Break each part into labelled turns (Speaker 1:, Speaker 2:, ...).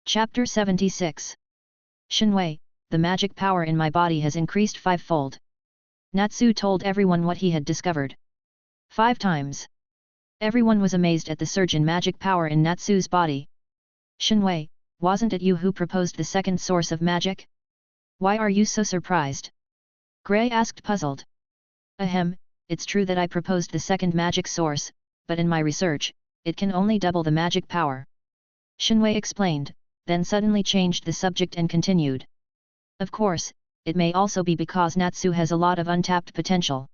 Speaker 1: Chapter 76. Shinwei, the magic power in my body has increased fivefold. Natsu told everyone what he had discovered. 5 times. Everyone was amazed at the surge in magic power in Natsu's body. Shinwei, wasn't it you who proposed the second source of magic? Why are you so surprised? Gray asked puzzled. Ahem, it's true that I proposed the second magic source, but in my research, it can only double the magic power. Shinwei explained, then suddenly changed the subject and continued. Of course, it may also be because Natsu has a lot of untapped potential.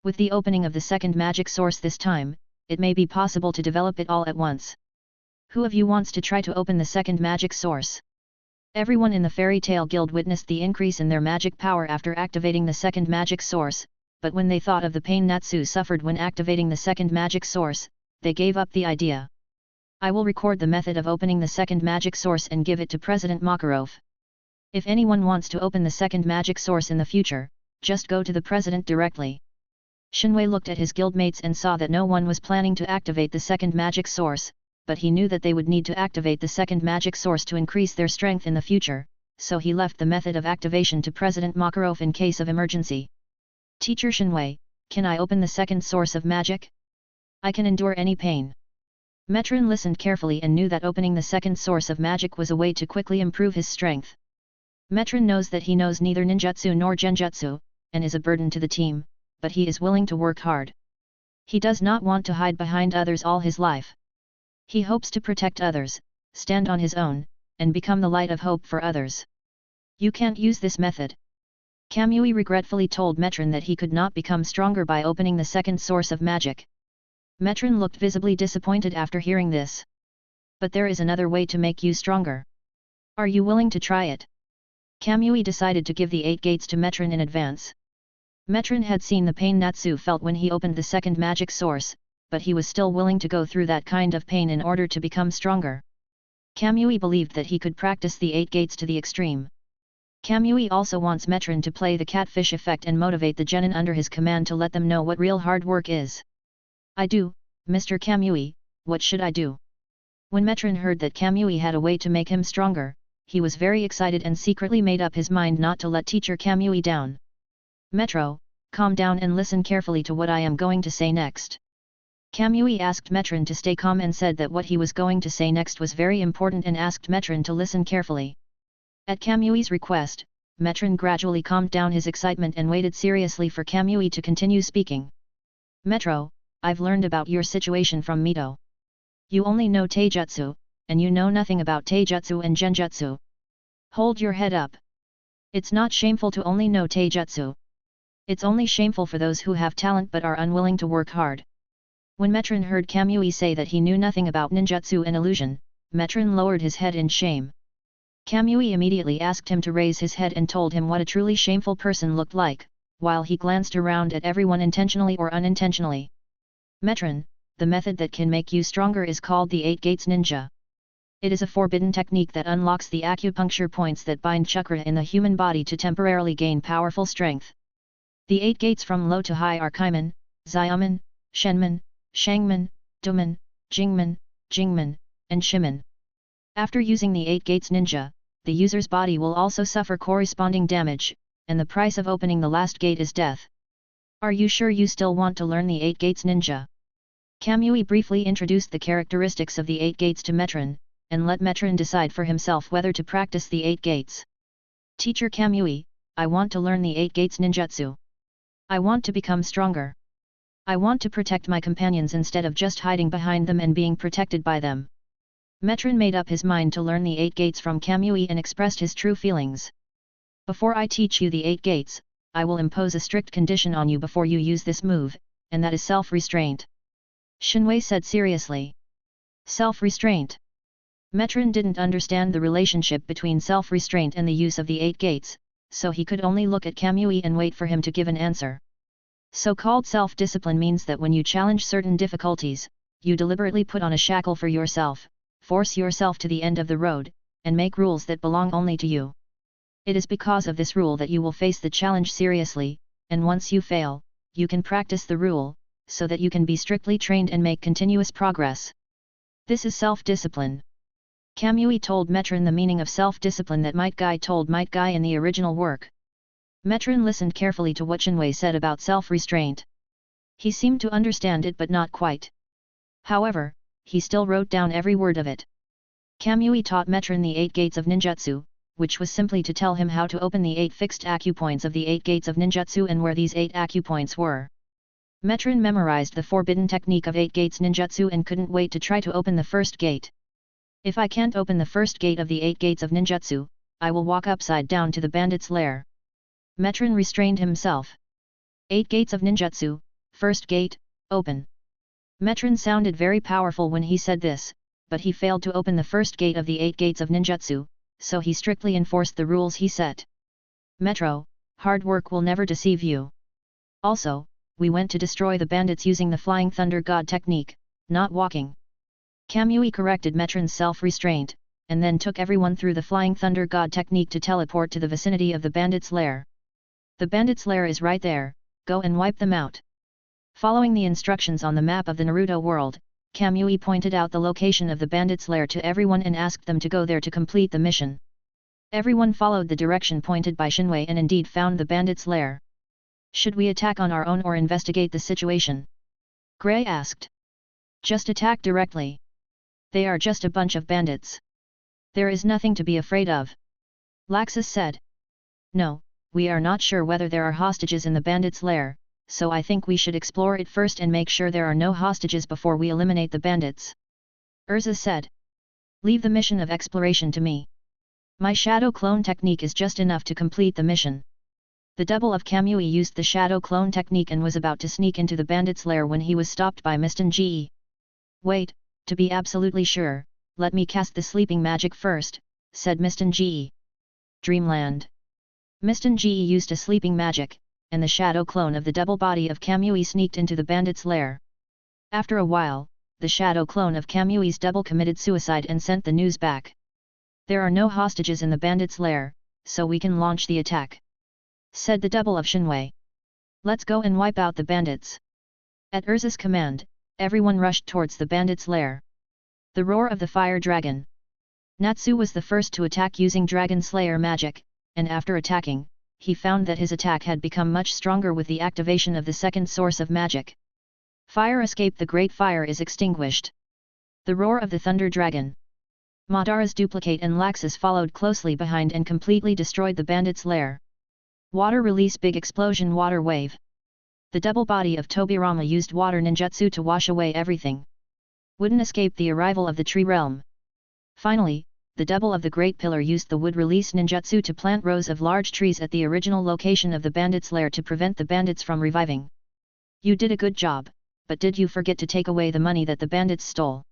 Speaker 1: With the opening of the second magic source this time, it may be possible to develop it all at once. Who of you wants to try to open the second magic source? Everyone in the fairy tale guild witnessed the increase in their magic power after activating the second magic source, but when they thought of the pain Natsu suffered when activating the second magic source, they gave up the idea. I will record the method of opening the second magic source and give it to President Makarov. If anyone wants to open the second magic source in the future, just go to the president directly. Shinwei looked at his guildmates and saw that no one was planning to activate the second magic source, but he knew that they would need to activate the second magic source to increase their strength in the future, so he left the method of activation to President Makarov in case of emergency. Teacher Shinwei, can I open the second source of magic? I can endure any pain. Metron listened carefully and knew that opening the second source of magic was a way to quickly improve his strength. Metron knows that he knows neither ninjutsu nor genjutsu, and is a burden to the team, but he is willing to work hard. He does not want to hide behind others all his life. He hopes to protect others, stand on his own, and become the light of hope for others. You can't use this method. Kamui regretfully told Metron that he could not become stronger by opening the second source of magic. Metron looked visibly disappointed after hearing this. But there is another way to make you stronger. Are you willing to try it? Kamui decided to give the 8 gates to Metron in advance. Metron had seen the pain Natsu felt when he opened the second magic source, but he was still willing to go through that kind of pain in order to become stronger. Kamui believed that he could practice the 8 gates to the extreme. Kamui also wants Metron to play the catfish effect and motivate the genin under his command to let them know what real hard work is. I do, Mr. Kamui, what should I do? When Metron heard that Kamui had a way to make him stronger, he was very excited and secretly made up his mind not to let teacher Kamui down. Metro, calm down and listen carefully to what I am going to say next. Kamui asked Metron to stay calm and said that what he was going to say next was very important and asked Metron to listen carefully. At Kamui's request, Metron gradually calmed down his excitement and waited seriously for Kamui to continue speaking. Metro, I've learned about your situation from Mito. You only know taijutsu, and you know nothing about taijutsu and genjutsu. Hold your head up. It's not shameful to only know taijutsu. It's only shameful for those who have talent but are unwilling to work hard. When Metron heard Kamui say that he knew nothing about ninjutsu and illusion, Metron lowered his head in shame. Kamui immediately asked him to raise his head and told him what a truly shameful person looked like, while he glanced around at everyone intentionally or unintentionally. Metron, the method that can make you stronger is called the 8 Gates Ninja. It is a forbidden technique that unlocks the acupuncture points that bind chakra in the human body to temporarily gain powerful strength. The 8 gates from low to high are Kaiman, Xiaoman, Shenman, Shangman, Duman, Jingman, Jingman, and Shiman. After using the 8 Gates Ninja, the user's body will also suffer corresponding damage, and the price of opening the last gate is death. Are you sure you still want to learn the 8 Gates Ninja? Kamui briefly introduced the characteristics of the 8 gates to Metron, and let Metron decide for himself whether to practice the 8 gates. Teacher Kamui, I want to learn the 8 gates ninjutsu. I want to become stronger. I want to protect my companions instead of just hiding behind them and being protected by them. Metron made up his mind to learn the 8 gates from Kamui and expressed his true feelings. Before I teach you the 8 gates, I will impose a strict condition on you before you use this move, and that is self-restraint. Shinwei said seriously. Self-restraint. Metron didn't understand the relationship between self-restraint and the use of the 8 gates, so he could only look at Kamui and wait for him to give an answer. So-called self-discipline means that when you challenge certain difficulties, you deliberately put on a shackle for yourself, force yourself to the end of the road, and make rules that belong only to you. It is because of this rule that you will face the challenge seriously, and once you fail, you can practice the rule, so that you can be strictly trained and make continuous progress. This is self-discipline. Kamui told Metron the meaning of self-discipline that Might Guy told Might Guy in the original work. Metron listened carefully to what Shinwei said about self-restraint. He seemed to understand it but not quite. However, he still wrote down every word of it. Kamui taught Metron the 8 gates of ninjutsu, which was simply to tell him how to open the 8 fixed acupoints of the 8 gates of ninjutsu and where these 8 acupoints were. Metron memorized the forbidden technique of 8 gates ninjutsu and couldn't wait to try to open the first gate. If I can't open the first gate of the 8 gates of ninjutsu, I will walk upside down to the bandit's lair. Metron restrained himself. 8 gates of ninjutsu, first gate, open. Metron sounded very powerful when he said this, but he failed to open the first gate of the 8 gates of ninjutsu, so he strictly enforced the rules he set. Metro, hard work will never deceive you. Also, we went to destroy the bandits using the Flying Thunder God technique, not walking. Kamui corrected Metron's self-restraint, and then took everyone through the Flying Thunder God technique to teleport to the vicinity of the bandits' lair. The bandits' lair is right there, go and wipe them out. Following the instructions on the map of the Naruto world, Kamui pointed out the location of the bandits' lair to everyone and asked them to go there to complete the mission. Everyone followed the direction pointed by Shinwei and indeed found the bandits' lair. Should we attack on our own or investigate the situation? Gray asked. Just attack directly. They are just a bunch of bandits. There is nothing to be afraid of. Laxus said. No, we are not sure whether there are hostages in the bandits' lair, so I think we should explore it first and make sure there are no hostages before we eliminate the bandits. Urza said. Leave the mission of exploration to me. My shadow clone technique is just enough to complete the mission. The double of Kamui used the shadow clone technique and was about to sneak into the bandits' lair when he was stopped by Mistenji. Wait, to be absolutely sure, let me cast the sleeping magic first, said Mistenji. Dreamland. Mistenji used a sleeping magic, and the shadow clone of the double body of Kamui sneaked into the bandits' lair. After a while, the shadow clone of Kamui's double committed suicide and sent the news back. There are no hostages in the bandits' lair, so we can launch the attack, said the double of Shinwei. Let's go and wipe out the bandits. At Urza's command, everyone rushed towards the bandits' lair. The roar of the fire dragon. Natsu was the first to attack using Dragon Slayer magic, and after attacking, he found that his attack had become much stronger with the activation of the second source of magic. Fire escape. The great fire is extinguished. The roar of the thunder dragon. Madara's duplicate and Laxus followed closely behind and completely destroyed the bandits' lair. Water release. Big explosion. Water wave. The double body of Tobirama used water ninjutsu to wash away everything. Wouldn't escape the arrival of the tree realm. Finally, the double of the Great Pillar used the wood release ninjutsu to plant rows of large trees at the original location of the bandits' lair to prevent the bandits from reviving. You did a good job, but did you forget to take away the money that the bandits stole?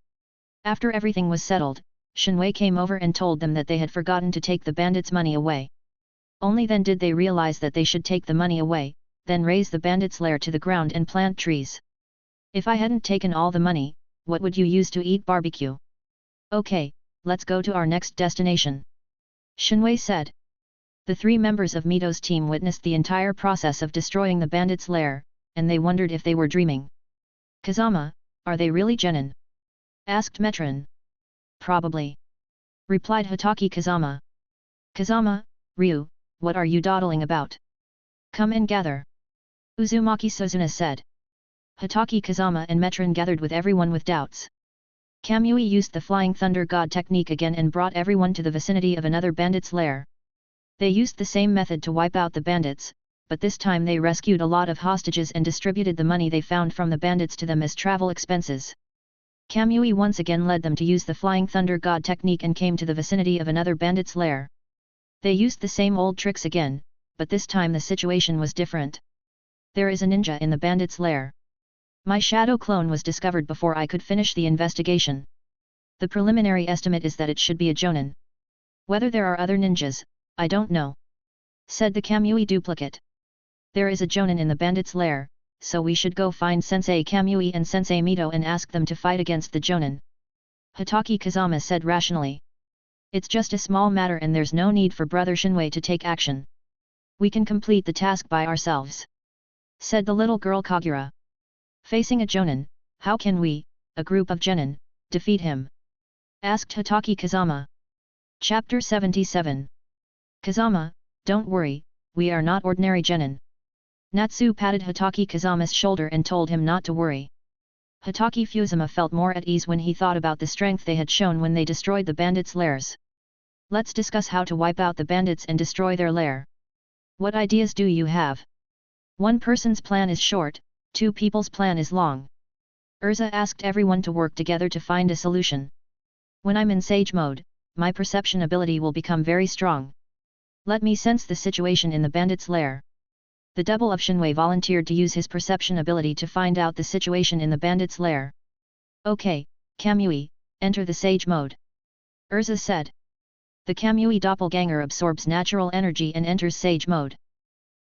Speaker 1: After everything was settled, Shinwei came over and told them that they had forgotten to take the bandits' money away. Only then did they realize that they should take the money away, then raise the bandits' lair to the ground and plant trees. If I hadn't taken all the money, what would you use to eat barbecue? Okay, let's go to our next destination, Shinwei said. The 3 members of Mito's team witnessed the entire process of destroying the bandits' lair, and they wondered if they were dreaming. Kazama, are they really genin? Asked Metron. Probably, replied Hatake Kazama. Kazama, Ryu, what are you dawdling about? Come and gather, Uzumaki Suzuna said. Hatake Kazama and Metron gathered with everyone with doubts. Kamui used the Flying Thunder God technique again and brought everyone to the vicinity of another bandit's lair. They used the same method to wipe out the bandits, but this time they rescued a lot of hostages and distributed the money they found from the bandits to them as travel expenses. Kamui once again led them to use the Flying Thunder God technique and came to the vicinity of another bandit's lair. They used the same old tricks again, but this time the situation was different. There is a ninja in the bandit's lair. My shadow clone was discovered before I could finish the investigation. The preliminary estimate is that it should be a jonin. Whether there are other ninjas, I don't know, said the Kamui duplicate. There is a jonin in the bandit's lair, so we should go find Sensei Kamui and Sensei Mito and ask them to fight against the jonin, Hatake Kazama said rationally. It's just a small matter and there's no need for Brother Shinwei to take action. We can complete the task by ourselves, said the little girl Kagura. Facing a jonin, how can we, a group of genin, defeat him? asked Hatake Kazama. Chapter 77. Kazama, don't worry, we are not ordinary genin. Natsu patted Hatake Kazama's shoulder and told him not to worry. Hatake Fusama felt more at ease when he thought about the strength they had shown when they destroyed the bandits' lairs. Let's discuss how to wipe out the bandits and destroy their lair. What ideas do you have? One person's plan is short, two people's plan is long. Urza asked everyone to work together to find a solution. When I'm in sage mode, my perception ability will become very strong. Let me sense the situation in the bandits' lair. The double of Shinwei volunteered to use his perception ability to find out the situation in the bandits' lair. Okay, Kamui, enter the sage mode. Urza said. The Kamui doppelganger absorbs natural energy and enters sage mode.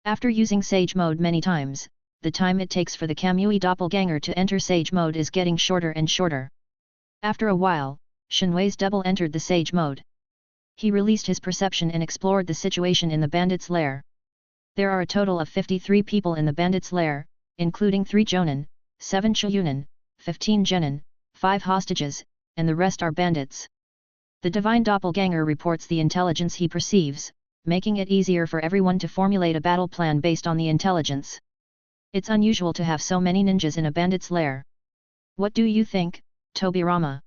Speaker 1: After using sage mode many times, the time it takes for the Kamui doppelganger to enter sage mode is getting shorter and shorter. After a while, Shinwei's double entered the sage mode. He released his perception and explored the situation in the bandits' lair. There are a total of 53 people in the bandits' lair, including 3 jonin, 7 chiyunin, 15 genin, 5 hostages, and the rest are bandits. The divine doppelganger reports the intelligence he perceives, making it easier for everyone to formulate a battle plan based on the intelligence. It's unusual to have so many ninjas in a bandit's lair. What do you think, Tobirama?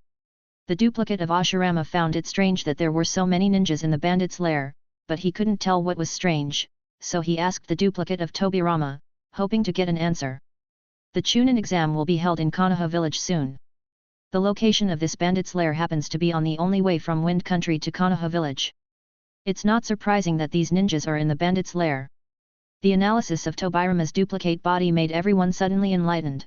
Speaker 1: The duplicate of Ashirama found it strange that there were so many ninjas in the bandit's lair, but he couldn't tell what was strange, so he asked the duplicate of Tobirama, hoping to get an answer. The Chunin exam will be held in Konoha village soon. The location of this bandit's lair happens to be on the only way from Wind Country to Konoha village. It's not surprising that these ninjas are in the bandit's lair. The analysis of Tobirama's duplicate body made everyone suddenly enlightened.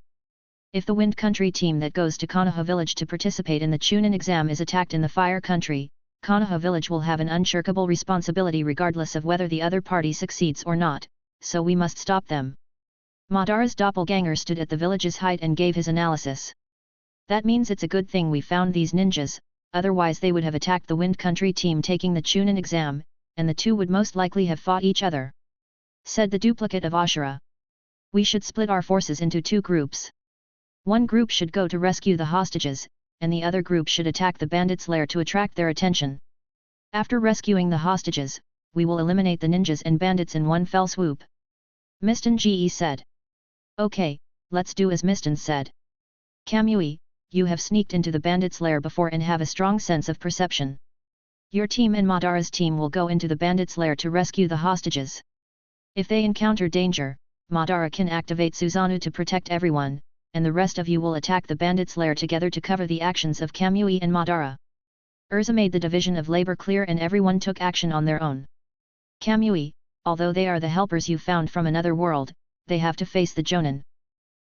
Speaker 1: If the Wind Country team that goes to Konoha village to participate in the Chunin exam is attacked in the Fire Country, Konoha village will have an unshirkable responsibility regardless of whether the other party succeeds or not, so we must stop them. Madara's doppelganger stood at the village's height and gave his analysis. That means it's a good thing we found these ninjas, otherwise they would have attacked the Wind Country team taking the Chunin exam, and the two would most likely have fought each other. Said the duplicate of Ashura. We should split our forces into 2 groups. One group should go to rescue the hostages, and the other group should attack the bandits' lair to attract their attention. After rescuing the hostages, we will eliminate the ninjas and bandits in one fell swoop. Miston Ge said. Okay, let's do as Miston said. Kamui, you have sneaked into the bandits' lair before and have a strong sense of perception. Your team and Madara's team will go into the bandits' lair to rescue the hostages. If they encounter danger, Madara can activate Susanoo to protect everyone, and the rest of you will attack the bandits' lair together to cover the actions of Kamui and Madara. Urza made the division of labor clear and everyone took action on their own. Kamui, although they are the helpers you found from another world, they have to face the Jonin.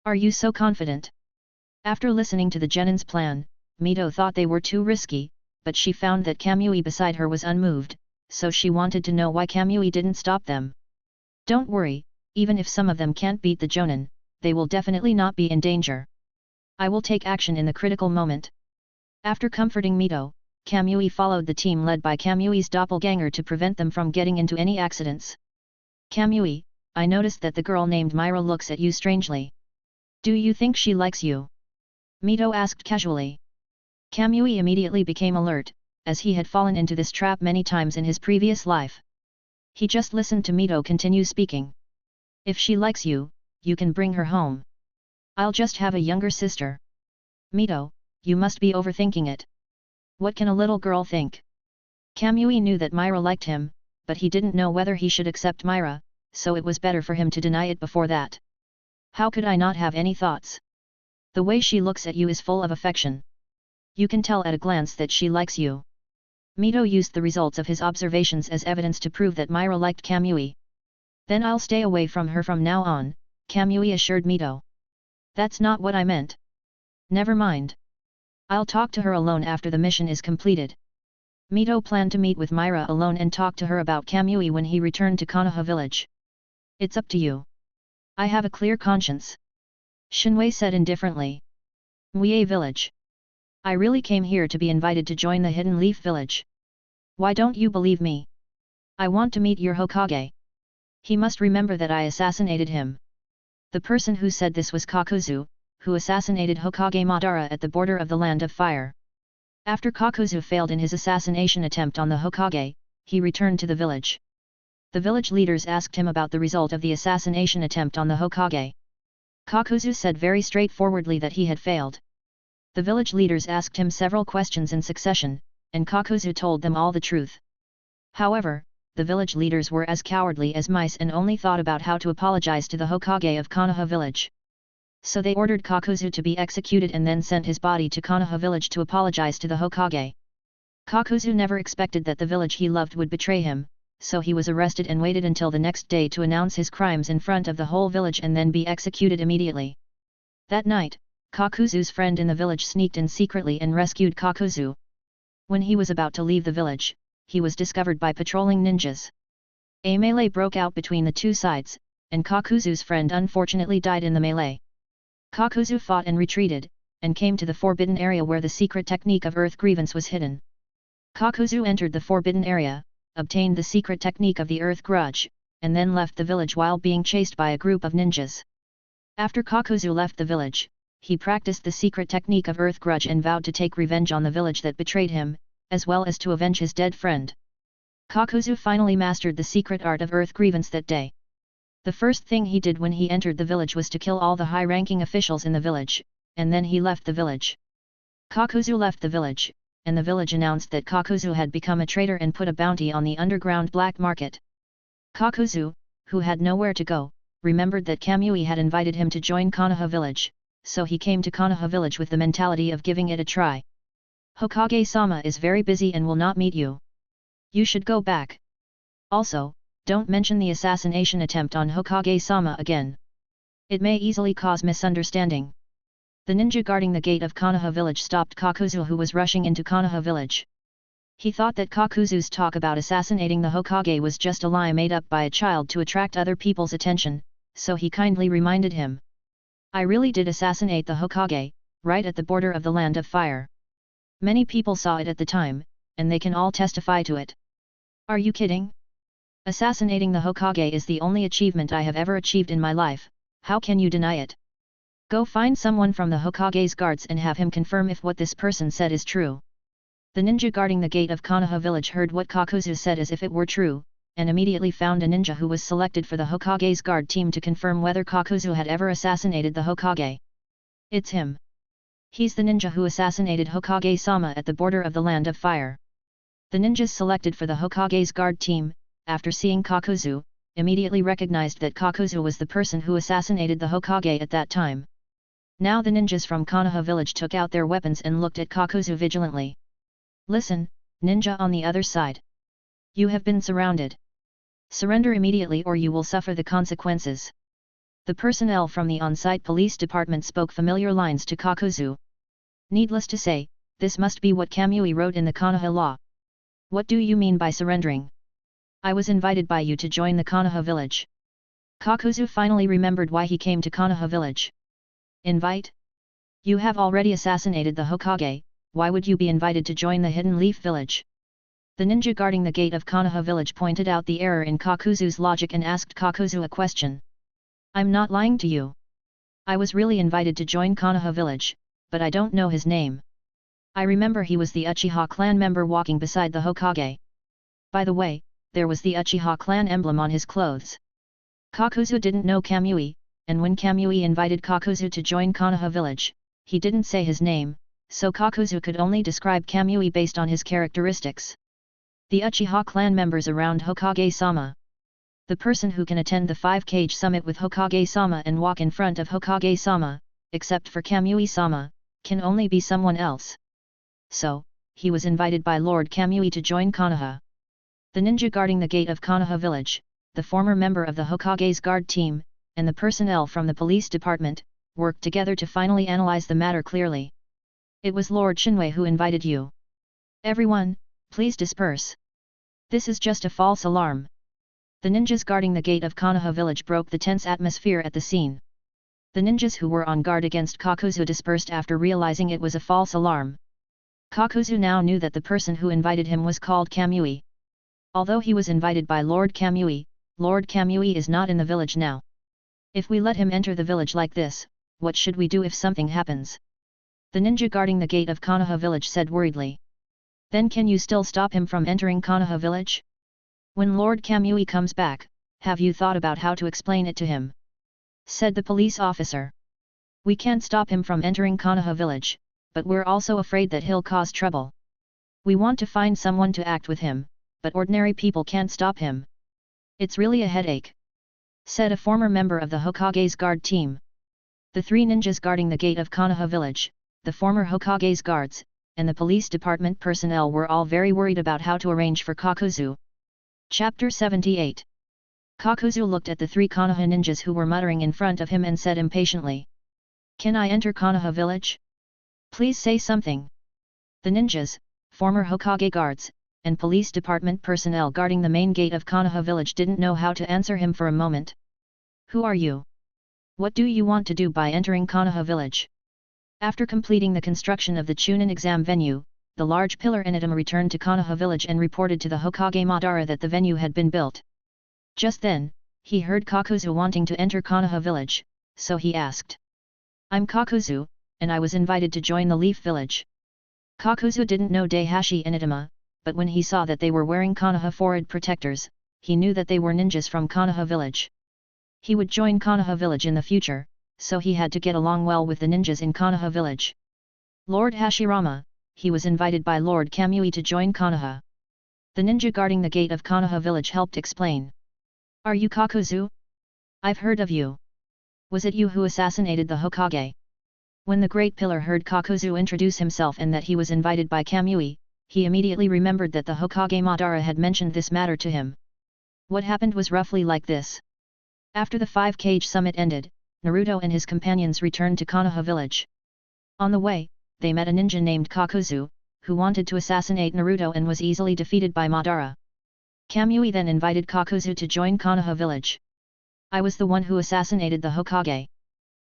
Speaker 1: Are you so confident? After listening to the Genin's plan, Mito thought they were too risky, but she found that Kamui beside her was unmoved, so she wanted to know why Kamui didn't stop them. Don't worry, even if some of them can't beat the Jonin, they will definitely not be in danger. I will take action in the critical moment. After comforting Mito, Kamui followed the team led by Kamui's doppelganger to prevent them from getting into any accidents. Kamui, I noticed that the girl named Myra looks at you strangely. Do you think she likes you? Mito asked casually. Kamui immediately became alert, as he had fallen into this trap many times in his previous life. He just listened to Mito continue speaking. If she likes you, you can bring her home. I'll just have a younger sister. Mito, you must be overthinking it. What can a little girl think? Kamui knew that Myra liked him, but he didn't know whether he should accept Myra, so it was better for him to deny it before that. How could I not have any thoughts? The way she looks at you is full of affection. You can tell at a glance that she likes you. Mito used the results of his observations as evidence to prove that Myra liked Kamui. Then I'll stay away from her from now on, Kamui assured Mito. That's not what I meant. Never mind. I'll talk to her alone after the mission is completed. Mito planned to meet with Myra alone and talk to her about Kamui when he returned to Konoha village. It's up to you. I have a clear conscience. Shinwei said indifferently. Mue village. I really came here to be invited to join the Hidden Leaf village. Why don't you believe me? I want to meet your Hokage. He must remember that I assassinated him. The person who said this was Kakuzu, who assassinated Hokage Madara at the border of the Land of Fire. After Kakuzu failed in his assassination attempt on the Hokage, he returned to the village. The village leaders asked him about the result of the assassination attempt on the Hokage. Kakuzu said very straightforwardly that he had failed. The village leaders asked him several questions in succession, and Kakuzu told them all the truth. However, the village leaders were as cowardly as mice and only thought about how to apologize to the Hokage of Konoha village. So they ordered Kakuzu to be executed and then sent his body to Konoha village to apologize to the Hokage. Kakuzu never expected that the village he loved would betray him, so he was arrested and waited until the next day to announce his crimes in front of the whole village and then be executed immediately. That night, Kakuzu's friend in the village sneaked in secretly and rescued Kakuzu. When he was about to leave the village, he was discovered by patrolling ninjas. A melee broke out between the two sides, and Kakuzu's friend unfortunately died in the melee. Kakuzu fought and retreated, and came to the forbidden area where the secret technique of Earth Grievance was hidden. Kakuzu entered the forbidden area, obtained the secret technique of the Earth Grudge, and then left the village while being chased by a group of ninjas. After Kakuzu left the village, he practiced the secret technique of Earth Grudge and vowed to take revenge on the village that betrayed him, as well as to avenge his dead friend. Kakuzu finally mastered the secret art of Earth Grievance that day. The first thing he did when he entered the village was to kill all the high-ranking officials in the village, and then he left the village. Kakuzu left the village, and the village announced that Kakuzu had become a traitor and put a bounty on the underground black market. Kakuzu, who had nowhere to go, remembered that Kamui had invited him to join Konoha village, so he came to Konoha village with the mentality of giving it a try. Hokage-sama is very busy and will not meet you. You should go back. Also, don't mention the assassination attempt on Hokage-sama again. It may easily cause misunderstanding. The ninja guarding the gate of Konoha village stopped Kakuzu, who was rushing into Konoha village. He thought that Kakuzu's talk about assassinating the Hokage was just a lie made up by a child to attract other people's attention, so he kindly reminded him. I really did assassinate the Hokage, right at the border of the Land of Fire. Many people saw it at the time, and they can all testify to it. Are you kidding? Assassinating the Hokage is the only achievement I have ever achieved in my life, how can you deny it? Go find someone from the Hokage's guards and have him confirm if what this person said is true. The ninja guarding the gate of Konoha village heard what Kakuzu said as if it were true, and immediately found a ninja who was selected for the Hokage's guard team to confirm whether Kakuzu had ever assassinated the Hokage. It's him. He's the ninja who assassinated Hokage-sama at the border of the Land of Fire. The ninjas selected for the Hokage's guard team, after seeing Kakuzu, immediately recognized that Kakuzu was the person who assassinated the Hokage at that time. Now the ninjas from Konoha village took out their weapons and looked at Kakuzu vigilantly. Listen, ninja on the other side. You have been surrounded. Surrender immediately or you will suffer the consequences. The personnel from the on-site police department spoke familiar lines to Kakuzu. Needless to say, this must be what Kamui wrote in the Konoha law. What do you mean by surrendering? I was invited by you to join the Konoha village. Kakuzu finally remembered why he came to Konoha village. Invite? You have already assassinated the Hokage, why would you be invited to join the Hidden Leaf village? The ninja guarding the gate of Konoha village pointed out the error in Kakuzu's logic and asked Kakuzu a question. I'm not lying to you. I was really invited to join Konoha village, but I don't know his name. I remember he was the Uchiha clan member walking beside the Hokage. By the way, there was the Uchiha clan emblem on his clothes. Kakuzu didn't know Kamui, and when Kamui invited Kakuzu to join Konoha village, he didn't say his name, so Kakuzu could only describe Kamui based on his characteristics. The Uchiha clan members around Hokage-sama. The person who can attend the 5-cage summit with Hokage-sama and walk in front of Hokage-sama, except for Kamui-sama, can only be someone else. So, he was invited by Lord Kamui to join Konoha. The ninja guarding the gate of Konoha village, the former member of the Hokage's guard team, and the personnel from the police department, worked together to finally analyze the matter clearly. It was Lord Shinwei who invited you. Everyone, please disperse. This is just a false alarm. The ninjas guarding the gate of Konoha village broke the tense atmosphere at the scene. The ninjas who were on guard against Kakuzu dispersed after realizing it was a false alarm. Kakuzu now knew that the person who invited him was called Kamui. Although he was invited by Lord Kamui is not in the village now. If we let him enter the village like this, what should we do if something happens? The ninja guarding the gate of Konoha village said worriedly. Then can you still stop him from entering Konoha village? When Lord Kamui comes back, have you thought about how to explain it to him? Said the police officer. We can't stop him from entering Konoha village, but we're also afraid that he'll cause trouble. We want to find someone to act with him, but ordinary people can't stop him. It's really a headache. Said a former member of the Hokage's guard team. The three ninjas guarding the gate of Konoha village, the former Hokage's guards, and the police department personnel were all very worried about how to arrange for Kakuzu. Chapter 78. Kakuzu looked at the three Konoha ninjas who were muttering in front of him and said impatiently. Can I enter Konoha village? Please say something. The ninjas, former Hokage guards, and police department personnel guarding the main gate of Konoha village didn't know how to answer him for a moment. Who are you? What do you want to do by entering Konoha village? After completing the construction of the Chunin exam venue, the large pillar Inadama returned to Konoha village and reported to the Hokage Madara that the venue had been built. Just then, he heard Kakuzu wanting to enter Konoha village, so he asked. I'm Kakuzu, and I was invited to join the Leaf village. Kakuzu didn't know Daihashi Inadama, but when he saw that they were wearing Konoha forehead protectors, he knew that they were ninjas from Konoha village. He would join Konoha village in the future, so he had to get along well with the ninjas in Konoha village. Lord Hashirama, he was invited by Lord Kamui to join Konoha. The ninja guarding the gate of Konoha village helped explain. Are you Kakuzu? I've heard of you. Was it you who assassinated the Hokage? When the Great Pillar heard Kakuzu introduce himself and that he was invited by Kamui, he immediately remembered that the Hokage Madara had mentioned this matter to him. What happened was roughly like this. After the 5-cage summit ended, Naruto and his companions returned to Konoha village. On the way, they met a ninja named Kakuzu, who wanted to assassinate Naruto and was easily defeated by Madara. Kamui then invited Kakuzu to join Konoha village. I was the one who assassinated the Hokage.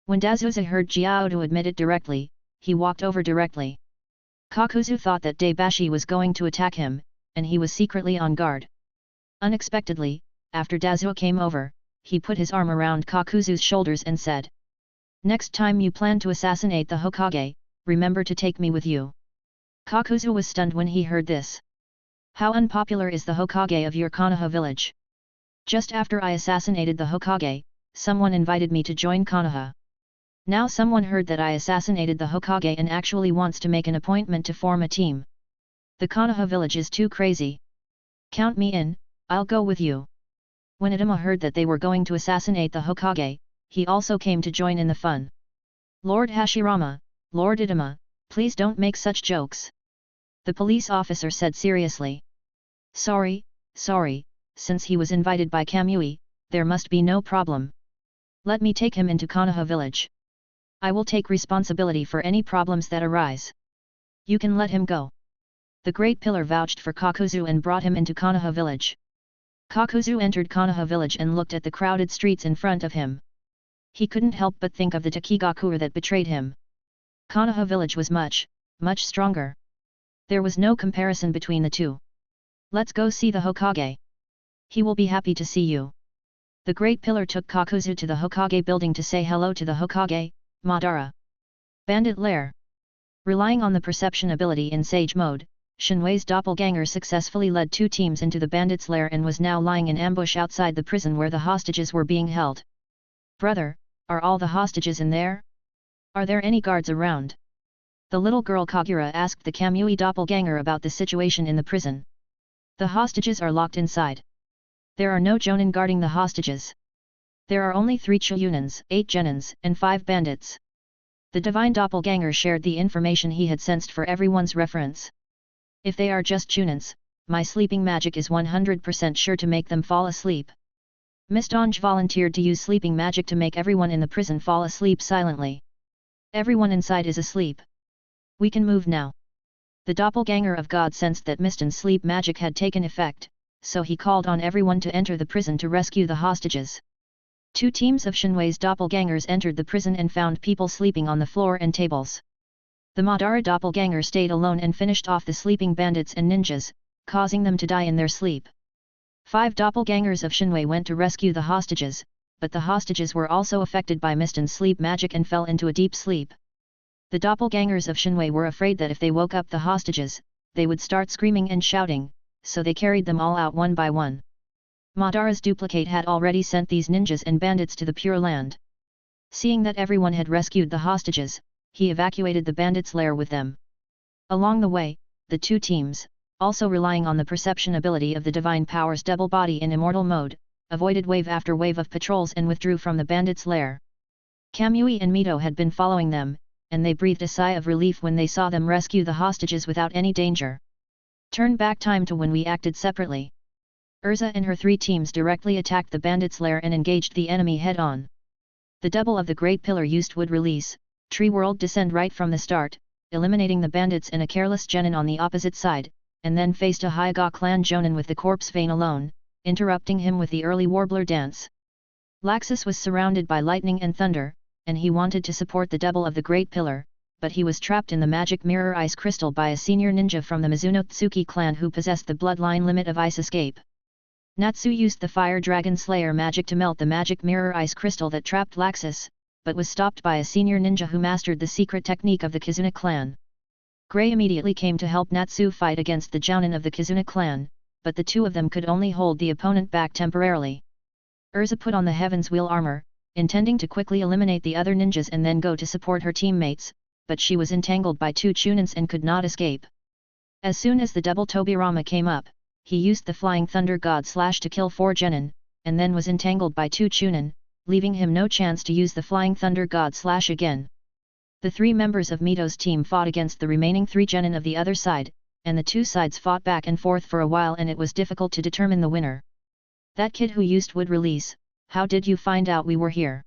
Speaker 1: When Dazusa heard Jiaodu admit it directly, he walked over directly. Kakuzu thought that Daibashi was going to attack him, and he was secretly on guard. Unexpectedly, after Dazusa came over, he put his arm around Kakuzu's shoulders and said. Next time you plan to assassinate the Hokage, remember to take me with you. Kakuzu was stunned when he heard this. How unpopular is the Hokage of your Konoha village? Just after I assassinated the Hokage, someone invited me to join Konoha. Now someone heard that I assassinated the Hokage and actually wants to make an appointment to form a team. The Konoha village is too crazy. Count me in, I'll go with you. When Idama heard that they were going to assassinate the Hokage, he also came to join in the fun. Lord Hashirama, Lord Idama, please don't make such jokes. The police officer said seriously. Sorry, since he was invited by Kamui, there must be no problem. Let me take him into Konoha village. I will take responsibility for any problems that arise. You can let him go. The Great Pillar vouched for Kakuzu and brought him into Konoha village. Kakuzu entered Konoha village and looked at the crowded streets in front of him. He couldn't help but think of the Takigakure that betrayed him. Konoha village was much stronger. There was no comparison between the two. Let's go see the Hokage. He will be happy to see you. The Great Pillar took Kakuzu to the Hokage building to say hello to the Hokage, Madara. Bandit Lair. Relying on the perception ability in Sage mode, Shinwei's doppelganger successfully led two teams into the bandits' lair and was now lying in ambush outside the prison where the hostages were being held. Brother, are all the hostages in there? Are there any guards around? The little girl Kagura asked the Kamui doppelganger about the situation in the prison. The hostages are locked inside. There are no jonin guarding the hostages. There are only 3 Chuyunins, 8 genins, and 5 bandits. The divine doppelganger shared the information he had sensed for everyone's reference. If they are just Chunins, my sleeping magic is 100% sure to make them fall asleep. Mistonge volunteered to use sleeping magic to make everyone in the prison fall asleep silently. Everyone inside is asleep. We can move now. The doppelganger of God sensed that Miston's sleep magic had taken effect, so he called on everyone to enter the prison to rescue the hostages. 2 teams of Shinwei's doppelgangers entered the prison and found people sleeping on the floor and tables. The Madara doppelganger stayed alone and finished off the sleeping bandits and ninjas, causing them to die in their sleep. 5 doppelgangers of Shinwei went to rescue the hostages, but the hostages were also affected by Miston's sleep magic and fell into a deep sleep. The doppelgangers of Shinwei were afraid that if they woke up the hostages, they would start screaming and shouting, so they carried them all out one by one. Madara's duplicate had already sent these ninjas and bandits to the Pure Land. Seeing that everyone had rescued the hostages, he evacuated the bandits' lair with them. Along the way, the two teams, also relying on the perception ability of the Divine Power's double body in immortal mode, avoided wave after wave of patrols and withdrew from the bandits' lair. Kamui and Mito had been following them, and they breathed a sigh of relief when they saw them rescue the hostages without any danger. Turn back time to when we acted separately. Urza and her three teams directly attacked the bandits' lair and engaged the enemy head-on. The double of the Great Pillar used wood release, Tree World descend right from the start, eliminating the bandits and a careless genin on the opposite side, and then faced a Hyuga clan jonin with the corpse vein alone, interrupting him with the early warbler dance. Laxus was surrounded by lightning and thunder, and he wanted to support the double of the Great Pillar, but he was trapped in the magic mirror ice crystal by a senior ninja from the Mizuno Tsuki clan who possessed the bloodline limit of ice escape. Natsu used the Fire Dragon Slayer magic to melt the magic mirror ice crystal that trapped Laxus, but was stopped by a senior ninja who mastered the secret technique of the Kizuna clan. Gray immediately came to help Natsu fight against the Jounin of the Kizuna clan, but the two of them could only hold the opponent back temporarily. Urza put on the Heaven's Wheel armor, intending to quickly eliminate the other ninjas and then go to support her teammates, but she was entangled by two Chunins and could not escape. As soon as the double Tobirama came up, he used the Flying Thunder God Slash to kill 4 genin, and then was entangled by 2 Chunin, leaving him no chance to use the Flying Thunder God Slash again. The 3 members of Mito's team fought against the remaining 3 genin of the other side, and the two sides fought back and forth for a while and it was difficult to determine the winner. That kid who used wood release, how did you find out we were here?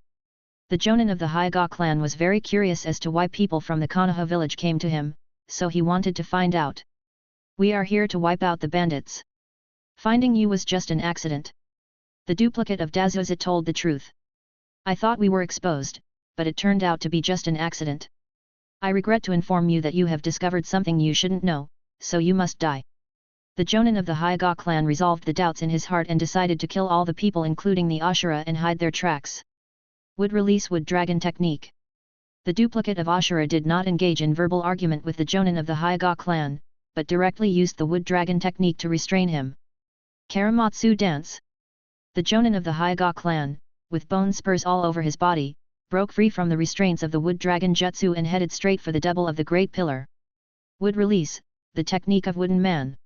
Speaker 1: The Jonin of the Hyuga clan was very curious as to why people from the Konoha village came to him, so he wanted to find out. We are here to wipe out the bandits. Finding you was just an accident. The duplicate of Dazuzit told the truth. I thought we were exposed, but it turned out to be just an accident. I regret to inform you that you have discovered something you shouldn't know, so you must die. The Jonin of the Hyuga clan resolved the doubts in his heart and decided to kill all the people including the Ashura and hide their tracks. Would release Wood Dragon technique. The duplicate of Ashura did not engage in verbal argument with the Jonin of the Hyuga clan, but directly used the Wood Dragon technique to restrain him. Karamatsu dance. The Jonin of the Hyuga clan, with bone spurs all over his body, broke free from the restraints of the Wood Dragon jutsu and headed straight for the double of the Great Pillar. Wood release, the technique of Wooden Man.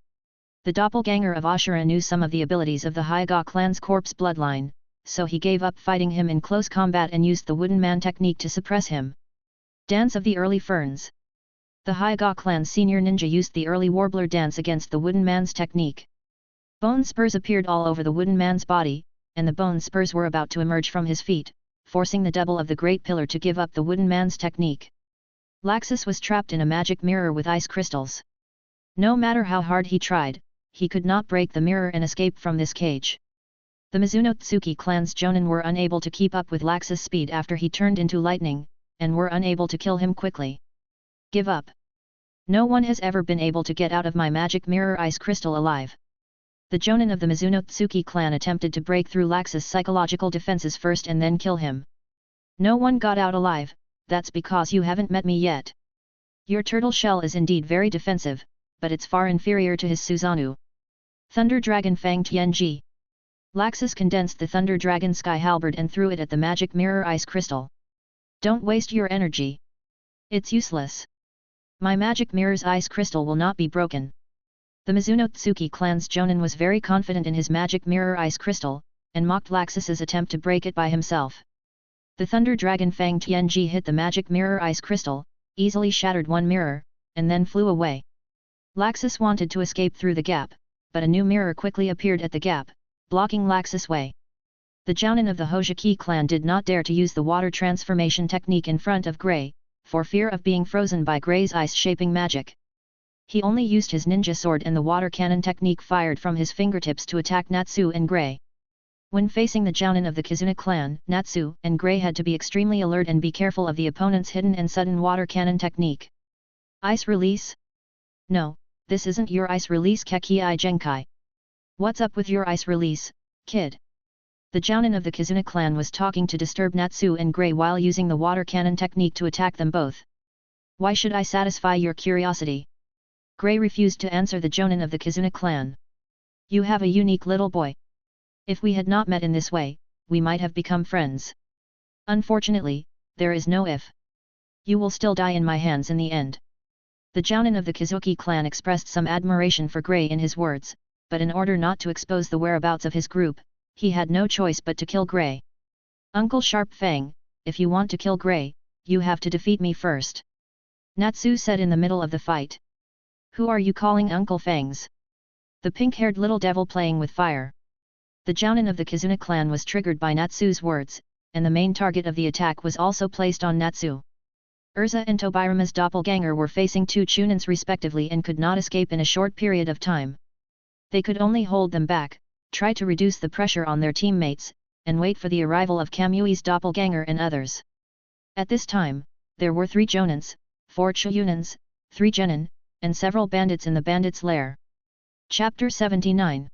Speaker 1: The doppelganger of Ashura knew some of the abilities of the Hyuga clan's corpse bloodline, so he gave up fighting him in close combat and used the Wooden Man technique to suppress him. Dance of the Early Ferns. The Hyuga clan's senior ninja used the early warbler dance against the Wooden Man's technique. Bone spurs appeared all over the Wooden Man's body, and the bone spurs were about to emerge from his feet, forcing the double of the Great Pillar to give up the Wooden Man's technique. Laxus was trapped in a magic mirror with ice crystals. No matter how hard he tried, he could not break the mirror and escape from this cage. The Mizuno Tsuki clan's Jonin were unable to keep up with Laxus' speed after he turned into lightning, and were unable to kill him quickly. Give up. No one has ever been able to get out of my magic mirror ice crystal alive. The Jonin of the Mizuno Tsuki clan attempted to break through Laxus' psychological defenses first and then kill him. No one got out alive, that's because you haven't met me yet. Your turtle shell is indeed very defensive, but it's far inferior to his Susanoo. Thunder Dragon Fang Tianji. Laxus condensed the Thunder Dragon Sky Halberd and threw it at the magic mirror ice crystal. Don't waste your energy. It's useless. My magic mirror's ice crystal will not be broken. The Mizuno Tsuki clan's Jonin was very confident in his magic mirror ice crystal, and mocked Laxus's attempt to break it by himself. The Thunder Dragon Fang Tianji hit the magic mirror ice crystal, easily shattered one mirror, and then flew away. Laxus wanted to escape through the gap, but a new mirror quickly appeared at the gap, blocking Laxus' way. The Jounin of the Hojiki clan did not dare to use the water transformation technique in front of Grey, for fear of being frozen by Grey's ice-shaping magic. He only used his ninja sword and the water cannon technique fired from his fingertips to attack Natsu and Grey. When facing the Jounin of the Kizuna clan, Natsu and Grey had to be extremely alert and be careful of the opponent's hidden and sudden water cannon technique. Ice release? No, this isn't your ice release Kekii Genkai. What's up with your ice release, kid? The Jounin of the Kizuna clan was talking to disturb Natsu and Grey while using the water cannon technique to attack them both. Why should I satisfy your curiosity? Gray refused to answer the Jonin of the Kizuna clan. You have a unique little boy. If we had not met in this way, we might have become friends. Unfortunately, there is no if. You will still die in my hands in the end. The Jounin of the Kizuki clan expressed some admiration for Gray in his words, but in order not to expose the whereabouts of his group, he had no choice but to kill Gray. Uncle Sharp Fang, if you want to kill Gray, you have to defeat me first. Natsu said in the middle of the fight. Who are you calling Uncle Fangs? The pink-haired little devil playing with fire. The Jounin of the Kizuna clan was triggered by Natsu's words, and the main target of the attack was also placed on Natsu. Urza and Tobirama's doppelganger were facing two Chunins respectively and could not escape in a short period of time. They could only hold them back, try to reduce the pressure on their teammates, and wait for the arrival of Kamui's doppelganger and others. At this time, there were 3 Jonins, 4 Chunins, 3 Genin, and several bandits in the bandits' lair. Chapter 79.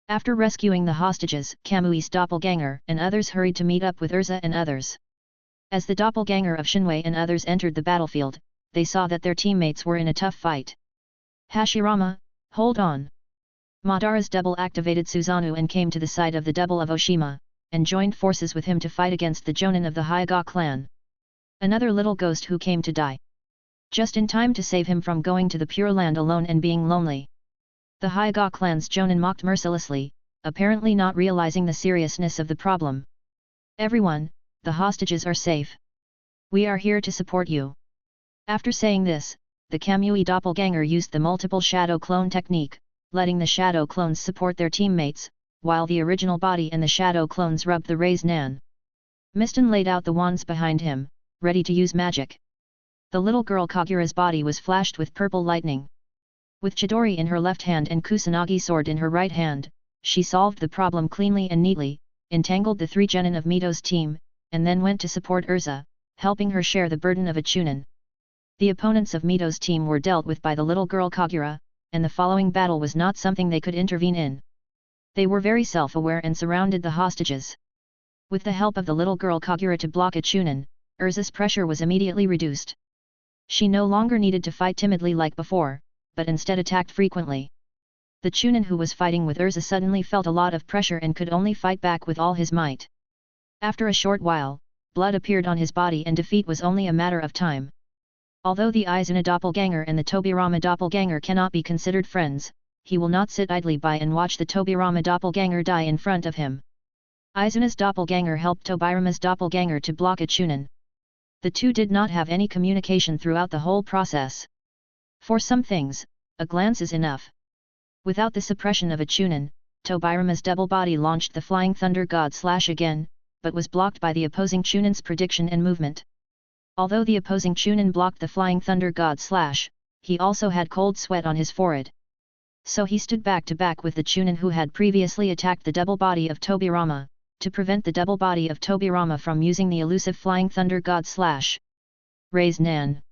Speaker 1: After rescuing the hostages, Kamui's doppelganger and others hurried to meet up with Urza and others. As the doppelganger of Shinwei and others entered the battlefield, they saw that their teammates were in a tough fight. Hashirama, hold on! Madara's double activated Susanoo and came to the side of the double of Oshima, and joined forces with him to fight against the Jonin of the Hyuga clan. Another little ghost who came to die. Just in time to save him from going to the Pure Land alone and being lonely. The Hyuga clan's Jonin mocked mercilessly, apparently not realizing the seriousness of the problem. Everyone, the hostages are safe. We are here to support you. After saying this, the Kamui doppelganger used the multiple shadow clone technique, letting the shadow clones support their teammates, while the original body and the shadow clones rubbed the Raise Nan. Miston laid out the wands behind him, ready to use magic. The little girl Kagura's body was flashed with purple lightning. With Chidori in her left hand and Kusanagi sword in her right hand, she solved the problem cleanly and neatly, entangled the 3 Genin of Mito's team, and then went to support Urza, helping her share the burden of a Chunin. The opponents of Mito's team were dealt with by the little girl Kagura, and the following battle was not something they could intervene in. They were very self-aware and surrounded the hostages. With the help of the little girl Kagura to block a Chunin, Urza's pressure was immediately reduced. She no longer needed to fight timidly like before, but instead attacked frequently. The Chunin who was fighting with Urza suddenly felt a lot of pressure and could only fight back with all his might. After a short while, blood appeared on his body and defeat was only a matter of time. Although the Izuna doppelganger and the Tobirama doppelganger cannot be considered friends, he will not sit idly by and watch the Tobirama doppelganger die in front of him. Izuna's doppelganger helped Tobirama's doppelganger to block a Chunin. The two did not have any communication throughout the whole process. For some things, a glance is enough. Without the suppression of a Chunin, Tobirama's double body launched the Flying Thunder God Slash again, but was blocked by the opposing Chunin's prediction and movement. Although the opposing Chunin blocked the Flying Thunder God Slash, he also had cold sweat on his forehead. So he stood back to back with the Chunin who had previously attacked the double body of Tobirama, to prevent the double body of Tobirama from using the elusive Flying Thunder God Slash. Raise Nan.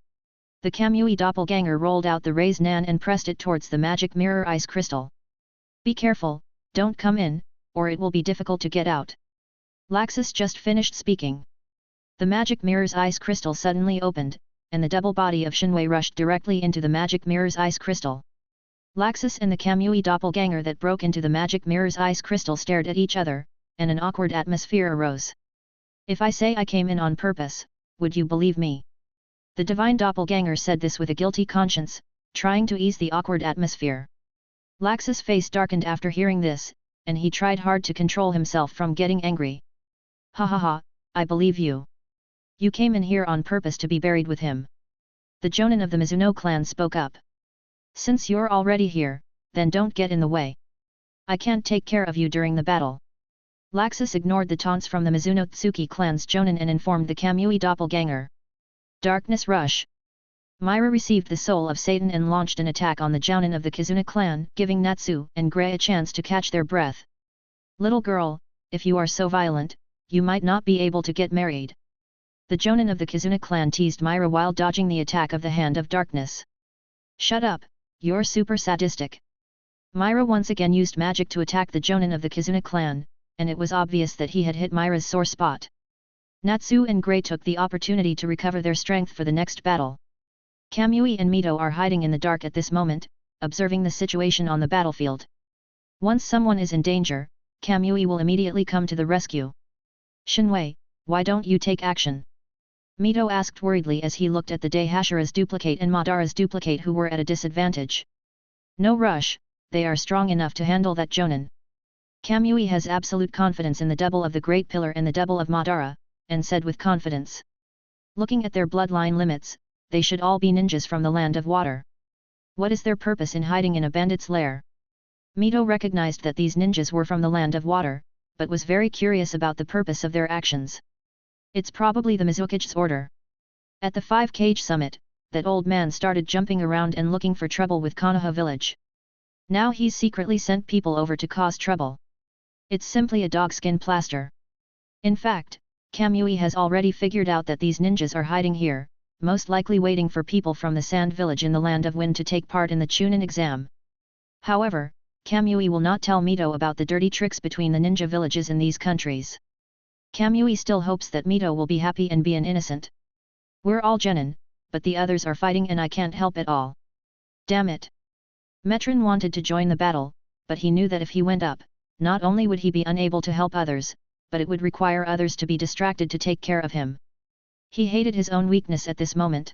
Speaker 1: The Kamui doppelganger rolled out the Raise Nan and pressed it towards the magic mirror ice crystal. Be careful, don't come in, or it will be difficult to get out. Laxus just finished speaking. The magic mirror's ice crystal suddenly opened, and the double body of Shinwei rushed directly into the magic mirror's ice crystal. Laxus and the Kamui doppelganger that broke into the magic mirror's ice crystal stared at each other, and an awkward atmosphere arose. If I say I came in on purpose, would you believe me? The divine doppelganger said this with a guilty conscience, trying to ease the awkward atmosphere. Laxus' face darkened after hearing this, and he tried hard to control himself from getting angry. Ha ha ha, I believe you. You came in here on purpose to be buried with him. The Jonin of the Mizuno clan spoke up. Since you're already here, then don't get in the way. I can't take care of you during the battle. Laxus ignored the taunts from the Mizuno Tsuki clan's Jonin and informed the Kamui doppelganger. Darkness Rush. Myra received the soul of Satan and launched an attack on the Jounin of the Kizuna clan, giving Natsu and Gray a chance to catch their breath. Little girl, if you are so violent, you might not be able to get married. The Jonin of the Kizuna clan teased Myra while dodging the attack of the Hand of Darkness. Shut up, you're super sadistic. Myra once again used magic to attack the Jonin of the Kizuna clan, and it was obvious that he had hit Myra's sore spot. Natsu and Gray took the opportunity to recover their strength for the next battle. Kamui and Mito are hiding in the dark at this moment, observing the situation on the battlefield. Once someone is in danger, Kamui will immediately come to the rescue. Shinwei, why don't you take action? Mito asked worriedly as he looked at the Dehashira's duplicate and Madara's duplicate who were at a disadvantage. No rush, they are strong enough to handle that Jonin. Kamui has absolute confidence in the double of the Great Pillar and the double of Madara, and said with confidence. Looking at their bloodline limits, they should all be ninjas from the land of water. What is their purpose in hiding in a bandit's lair? Mito recognized that these ninjas were from the land of water, but was very curious about the purpose of their actions. It's probably the Mizuki's order. At the 5-cage summit, that old man started jumping around and looking for trouble with Konoha village. Now he's secretly sent people over to cause trouble. It's simply a dogskin plaster. In fact, Kamui has already figured out that these ninjas are hiding here, most likely waiting for people from the Sand Village in the Land of Wind to take part in the Chunin exam. However, Kamui will not tell Mito about the dirty tricks between the ninja villages in these countries. Kamui still hopes that Mito will be happy and be an innocent. We're all genin, but the others are fighting and I can't help it all. Damn it. Metron wanted to join the battle, but he knew that if he went up, not only would he be unable to help others, but it would require others to be distracted to take care of him. He hated his own weakness at this moment.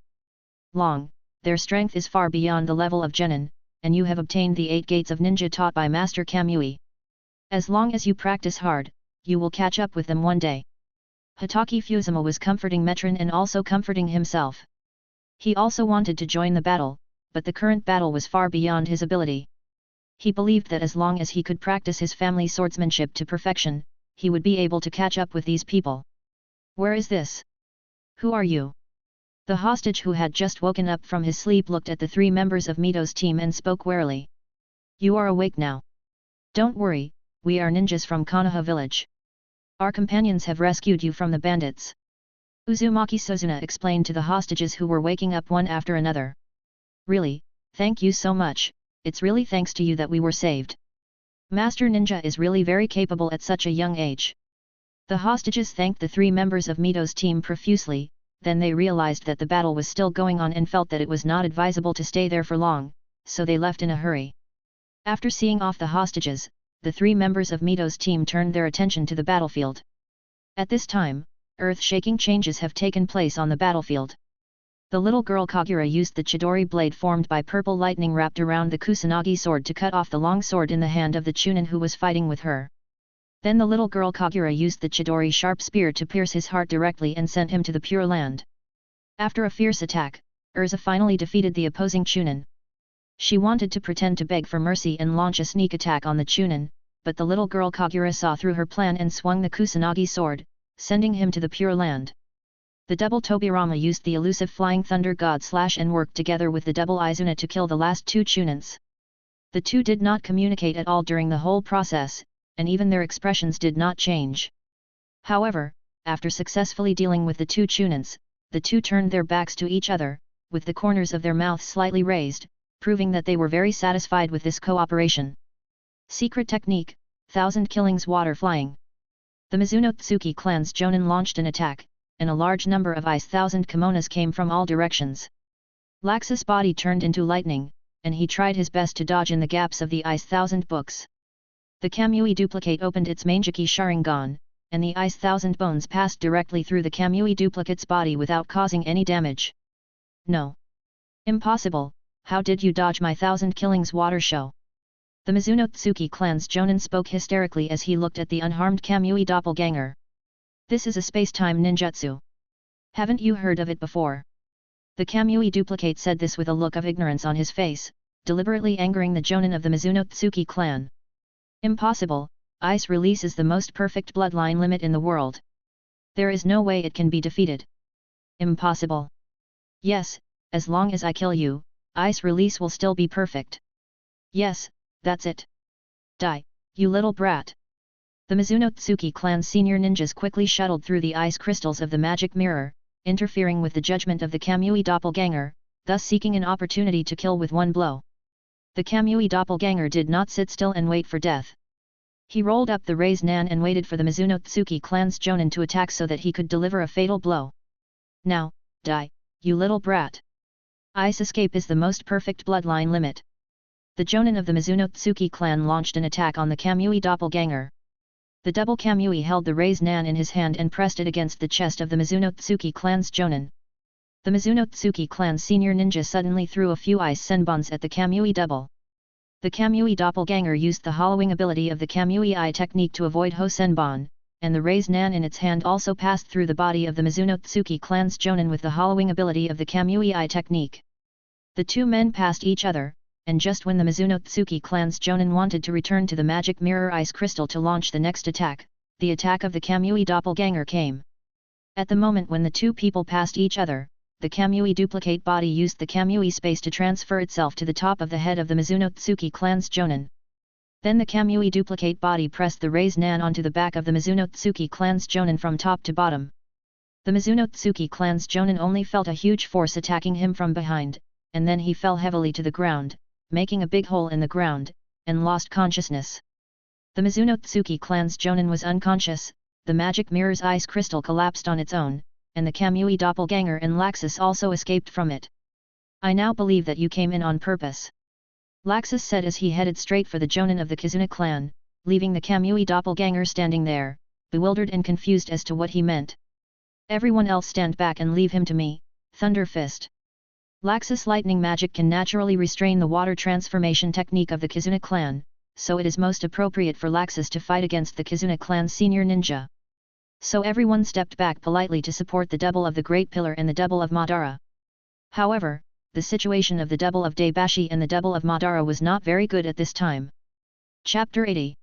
Speaker 1: Long, their strength is far beyond the level of genin, and you have obtained the 8 gates of ninja taught by Master Kamui. As long as you practice hard, you will catch up with them one day. Hitaki Fusama was comforting Metron and also comforting himself. He also wanted to join the battle, but the current battle was far beyond his ability. He believed that as long as he could practice his family swordsmanship to perfection, he would be able to catch up with these people. Where is this? Who are you? The hostage who had just woken up from his sleep looked at the 3 members of Mito's team and spoke warily. You are awake now. Don't worry, we are ninjas from Konoha village. Our companions have rescued you from the bandits. Uzumaki Suzuna explained to the hostages who were waking up one after another. Really, thank you so much, it's really thanks to you that we were saved. Master Ninja is really very capable at such a young age. The hostages thanked the 3 members of Mito's team profusely, then they realized that the battle was still going on and felt that it was not advisable to stay there for long, so they left in a hurry. After seeing off the hostages, the 3 members of Mito's team turned their attention to the battlefield. At this time, earth-shaking changes have taken place on the battlefield. The little girl Kagura used the Chidori blade formed by purple lightning wrapped around the Kusanagi sword to cut off the long sword in the hand of the Chunin who was fighting with her. Then the little girl Kagura used the Chidori sharp spear to pierce his heart directly and sent him to the Pure Land. After a fierce attack, Urza finally defeated the opposing Chunin. She wanted to pretend to beg for mercy and launch a sneak attack on the Chunin, but the little girl Kagura saw through her plan and swung the Kusanagi sword, sending him to the Pure Land. The double Tobirama used the elusive flying thunder god slash and worked together with the double Izuna to kill the last 2 Chunins. The 2 did not communicate at all during the whole process, and even their expressions did not change. However, after successfully dealing with the 2 Chunins, the 2 turned their backs to each other, with the corners of their mouths slightly raised, proving that they were very satisfied with this cooperation. Secret technique, 1000 killings water flying. The Mizuno Tsuki clan's Jonin launched an attack, and a large number of ice 1000 kimonos came from all directions. Laxus' body turned into lightning, and he tried his best to dodge in the gaps of the ice 1000 books. The Kamui duplicate opened its Manjiki Sharingan, and the ice 1000 bones passed directly through the Kamui duplicate's body without causing any damage. No. Impossible, how did you dodge my 1000 killings water show? The Mizuno Tsuki clan's Jonin spoke hysterically as he looked at the unharmed Kamui doppelganger. This is a space-time ninjutsu. Haven't you heard of it before? The Kamui duplicate said this with a look of ignorance on his face, deliberately angering the Jonin of the Mizuno Tsuki clan. Impossible, ice release is the most perfect bloodline limit in the world. There is no way it can be defeated. Impossible. Yes, as long as I kill you, ice release will still be perfect. Yes, that's it. Die, you little brat. The Mizuno Tsuki clan's senior ninjas quickly shuttled through the ice crystals of the magic mirror, interfering with the judgment of the Kamui doppelganger, thus seeking an opportunity to kill with one blow. The Kamui doppelganger did not sit still and wait for death. He rolled up the raised nan and waited for the Mizuno Tsuki clan's Jonin to attack so that he could deliver a fatal blow. Now, die, you little brat. Ice escape is the most perfect bloodline limit. The Jonin of the Mizunotsuki clan launched an attack on the Kamui doppelganger. The double Kamui held the raised nan in his hand and pressed it against the chest of the Mizunotsuki clan's Jonin. The Mizunotsuki clan's senior ninja suddenly threw a few ice senbons at the Kamui double. The Kamui doppelganger used the hollowing ability of the Kamui eye technique to avoid Ho Senbon, and the raised nan in its hand also passed through the body of the Mizunotsuki clan's Jonin with the hollowing ability of the Kamui eye technique. The two men passed each other, and just when the Mizunotsuki clan's Jonin wanted to return to the magic mirror ice crystal to launch the next attack, the attack of the Kamui doppelganger came. At the moment when the two people passed each other, the Kamui duplicate body used the Kamui space to transfer itself to the top of the head of the Mizunotsuki clan's Jonin. Then the Kamui duplicate body pressed the raised nan onto the back of the Mizunotsuki clan's Jonin from top to bottom. The Mizunotsuki clan's Jonin only felt a huge force attacking him from behind, and then he fell heavily to the ground, making a big hole in the ground, and lost consciousness. The Mizunotsuki clan's Jonin was unconscious, the magic mirror's ice crystal collapsed on its own, and the Kamui doppelganger and Laxus also escaped from it. I now believe that you came in on purpose. Laxus said as he headed straight for the Jonin of the Kizuna clan, leaving the Kamui doppelganger standing there, bewildered and confused as to what he meant. Everyone else stand back and leave him to me, Thunder Fist. Laxus lightning magic can naturally restrain the water transformation technique of the Kizuna clan, so it is most appropriate for Laxus to fight against the Kizuna clan's senior ninja. So everyone stepped back politely to support the double of the Great Pillar and the double of Madara. However, the situation of the double of Daibashi and the double of Madara was not very good at this time. Chapter 80.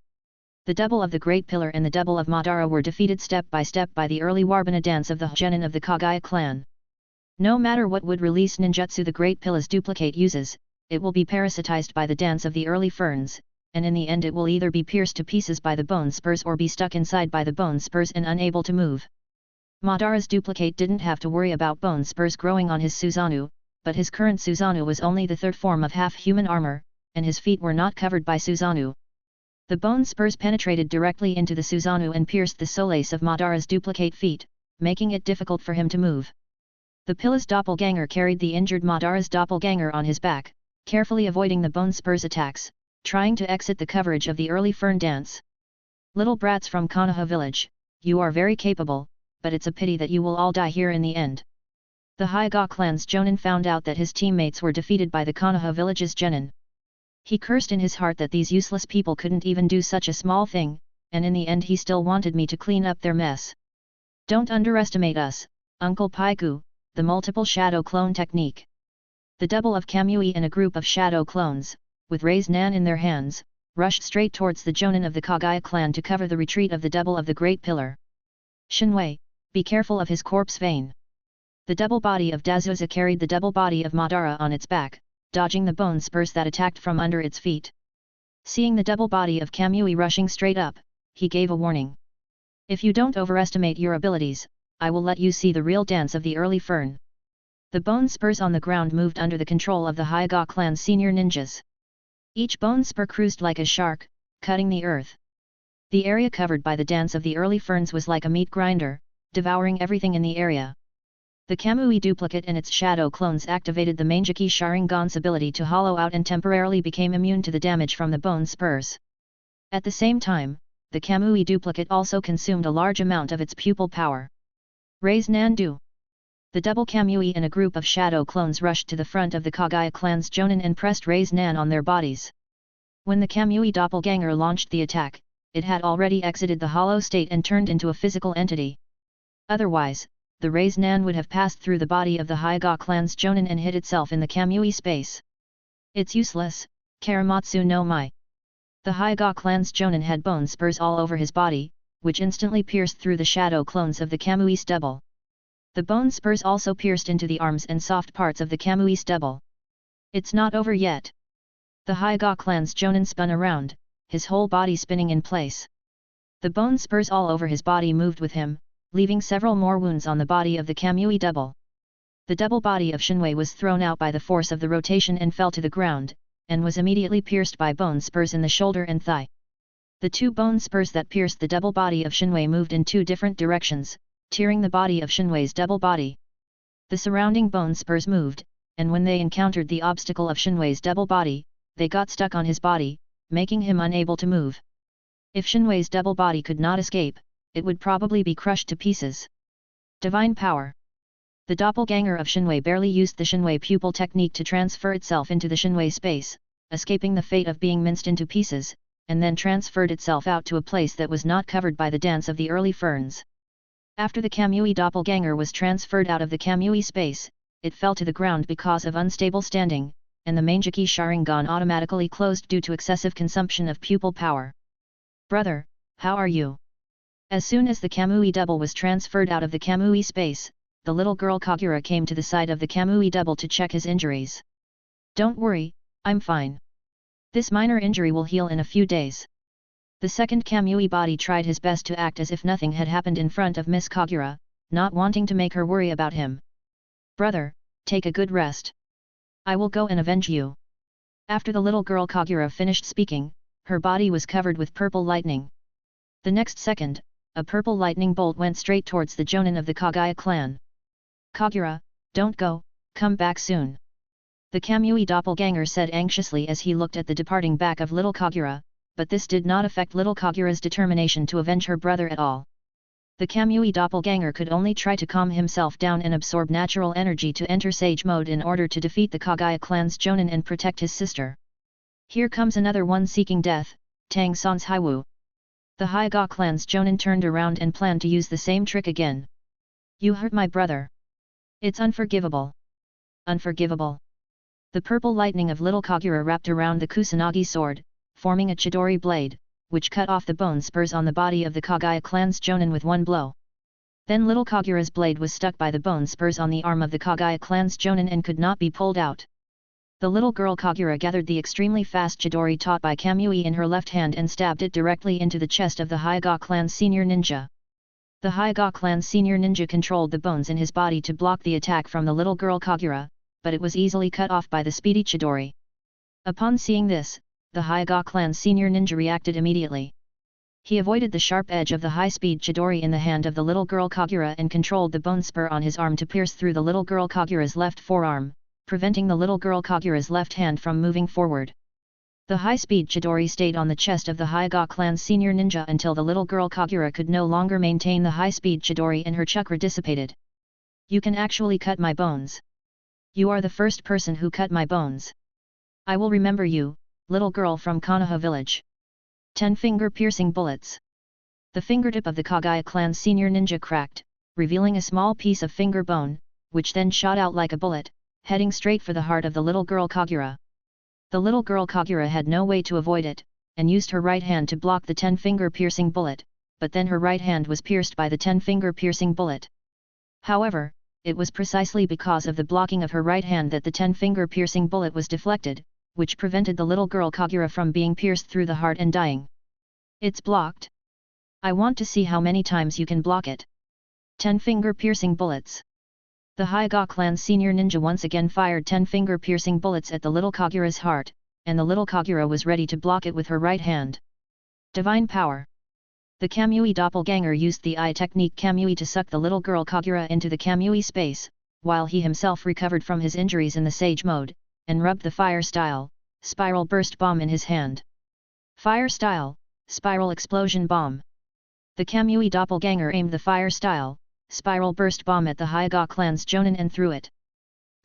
Speaker 1: The double of the Great Pillar and the double of Madara were defeated step by step by the early Warbana dance of the Genin of the Kagaya clan. No matter what would release ninjutsu the Great Pilla's duplicate uses, it will be parasitized by the dance of the early ferns, and in the end it will either be pierced to pieces by the bone spurs or be stuck inside by the bone spurs and unable to move. Madara's duplicate didn't have to worry about bone spurs growing on his Susanoo, but his current Susanoo was only the third form of half-human armor, and his feet were not covered by Susanoo. The bone spurs penetrated directly into the Susanoo and pierced the solace of Madara's duplicate feet, making it difficult for him to move. The Pilla's doppelganger carried the injured Madara's doppelganger on his back, carefully avoiding the bone spurs attacks, trying to exit the coverage of the early fern dance. Little brats from Konoha village, you are very capable, but it's a pity that you will all die here in the end. The Hyuga clan's Jonin found out that his teammates were defeated by the Konoha village's genin. He cursed in his heart that these useless people couldn't even do such a small thing, and in the end he still wanted me to clean up their mess. Don't underestimate us, Uncle Paiku, the multiple shadow clone technique. The double of Kamui and a group of shadow clones, with raised nan in their hands, rushed straight towards the Jonin of the Kagaya clan to cover the retreat of the double of the Great Pillar. Shinwei, be careful of his corpse vein. The double body of Dazuza carried the double body of Madara on its back, dodging the bone spurs that attacked from under its feet. Seeing the double body of Kamui rushing straight up, he gave a warning. If you don't overestimate your abilities, I will let you see the real dance of the early fern. The bone spurs on the ground moved under the control of the Hyuga clan's senior ninjas. Each bone spur cruised like a shark, cutting the earth. The area covered by the dance of the early ferns was like a meat grinder, devouring everything in the area. The Kamui duplicate and its shadow clones activated the Manjiki Sharingan's ability to hollow out and temporarily became immune to the damage from the bone spurs. At the same time, the Kamui duplicate also consumed a large amount of its pupil power. Raise Nandu. The double Kamui and a group of shadow clones rushed to the front of the Kagaya clan's Jonin and pressed Raise Nan on their bodies. When the Kamui doppelganger launched the attack, it had already exited the hollow state and turned into a physical entity. Otherwise, the Raise Nan would have passed through the body of the Hyuga clan's Jonin and hid itself in the Kamui space. It's useless, Karamatsu no Mai. The Hyuga clan's Jonin had bone spurs all over his body, which instantly pierced through the shadow clones of the Kamui's double. The bone spurs also pierced into the arms and soft parts of the Kamui's double. It's not over yet. The Hyuga clan's Jonin spun around, his whole body spinning in place. The bone spurs all over his body moved with him, leaving several more wounds on the body of the Kamui double. The double body of Shinwei was thrown out by the force of the rotation and fell to the ground, and was immediately pierced by bone spurs in the shoulder and thigh. The two bone spurs that pierced the double body of Shinwei moved in two different directions, tearing the body of Shinwei's double body. The surrounding bone spurs moved, and when they encountered the obstacle of Shinwei's double body, they got stuck on his body, making him unable to move. If Shinwei's double body could not escape, it would probably be crushed to pieces. Divine Power. The doppelganger of Shinwei barely used the Shinwei pupil technique to transfer itself into the Shinwei space, escaping the fate of being minced into pieces, and then transferred itself out to a place that was not covered by the dance of the early ferns. After the Kamui doppelganger was transferred out of the Kamui space, it fell to the ground because of unstable standing, and the Mangeki Sharingan automatically closed due to excessive consumption of pupil power. Brother, how are you? As soon as the Kamui double was transferred out of the Kamui space, the little girl Kagura came to the side of the Kamui double to check his injuries. Don't worry, I'm fine. This minor injury will heal in a few days. The second Kamui body tried his best to act as if nothing had happened in front of Miss Kagura, not wanting to make her worry about him. Brother, take a good rest. I will go and avenge you. After the little girl Kagura finished speaking, her body was covered with purple lightning. The next second, a purple lightning bolt went straight towards the Jonin of the Kagaya clan. Kagura, don't go, come back soon. The Kamui doppelganger said anxiously as he looked at the departing back of little Kagura, but this did not affect little Kagura's determination to avenge her brother at all. The Kamui doppelganger could only try to calm himself down and absorb natural energy to enter Sage mode in order to defeat the Kagaya clan's Jonin and protect his sister. Here comes another one seeking death, Tang San's Haiwu. The Hyga clan's Jonin turned around and planned to use the same trick again. You hurt my brother. It's unforgivable. Unforgivable. The purple lightning of little Kagura wrapped around the Kusanagi sword, forming a Chidori blade, which cut off the bone spurs on the body of the Kagaya clan's Jonin with one blow. Then little Kagura's blade was stuck by the bone spurs on the arm of the Kagaya clan's Jonin and could not be pulled out. The little girl Kagura gathered the extremely fast Chidori taught by Kamui in her left hand and stabbed it directly into the chest of the Hyga clan's senior ninja. The Hyga clan's senior ninja controlled the bones in his body to block the attack from the little girl Kagura, but it was easily cut off by the speedy Chidori. Upon seeing this, the Hyga clan's senior ninja reacted immediately. He avoided the sharp edge of the high-speed Chidori in the hand of the little girl Kagura and controlled the bone spur on his arm to pierce through the little girl Kagura's left forearm, preventing the little girl Kagura's left hand from moving forward. The high-speed Chidori stayed on the chest of the Hyga clan's senior ninja until the little girl Kagura could no longer maintain the high-speed Chidori and her chakra dissipated. You can actually cut my bones. You are the first person who cut my bones. I will remember you, little girl from Konoha village. 10 finger-piercing bullets. The fingertip of the Kagaya clan's senior ninja cracked, revealing a small piece of finger bone, which then shot out like a bullet, heading straight for the heart of the little girl Kagura. The little girl Kagura had no way to avoid it, and used her right hand to block the 10 finger-piercing bullet, but then her right hand was pierced by the 10 finger-piercing bullet. However, it was precisely because of the blocking of her right hand that the 10 finger-piercing bullet was deflected, which prevented the little girl Kagura from being pierced through the heart and dying. It's blocked. I want to see how many times you can block it. 10 finger-piercing bullets. The Hyga clan's senior ninja once again fired 10 finger-piercing bullets at the little Kagura's heart, and the little Kagura was ready to block it with her right hand. Divine Power. The Kamui doppelganger used the eye technique Kamui to suck the little girl Kagura into the Kamui space, while he himself recovered from his injuries in the Sage mode, and rubbed the fire style, spiral burst bomb in his hand. Fire style, spiral explosion bomb. The Kamui doppelganger aimed the fire style, spiral burst bomb at the Hyga clan's Jonin and threw it.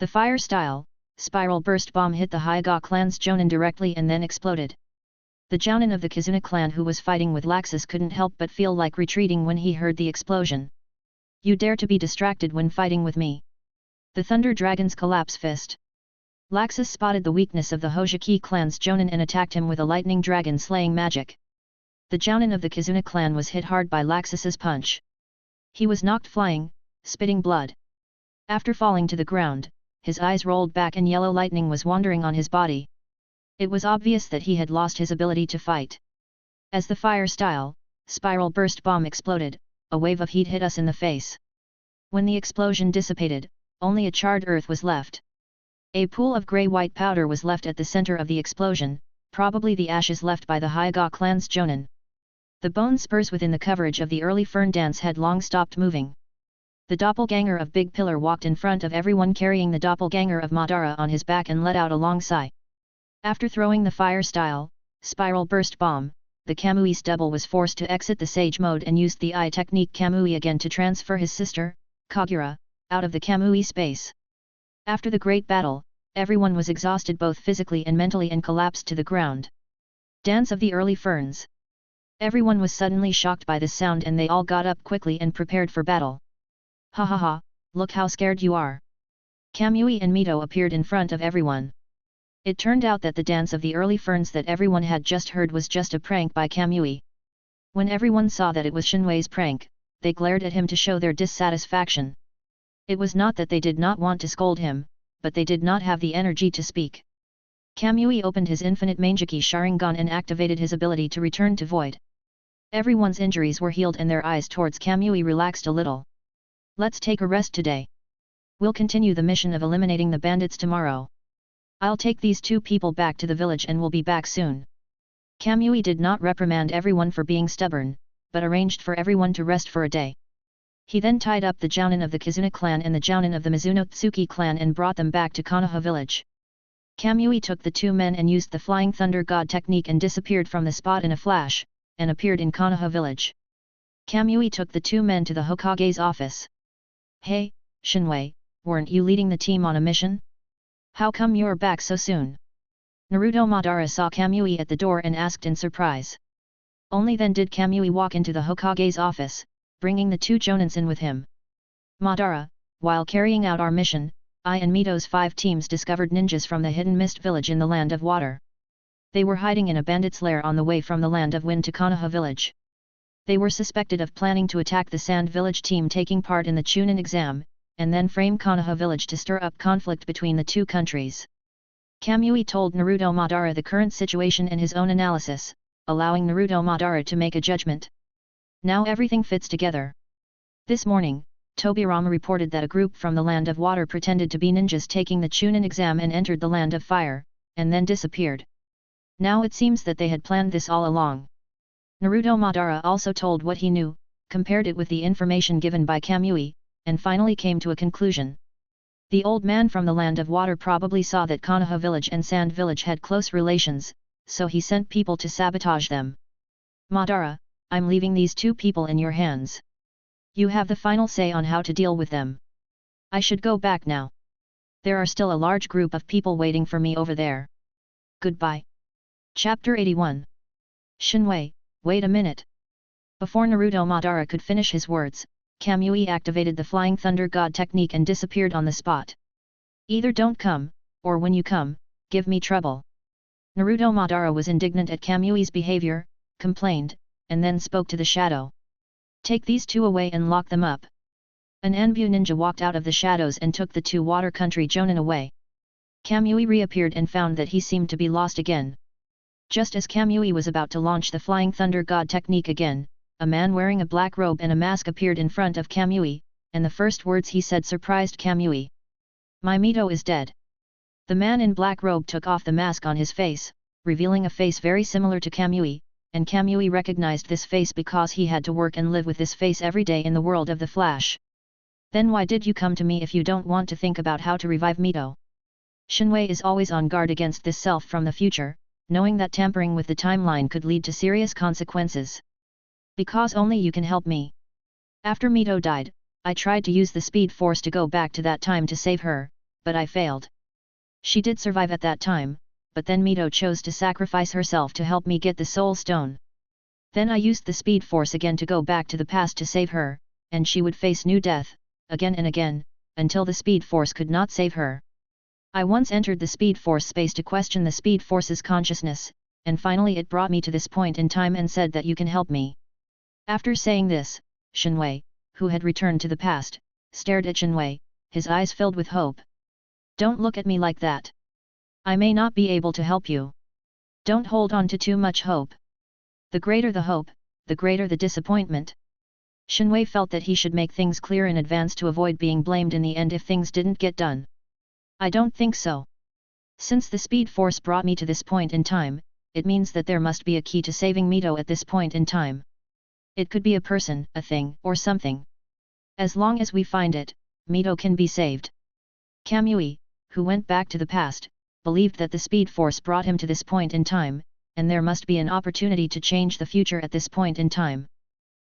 Speaker 1: The fire style, spiral burst bomb hit the Hyga clan's Jonin directly and then exploded. The Jounin of the Kizuna clan who was fighting with Laxus couldn't help but feel like retreating when he heard the explosion. You dare to be distracted when fighting with me. The Thunder Dragon's collapse fist. Laxus spotted the weakness of the Hojiki clan's Jonin and attacked him with a lightning dragon slaying magic. The Jounin of the Kizuna clan was hit hard by Laxus's punch. He was knocked flying, spitting blood. After falling to the ground, his eyes rolled back and yellow lightning was wandering on his body. It was obvious that he had lost his ability to fight. As the fire style, spiral burst bomb exploded, a wave of heat hit us in the face. When the explosion dissipated, only a charred earth was left. A pool of grey-white powder was left at the center of the explosion, probably the ashes left by the Hyga clan's Jonin. The bone spurs within the coverage of the early fern dance had long stopped moving. The doppelganger of Big Pillar walked in front of everyone carrying the doppelganger of Madara on his back and let out a long sigh. After throwing the fire style, spiral burst bomb, the Kamui's double was forced to exit the Sage mode and used the eye technique Kamui again to transfer his sister, Kagura, out of the Kamui space. After the great battle, everyone was exhausted both physically and mentally and collapsed to the ground. Dance of the Early Ferns. Everyone was suddenly shocked by this sound and they all got up quickly and prepared for battle. Ha ha ha, look how scared you are. Kamui and Mito appeared in front of everyone. It turned out that the dance of the early ferns that everyone had just heard was just a prank by Kamui. When everyone saw that it was Shinwei's prank, they glared at him to show their dissatisfaction. It was not that they did not want to scold him, but they did not have the energy to speak. Kamui opened his infinite Mangeki Sharingan and activated his ability to return to void. Everyone's injuries were healed and their eyes towards Kamui relaxed a little. Let's take a rest today. We'll continue the mission of eliminating the bandits tomorrow. I'll take these two people back to the village and we'll be back soon. Kamui did not reprimand everyone for being stubborn, but arranged for everyone to rest for a day. He then tied up the Jounin of the Kizuna clan and the Jounin of the Mizuno Tsuki clan and brought them back to Konoha village. Kamui took the two men and used the Flying Thunder God technique and disappeared from the spot in a flash, and appeared in Konoha village. Kamui took the two men to the Hokage's office. Hey, Shinwei, weren't you leading the team on a mission? How come you're back so soon? Naruto Madara saw Kamui at the door and asked in surprise. Only then did Kamui walk into the Hokage's office, bringing the two Jonins in with him. Madara, while carrying out our mission, I and Mito's 5 teams discovered ninjas from the Hidden Mist village in the Land of Water. They were hiding in a bandit's lair on the way from the Land of Wind to Konoha village. They were suspected of planning to attack the Sand Village team taking part in the Chunin exam, and then frame Konoha village to stir up conflict between the two countries. Kamui told Naruto Madara the current situation and his own analysis, allowing Naruto Madara to make a judgment. Now everything fits together. This morning, Tobirama reported that a group from the Land of Water pretended to be ninjas taking the Chunin exam and entered the Land of Fire, and then disappeared. Now it seems that they had planned this all along. Naruto Madara also told what he knew, compared it with the information given by Kamui, and finally came to a conclusion. The old man from the Land of Water probably saw that Konoha village and Sand village had close relations, so he sent people to sabotage them. Madara, I'm leaving these two people in your hands. You have the final say on how to deal with them. I should go back now. There are still a large group of people waiting for me over there. Goodbye. Chapter 81. Shinwei, wait a minute. Before Naruto Madara could finish his words, Kamui activated the Flying Thunder God technique and disappeared on the spot. Either don't come, or when you come, give me trouble. Naruto Madara was indignant at Kamui's behavior, complained, and then spoke to the shadow. Take these two away and lock them up. An Anbu ninja walked out of the shadows and took the two water country Jonin away. Kamui reappeared and found that he seemed to be lost again. Just as Kamui was about to launch the Flying Thunder God technique again, a man wearing a black robe and a mask appeared in front of Kamui, and the first words he said surprised Kamui. My Mito is dead. The man in black robe took off the mask on his face, revealing a face very similar to Kamui, and Kamui recognized this face because he had to work and live with this face every day in the world of the Flash. Then why did you come to me if you don't want to think about how to revive Mito? Shinwei is always on guard against this self from the future, knowing that tampering with the timeline could lead to serious consequences. Because only you can help me. After Mito died, I tried to use the Speed Force to go back to that time to save her, but I failed. She did survive at that time, but then Mito chose to sacrifice herself to help me get the Soul Stone. Then I used the Speed Force again to go back to the past to save her, and she would face new death, again and again, until the Speed Force could not save her. I once entered the Speed Force space to question the Speed Force's consciousness, and finally it brought me to this point in time and said that you can help me. After saying this, Shinwei, who had returned to the past, stared at Shinwei, his eyes filled with hope. Don't look at me like that. I may not be able to help you. Don't hold on to too much hope. The greater the hope, the greater the disappointment. Shinwei felt that he should make things clear in advance to avoid being blamed in the end if things didn't get done. I don't think so. Since the Speed Force brought me to this point in time, it means that there must be a key to saving Mito at this point in time. It could be a person, a thing, or something. As long as we find it, Mito can be saved. Kamui, who went back to the past, believed that the speed force brought him to this point in time, and there must be an opportunity to change the future at this point in time.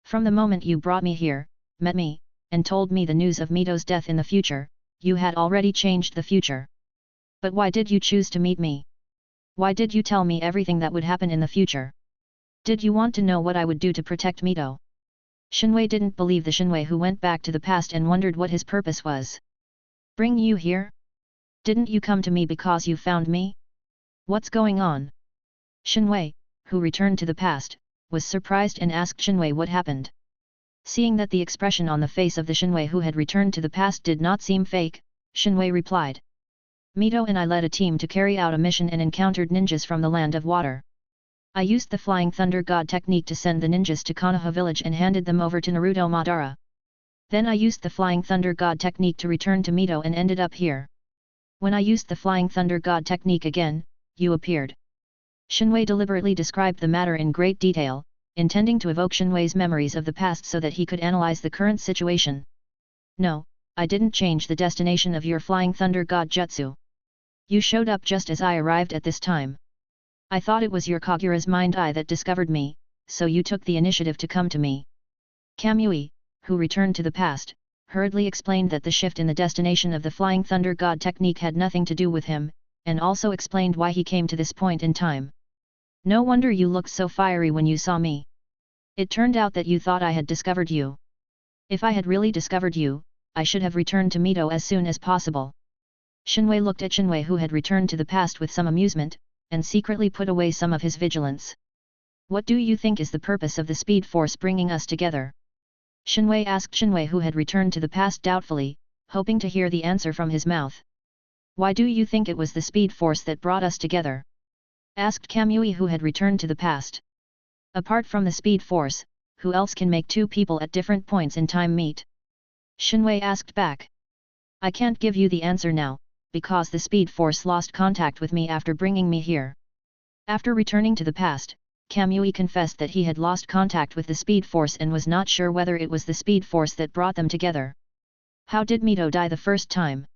Speaker 1: From the moment you brought me here, met me, and told me the news of Mito's death in the future, you had already changed the future. But why did you choose to meet me? Why did you tell me everything that would happen in the future? Did you want to know what I would do to protect Mito? Shinwei didn't believe the Shinwei who went back to the past and wondered what his purpose was. Bring you here? Didn't you come to me because you found me? What's going on? Shinwei, who returned to the past, was surprised and asked Shinwei what happened. Seeing that the expression on the face of the Shinwei who had returned to the past did not seem fake, Shinwei replied. Mito and I led a team to carry out a mission and encountered ninjas from the land of water. I used the Flying Thunder God technique to send the ninjas to Konoha village and handed them over to Naruto Madara. Then I used the Flying Thunder God technique to return to Mito and ended up here. When I used the Flying Thunder God technique again, you appeared. Shinwei deliberately described the matter in great detail, intending to evoke Shinwei's memories of the past so that he could analyze the current situation. No, I didn't change the destination of your Flying Thunder God jutsu. You showed up just as I arrived at this time. I thought it was your Kagura's mind eye that discovered me, so you took the initiative to come to me. Kamui, who returned to the past, hurriedly explained that the shift in the destination of the Flying Thunder God technique had nothing to do with him, and also explained why he came to this point in time. No wonder you looked so fiery when you saw me. It turned out that you thought I had discovered you. If I had really discovered you, I should have returned to Mito as soon as possible. Shinwei looked at Shinwei who had returned to the past with some amusement, and secretly put away some of his vigilance. What do you think is the purpose of the speed force bringing us together? Shinwei asked Shinwei who had returned to the past doubtfully, hoping to hear the answer from his mouth. Why do you think it was the speed force that brought us together? Asked Kamui who had returned to the past. Apart from the speed force, who else can make two people at different points in time meet? Shinwei asked back. I can't give you the answer now, because the speed force lost contact with me after bringing me here. After returning to the past, Kamui confessed that he had lost contact with the speed force and was not sure whether it was the speed force that brought them together. How did Mito die the first time?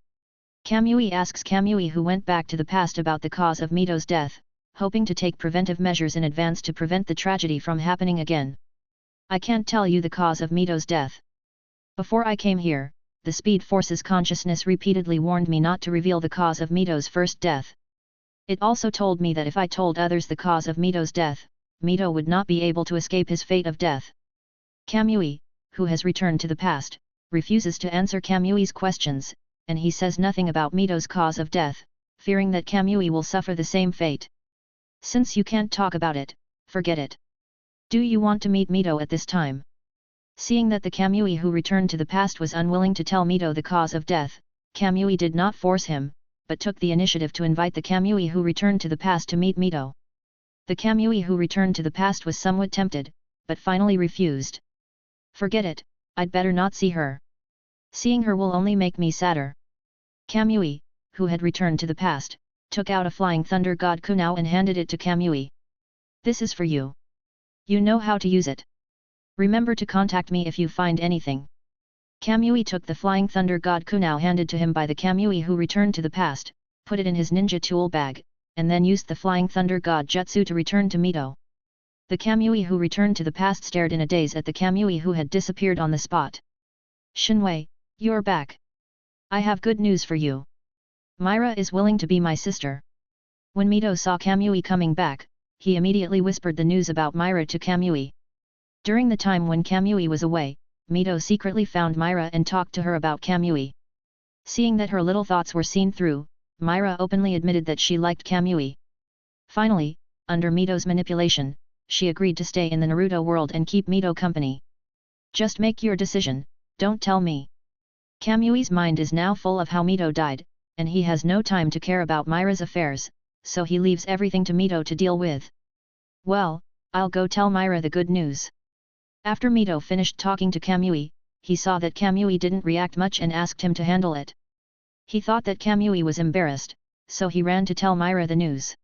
Speaker 1: Kamui asks Kamui who went back to the past about the cause of Mito's death, hoping to take preventive measures in advance to prevent the tragedy from happening again. I can't tell you the cause of Mito's death. Before I came here, the speed force's consciousness repeatedly warned me not to reveal the cause of Mito's first death. It also told me that if I told others the cause of Mito's death, Mito would not be able to escape his fate of death. Kamui, who has returned to the past, refuses to answer Kamui's questions, and he says nothing about Mito's cause of death, fearing that Kamui will suffer the same fate. Since you can't talk about it, forget it. Do you want to meet Mito at this time? Seeing that the Kamui who returned to the past was unwilling to tell Mito the cause of death, Kamui did not force him, but took the initiative to invite the Kamui who returned to the past to meet Mito. The Kamui who returned to the past was somewhat tempted, but finally refused. Forget it, I'd better not see her. Seeing her will only make me sadder. Kamui, who had returned to the past, took out a Flying Thunder God kunai and handed it to Kamui. This is for you. You know how to use it. Remember to contact me if you find anything. Kamui took the Flying Thunder God kunai handed to him by the Kamui who returned to the past, put it in his ninja tool bag, and then used the Flying Thunder God jutsu to return to Mito. The Kamui who returned to the past stared in a daze at the Kamui who had disappeared on the spot. Shinwei, you're back. I have good news for you. Myra is willing to be my sister. When Mito saw Kamui coming back, he immediately whispered the news about Myra to Kamui. During the time when Kamui was away, Mito secretly found Myra and talked to her about Kamui. Seeing that her little thoughts were seen through, Myra openly admitted that she liked Kamui. Finally, under Mito's manipulation, she agreed to stay in the Naruto world and keep Mito company. Just make your decision, don't tell me. Kamui's mind is now full of how Mito died, and he has no time to care about Myra's affairs, so he leaves everything to Mito to deal with. Well, I'll go tell Myra the good news. After Mito finished talking to Kamui, he saw that Kamui didn't react much and asked him to handle it. He thought that Kamui was embarrassed, so he ran to tell Myra the news.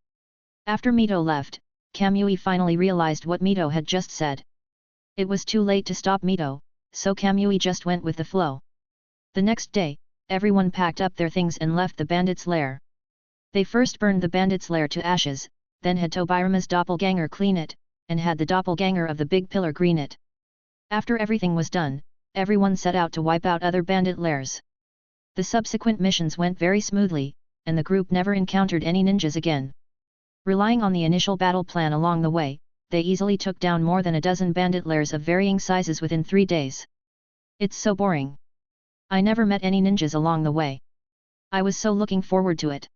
Speaker 1: After Mito left, Kamui finally realized what Mito had just said. It was too late to stop Mito, so Kamui just went with the flow. The next day, everyone packed up their things and left the bandits' lair. They first burned the bandits' lair to ashes, then had Tobirama's doppelganger clean it, and had the doppelganger of the big pillar green it. After everything was done, everyone set out to wipe out other bandit lairs. The subsequent missions went very smoothly, and the group never encountered any ninjas again. Relying on the initial battle plan along the way, they easily took down more than a dozen bandit lairs of varying sizes within 3 days. It's so boring. I never met any ninjas along the way. I was so looking forward to it.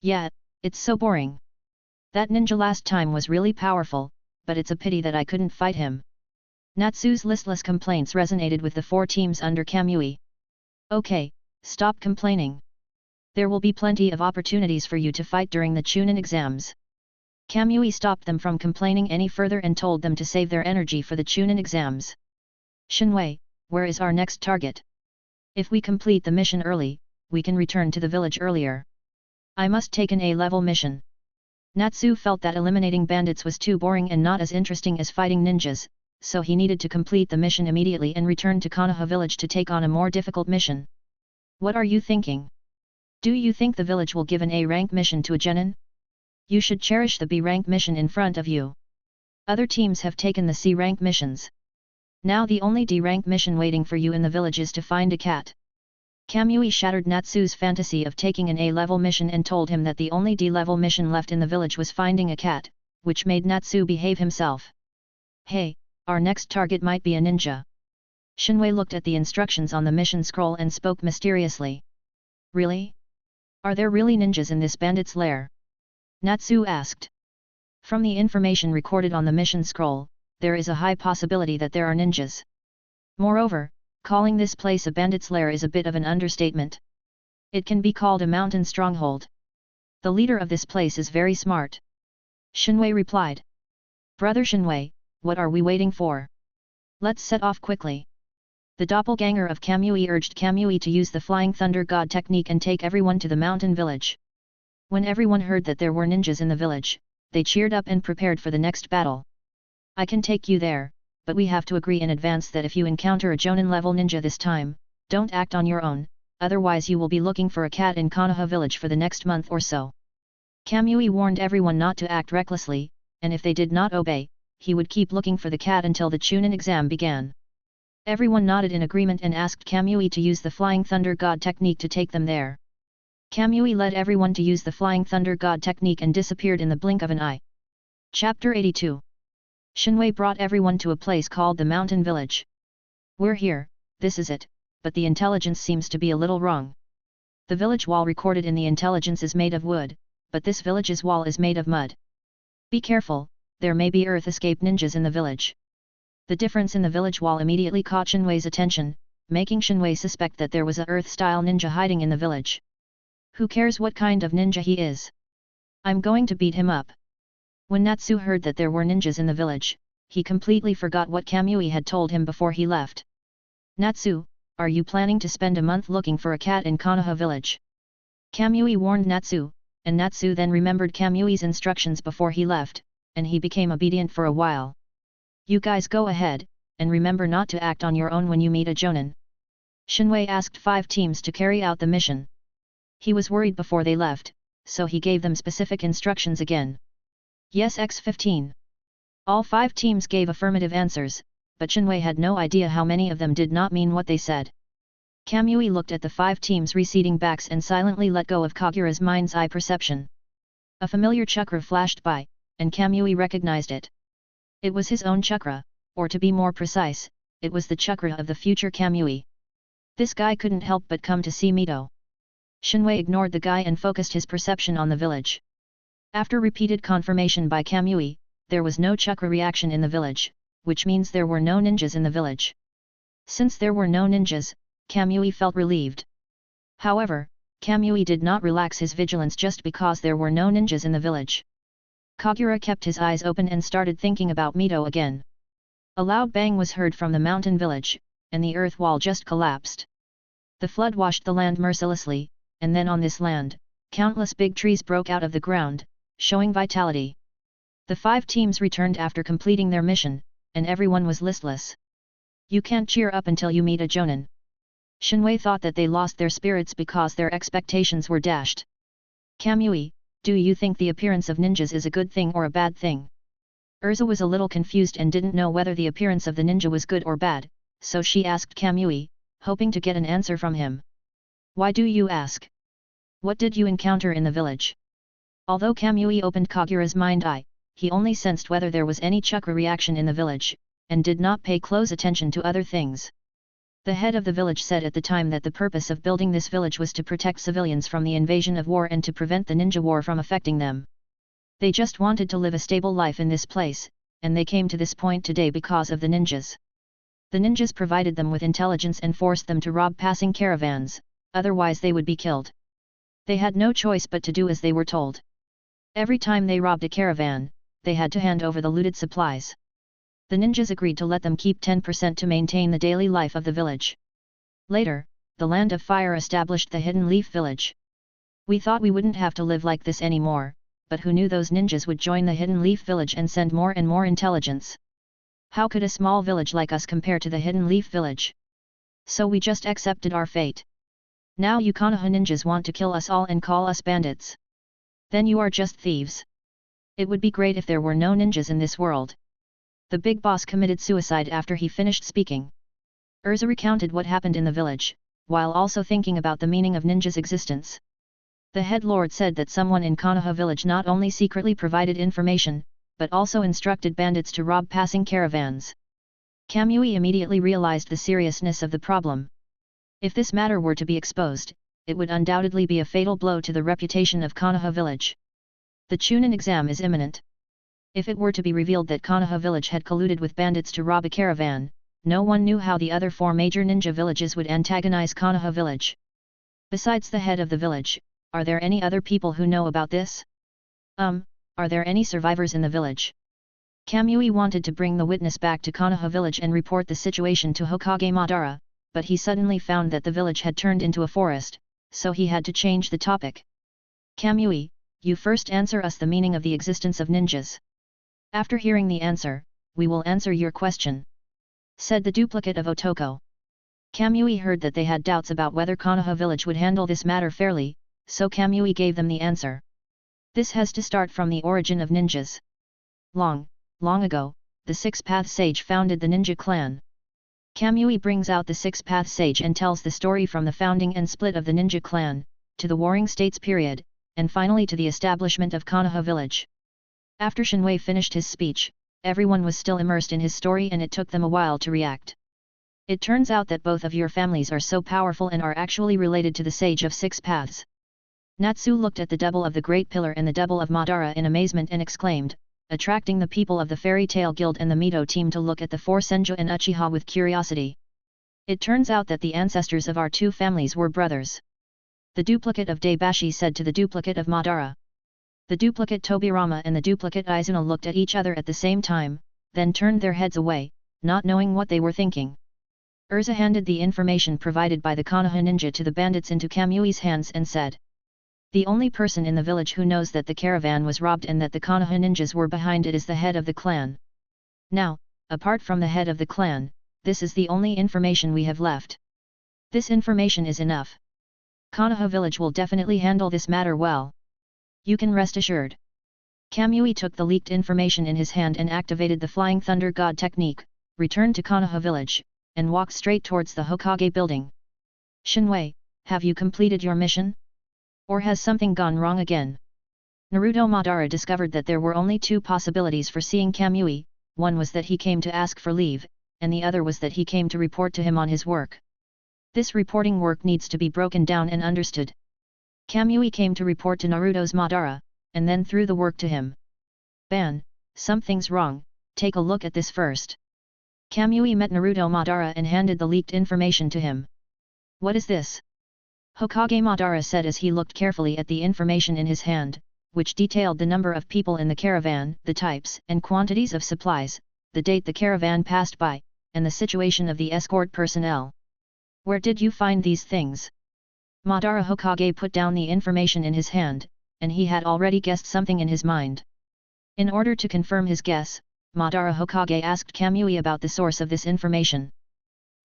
Speaker 1: Yeah, it's so boring. That ninja last time was really powerful, but it's a pity that I couldn't fight him. Natsu's listless complaints resonated with the 4 teams under Kamui. Okay, stop complaining. There will be plenty of opportunities for you to fight during the Chunin exams. Kamui stopped them from complaining any further and told them to save their energy for the Chunin exams. Shinwei, where is our next target? If we complete the mission early, we can return to the village earlier. I must take an A-level mission. Natsu felt that eliminating bandits was too boring and not as interesting as fighting ninjas, so he needed to complete the mission immediately and return to Konoha village to take on a more difficult mission. What are you thinking? Do you think the village will give an A-rank mission to a genin? You should cherish the B-rank mission in front of you. Other teams have taken the C-rank missions. Now the only D-rank mission waiting for you in the village is to find a cat. Kamui shattered Natsu's fantasy of taking an A-level mission and told him that the only D-level mission left in the village was finding a cat, which made Natsu behave himself. Hey, our next target might be a ninja. Shinwei looked at the instructions on the mission scroll and spoke mysteriously. Really? Are there really ninjas in this bandit's lair? Natsu asked. From the information recorded on the mission scroll, there is a high possibility that there are ninjas. Moreover, calling this place a bandit's lair is a bit of an understatement. It can be called a mountain stronghold. The leader of this place is very smart. Shinwei replied. Brother Shinwei, what are we waiting for? Let's set off quickly. The doppelganger of Kamui urged Kamui to use the Flying Thunder God technique and take everyone to the mountain village. When everyone heard that there were ninjas in the village, they cheered up and prepared for the next battle. I can take you there, but we have to agree in advance that if you encounter a Jonin-level ninja this time, don't act on your own, otherwise you will be looking for a cat in Konoha village for the next month or so. Kamui warned everyone not to act recklessly, and if they did not obey, he would keep looking for the cat until the Chunin exam began. Everyone nodded in agreement and asked Kamui to use the Flying Thunder God technique to take them there. Kamui led everyone to use the Flying Thunder God technique and disappeared in the blink of an eye. Chapter 82. Shinwei brought everyone to a place called the Mountain Village. We're here, this is it, but the intelligence seems to be a little wrong. The village wall recorded in the intelligence is made of wood, but this village's wall is made of mud. Be careful, there may be earth escape ninjas in the village. The difference in the village wall immediately caught Shinwei's attention, making Shinwei suspect that there was a earth-style ninja hiding in the village. Who cares what kind of ninja he is? I'm going to beat him up. When Natsu heard that there were ninjas in the village, he completely forgot what Kamui had told him before he left. Natsu, are you planning to spend a month looking for a cat in Konoha village? Kamui warned Natsu, and Natsu then remembered Kamui's instructions before he left, and he became obedient for a while. You guys go ahead, and remember not to act on your own when you meet a Jonin. Shinwei asked 5 teams to carry out the mission. He was worried before they left, so he gave them specific instructions again. Yes X15. All 5 teams gave affirmative answers, but Shinwei had no idea how many of them did not mean what they said. Kamui looked at the 5 teams' receding backs and silently let go of Kagura's mind's eye perception. A familiar chakra flashed by, and Kamui recognized it. It was his own chakra, or to be more precise, it was the chakra of the future Kamui. This guy couldn't help but come to see Mito. Shinwei ignored the guy and focused his perception on the village. After repeated confirmation by Kamui, there was no chakra reaction in the village, which means there were no ninjas in the village. Since there were no ninjas, Kamui felt relieved. However, Kamui did not relax his vigilance just because there were no ninjas in the village. Kagura kept his eyes open and started thinking about Mito again. A loud bang was heard from the mountain village, and the earth wall just collapsed. The flood washed the land mercilessly, and then on this land, countless big trees broke out of the ground, showing vitality. The 5 teams returned after completing their mission, and everyone was listless. You can't cheer up until you meet a Jonin. Shinwei thought that they lost their spirits because their expectations were dashed. Kamui, do you think the appearance of ninjas is a good thing or a bad thing? Urza was a little confused and didn't know whether the appearance of the ninja was good or bad, so she asked Kamui, hoping to get an answer from him. Why do you ask? What did you encounter in the village? Although Kamui opened Kagura's mind eye, he only sensed whether there was any chakra reaction in the village, and did not pay close attention to other things. The head of the village said at the time that the purpose of building this village was to protect civilians from the invasion of war and to prevent the ninja war from affecting them. They just wanted to live a stable life in this place, and they came to this point today because of the ninjas. The ninjas provided them with intelligence and forced them to rob passing caravans, otherwise they would be killed. They had no choice but to do as they were told. Every time they robbed a caravan, they had to hand over the looted supplies. The ninjas agreed to let them keep 10% to maintain the daily life of the village. Later, the Land of Fire established the Hidden Leaf Village. We thought we wouldn't have to live like this anymore, but who knew those ninjas would join the Hidden Leaf Village and send more and more intelligence? How could a small village like us compare to the Hidden Leaf Village? So we just accepted our fate. Now you Konoha ninjas want to kill us all and call us bandits. Then you are just thieves. It would be great if there were no ninjas in this world. The big boss committed suicide after he finished speaking. Urza recounted what happened in the village, while also thinking about the meaning of ninjas' existence. The head lord said that someone in Konoha village not only secretly provided information, but also instructed bandits to rob passing caravans. Kamui immediately realized the seriousness of the problem. If this matter were to be exposed, it would undoubtedly be a fatal blow to the reputation of Konoha village. The Chunin exam is imminent. If it were to be revealed that Konoha village had colluded with bandits to rob a caravan, no one knew how the other 4 major ninja villages would antagonize Konoha village. Besides the head of the village, are there any other people who know about this? Are there any survivors in the village? Kamui wanted to bring the witness back to Konoha village and report the situation to Hokage Madara, but he suddenly found that the village had turned into a forest, so he had to change the topic. Kamui, you first answer us the meaning of the existence of ninjas. After hearing the answer, we will answer your question, said the duplicate of Otoko. Kamui heard that they had doubts about whether Konoha village would handle this matter fairly, so Kamui gave them the answer. This has to start from the origin of ninjas. Long ago, the Six-Path Sage founded the ninja clan. Kamui brings out the Six-Path Sage and tells the story from the founding and split of the ninja clan, to the Warring States period, and finally to the establishment of Konoha village. After Shinwei finished his speech, everyone was still immersed in his story and it took them a while to react. It turns out that both of your families are so powerful and are actually related to the Sage of Six Paths. Natsu looked at the double of the Great Pillar and the double of Madara in amazement and exclaimed, attracting the people of the Fairy Tail Guild and the Mito team to look at the 4 Senju and Uchiha with curiosity. It turns out that the ancestors of our 2 families were brothers. The duplicate of Daibashi said to the duplicate of Madara. The duplicate Tobirama and the duplicate Izuna looked at each other at the same time, then turned their heads away, not knowing what they were thinking. Urza handed the information provided by the Konoha ninja to the bandits into Kamui's hands and said, the only person in the village who knows that the caravan was robbed and that the Konoha ninjas were behind it is the head of the clan. Now, apart from the head of the clan, this is the only information we have left. This information is enough. Konoha village will definitely handle this matter well. You can rest assured. Kamui took the leaked information in his hand and activated the Flying Thunder God technique, returned to Konoha village, and walked straight towards the Hokage building. Shinwei, have you completed your mission? Or has something gone wrong again? Naruto Madara discovered that there were only 2 possibilities for seeing Kamui, one was that he came to ask for leave, and the other was that he came to report to him on his work. This reporting work needs to be broken down and understood. Kamui came to report to Naruto's Madara, and then threw the work to him. Ban, something's wrong, take a look at this first. Kamui met Naruto Madara and handed the leaked information to him. What is this? Hokage Madara said as he looked carefully at the information in his hand, which detailed the number of people in the caravan, the types and quantities of supplies, the date the caravan passed by, and the situation of the escort personnel. Where did you find these things? Madara Hokage put down the information in his hand, and he had already guessed something in his mind. In order to confirm his guess, Madara Hokage asked Kamui about the source of this information.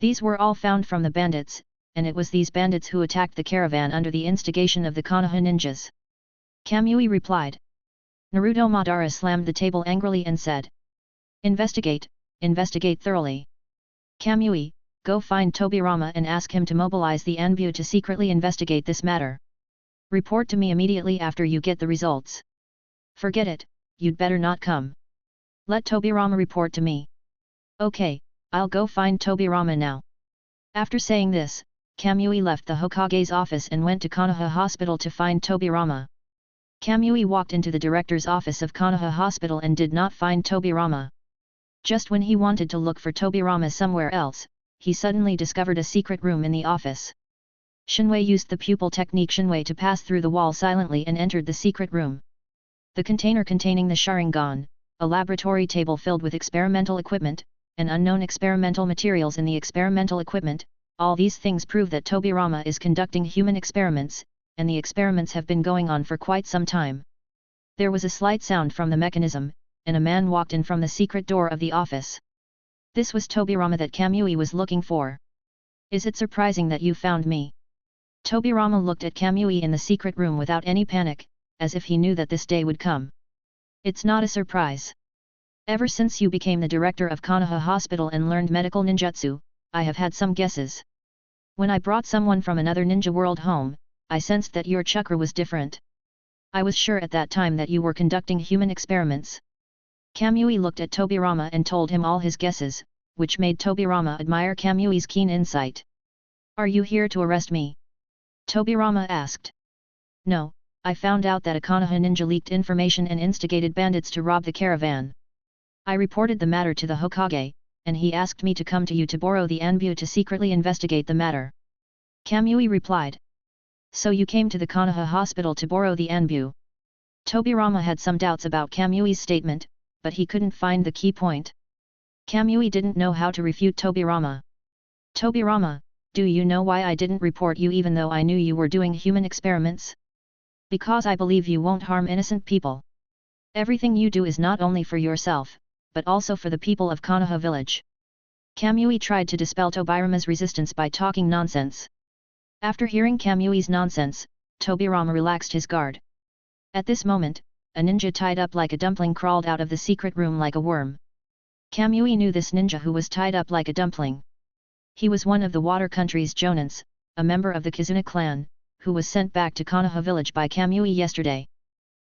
Speaker 1: These were all found from the bandits, and it was these bandits who attacked the caravan under the instigation of the Konoha ninjas. Kamui replied. Naruto Madara slammed the table angrily and said. Investigate, investigate thoroughly. Kamui, go find Tobirama and ask him to mobilize the Anbu to secretly investigate this matter. Report to me immediately after you get the results. Forget it, you'd better not come. Let Tobirama report to me. Okay, I'll go find Tobirama now. After saying this, Kamui left the Hokage's office and went to Konoha Hospital to find Tobirama. Kamui walked into the director's office of Konoha Hospital and did not find Tobirama. Just when he wanted to look for Tobirama somewhere else, he suddenly discovered a secret room in the office. Shinwei used the pupil technique Shinwei to pass through the wall silently and entered the secret room. The container containing the Sharingan, a laboratory table filled with experimental equipment, and unknown experimental materials in the experimental equipment, all these things prove that Tobirama is conducting human experiments, and the experiments have been going on for quite some time. There was a slight sound from the mechanism, and a man walked in from the secret door of the office. This was Tobirama that Kamui was looking for. Is it surprising that you found me? Tobirama looked at Kamui in the secret room without any panic, as if he knew that this day would come. It's not a surprise. Ever since you became the director of Konoha Hospital and learned medical ninjutsu, I have had some guesses. When I brought someone from another ninja world home, I sensed that your chakra was different. I was sure at that time that you were conducting human experiments. Kamui looked at Tobirama and told him all his guesses, which made Tobirama admire Kamui's keen insight. Are you here to arrest me? Tobirama asked. No, I found out that a Konoha ninja leaked information and instigated bandits to rob the caravan. I reported the matter to the Hokage, and he asked me to come to you to borrow the Anbu to secretly investigate the matter. Kamui replied. So you came to the Konoha hospital to borrow the Anbu. Tobirama had some doubts about Kamui's statement, but he couldn't find the key point. Kamui didn't know how to refute Tobirama. Tobirama, do you know why I didn't report you even though I knew you were doing human experiments? Because I believe you won't harm innocent people. Everything you do is not only for yourself, but also for the people of Konoha village. Kamui tried to dispel Tobirama's resistance by talking nonsense. After hearing Kamui's nonsense, Tobirama relaxed his guard. At this moment, a ninja tied up like a dumpling crawled out of the secret room like a worm. Kamui knew this ninja who was tied up like a dumpling. He was one of the Water Country's Jonins, a member of the Kizuna clan, who was sent back to Konoha village by Kamui yesterday.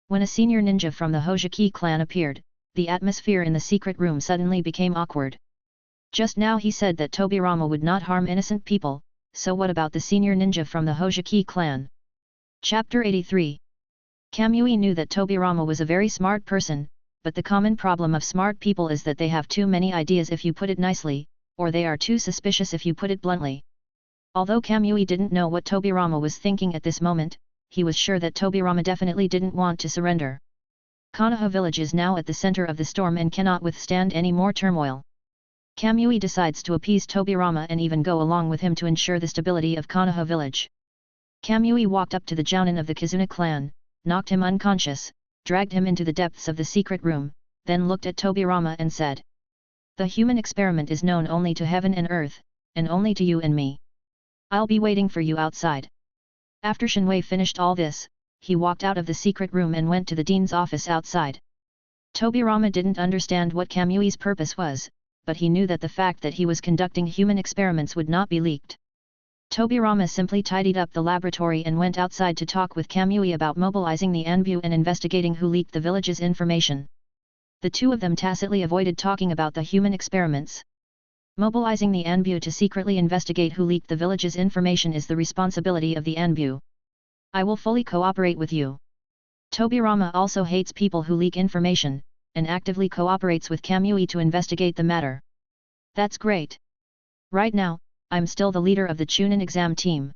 Speaker 1: When a senior ninja from the Hojiki clan appeared, the atmosphere in the secret room suddenly became awkward. Just now he said that Tobirama would not harm innocent people, so what about the senior ninja from the Hojiki clan? Chapter 83. Kamui knew that Tobirama was a very smart person, but the common problem of smart people is that they have too many ideas if you put it nicely, or they are too suspicious if you put it bluntly. Although Kamui didn't know what Tobirama was thinking at this moment, he was sure that Tobirama definitely didn't want to surrender. Konoha village is now at the center of the storm and cannot withstand any more turmoil. Kamui decides to appease Tobirama and even go along with him to ensure the stability of Konoha village. Kamui walked up to the Jounin of the Kizuna clan, knocked him unconscious, dragged him into the depths of the secret room, then looked at Tobirama and said. The human experiment is known only to heaven and earth, and only to you and me. I'll be waiting for you outside. After Shinwei finished all this, he walked out of the secret room and went to the dean's office outside. Tobirama didn't understand what Kamui's purpose was, but he knew that the fact that he was conducting human experiments would not be leaked. Tobirama simply tidied up the laboratory and went outside to talk with Kamui about mobilizing the Anbu and investigating who leaked the village's information. The two of them tacitly avoided talking about the human experiments. Mobilizing the Anbu to secretly investigate who leaked the village's information is the responsibility of the Anbu. I will fully cooperate with you. Tobirama also hates people who leak information, and actively cooperates with Kamui to investigate the matter. That's great. Right now, I'm still the leader of the Chunin exam team.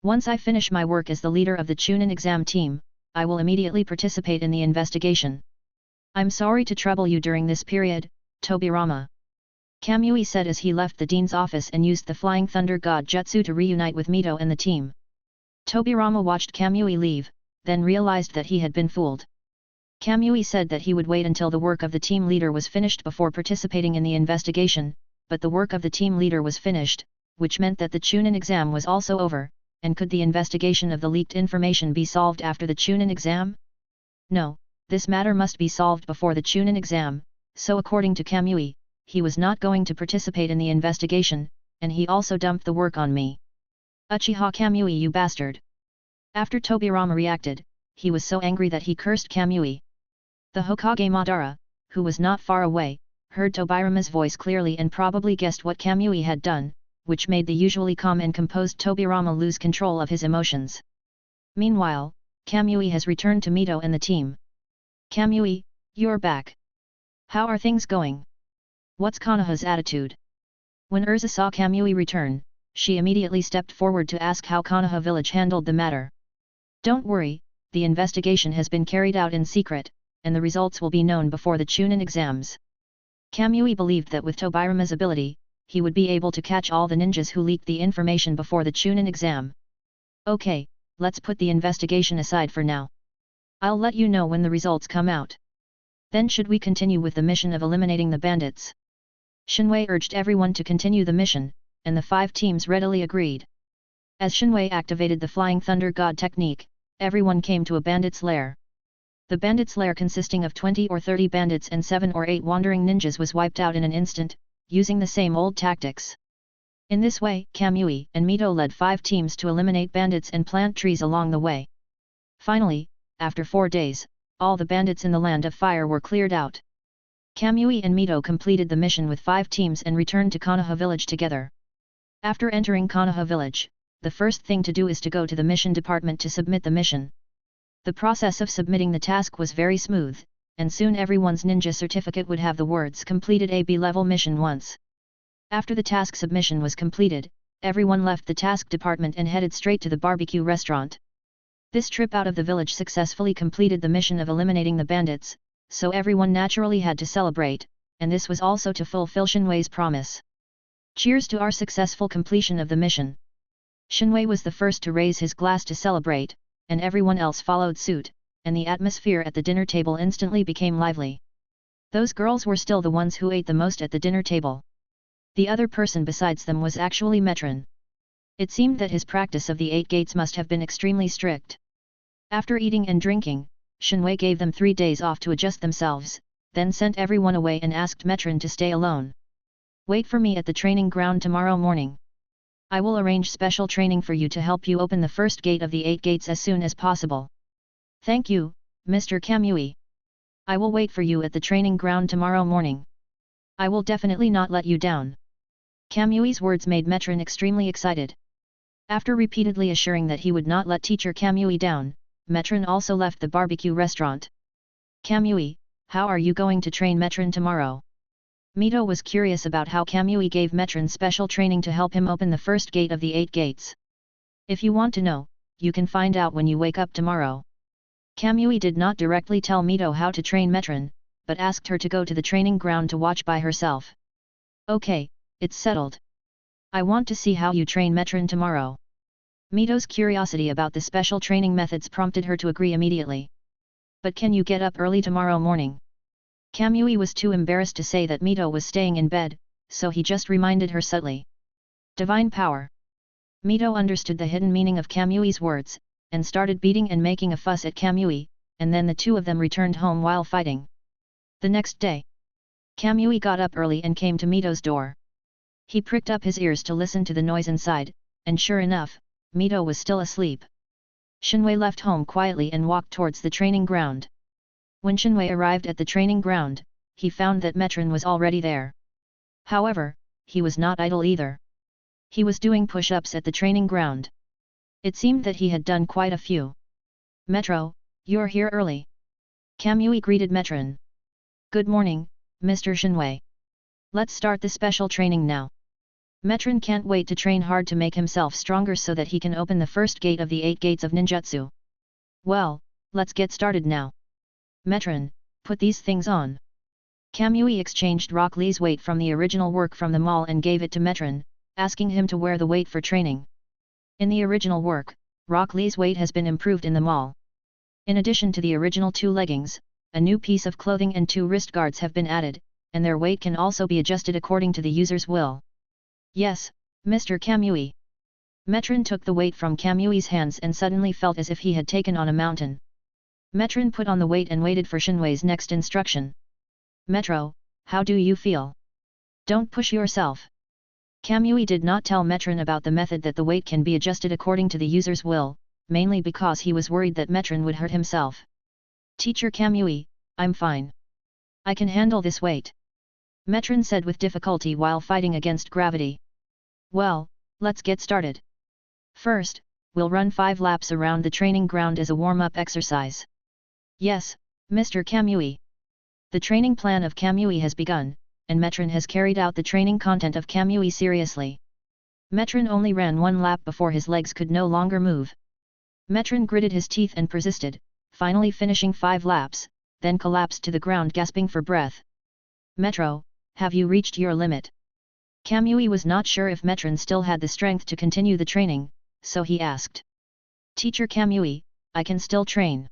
Speaker 1: Once I finish my work as the leader of the Chunin exam team, I will immediately participate in the investigation. I'm sorry to trouble you during this period, Tobirama. Kamui said as he left the dean's office and used the Flying Thunder God Jutsu to reunite with Mito and the team. Tobirama watched Kamui leave, then realized that he had been fooled. Kamui said that he would wait until the work of the team leader was finished before participating in the investigation, but the work of the team leader was finished, which meant that the Chunin exam was also over, and could the investigation of the leaked information be solved after the Chunin exam? No, this matter must be solved before the Chunin exam, so according to Kamui, he was not going to participate in the investigation, and he also dumped the work on me. Uchiha Kamui, you bastard! After Tobirama reacted, he was so angry that he cursed Kamui. The Hokage Madara, who was not far away, heard Tobirama's voice clearly and probably guessed what Kamui had done, which made the usually calm and composed Tobirama lose control of his emotions. Meanwhile, Kamui has returned to Mito and the team. Kamui, you're back. How are things going? What's Konoha's attitude? When Urza saw Kamui return, she immediately stepped forward to ask how Konoha village handled the matter. Don't worry, the investigation has been carried out in secret, and the results will be known before the Chunin exams. Kamui believed that with Tobirama's ability, he would be able to catch all the ninjas who leaked the information before the Chunin exam. Okay, let's put the investigation aside for now. I'll let you know when the results come out. Then should we continue with the mission of eliminating the bandits? Shinwei urged everyone to continue the mission, and the 5 teams readily agreed. As Shinwei activated the Flying Thunder God technique, everyone came to a bandit's lair. The bandit's lair consisting of 20 or 30 bandits and 7 or 8 wandering ninjas was wiped out in an instant, using the same old tactics. In this way, Kamui and Mito led 5 teams to eliminate bandits and plant trees along the way. Finally, after 4 days, all the bandits in the Land of Fire were cleared out. Kamui and Mito completed the mission with 5 teams and returned to Konoha village together. After entering Konoha village, the first thing to do is to go to the mission department to submit the mission. The process of submitting the task was very smooth, and soon everyone's ninja certificate would have the words completed a B-level mission once. After the task submission was completed, everyone left the task department and headed straight to the barbecue restaurant. This trip out of the village successfully completed the mission of eliminating the bandits, so everyone naturally had to celebrate, and this was also to fulfill Shinwei's promise. Cheers to our successful completion of the mission. Shinwei was the first to raise his glass to celebrate, and everyone else followed suit, and the atmosphere at the dinner table instantly became lively. Those girls were still the ones who ate the most at the dinner table. The other person besides them was actually Metron. It seemed that his practice of the 8 gates must have been extremely strict. After eating and drinking, Shinwei gave them 3 days off to adjust themselves, then sent everyone away and asked Metron to stay alone. Wait for me at the training ground tomorrow morning. I will arrange special training for you to help you open the first gate of the 8 gates as soon as possible. Thank you, Mr. Kamui. I will wait for you at the training ground tomorrow morning. I will definitely not let you down. Kamui's words made Metron extremely excited. After repeatedly assuring that he would not let teacher Kamui down, Metron also left the barbecue restaurant. Kamui, how are you going to train Metron tomorrow? Mito was curious about how Kamui gave Metron special training to help him open the first gate of the 8 gates. If you want to know, you can find out when you wake up tomorrow. Kamui did not directly tell Mito how to train Metron, but asked her to go to the training ground to watch by herself. Okay, it's settled. I want to see how you train Metron tomorrow. Mito's curiosity about the special training methods prompted her to agree immediately. But can you get up early tomorrow morning? Kamui was too embarrassed to say that Mito was staying in bed, so he just reminded her subtly. Divine power. Mito understood the hidden meaning of Kamui's words, and started beating and making a fuss at Kamui, and then the 2 of them returned home while fighting. The next day, Kamui got up early and came to Mito's door. He pricked up his ears to listen to the noise inside, and sure enough, Mito was still asleep. Shinwei left home quietly and walked towards the training ground. When Shinwei arrived at the training ground, he found that Metron was already there. However, he was not idle either. He was doing push-ups at the training ground. It seemed that he had done quite a few. Metro, you're here early. Kamui greeted Metron. Good morning, Mr. Shinwei. Let's start the special training now. Metron can't wait to train hard to make himself stronger so that he can open the first gate of the 8 gates of ninjutsu. Well, let's get started now. Metron, put these things on. Kamui exchanged Rock Lee's weight from the original work from the mall and gave it to Metron, asking him to wear the weight for training. In the original work, Rock Lee's weight has been improved in the mall. In addition to the original 2 leggings, a new piece of clothing and 2 wrist guards have been added, and their weight can also be adjusted according to the user's will. Yes, Mr. Kamui. Metron took the weight from Kamui's hands and suddenly felt as if he had taken on a mountain. Metron put on the weight and waited for Shinwei's next instruction. Metro, how do you feel? Don't push yourself. Kamui did not tell Metron about the method that the weight can be adjusted according to the user's will, mainly because he was worried that Metron would hurt himself. Teacher Kamui, I'm fine. I can handle this weight. Metron said with difficulty while fighting against gravity. Well, let's get started. First, we'll run 5 laps around the training ground as a warm-up exercise. Yes, Mr. Kamui. The training plan of Kamui has begun, and Metron has carried out the training content of Kamui seriously. Metron only ran 1 lap before his legs could no longer move. Metron gritted his teeth and persisted, finally finishing 5 laps, then collapsed to the ground gasping for breath. Metro, have you reached your limit? Kamui was not sure if Metron still had the strength to continue the training, so he asked. Teacher Kamui, I can still train.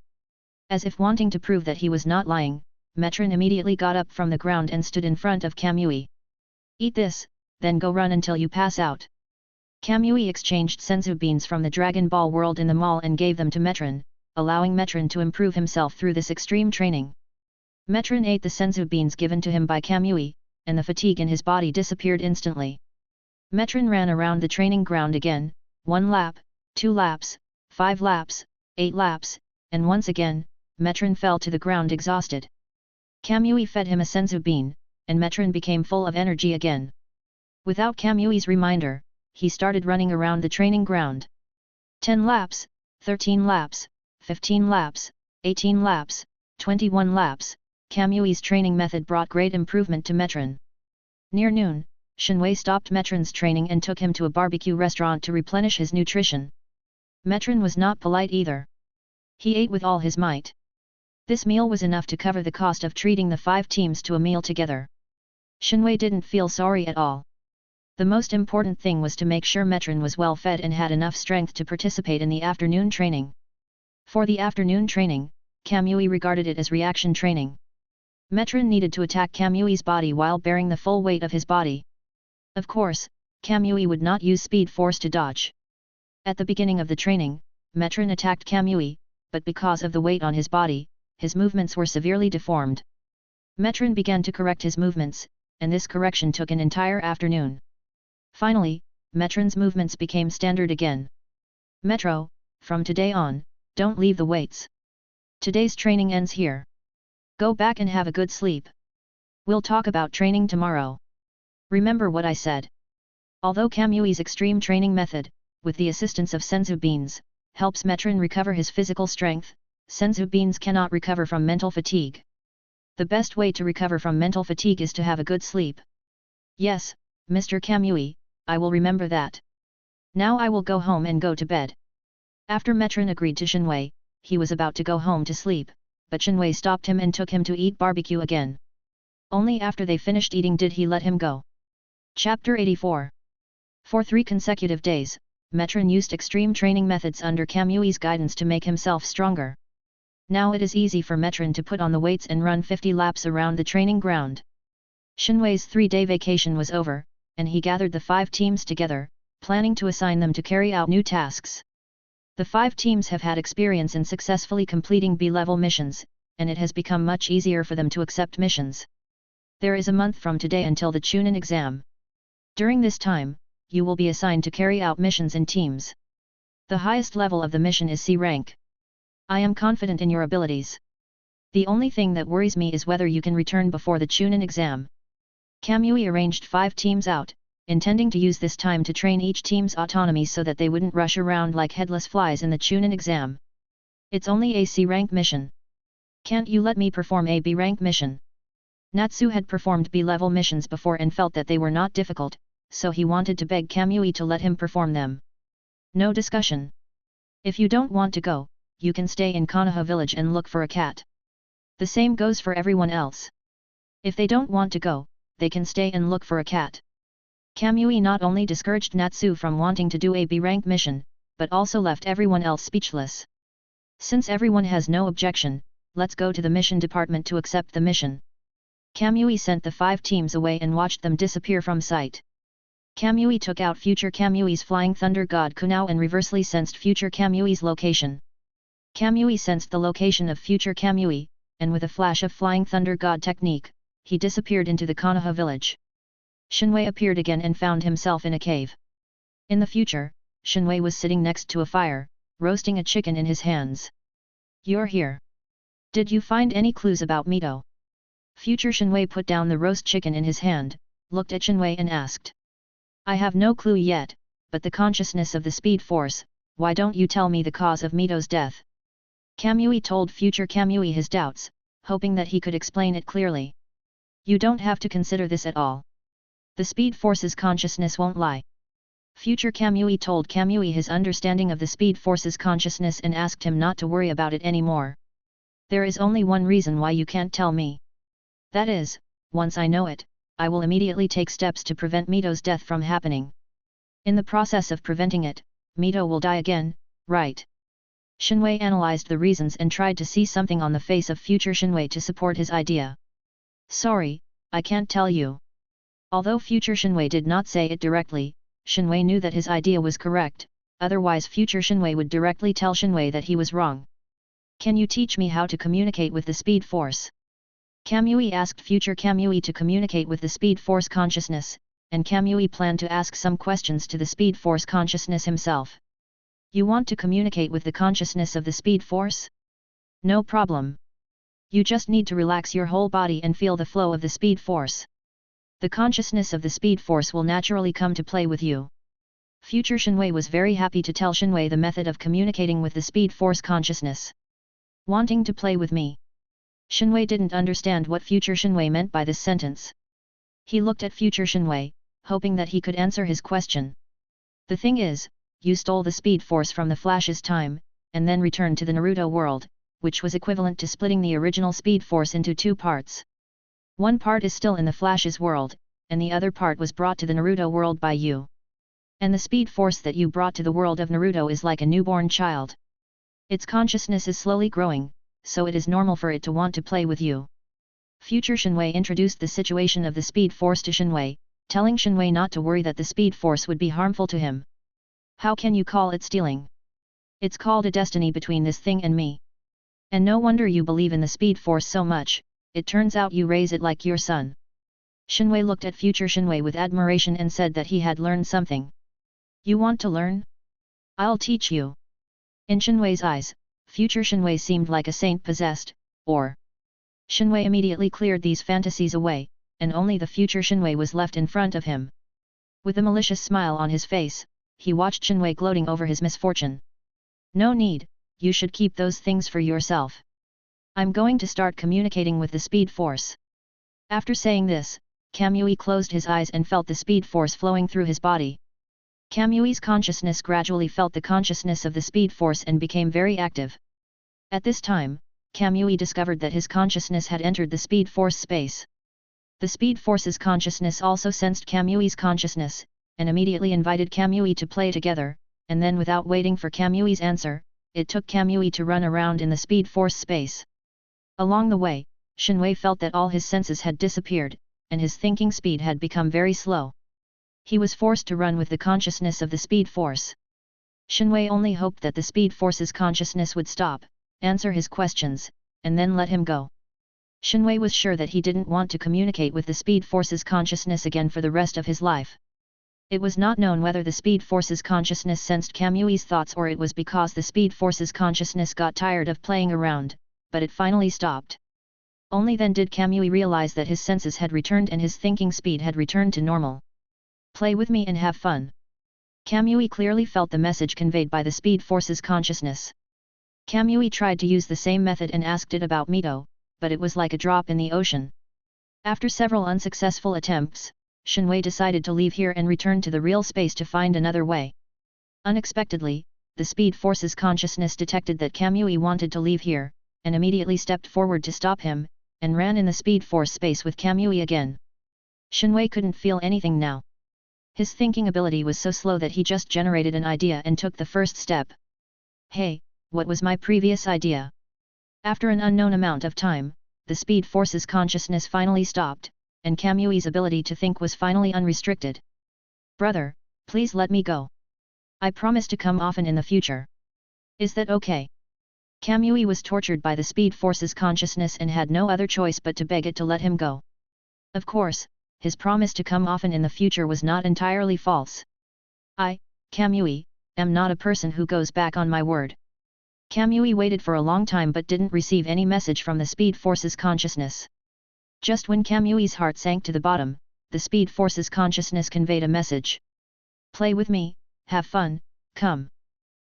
Speaker 1: As if wanting to prove that he was not lying, Metron immediately got up from the ground and stood in front of Kamui. Eat this, then go run until you pass out. Kamui exchanged senzu beans from the Dragon Ball world in the mall and gave them to Metron, allowing Metron to improve himself through this extreme training. Metron ate the senzu beans given to him by Kamui, and the fatigue in his body disappeared instantly. Metron ran around the training ground again, 1 lap, 2 laps, 5 laps, 8 laps, and once again, Metron fell to the ground exhausted. Kamui fed him a senzu bean, and Metron became full of energy again. Without Kamui's reminder, he started running around the training ground. 10 laps, 13 laps, 15 laps, 18 laps, 21 laps, Kamui's training method brought great improvement to Metron. Near noon, Shinwei stopped Metron's training and took him to a barbecue restaurant to replenish his nutrition. Metron was not polite either. He ate with all his might. This meal was enough to cover the cost of treating the 5 teams to a meal together. Shinwei didn't feel sorry at all. The most important thing was to make sure Metron was well fed and had enough strength to participate in the afternoon training. For the afternoon training, Kamui regarded it as reaction training. Metron needed to attack Kamui's body while bearing the full weight of his body. Of course, Kamui would not use speed force to dodge. At the beginning of the training, Metron attacked Kamui, but because of the weight on his body, his movements were severely deformed. Metron began to correct his movements, and this correction took an entire afternoon. Finally, Metron's movements became standard again. Metro, from today on, don't leave the weights. Today's training ends here. Go back and have a good sleep. We'll talk about training tomorrow. Remember what I said. Although Kamui's extreme training method, with the assistance of senzu beans, helps Metron recover his physical strength, senzu beans cannot recover from mental fatigue. The best way to recover from mental fatigue is to have a good sleep. Yes, Mr. Kamui, I will remember that. Now I will go home and go to bed. After Metron agreed to Shinwei, he was about to go home to sleep, but Shinwei stopped him and took him to eat barbecue again. Only after they finished eating did he let him go. Chapter 84. For 3 consecutive days, Metron used extreme training methods under Kamui's guidance to make himself stronger. Now it is easy for Metron to put on the weights and run 50 laps around the training ground. Shinwei's 3-day vacation was over, and he gathered the 5 teams together, planning to assign them to carry out new tasks. The 5 teams have had experience in successfully completing B-level missions, and it has become much easier for them to accept missions. There is a month from today until the Chunin exam. During this time, you will be assigned to carry out missions in teams. The highest level of the mission is C rank. I am confident in your abilities. The only thing that worries me is whether you can return before the Chunin exam. Kamui arranged 5 teams out, intending to use this time to train each team's autonomy so that they wouldn't rush around like headless flies in the Chunin exam. It's only a C rank mission. Can't you let me perform a B rank mission? Natsu had performed B-level missions before and felt that they were not difficult, so he wanted to beg Kamui to let him perform them. No discussion. If you don't want to go, you can stay in Konoha village and look for a cat. The same goes for everyone else. If they don't want to go, they can stay and look for a cat. Kamui not only discouraged Natsu from wanting to do a B-rank mission, but also left everyone else speechless. Since everyone has no objection, let's go to the mission department to accept the mission. Kamui sent the 5 teams away and watched them disappear from sight. Kamui took out future Kamui's flying thunder god Kunao and reversely sensed future Kamui's location. Kamui sensed the location of future Kamui, and with a flash of flying thunder god technique, he disappeared into the Konoha village. Shinwei appeared again and found himself in a cave. In the future, Shinwei was sitting next to a fire, roasting a chicken in his hands. "You're here. Did you find any clues about Mito?" Future Shinwei put down the roast chicken in his hand, looked at Shinwei and asked. "I have no clue yet, but the consciousness of the Speed Force, why don't you tell me the cause of Mito's death?" Kamui told future Kamui his doubts, hoping that he could explain it clearly. "You don't have to consider this at all. The Speed Force's consciousness won't lie." Future Kamui told Kamui his understanding of the Speed Force's consciousness and asked him not to worry about it anymore. "There is only one reason why you can't tell me. That is, once I know it, I will immediately take steps to prevent Mito's death from happening. In the process of preventing it, Mito will die again, right?" Shinwei analyzed the reasons and tried to see something on the face of future Shinwei to support his idea. "Sorry, I can't tell you." Although future Shinwei did not say it directly, Shinwei knew that his idea was correct, otherwise future Shinwei would directly tell Shinwei that he was wrong. "Can you teach me how to communicate with the Speed Force?" Kamui asked future Kamui to communicate with the Speed Force consciousness, and Kamui planned to ask some questions to the Speed Force consciousness himself. "You want to communicate with the consciousness of the Speed Force? No problem. You just need to relax your whole body and feel the flow of the Speed Force. The consciousness of the Speed Force will naturally come to play with you." Future Shinwei was very happy to tell Shinwei the method of communicating with the Speed Force consciousness. "Wanting to play with me?" Shinwei didn't understand what future Shinwei meant by this sentence. He looked at future Shinwei, hoping that he could answer his question. "The thing is, you stole the Speed Force from the Flash's time, and then returned to the Naruto world, which was equivalent to splitting the original Speed Force into 2 parts. One part is still in the Flash's world, and the other part was brought to the Naruto world by you. And the Speed Force that you brought to the world of Naruto is like a newborn child. Its consciousness is slowly growing, so it is normal for it to want to play with you." Future Shinwei introduced the situation of the Speed Force to Shinwei, telling Shinwei not to worry that the Speed Force would be harmful to him. "How can you call it stealing? It's called a destiny between this thing and me. And no wonder you believe in the Speed Force so much, it turns out you raise it like your son." Shinwei looked at future Shinwei with admiration and said that he had learned something. "You want to learn? I'll teach you." In Shinwei's eyes, future Shinwei seemed like a saint possessed, or... Shinwei immediately cleared these fantasies away, and only the future Shinwei was left in front of him. With a malicious smile on his face, he watched Shinwei gloating over his misfortune. "No need, you should keep those things for yourself. I'm going to start communicating with the Speed Force." After saying this, Kamui closed his eyes and felt the Speed Force flowing through his body. Kamui's consciousness gradually felt the consciousness of the Speed Force and became very active. At this time, Kamui discovered that his consciousness had entered the Speed Force space. The Speed Force's consciousness also sensed Kamui's consciousness, and immediately invited Kamui to play together, and then without waiting for Kamui's answer, it took Kamui to run around in the Speed Force space. Along the way, Shinwei felt that all his senses had disappeared, and his thinking speed had become very slow. He was forced to run with the consciousness of the Speed Force. Shinwei only hoped that the Speed Force's consciousness would stop, answer his questions, and then let him go. Shinwei was sure that he didn't want to communicate with the Speed Force's consciousness again for the rest of his life. It was not known whether the Speed Force's consciousness sensed Kamui's thoughts or it was because the Speed Force's consciousness got tired of playing around, but it finally stopped. Only then did Kamui realize that his senses had returned and his thinking speed had returned to normal. "Play with me and have fun." Kamui clearly felt the message conveyed by the Speed Force's consciousness. Kamui tried to use the same method and asked it about Mito, but it was like a drop in the ocean. After several unsuccessful attempts, Shinwei decided to leave here and return to the real space to find another way. Unexpectedly, the Speed Force's consciousness detected that Kamui wanted to leave here, and immediately stepped forward to stop him, and ran in the Speed Force space with Kamui again. Shinwei couldn't feel anything now. His thinking ability was so slow that he just generated an idea and took the first step. "Hey, what was my previous idea?" After an unknown amount of time, the Speed Force's consciousness finally stopped, and Kamui's ability to think was finally unrestricted. "Brother, please let me go. I promise to come often in the future. Is that okay?" Kamui was tortured by the Speed Force's consciousness and had no other choice but to beg it to let him go. Of course, his promise to come often in the future was not entirely false. "I, Kamui, am not a person who goes back on my word." Kamui waited for a long time but didn't receive any message from the Speed Force's consciousness. Just when Kamui's heart sank to the bottom, the Speed Force's consciousness conveyed a message. "Play with me, have fun, come."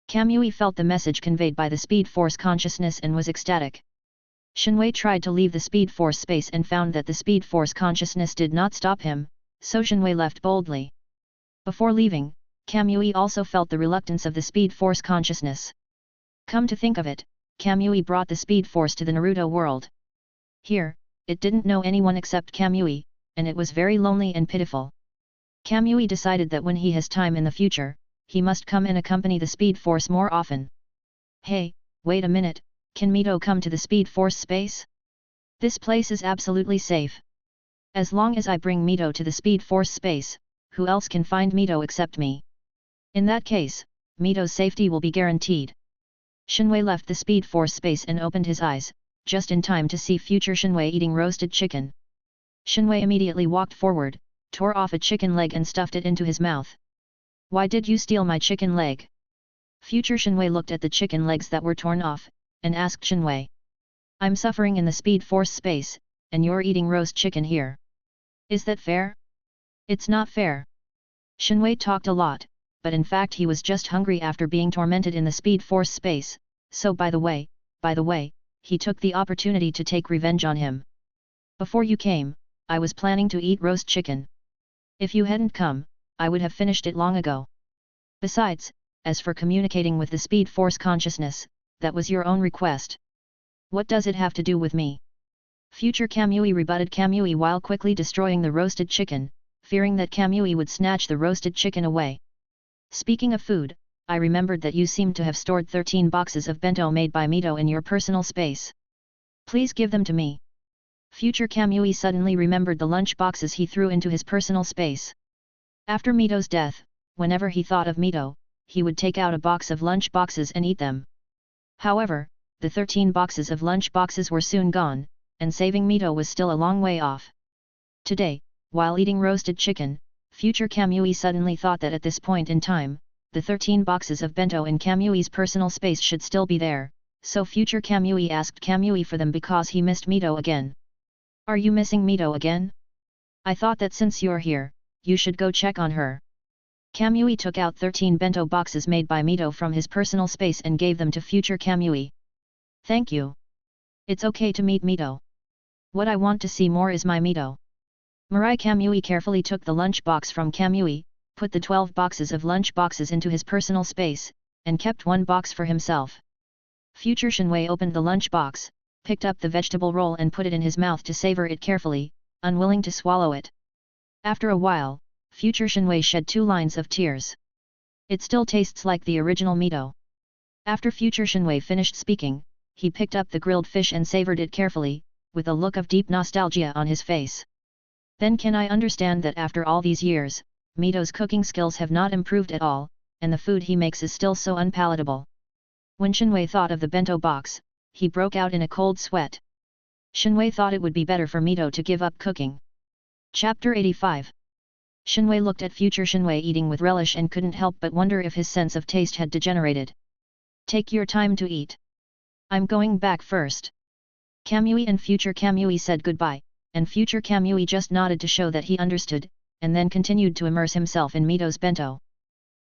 Speaker 1: Kamui felt the message conveyed by the Speed Force consciousness and was ecstatic. Shinwei tried to leave the Speed Force space and found that the Speed Force consciousness did not stop him, so Shinwei left boldly. Before leaving, Kamui also felt the reluctance of the Speed Force consciousness. Come to think of it, Kamui brought the Speed Force to the Naruto world. Here, it didn't know anyone except Kamui, and it was very lonely and pitiful. Kamui decided that when he has time in the future, he must come and accompany the Speed Force more often. "Hey, wait a minute, can Mito come to the Speed Force space? This place is absolutely safe. As long as I bring Mito to the Speed Force space, who else can find Mito except me? In that case, Mito's safety will be guaranteed." Shinwei left the Speed Force space and opened his eyes, just in time to see future Shinwei eating roasted chicken. Shinwei immediately walked forward, tore off a chicken leg and stuffed it into his mouth. "Why did you steal my chicken leg?" Future Shinwei looked at the chicken legs that were torn off, and asked Shinwei. "I'm suffering in the Speed Force space, and you're eating roast chicken here. Is that fair?" "It's not fair." Shinwei talked a lot, but in fact he was just hungry after being tormented in the Speed Force space, so by the way, he took the opportunity to take revenge on him. "Before you came, I was planning to eat roast chicken. If you hadn't come, I would have finished it long ago. Besides, as for communicating with the Speed Force consciousness, that was your own request. What does it have to do with me?" Future Kamui rebutted Kamui while quickly destroying the roasted chicken, fearing that Kamui would snatch the roasted chicken away. "Speaking of food, I remembered that you seem to have stored 13 boxes of bento made by Mito in your personal space. Please give them to me." Future Kamui suddenly remembered the lunch boxes he threw into his personal space. After Mito's death, whenever he thought of Mito, he would take out a box of lunch boxes and eat them. However, the 13 boxes of lunch boxes were soon gone, and saving Mito was still a long way off. Today, while eating roasted chicken, future Kamui suddenly thought that at this point in time, the 13 boxes of bento in Kamui's personal space should still be there, so future Kamui asked Kamui for them because he missed Mito again. "Are you missing Mito again? I thought that since you're here, you should go check on her." Kamui took out 13 bento boxes made by Mito from his personal space and gave them to future Kamui. "Thank you. It's okay to meet Mito. What I want to see more is my Mito." Mirai Kamui carefully took the lunch box from Kamui, put the 12 boxes of lunch boxes into his personal space, and kept one box for himself. Future Shinwei opened the lunch box, picked up the vegetable roll and put it in his mouth to savor it carefully, unwilling to swallow it. After a while, future Shinwei shed 2 lines of tears. "It still tastes like the original Mito." After future Shinwei finished speaking, he picked up the grilled fish and savored it carefully, with a look of deep nostalgia on his face. "Then can I understand that after all these years, Mito's cooking skills have not improved at all, and the food he makes is still so unpalatable?" When Shinwei thought of the bento box, he broke out in a cold sweat. Shinwei thought it would be better for Mito to give up cooking. Chapter 85. Shinwei looked at future Shinwei eating with relish and couldn't help but wonder if his sense of taste had degenerated. "Take your time to eat. I'm going back first." Kamui and future Kamui said goodbye, and future Kamui just nodded to show that he understood, and then continued to immerse himself in Mito's bento.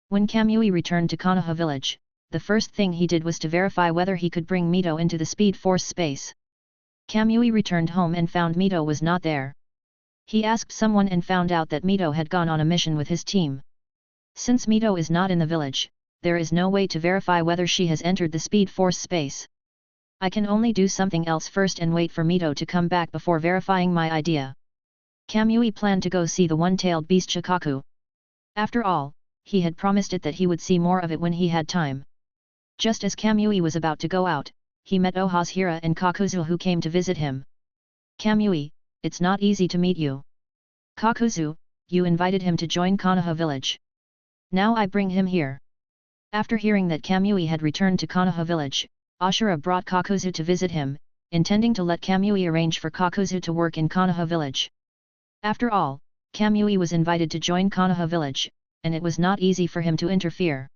Speaker 1: When Kamui returned to Konoha village, the first thing he did was to verify whether he could bring Mito into the Speed Force space. Kamui returned home and found Mito was not there. He asked someone and found out that Mito had gone on a mission with his team. Since Mito is not in the village, there is no way to verify whether she has entered the Speed Force space. I can only do something else first and wait for Mito to come back before verifying my idea. Kamui planned to go see the one-tailed beast Shikaku. After all, he had promised it that he would see more of it when he had time. Just as Kamui was about to go out, he met Ohazhira and Kakuzu who came to visit him. Kamui, it's not easy to meet you. Kakuzu, you invited him to join Konoha village. Now I bring him here. After hearing that Kamui had returned to Konoha village, Ashura brought Kakuzu to visit him, intending to let Kamui arrange for Kakuzu to work in Konoha village. After all, Kamui was invited to join Konoha village, and it was not easy for him to interfere.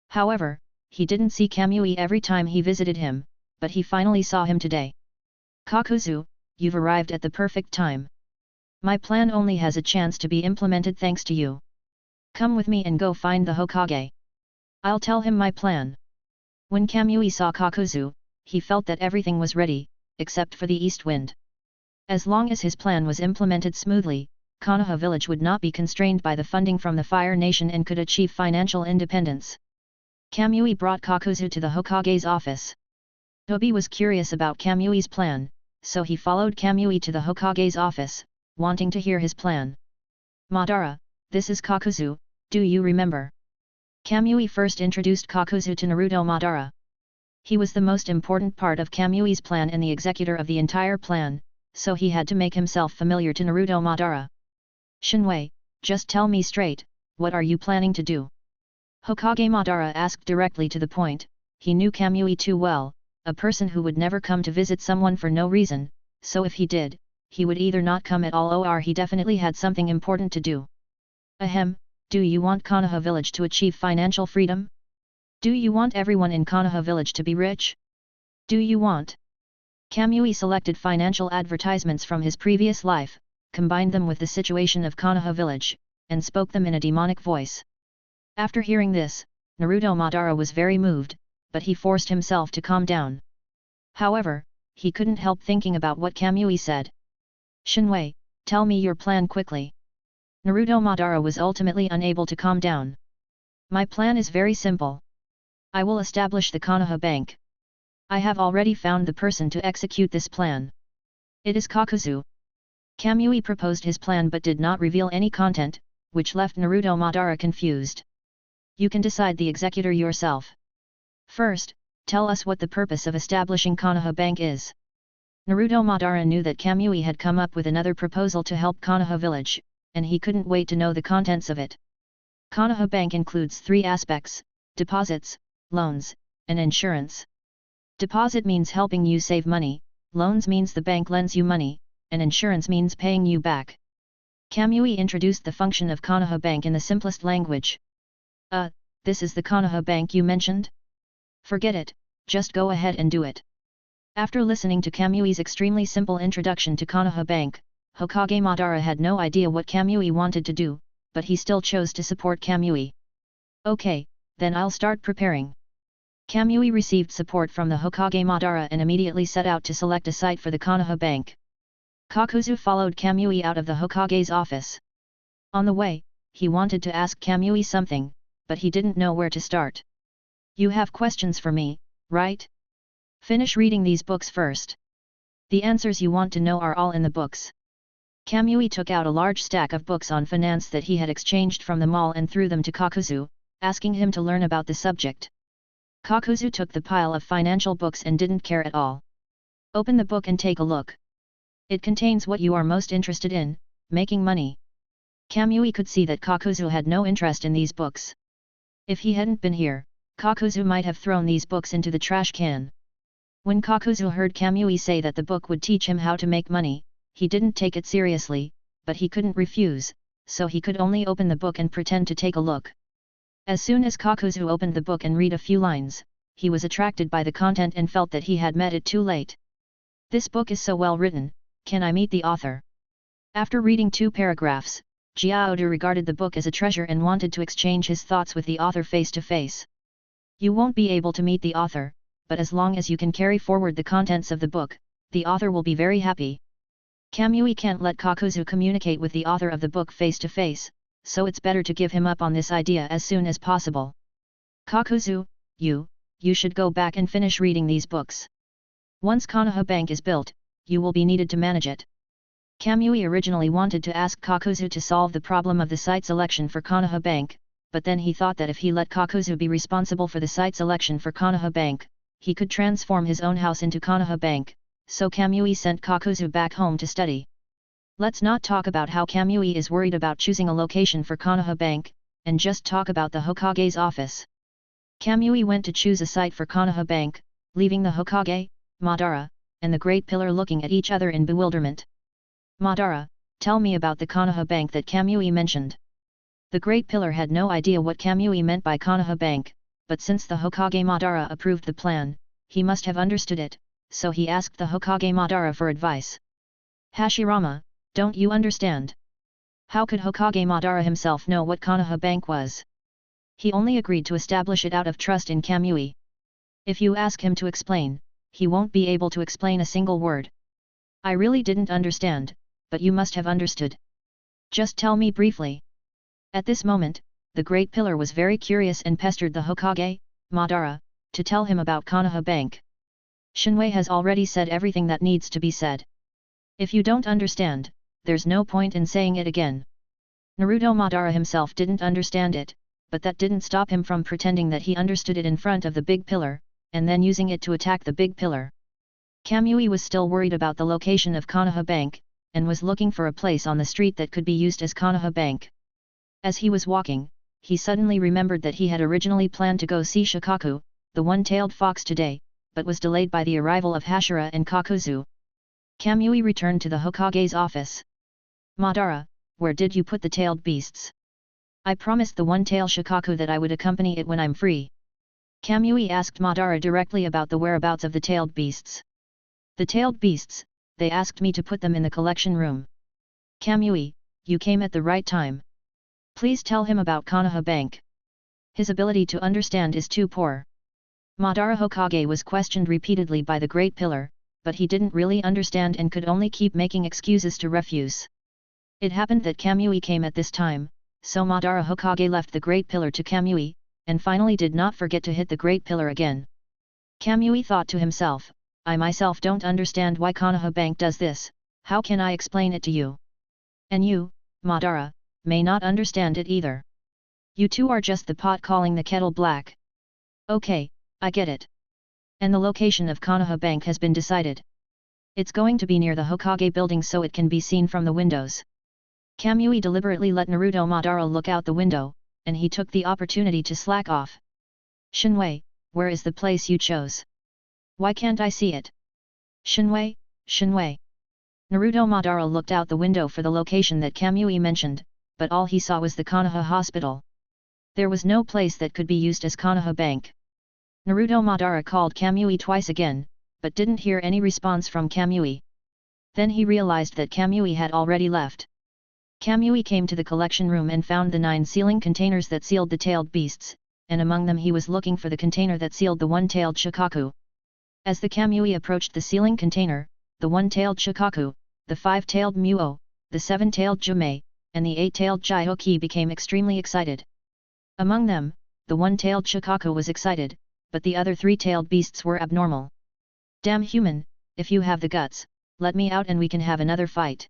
Speaker 1: However, he didn't see Kamui every time he visited him, but he finally saw him today. Kakuzu, you've arrived at the perfect time. My plan only has a chance to be implemented thanks to you. Come with me and go find the Hokage. I'll tell him my plan. When Kamui saw Kakuzu, he felt that everything was ready, except for the east wind. As long as his plan was implemented smoothly, Konoha village would not be constrained by the funding from the Fire Nation and could achieve financial independence. Kamui brought Kakuzu to the Hokage's office. Tobi was curious about Kamui's plan, so he followed Kamui to the Hokage's office, wanting to hear his plan. Madara, this is Kakuzu, do you remember? Kamui first introduced Kakuzu to Naruto Madara. He was the most important part of Kamui's plan and the executor of the entire plan, so he had to make himself familiar to Naruto Madara. Shinwei, just tell me straight, what are you planning to do? Hokage Madara asked directly to the point. He knew Kamui too well, a person who would never come to visit someone for no reason, so if he did, he would either not come at all or he definitely had something important to do. Ahem, do you want Konoha village to achieve financial freedom? Do you want everyone in Konoha village to be rich? Do you want? Kamui selected financial advertisements from his previous life, combined them with the situation of Konoha village, and spoke them in a demonic voice. After hearing this, Naruto Madara was very moved, but he forced himself to calm down. However, he couldn't help thinking about what Kamui said. Shinwei, tell me your plan quickly. Naruto Madara was ultimately unable to calm down. My plan is very simple. I will establish the Konoha Bank. I have already found the person to execute this plan. It is Kakuzu. Kamui proposed his plan but did not reveal any content, which left Naruto Madara confused. You can decide the executor yourself. First, tell us what the purpose of establishing Konoha Bank is. Naruto Madara knew that Kamui had come up with another proposal to help Konoha village, and he couldn't wait to know the contents of it. Konoha Bank includes three aspects: deposits, loans, and insurance. Deposit means helping you save money, loans means the bank lends you money, and insurance means paying you back. Kamui introduced the function of Konoha Bank in the simplest language. This is the Konoha Bank you mentioned? Forget it, just go ahead and do it. After listening to Kamui's extremely simple introduction to Konoha Bank, Hokage Madara had no idea what Kamui wanted to do, but he still chose to support Kamui. Okay, then I'll start preparing. Kamui received support from the Hokage Madara and immediately set out to select a site for the Konoha Bank. Kakuzu followed Kamui out of the Hokage's office. On the way, he wanted to ask Kamui something, but he didn't know where to start. You have questions for me, right? Finish reading these books first. The answers you want to know are all in the books. Kamui took out a large stack of books on finance that he had exchanged from the mall and threw them to Kakuzu, asking him to learn about the subject. Kakuzu took the pile of financial books and didn't care at all. Open the book and take a look. It contains what you are most interested in, making money. Kamui could see that Kakuzu had no interest in these books. If he hadn't been here, Kakuzu might have thrown these books into the trash can. When Kakuzu heard Kamui say that the book would teach him how to make money, he didn't take it seriously, but he couldn't refuse, so he could only open the book and pretend to take a look. As soon as Kakuzu opened the book and read a few lines, he was attracted by the content and felt that he had met it too late. This book is so well written, can I meet the author? After reading 2 paragraphs, Jiaodu regarded the book as a treasure and wanted to exchange his thoughts with the author face to face. You won't be able to meet the author, but as long as you can carry forward the contents of the book, the author will be very happy. Kamui can't let Kakuzu communicate with the author of the book face to face, so it's better to give him up on this idea as soon as possible. Kakuzu, you should go back and finish reading these books. Once Konoha Bank is built, you will be needed to manage it. Kamui originally wanted to ask Kakuzu to solve the problem of the site selection for Konoha Bank, but then he thought that if he let Kakuzu be responsible for the site selection for Konoha Bank, he could transform his own house into Konoha Bank, so Kamui sent Kakuzu back home to study. Let's not talk about how Kamui is worried about choosing a location for Konoha Bank, and just talk about the Hokage's office. Kamui went to choose a site for Konoha Bank, leaving the Hokage, Madara, and the Great Pillar looking at each other in bewilderment. Madara, tell me about the Konoha Bank that Kamui mentioned. The Great Pillar had no idea what Kamui meant by Konoha Bank, but since the Hokage Madara approved the plan, he must have understood it, so he asked the Hokage Madara for advice. Hashirama, don't you understand? How could Hokage Madara himself know what Konoha Bank was? He only agreed to establish it out of trust in Kamui. If you ask him to explain, he won't be able to explain a single word. I really didn't understand, but you must have understood. Just tell me briefly. At this moment, the Great Pillar was very curious and pestered the Hokage, Madara, to tell him about Konoha Bank. Shinwei has already said everything that needs to be said. If you don't understand, there's no point in saying it again. Naruto Madara himself didn't understand it, but that didn't stop him from pretending that he understood it in front of the big pillar, and then using it to attack the big pillar. Kamui was still worried about the location of Konoha Bank, and was looking for a place on the street that could be used as Konoha Bank. As he was walking, he suddenly remembered that he had originally planned to go see Shikaku, the one-tailed fox today, but was delayed by the arrival of Hashira and Kakuzu. Kamui returned to the Hokage's office. Madara, where did you put the tailed beasts? I promised the one-tail Shikaku that I would accompany it when I'm free. Kamui asked Madara directly about the whereabouts of the tailed beasts. The tailed beasts, they asked me to put them in the collection room. Kamui, you came at the right time. Please tell him about Konoha Bank. His ability to understand is too poor. Madara Hokage was questioned repeatedly by the Great Pillar, but he didn't really understand and could only keep making excuses to refuse. It happened that Kamui came at this time, so Madara Hokage left the Great Pillar to Kamui, and finally did not forget to hit the Great Pillar again. Kamui thought to himself, I myself don't understand why Konoha Bank does this, how can I explain it to you? And you, Madara, may not understand it either. You two are just the pot calling the kettle black. Okay, I get it. And the location of Konoha Bank has been decided. It's going to be near the Hokage building so it can be seen from the windows. Kamui deliberately let Naruto Madara look out the window, and he took the opportunity to slack off. Shinwei, where is the place you chose? Why can't I see it? Shinwei, Shinwei. Naruto Madara looked out the window for the location that Kamui mentioned, but all he saw was the Konoha hospital. There was no place that could be used as Konoha Bank. Naruto Madara called Kamui twice again, but didn't hear any response from Kamui. Then he realized that Kamui had already left. Kamui came to the collection room and found the 9 sealing containers that sealed the tailed beasts, and among them he was looking for the container that sealed the one-tailed Shikaku. As the Kamui approached the sealing container, the one-tailed Shikaku, the 5-tailed Muo, the 7-tailed Jumei, and the 8-tailed Jioki became extremely excited. Among them, the one-tailed Shikaku was excited, but the other 3-tailed beasts were abnormal. Damn human, if you have the guts, let me out and we can have another fight.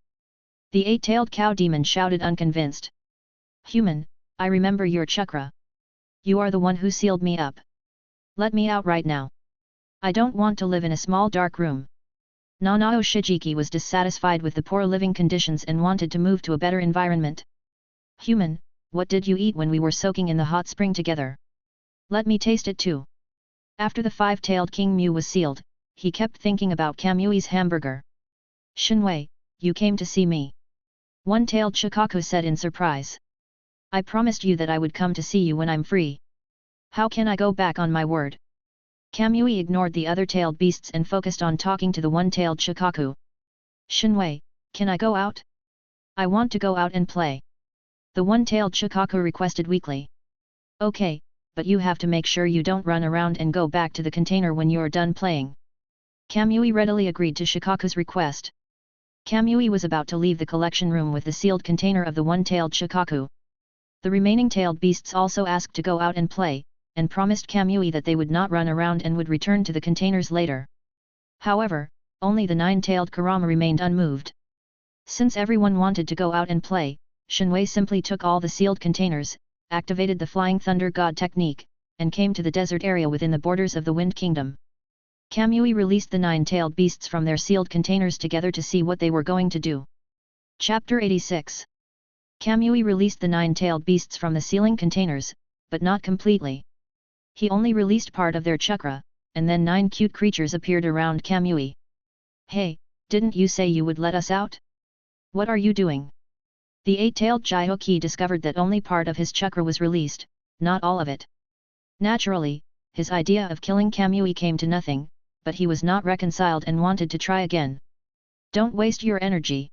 Speaker 1: The 8-tailed cow demon shouted unconvinced. Human, I remember your chakra. You are the one who sealed me up. Let me out right now. I don't want to live in a small dark room. Nanao Shijiki was dissatisfied with the poor living conditions and wanted to move to a better environment. Human, what did you eat when we were soaking in the hot spring together? Let me taste it too. After the 5-tailed King Mew was sealed, he kept thinking about Kamui's hamburger. Shinwei, you came to see me. One-tailed Shikaku said in surprise. I promised you that I would come to see you when I'm free. How can I go back on my word? Kamui ignored the other tailed beasts and focused on talking to the one-tailed Shikaku. Shinwei, can I go out? I want to go out and play. The one-tailed Shikaku requested weakly. Okay, but you have to make sure you don't run around and go back to the container when you're done playing. Kamui readily agreed to Shikaku's request. Kamui was about to leave the collection room with the sealed container of the one-tailed Shikaku. The remaining tailed beasts also asked to go out and play, and promised Kamui that they would not run around and would return to the containers later. However, only the 9-tailed Kurama remained unmoved. Since everyone wanted to go out and play, Shinwei simply took all the sealed containers, activated the Flying Thunder God technique, and came to the desert area within the borders of the Wind Kingdom. Kamui released the 9-tailed beasts from their sealed containers together to see what they were going to do. Chapter 86. Kamui released the 9-tailed beasts from the sealing containers, but not completely. He only released part of their chakra, and then 9 cute creatures appeared around Kamui. Hey, didn't you say you would let us out? What are you doing? The 8-tailed Jihoki discovered that only part of his chakra was released, not all of it. Naturally, his idea of killing Kamui came to nothing, but he was not reconciled and wanted to try again. Don't waste your energy.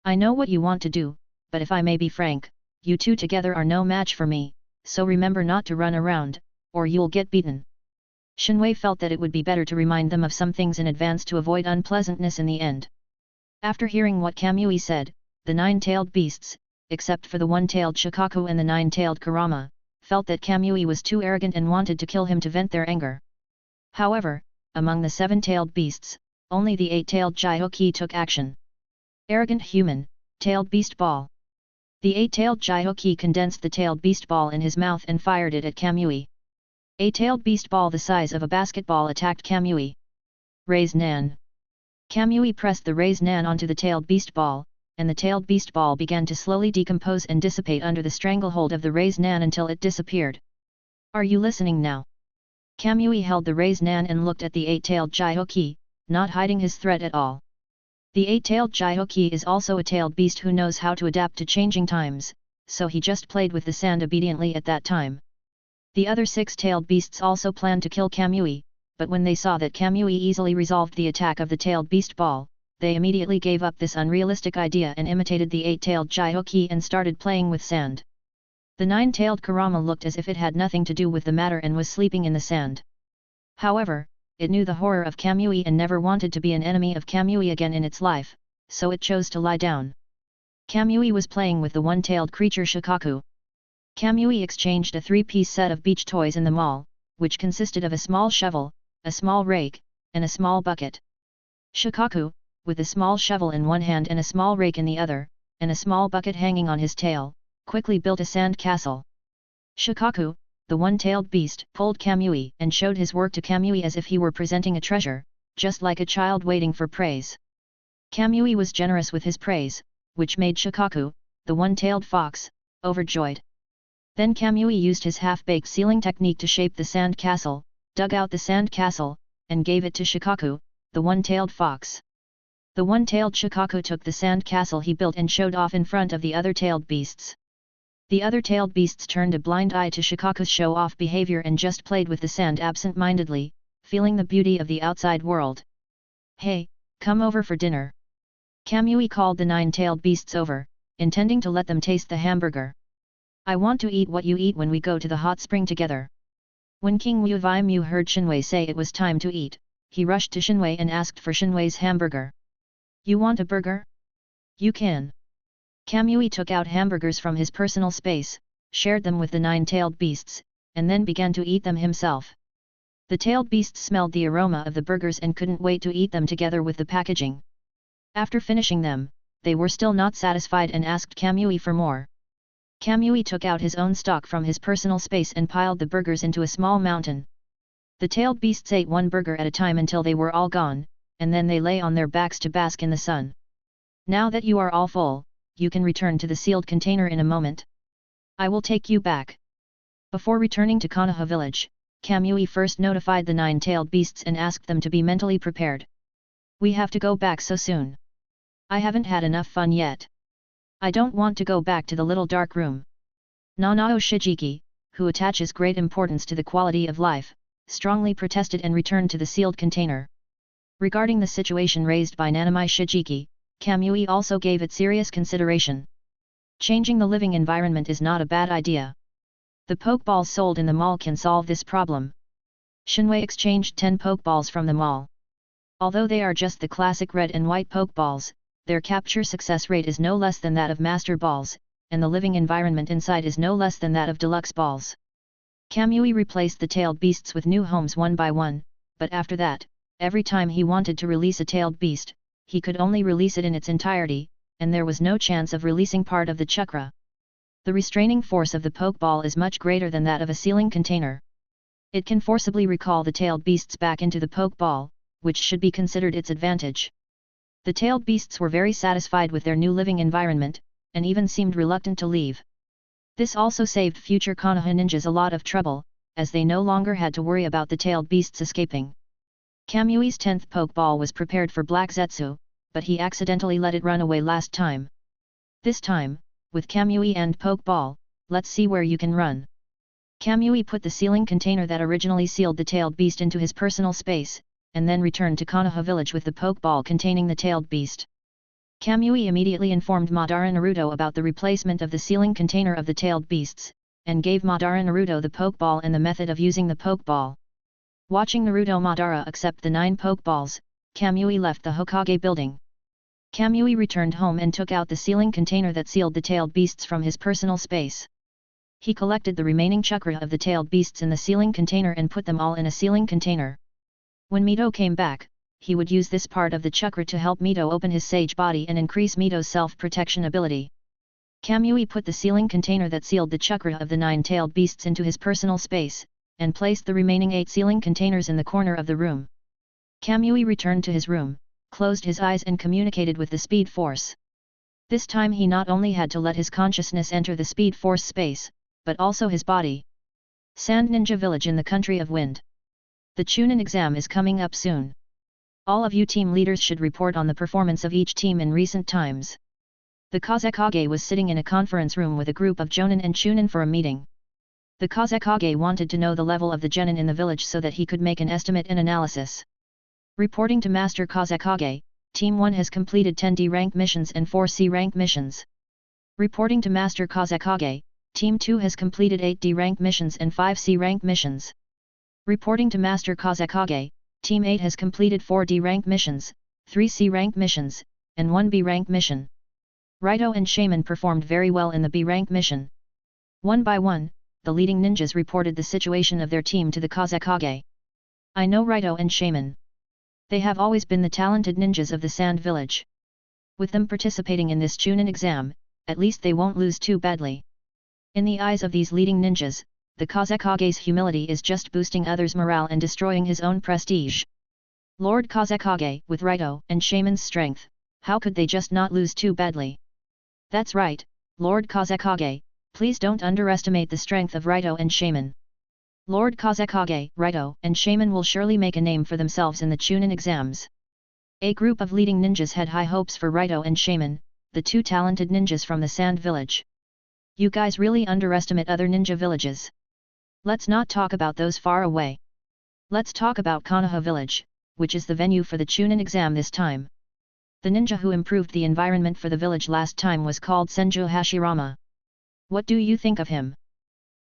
Speaker 1: I know what you want to do, but if I may be frank, you two together are no match for me, so remember not to run around, or you'll get beaten. Shinwei felt that it would be better to remind them of some things in advance to avoid unpleasantness in the end. After hearing what Kamui said, the 9-tailed beasts, except for the 1-tailed Shikaku and the 9-tailed Kurama, felt that Kamui was too arrogant and wanted to kill him to vent their anger. However, among the 7-tailed beasts, only the 8-tailed Jihoki took action. Arrogant human, tailed beast ball. The 8-tailed Jihoki condensed the tailed beast ball in his mouth and fired it at Kamui. A tailed beast ball the size of a basketball attacked Kamui. Raise Nan. Kamui pressed the Raise Nan onto the tailed beast ball, and the tailed beast ball began to slowly decompose and dissipate under the stranglehold of the Raise Nan until it disappeared. Are you listening now? Kamui held the Raise Nan and looked at the 8-tailed Jihoki, not hiding his threat at all. The 8-tailed Jihoki is also a tailed beast who knows how to adapt to changing times, so he just played with the sand obediently at that time. The other 6-tailed beasts also planned to kill Kamui, but when they saw that Kamui easily resolved the attack of the tailed beast ball, they immediately gave up this unrealistic idea and imitated the 8-tailed Jihoki and started playing with sand. The 9-tailed Kurama looked as if it had nothing to do with the matter and was sleeping in the sand. However, it knew the horror of Kamui and never wanted to be an enemy of Kamui again in its life, so it chose to lie down. Kamui was playing with the 1-tailed creature Shikaku. Kamui exchanged a 3-piece set of beach toys in the mall, which consisted of a small shovel, a small rake, and a small bucket. Shikaku, with a small shovel in one hand and a small rake in the other, and a small bucket hanging on his tail, quickly built a sand castle. Shikaku, the 1-tailed beast, pulled Kamui and showed his work to Kamui as if he were presenting a treasure, just like a child waiting for praise. Kamui was generous with his praise, which made Shikaku, the 1-tailed fox, overjoyed. Then Kamui used his half-baked sealing technique to shape the sand castle, dug out the sand castle, and gave it to Shikaku, the 1-tailed fox. The 1-tailed Shikaku took the sand castle he built and showed off in front of the other tailed beasts. The other tailed beasts turned a blind eye to Shikaku's show-off behavior and just played with the sand absent-mindedly, feeling the beauty of the outside world. Hey, come over for dinner. Kamui called the 9-tailed beasts over, intending to let them taste the hamburger. I want to eat what you eat when we go to the hot spring together. When King Wu Vaimu heard Shinwei say it was time to eat, he rushed to Shinwei and asked for Shinwei's hamburger. You want a burger? You can. Kamui took out hamburgers from his personal space, shared them with the 9-tailed beasts, and then began to eat them himself. The tailed beasts smelled the aroma of the burgers and couldn't wait to eat them together with the packaging. After finishing them, they were still not satisfied and asked Kamui for more. Kamui took out his own stock from his personal space and piled the burgers into a small mountain. The tailed beasts ate one burger at a time until they were all gone, and then they lay on their backs to bask in the sun. Now that you are all full, you can return to the sealed container in a moment. I will take you back. Before returning to Konoha village, Kamui first notified the 9-tailed beasts and asked them to be mentally prepared. We have to go back so soon. I haven't had enough fun yet. I don't want to go back to the little dark room. Nanao Shijiki, who attaches great importance to the quality of life, strongly protested and returned to the sealed container. Regarding the situation raised by Nanami Shijiki, Kamui also gave it serious consideration. Changing the living environment is not a bad idea. The Pokeballs sold in the mall can solve this problem. Shinwei exchanged 10 Pokeballs from the mall. Although they are just the classic red and white Pokeballs, their capture success rate is no less than that of Master Balls, and the living environment inside is no less than that of Deluxe Balls. Kamui replaced the tailed beasts with new homes one by one, but after that, every time he wanted to release a tailed beast, he could only release it in its entirety, and there was no chance of releasing part of the chakra. The restraining force of the Pokeball is much greater than that of a sealing container. It can forcibly recall the tailed beasts back into the Pokeball, which should be considered its advantage. The tailed beasts were very satisfied with their new living environment, and even seemed reluctant to leave. This also saved future Konoha ninjas a lot of trouble, as they no longer had to worry about the tailed beasts escaping. Kamui's 10th Pokeball was prepared for Black Zetsu, but he accidentally let it run away last time. This time, with Kamui and Pokeball, let's see where you can run. Kamui put the sealing container that originally sealed the tailed beast into his personal space, and then returned to Konoha village with the Pokeball containing the tailed beast. Kamui immediately informed Madara Naruto about the replacement of the sealing container of the tailed beasts, and gave Madara Naruto the Pokeball and the method of using the Pokeball. Watching Naruto Madara accept the 9 Pokeballs, Kamui left the Hokage building. Kamui returned home and took out the sealing container that sealed the tailed beasts from his personal space. He collected the remaining chakra of the tailed beasts in the sealing container and put them all in a sealing container. When Mito came back, he would use this part of the chakra to help Mito open his sage body and increase Mito's self-protection ability. Kamui put the sealing container that sealed the chakra of the 9 tailed beasts into his personal space, and placed the remaining 8 sealing containers in the corner of the room. Kamui returned to his room, closed his eyes and communicated with the Speed Force. This time he not only had to let his consciousness enter the Speed Force space, but also his body. Sand Ninja Village in the Country of Wind. The Chunin exam is coming up soon. All of you team leaders should report on the performance of each team in recent times. The Kazekage was sitting in a conference room with a group of Jonin and Chunin for a meeting. The Kazekage wanted to know the level of the genin in the village so that he could make an estimate and analysis. Reporting to Master Kazekage, Team 1 has completed 10 D rank missions and 4 C rank missions. Reporting to Master Kazekage, Team 2 has completed 8 D rank missions and 5 C rank missions. Reporting to Master Kazekage, Team 8 has completed 4 D rank missions, 3 C rank missions, and 1 B rank mission. Raito and Shaman performed very well in the B rank mission. One by one, the leading ninjas reported the situation of their team to the Kazekage. I know Raito and Shaman. They have always been the talented ninjas of the Sand Village. With them participating in this Chunin exam, at least they won't lose too badly. In the eyes of these leading ninjas, the Kazekage's humility is just boosting others' morale and destroying his own prestige. Lord Kazekage, with Raito and Shaman's strength, how could they just not lose too badly? That's right, Lord Kazekage, please don't underestimate the strength of Raito and Shaman. Lord Kazekage, Raito and Shaman will surely make a name for themselves in the Chunin exams. A group of leading ninjas had high hopes for Raito and Shaman, the 2 talented ninjas from the Sand Village. You guys really underestimate other ninja villages. Let's not talk about those far away. Let's talk about Konoha village, which is the venue for the Chunin exam this time. The ninja who improved the environment for the village last time was called Senju Hashirama. What do you think of him?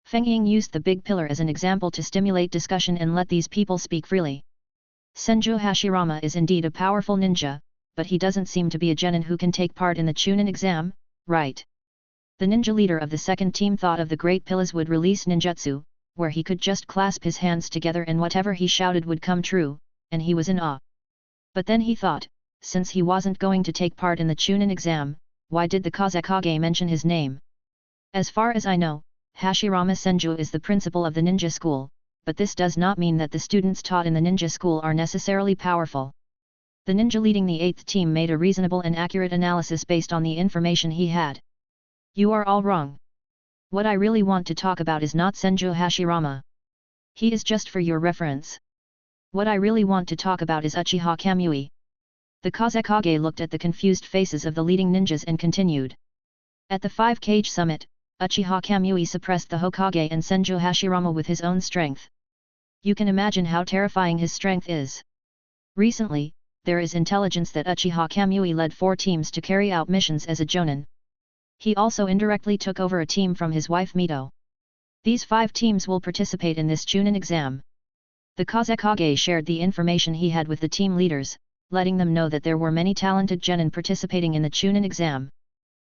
Speaker 1: Feng Ying used the big pillar as an example to stimulate discussion and let these people speak freely. Senju Hashirama is indeed a powerful ninja, but he doesn't seem to be a genin who can take part in the Chunin exam, right? The ninja leader of the second team thought of the great pillars would release ninjutsu, where he could just clasp his hands together and whatever he shouted would come true, and he was in awe. But then he thought, since he wasn't going to take part in the Chunin exam, why did the Kazekage mention his name? As far as I know, Hashirama Senju is the principal of the ninja school, but this does not mean that the students taught in the ninja school are necessarily powerful. The ninja leading the 8th team made a reasonable and accurate analysis based on the information he had. You are all wrong. What I really want to talk about is not Senju Hashirama. He is just for your reference. What I really want to talk about is Uchiha Kamui. The Kazekage looked at the confused faces of the leading ninjas and continued. At the 5-Cage Summit, Uchiha Kamui suppressed the Hokage and Senju Hashirama with his own strength. You can imagine how terrifying his strength is. Recently, there is intelligence that Uchiha Kamui led 4 teams to carry out missions as a Jonin. He also indirectly took over a team from his wife Mito. These 5 teams will participate in this Chunin exam. The Kazekage shared the information he had with the team leaders, letting them know that there were many talented genin participating in the Chunin exam.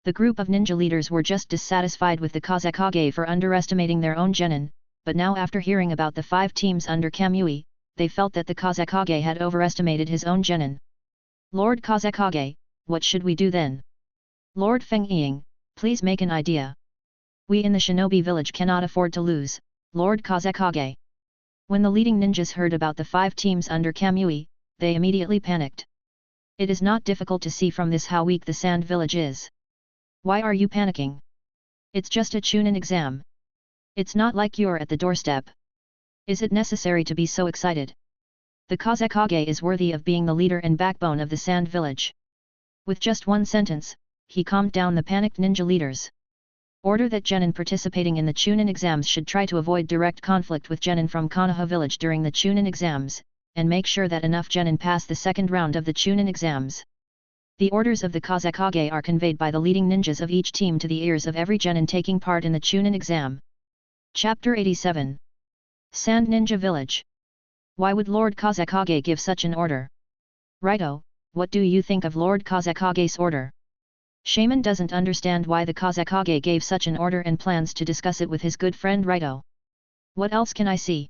Speaker 1: The group of ninja leaders were just dissatisfied with the Kazekage for underestimating their own genin, but now after hearing about the 5 teams under Kamui, they felt that the Kazekage had overestimated his own genin. Lord Kazekage, what should we do then? Lord Feng Ying, please make an idea. We in the shinobi village cannot afford to lose, Lord Kazekage. When the leading ninjas heard about the 5 teams under Kamui, they immediately panicked. It is not difficult to see from this how weak the Sand Village is. Why are you panicking? It's just a Chunin exam. It's not like you're at the doorstep. Is it necessary to be so excited? The Kazekage is worthy of being the leader and backbone of the Sand Village. With just one sentence, he calmed down the panicked ninja leaders. Order that genin participating in the Chunin exams should try to avoid direct conflict with genin from Konoha village during the Chunin exams, and make sure that enough genin pass the second round of the Chunin exams. The orders of the Kazekage are conveyed by the leading ninjas of each team to the ears of every genin taking part in the Chunin exam. Chapter 87. Sand Ninja Village. Why would Lord Kazekage give such an order? Raito, what do you think of Lord Kazekage's order? Shaman doesn't understand why the Kazekage gave such an order and plans to discuss it with his good friend Raito. What else can I see?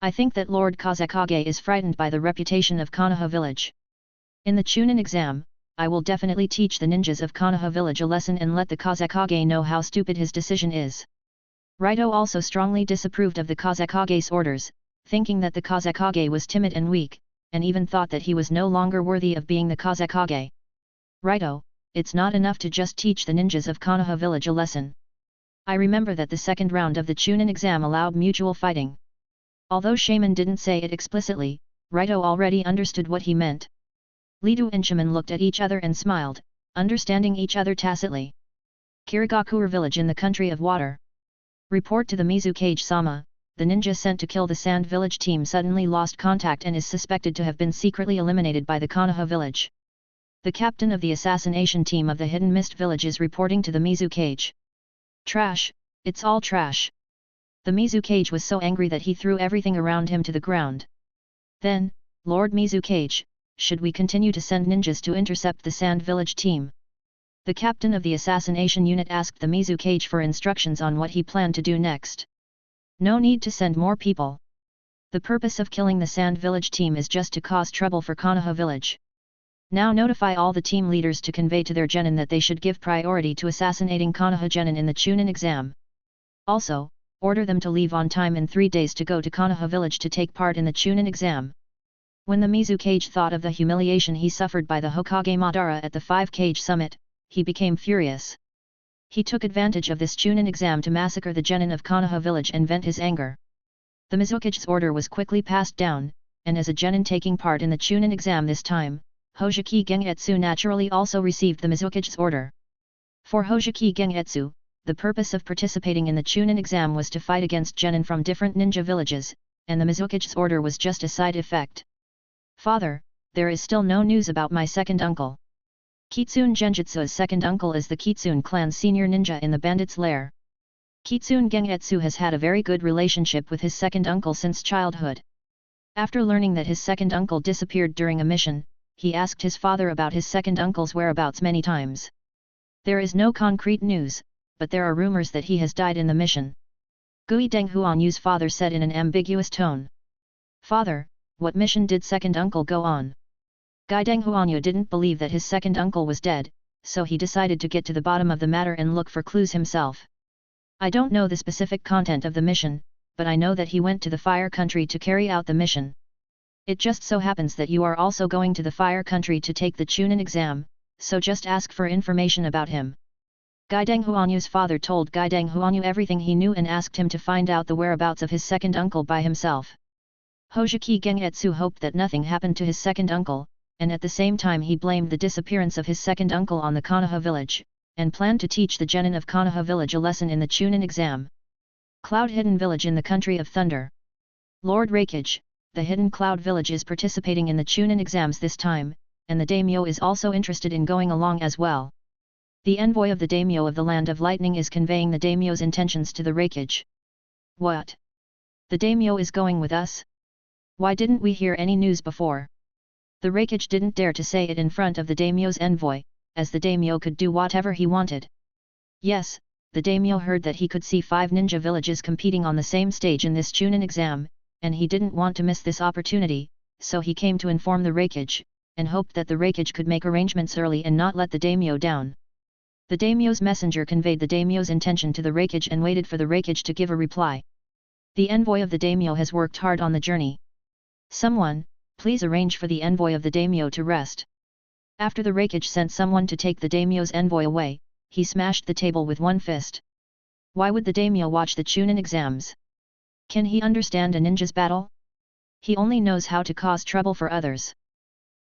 Speaker 1: I think that Lord Kazekage is frightened by the reputation of Konoha village. In the Chunin exam, I will definitely teach the ninjas of Konoha village a lesson and let the Kazekage know how stupid his decision is. Raito also strongly disapproved of the Kazekage's orders, thinking that the Kazekage was timid and weak, and even thought that he was no longer worthy of being the Kazekage. Raito, it's not enough to just teach the ninjas of Konoha village a lesson. I remember that the second round of the Chunin exam allowed mutual fighting. Although Shaman didn't say it explicitly, Raito already understood what he meant. Lidu and Shaman looked at each other and smiled, understanding each other tacitly. Kirigakure village in the country of water. Report to the Mizukage-sama, the ninja sent to kill the Sand Village team suddenly lost contact and is suspected to have been secretly eliminated by the Konoha village. The captain of the assassination team of the Hidden Mist village is reporting to the Mizukage. Trash, it's all trash. The Mizukage was so angry that he threw everything around him to the ground. Then, Lord Mizukage, should we continue to send ninjas to intercept the Sand Village team? The captain of the assassination unit asked the Mizukage for instructions on what he planned to do next. No need to send more people. The purpose of killing the Sand Village team is just to cause trouble for Konoha village. Now notify all the team leaders to convey to their genin that they should give priority to assassinating Konoha genin in the Chunin exam. Also, order them to leave on time in 3 days to go to Konoha village to take part in the Chunin exam. When the Mizukage thought of the humiliation he suffered by the Hokage Madara at the 5-Kage summit, he became furious. He took advantage of this Chunin exam to massacre the genin of Konoha village and vent his anger. The Mizukage's order was quickly passed down, and as a genin taking part in the Chunin exam this time, Hojiki Gengetsu naturally also received the Mizukage's order. For Hojiki Gengetsu, the purpose of participating in the Chunin exam was to fight against genin from different ninja villages, and the Mizukage's order was just a side effect. Father, there is still no news about my second uncle. Kitsune Genjutsu's second uncle is the Kitsune clan's senior ninja in the bandits' lair. Kitsune Gengetsu has had a very good relationship with his second uncle since childhood. After learning that his second uncle disappeared during a mission, he asked his father about his second uncle's whereabouts many times. There is no concrete news, but there are rumors that he has died in the mission. Gui Denghuanyu's father said in an ambiguous tone. Father, what mission did second uncle go on? Gui Denghuanyu didn't believe that his second uncle was dead, so he decided to get to the bottom of the matter and look for clues himself. I don't know the specific content of the mission, but I know that he went to the Fire Country to carry out the mission. It just so happens that you are also going to the Fire Country to take the Chunin exam, so just ask for information about him. Gui Denghuanyu's father told Gui Denghuanyu everything he knew and asked him to find out the whereabouts of his second uncle by himself. Hojiki Gengetsu hoped that nothing happened to his second uncle, and at the same time he blamed the disappearance of his second uncle on the Konoha village, and planned to teach the genin of Konoha village a lesson in the Chunin exam. Cloud Hidden Village in the Country of Thunder. Lord Raikage, the Hidden Cloud Village is participating in the Chunin exams this time, and the daimyo is also interested in going along as well. The envoy of the daimyo of the Land of Lightning is conveying the daimyo's intentions to the Raikage. What? The daimyo is going with us? Why didn't we hear any news before? The Raikage didn't dare to say it in front of the daimyo's envoy, as the daimyo could do whatever he wanted. Yes, the daimyo heard that he could see 5 ninja villages competing on the same stage in this Chunin exam, and he didn't want to miss this opportunity, so he came to inform the Raikage, and hoped that the Raikage could make arrangements early and not let the daimyo down. The daimyo's messenger conveyed the daimyo's intention to the Raikage and waited for the Raikage to give a reply. The envoy of the daimyo has worked hard on the journey. Someone, please arrange for the envoy of the daimyo to rest. After the Raikage sent someone to take the daimyo's envoy away, he smashed the table with one fist. Why would the daimyo watch the Chunin exams? Can he understand a ninja's battle? He only knows how to cause trouble for others.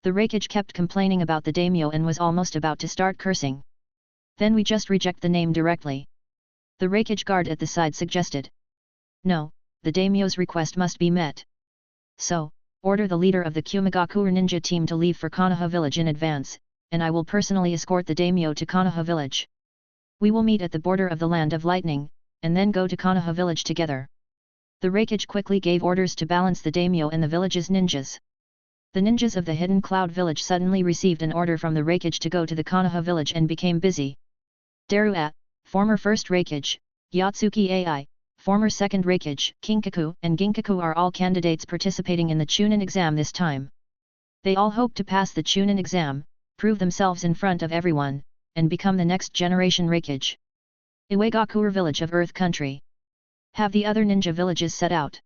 Speaker 1: The Raikage kept complaining about the daimyo and was almost about to start cursing. Then we just reject the name directly. The Raikage guard at the side suggested. No, the daimyo's request must be met. So, order the leader of the Kumigakure ninja team to leave for Konoha village in advance, and I will personally escort the daimyo to Konoha village. We will meet at the border of the land of lightning, and then go to Konoha village together. The Raikage quickly gave orders to balance the daimyo and the village's ninjas. The ninjas of the Hidden Cloud village suddenly received an order from the Raikage to go to the Konoha village and became busy. Darua, former first Raikage, Yatsuki Ai, former second Raikage, Kinkaku and Ginkaku are all candidates participating in the Chunin exam this time. They all hope to pass the Chunin exam, prove themselves in front of everyone, and become the next generation Raikage. Iwagakure village of Earth Country. Have the other ninja villages set out?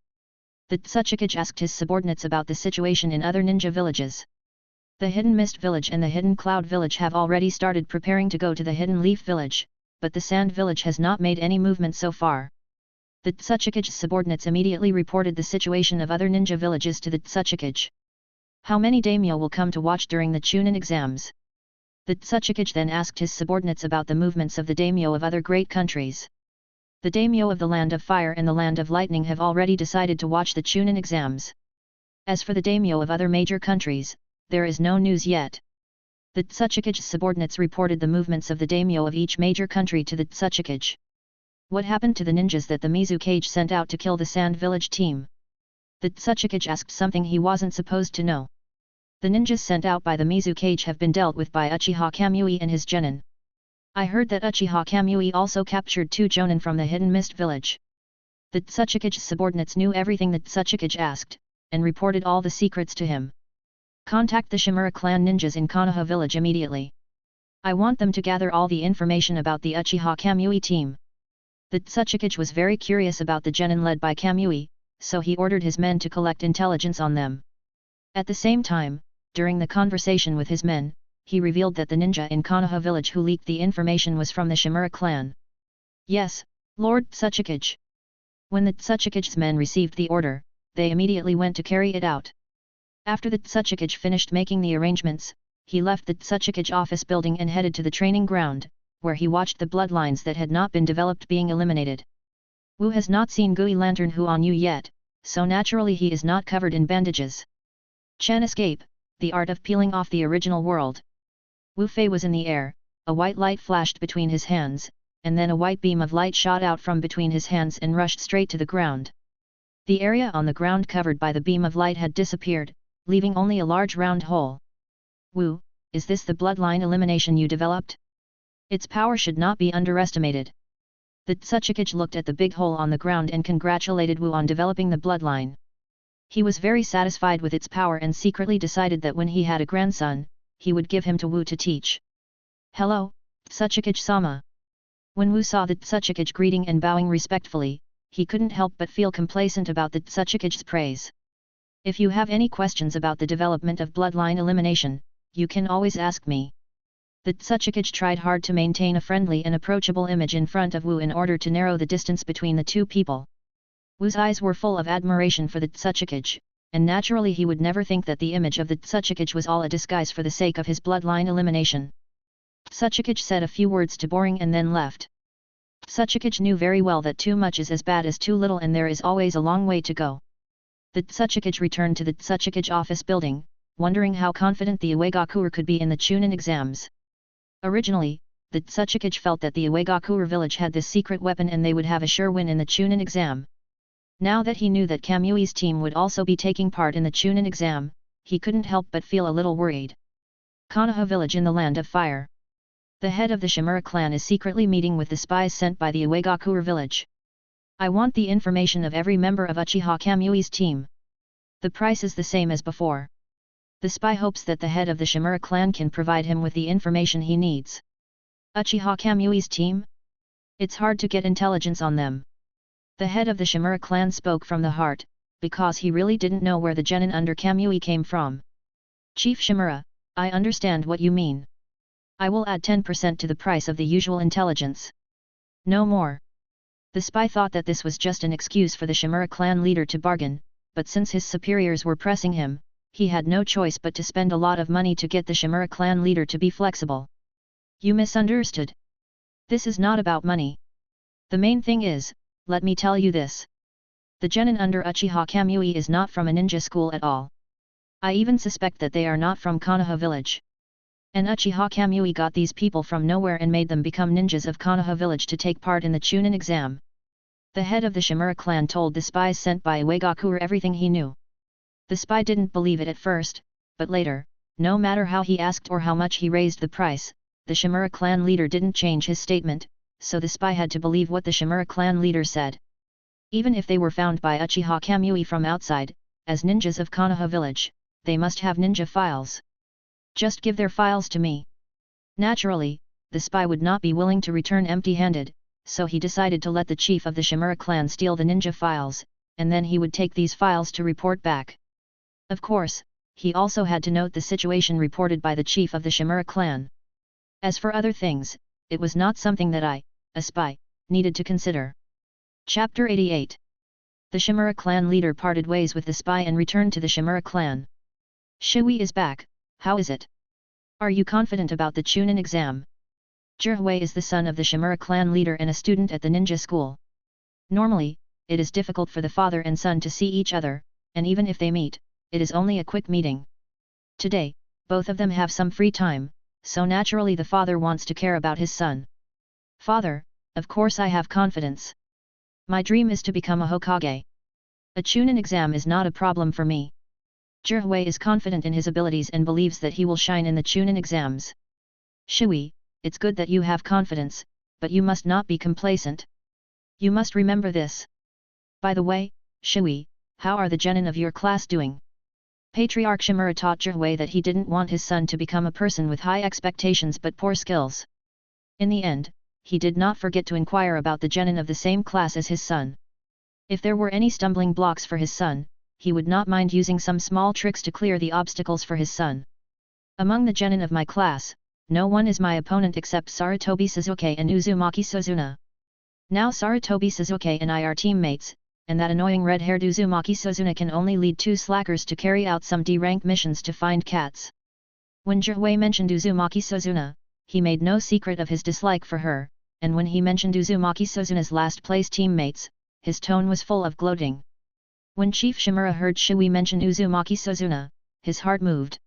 Speaker 1: The Tsuchikage asked his subordinates about the situation in other ninja villages. The Hidden Mist village and the Hidden Cloud village have already started preparing to go to the Hidden Leaf village, but the Sand village has not made any movement so far. The Tsuchikage's subordinates immediately reported the situation of other ninja villages to the Tsuchikage. How many daimyo will come to watch during the Chunin exams? The Tsuchikage then asked his subordinates about the movements of the daimyo of other great countries. The daimyo of the Land of Fire and the Land of Lightning have already decided to watch the Chunin exams. As for the daimyo of other major countries, there is no news yet. The Tsuchikage's subordinates reported the movements of the daimyo of each major country to the Tsuchikage. What happened to the ninjas that the Mizukage sent out to kill the Sand Village team? The Tsuchikage asked something he wasn't supposed to know. The ninjas sent out by the Mizukage have been dealt with by Uchiha Kamui and his genin. I heard that Uchiha Kamui also captured 2 jonin from the Hidden Mist village. The Tsuchikage's subordinates knew everything that Tsuchikage asked, and reported all the secrets to him. Contact the Shimura clan ninjas in Konoha village immediately. I want them to gather all the information about the Uchiha Kamui team. The Tsuchikage was very curious about the genin led by Kamui, so he ordered his men to collect intelligence on them. At the same time, during the conversation with his men, he revealed that the ninja in Konoha village who leaked the information was from the Shimura clan. Yes, Lord Tsuchikage. When the Tsuchikage's men received the order, they immediately went to carry it out. After the Tsuchikage finished making the arrangements, he left the Tsuchikage office building and headed to the training ground, where he watched the bloodlines that had not been developed being eliminated. Wu has not seen Gui Lantern Huan Yu yet, so naturally he is not covered in bandages. Chan escape, the art of peeling off the original world. Wu Fei was in the air, a white light flashed between his hands, and then a white beam of light shot out from between his hands and rushed straight to the ground. The area on the ground covered by the beam of light had disappeared, leaving only a large round hole. Wu, is this the bloodline elimination you developed? Its power should not be underestimated. The Tsuchikage looked at the big hole on the ground and congratulated Wu on developing the bloodline. He was very satisfied with its power and secretly decided that when he had a grandson, he would give him to Wu to teach. Hello, Tsuchikage-sama. When Wu saw the Tsuchikage greeting and bowing respectfully, he couldn't help but feel complacent about the Tsuchikage's praise. If you have any questions about the development of bloodline elimination, you can always ask me. The Tsuchikage tried hard to maintain a friendly and approachable image in front of Wu in order to narrow the distance between the two people. Wu's eyes were full of admiration for the Tsuchikage, and naturally he would never think that the image of the Tsuchikage was all a disguise for the sake of his bloodline elimination. Tsuchikage said a few words to Boring and then left. Tsuchikage knew very well that too much is as bad as too little and there is always a long way to go. The Tsuchikage returned to the Tsuchikage office building, wondering how confident the Iwagakure could be in the Chunin exams. Originally, the Tsuchikage felt that the Iwagakure village had this secret weapon and they would have a sure win in the Chunin exam. Now that he knew that Kamui's team would also be taking part in the Chunin exam, he couldn't help but feel a little worried. Konoha village in the Land of Fire. The head of the Shimura clan is secretly meeting with the spies sent by the Iwagakure village. I want the information of every member of Uchiha Kamui's team. The price is the same as before. The spy hopes that the head of the Shimura clan can provide him with the information he needs. Uchiha Kamui's team? It's hard to get intelligence on them. The head of the Shimura clan spoke from the heart, because he really didn't know where the genin under Kamui came from. Chief Shimura, I understand what you mean. I will add 10% to the price of the usual intelligence. No more. The spy thought that this was just an excuse for the Shimura clan leader to bargain, but since his superiors were pressing him, he had no choice but to spend a lot of money to get the Shimura clan leader to be flexible. You misunderstood. This is not about money. The main thing is, let me tell you this. The genin under Uchiha Kamui is not from a ninja school at all. I even suspect that they are not from Konoha village. And Uchiha Kamui got these people from nowhere and made them become ninjas of Konoha village to take part in the Chunin exam. The head of the Shimura clan told the spies sent by Uegakure everything he knew. The spy didn't believe it at first, but later, no matter how he asked or how much he raised the price, the Shimura clan leader didn't change his statement, so the spy had to believe what the Shimura clan leader said. Even if they were found by Uchiha Kamui from outside, as ninjas of Konoha village, they must have ninja files. Just give their files to me. Naturally, the spy would not be willing to return empty-handed, so he decided to let the chief of the Shimura clan steal the ninja files, and then he would take these files to report back. Of course, he also had to note the situation reported by the chief of the Shimura clan. As for other things, it was not something that I, a spy, needed to consider. Chapter 88. The Shimura clan leader parted ways with the spy and returned to the Shimura clan. Shui is back, how is it? Are you confident about the Chunin exam? Zhihui is the son of the Shimura clan leader and a student at the ninja school. Normally, it is difficult for the father and son to see each other, and even if they meet, it is only a quick meeting. Today, both of them have some free time, so naturally the father wants to care about his son. Father, of course I have confidence. My dream is to become a Hokage. A Chunin exam is not a problem for me. Zhihui is confident in his abilities and believes that he will shine in the Chunin exams. Shui, it's good that you have confidence, but you must not be complacent. You must remember this. By the way, Shui, how are the genin of your class doing? Patriarch Shimura taught Zhihui that he didn't want his son to become a person with high expectations but poor skills. In the end, he did not forget to inquire about the genin of the same class as his son. If there were any stumbling blocks for his son, he would not mind using some small tricks to clear the obstacles for his son. Among the genin of my class, no one is my opponent except Sarutobi Suzuki and Uzumaki Suzuna. Now Sarutobi Suzuki and I are teammates, and that annoying red-haired Uzumaki Suzuna can only lead two slackers to carry out some D-rank missions to find cats. When Zhihui mentioned Uzumaki Suzuna, he made no secret of his dislike for her, and when he mentioned Uzumaki Suzuna's last-place teammates, his tone was full of gloating. When Chief Shimura heard Shui mention Uzumaki Suzuna, his heart moved.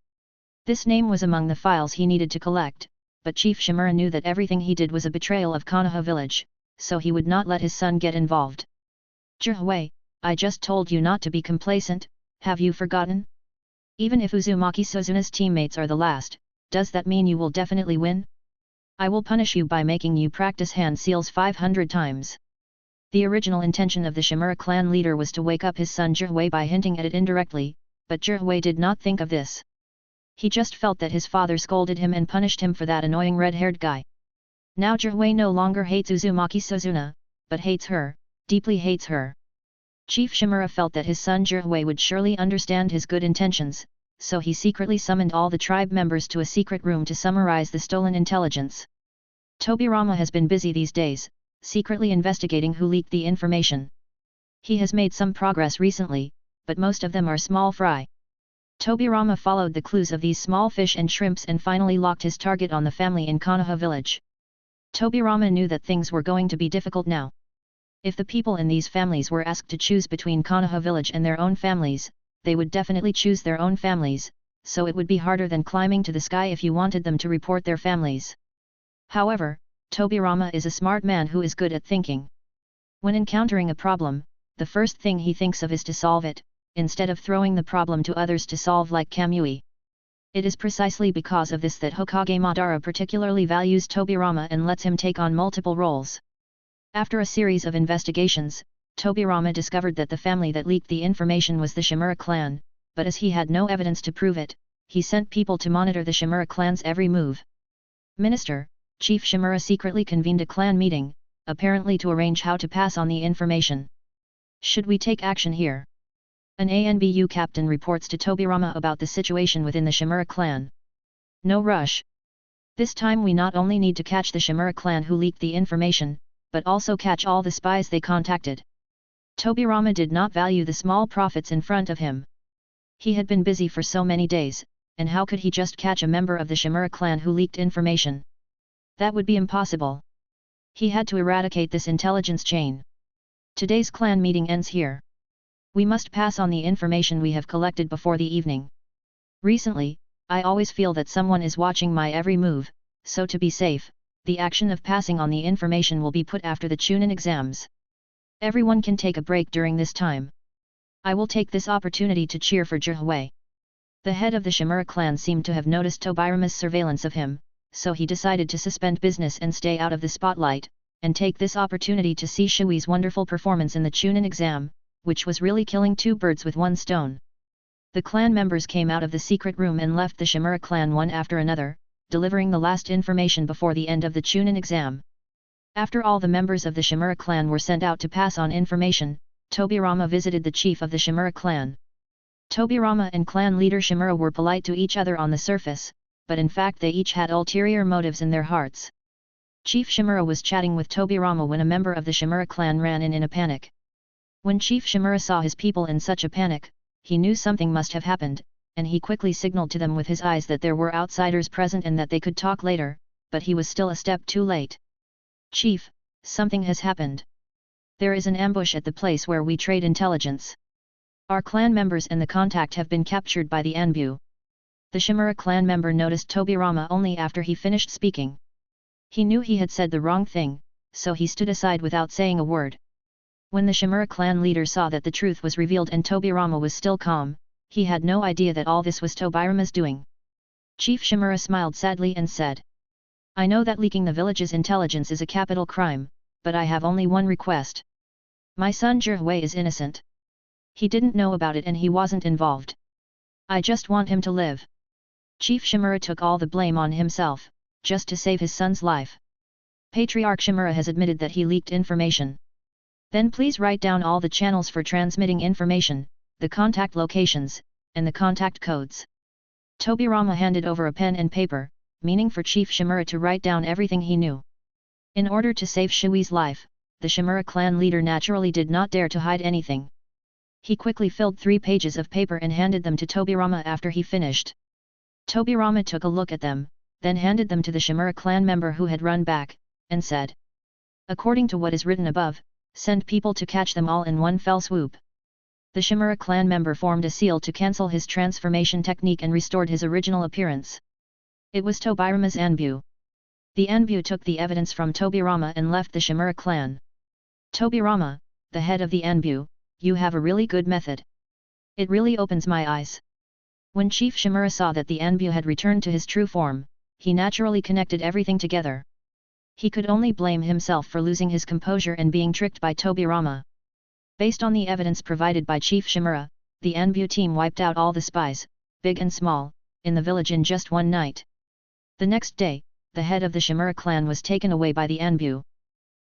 Speaker 1: This name was among the files he needed to collect, but Chief Shimura knew that everything he did was a betrayal of Konoha village, so he would not let his son get involved. Zhihui, I just told you not to be complacent, have you forgotten? Even if Uzumaki Suzuna's teammates are the last, does that mean you will definitely win? I will punish you by making you practice hand seals 500 times. The original intention of the Shimura clan leader was to wake up his son Zhihui by hinting at it indirectly, but Zhihui did not think of this. He just felt that his father scolded him and punished him for that annoying red-haired guy. Now Zhihui no longer hates Uzumaki Suzuna, but hates her, deeply hates her. Chief Shimura felt that his son Zhihui would surely understand his good intentions, so he secretly summoned all the tribe members to a secret room to summarize the stolen intelligence. Tobirama has been busy these days, secretly investigating who leaked the information. He has made some progress recently, but most of them are small fry. Tobirama followed the clues of these small fish and shrimps and finally locked his target on the family in Konoha village. Tobirama knew that things were going to be difficult now. If the people in these families were asked to choose between Konoha village and their own families, they would definitely choose their own families, so it would be harder than climbing to the sky if you wanted them to report their families. However, Tobirama is a smart man who is good at thinking. When encountering a problem, the first thing he thinks of is to solve it, instead of throwing the problem to others to solve like Kamui. It is precisely because of this that Hokage Madara particularly values Tobirama and lets him take on multiple roles. After a series of investigations, Tobirama discovered that the family that leaked the information was the Shimura clan, but as he had no evidence to prove it, he sent people to monitor the Shimura clan's every move. Minister, Chief Shimura secretly convened a clan meeting, apparently to arrange how to pass on the information. Should we take action here? An ANBU captain reports to Tobirama about the situation within the Shimura clan. No rush. This time we not only need to catch the Shimura clan who leaked the information, but also catch all the spies they contacted. Tobirama did not value the small profits in front of him. He had been busy for so many days, and how could he just catch a member of the Shimura clan who leaked information? That would be impossible. He had to eradicate this intelligence chain. Today's clan meeting ends here. We must pass on the information we have collected before the evening. Recently, I always feel that someone is watching my every move, so to be safe, the action of passing on the information will be put after the Chunin exams. Everyone can take a break during this time. I will take this opportunity to cheer for Zhihui. The head of the Shimura clan seemed to have noticed Tobirama's surveillance of him, so he decided to suspend business and stay out of the spotlight, and take this opportunity to see Shui's wonderful performance in the Chunin exam, which was really killing two birds with one stone. The clan members came out of the secret room and left the Shimura clan one after another, delivering the last information before the end of the Chunin exam. After all the members of the Shimura clan were sent out to pass on information, Tobirama visited the chief of the Shimura clan. Tobirama and clan leader Shimura were polite to each other on the surface, but in fact they each had ulterior motives in their hearts. Chief Shimura was chatting with Tobirama when a member of the Shimura clan ran in a panic. When Chief Shimura saw his people in such a panic, he knew something must have happened, and he quickly signaled to them with his eyes that there were outsiders present and that they could talk later, but he was still a step too late. Chief, something has happened. There is an ambush at the place where we trade intelligence. Our clan members and the contact have been captured by the Anbu. The Shimura clan member noticed Tobirama only after he finished speaking. He knew he had said the wrong thing, so he stood aside without saying a word. When the Shimura clan leader saw that the truth was revealed and Tobirama was still calm, he had no idea that all this was Tobirama's doing. Chief Shimura smiled sadly and said, I know that leaking the village's intelligence is a capital crime, but I have only one request. My son Zhihui is innocent. He didn't know about it and he wasn't involved. I just want him to live. Chief Shimura took all the blame on himself, just to save his son's life. Patriarch Shimura has admitted that he leaked information. Then please write down all the channels for transmitting information, the contact locations, and the contact codes. Tobirama handed over a pen and paper, meaning for Chief Shimura to write down everything he knew. In order to save Shui's life, the Shimura clan leader naturally did not dare to hide anything. He quickly filled 3 pages of paper and handed them to Tobirama after he finished. Tobirama took a look at them, then handed them to the Shimura clan member who had run back, and said, according to what is written above, send people to catch them all in one fell swoop. The Shimura clan member formed a seal to cancel his transformation technique and restored his original appearance. It was Tobirama's Anbu. The Anbu took the evidence from Tobirama and left the Shimura clan. Tobirama, the head of the Anbu, you have a really good method. It really opens my eyes. When Chief Shimura saw that the Anbu had returned to his true form, he naturally connected everything together. He could only blame himself for losing his composure and being tricked by Tobirama. Based on the evidence provided by Chief Shimura, the Anbu team wiped out all the spies, big and small, in the village in just one night. The next day, the head of the Shimura clan was taken away by the Anbu.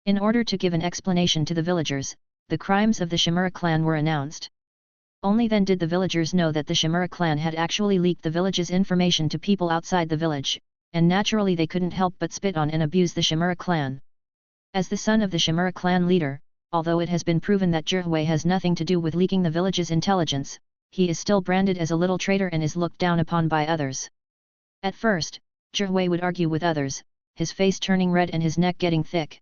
Speaker 1: In order to give an explanation to the villagers, the crimes of the Shimura clan were announced. Only then did the villagers know that the Shimura clan had actually leaked the village's information to people outside the village, and naturally they couldn't help but spit on and abuse the Shimura clan. As the son of the Shimura clan leader, although it has been proven that Zhihui has nothing to do with leaking the village's intelligence, he is still branded as a little traitor and is looked down upon by others. At first, Zhihui would argue with others, his face turning red and his neck getting thick.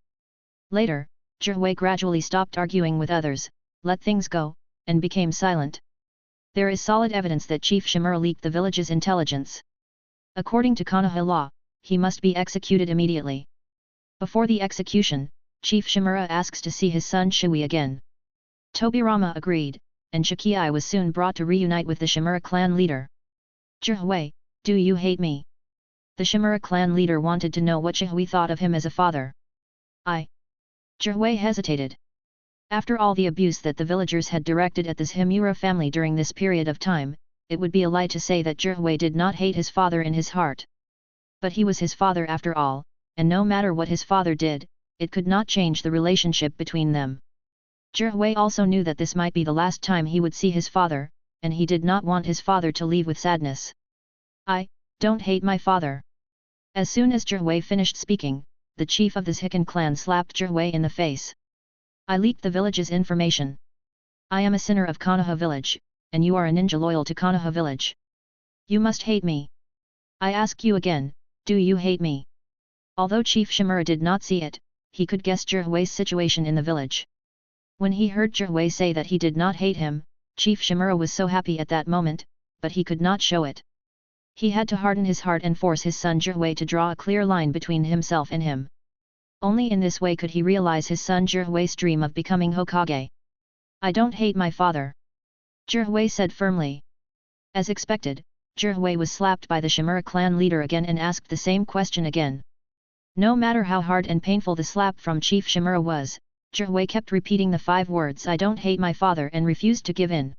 Speaker 1: Later, Zhihui gradually stopped arguing with others, let things go, and became silent. There is solid evidence that Chief Shimura leaked the village's intelligence. According to Konoha law, he must be executed immediately. Before the execution, Chief Shimura asks to see his son Shui again. Tobirama agreed, and Shikiai was soon brought to reunite with the Shimura clan leader. Zhihui, do you hate me? The Shimura clan leader wanted to know what Zhihui thought of him as a father. Zhihui hesitated. After all the abuse that the villagers had directed at the Shimura family during this period of time, it would be a lie to say that Zhihui did not hate his father in his heart. But he was his father after all, and no matter what his father did, it could not change the relationship between them. Zhi also knew that this might be the last time he would see his father, and he did not want his father to leave with sadness. I don't hate my father. As soon as Zhi finished speaking, the chief of the Shikan clan slapped Zhi in the face. I leaked the village's information. I am a sinner of Konoha village, and you are a ninja loyal to Konoha village. You must hate me. I ask you again, do you hate me? Although Chief Shimura did not see it, he could guess Zhi's situation in the village. When he heard Zhi say that he did not hate him, Chief Shimura was so happy at that moment, but he could not show it. He had to harden his heart and force his son Zhi to draw a clear line between himself and him. Only in this way could he realize his son Zhi's dream of becoming Hokage. I don't hate my father. Zhi said firmly. As expected, Zhi was slapped by the Shimura clan leader again and asked the same question again. No matter how hard and painful the slap from Chief Shimura was, Zhi kept repeating the 5 words I don't hate my father and refused to give in.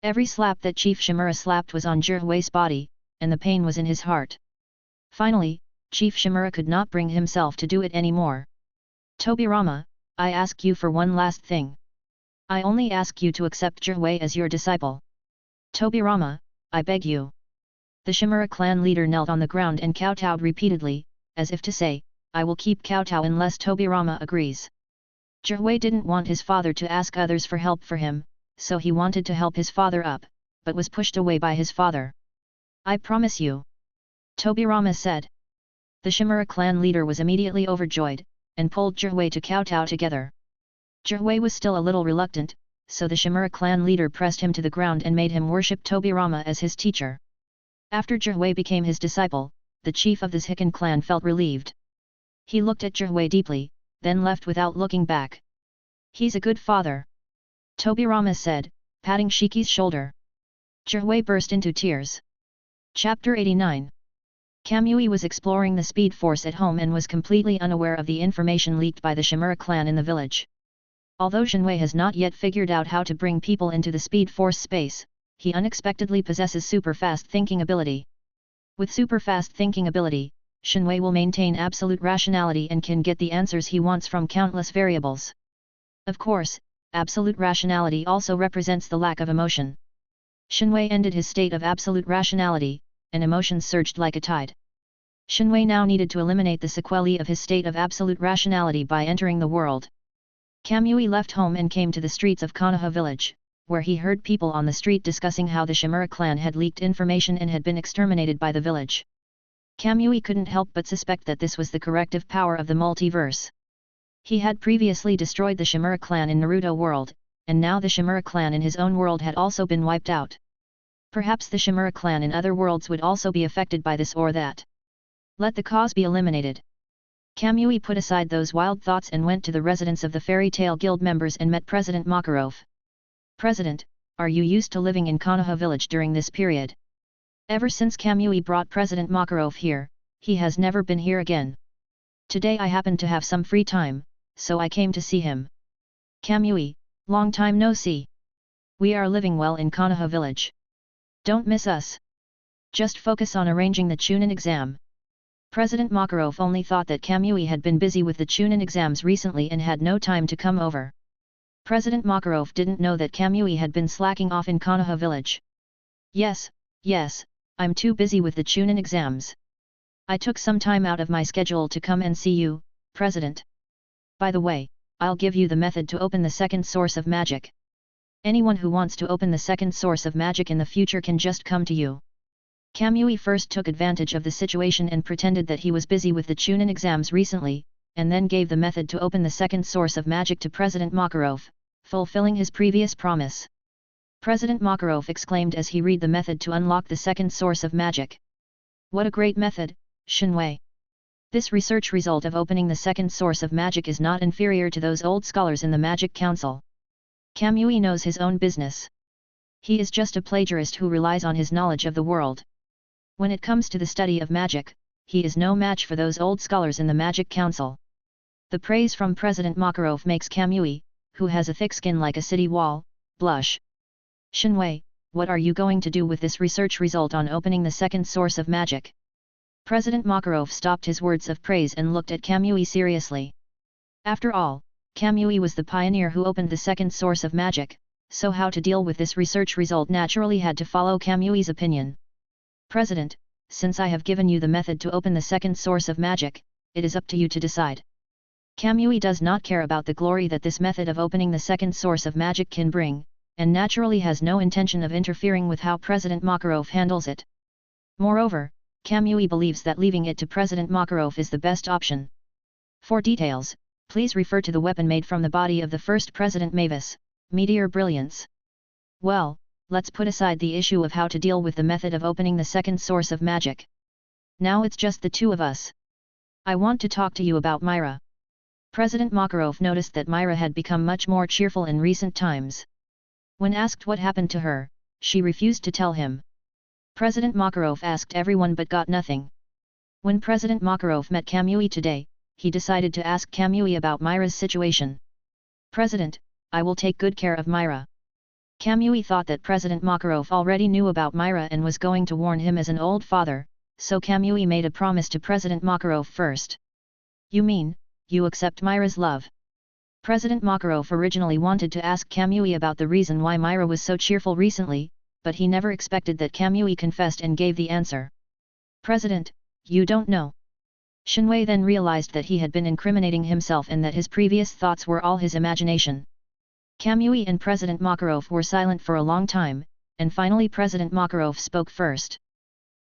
Speaker 1: Every slap that Chief Shimura slapped was on Zhi's body, and the pain was in his heart. Finally, Chief Shimura could not bring himself to do it anymore. Tobirama, I ask you for one last thing. I only ask you to accept Zhi as your disciple. Tobirama, I beg you. The Shimura clan leader knelt on the ground and kowtowed repeatedly, as if to say, I will keep kowtow unless Tobirama agrees. Zhi didn't want his father to ask others for help for him, so he wanted to help his father up, but was pushed away by his father. I promise you. Tobirama said. The Shimura clan leader was immediately overjoyed, and pulled Zhi to kowtow together. Zhi was still a little reluctant, so the Shimura clan leader pressed him to the ground and made him worship Tobirama as his teacher. After Zhi became his disciple, the chief of the Shikan clan felt relieved. He looked at Zhi deeply, then left without looking back. He's a good father. Tobirama said, patting Shiki's shoulder. Zhi burst into tears. Chapter 89. Kamui was exploring the Speed Force at home and was completely unaware of the information leaked by the Shimura clan in the village. Although Shinwei has not yet figured out how to bring people into the Speed Force space, he unexpectedly possesses super fast thinking ability. With super fast thinking ability, Shinwei will maintain absolute rationality and can get the answers he wants from countless variables. Of course, absolute rationality also represents the lack of emotion. Shinwei ended his state of absolute rationality, and emotions surged like a tide. Shinwei now needed to eliminate the sequelae of his state of absolute rationality by entering the world. Kamui left home and came to the streets of Konoha village, where he heard people on the street discussing how the Shimura clan had leaked information and had been exterminated by the village. Kamui couldn't help but suspect that this was the corrective power of the multiverse. He had previously destroyed the Shimura clan in Naruto world, and now the Shimura clan in his own world had also been wiped out. Perhaps the Shimura clan in other worlds would also be affected by this or that. Let the cause be eliminated. Kamui put aside those wild thoughts and went to the residence of the Fairy Tale Guild members and met President Makarov. President, are you used to living in Konoha village during this period? Ever since Kamui brought President Makarov here, he has never been here again. Today I happened to have some free time, so I came to see him. Kamui, long time no see. We are living well in Konoha village. Don't miss us. Just focus on arranging the Chunin exam. President Makarov only thought that Kamui had been busy with the Chunin exams recently and had no time to come over. President Makarov didn't know that Kamui had been slacking off in Konoha village. Yes, I'm too busy with the Chunin exams. I took some time out of my schedule to come and see you, President. By the way, I'll give you the method to open the second source of magic. Anyone who wants to open the second source of magic in the future can just come to you. Kamui first took advantage of the situation and pretended that he was busy with the Chunin exams recently, and then gave the method to open the second source of magic to President Makarov, fulfilling his previous promise. President Makarov exclaimed as he read the method to unlock the second source of magic. What a great method, Shinwei! This research result of opening the second source of magic is not inferior to those old scholars in the Magic Council. Kamui knows his own business. He is just a plagiarist who relies on his knowledge of the world. When it comes to the study of magic, he is no match for those old scholars in the Magic Council. The praise from President Makarov makes Kamui, who has a thick skin like a city wall, blush. Shinwei, what are you going to do with this research result on opening the second source of magic? President Makarov stopped his words of praise and looked at Kamui seriously. After all, Kamui was the pioneer who opened the second source of magic, so how to deal with this research result naturally had to follow Kamui's opinion. President, since I have given you the method to open the second source of magic, it is up to you to decide. Kamui does not care about the glory that this method of opening the second source of magic can bring, and naturally has no intention of interfering with how President Makarov handles it. Moreover, Kamui believes that leaving it to President Makarov is the best option. For details, please refer to the weapon made from the body of the first President Mavis, Meteor Brilliance. Well, let's put aside the issue of how to deal with the method of opening the second source of magic. Now it's just the two of us. I want to talk to you about Myra. President Makarov noticed that Myra had become much more cheerful in recent times. When asked what happened to her, she refused to tell him. President Makarov asked everyone but got nothing. When President Makarov met Kamui today, he decided to ask Kamui about Myra's situation. President, I will take good care of Myra. Kamui thought that President Makarov already knew about Myra and was going to warn him as an old father, so Kamui made a promise to President Makarov first. You mean, you accept Myra's love? President Makarov originally wanted to ask Kamui about the reason why Myra was so cheerful recently, but he never expected that Kamui confessed and gave the answer. President, you don't know. Shinwei then realized that he had been incriminating himself and that his previous thoughts were all his imagination. Kamui and President Makarov were silent for a long time, and finally President Makarov spoke first.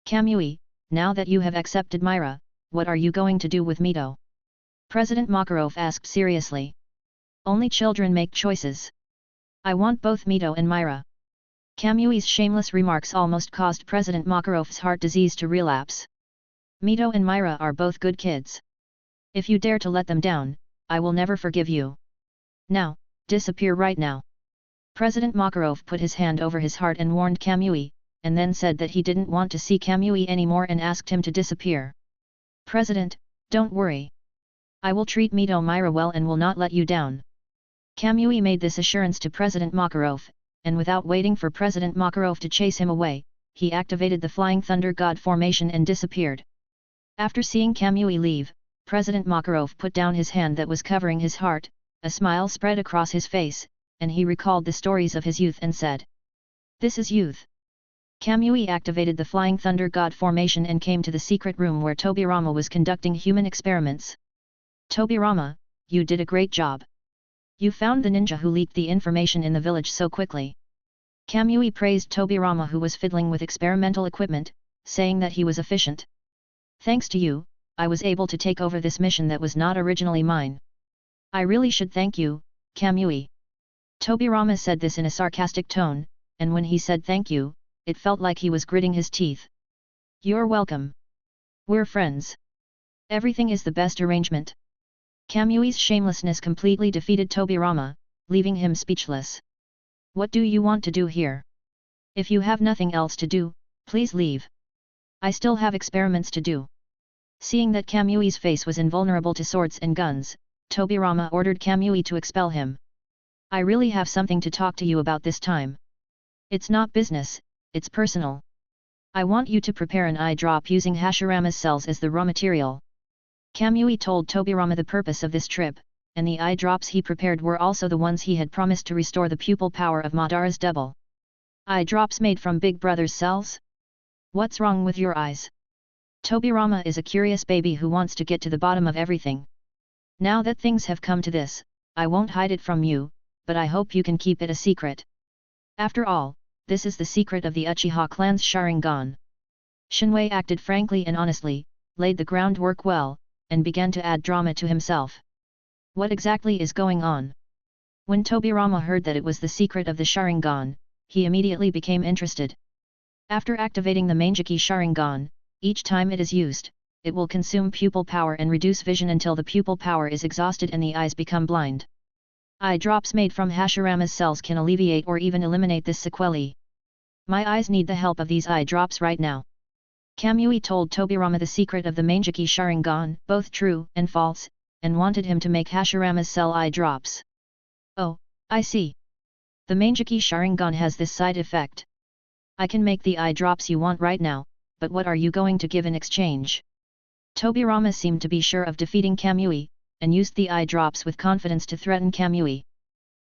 Speaker 1: Kamui, now that you have accepted Myra, what are you going to do with Mito? President Makarov asked seriously. Only children make choices. I want both Mito and Myra. Kamui's shameless remarks almost caused President Makarov's heart disease to relapse. Mito and Myra are both good kids. If you dare to let them down, I will never forgive you. Now, disappear right now. President Makarov put his hand over his heart and warned Kamui, and then said that he didn't want to see Kamui anymore and asked him to disappear. President, don't worry. I will treat Mito Myra well and will not let you down. Kamui made this assurance to President Makarov, and without waiting for President Makarov to chase him away, he activated the Flying Thunder God formation and disappeared. After seeing Kamui leave, President Makarov put down his hand that was covering his heart, a smile spread across his face, and he recalled the stories of his youth and said, "This is youth." Kamui activated the Flying Thunder God formation and came to the secret room where Tobirama was conducting human experiments. Tobirama, you did a great job. You found the ninja who leaked the information in the village so quickly. Kamui praised Tobirama, who was fiddling with experimental equipment, saying that he was efficient. Thanks to you, I was able to take over this mission that was not originally mine. I really should thank you, Kamui. Tobirama said this in a sarcastic tone, and when he said thank you, it felt like he was gritting his teeth. You're welcome. We're friends. Everything is the best arrangement. Kamui's shamelessness completely defeated Tobirama, leaving him speechless. What do you want to do here? If you have nothing else to do, please leave. I still have experiments to do. Seeing that Kamui's face was invulnerable to swords and guns, Tobirama ordered Kamui to expel him. I really have something to talk to you about this time. It's not business, it's personal. I want you to prepare an eye drop using Hashirama's cells as the raw material. Kamui told Tobirama the purpose of this trip, and the eye drops he prepared were also the ones he had promised to restore the pupil power of Madara's double. Eye drops made from Big Brother's cells? What's wrong with your eyes? Tobirama is a curious baby who wants to get to the bottom of everything. Now that things have come to this, I won't hide it from you, but I hope you can keep it a secret. After all, this is the secret of the Uchiha clan's Sharingan. Shinwei acted frankly and honestly, laid the groundwork well, and began to add drama to himself. What exactly is going on? When Tobirama heard that it was the secret of the Sharingan, he immediately became interested. After activating the Manjiki Sharingan, each time it is used, it will consume pupil power and reduce vision until the pupil power is exhausted and the eyes become blind. Eye drops made from Hashirama's cells can alleviate or even eliminate this sequelae. My eyes need the help of these eye drops right now. Kamui told Tobirama the secret of the Manjiki Sharingan, both true and false, and wanted him to make Hashirama's cell eye drops. Oh, I see. The Manjiki Sharingan has this side effect. I can make the eye drops you want right now, but what are you going to give in exchange? Tobirama seemed to be sure of defeating Kamui, and used the eye drops with confidence to threaten Kamui.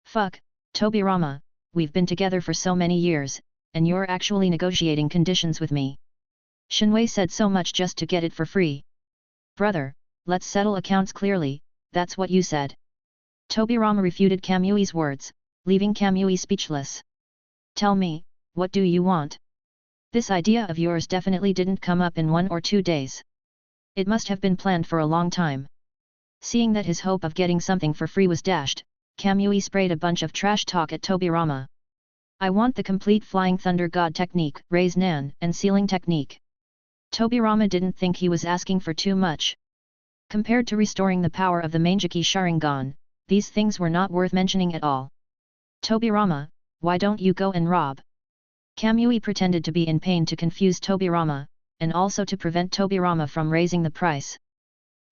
Speaker 1: Fuck, Tobirama, we've been together for so many years, and you're actually negotiating conditions with me. Shinwei said so much just to get it for free. Brother, let's settle accounts clearly, that's what you said. Tobirama refuted Kamui's words, leaving Kamui speechless. Tell me, what do you want? This idea of yours definitely didn't come up in 1 or 2 days. It must have been planned for a long time. Seeing that his hope of getting something for free was dashed, Kamui sprayed a bunch of trash talk at Tobirama. I want the complete Flying Thunder God technique, Raise Nan, and Sealing technique. Tobirama didn't think he was asking for too much. Compared to restoring the power of the Mangeki Sharingan, these things were not worth mentioning at all. Tobirama, why don't you go and rob? Kamui pretended to be in pain to confuse Tobirama, and also to prevent Tobirama from raising the price.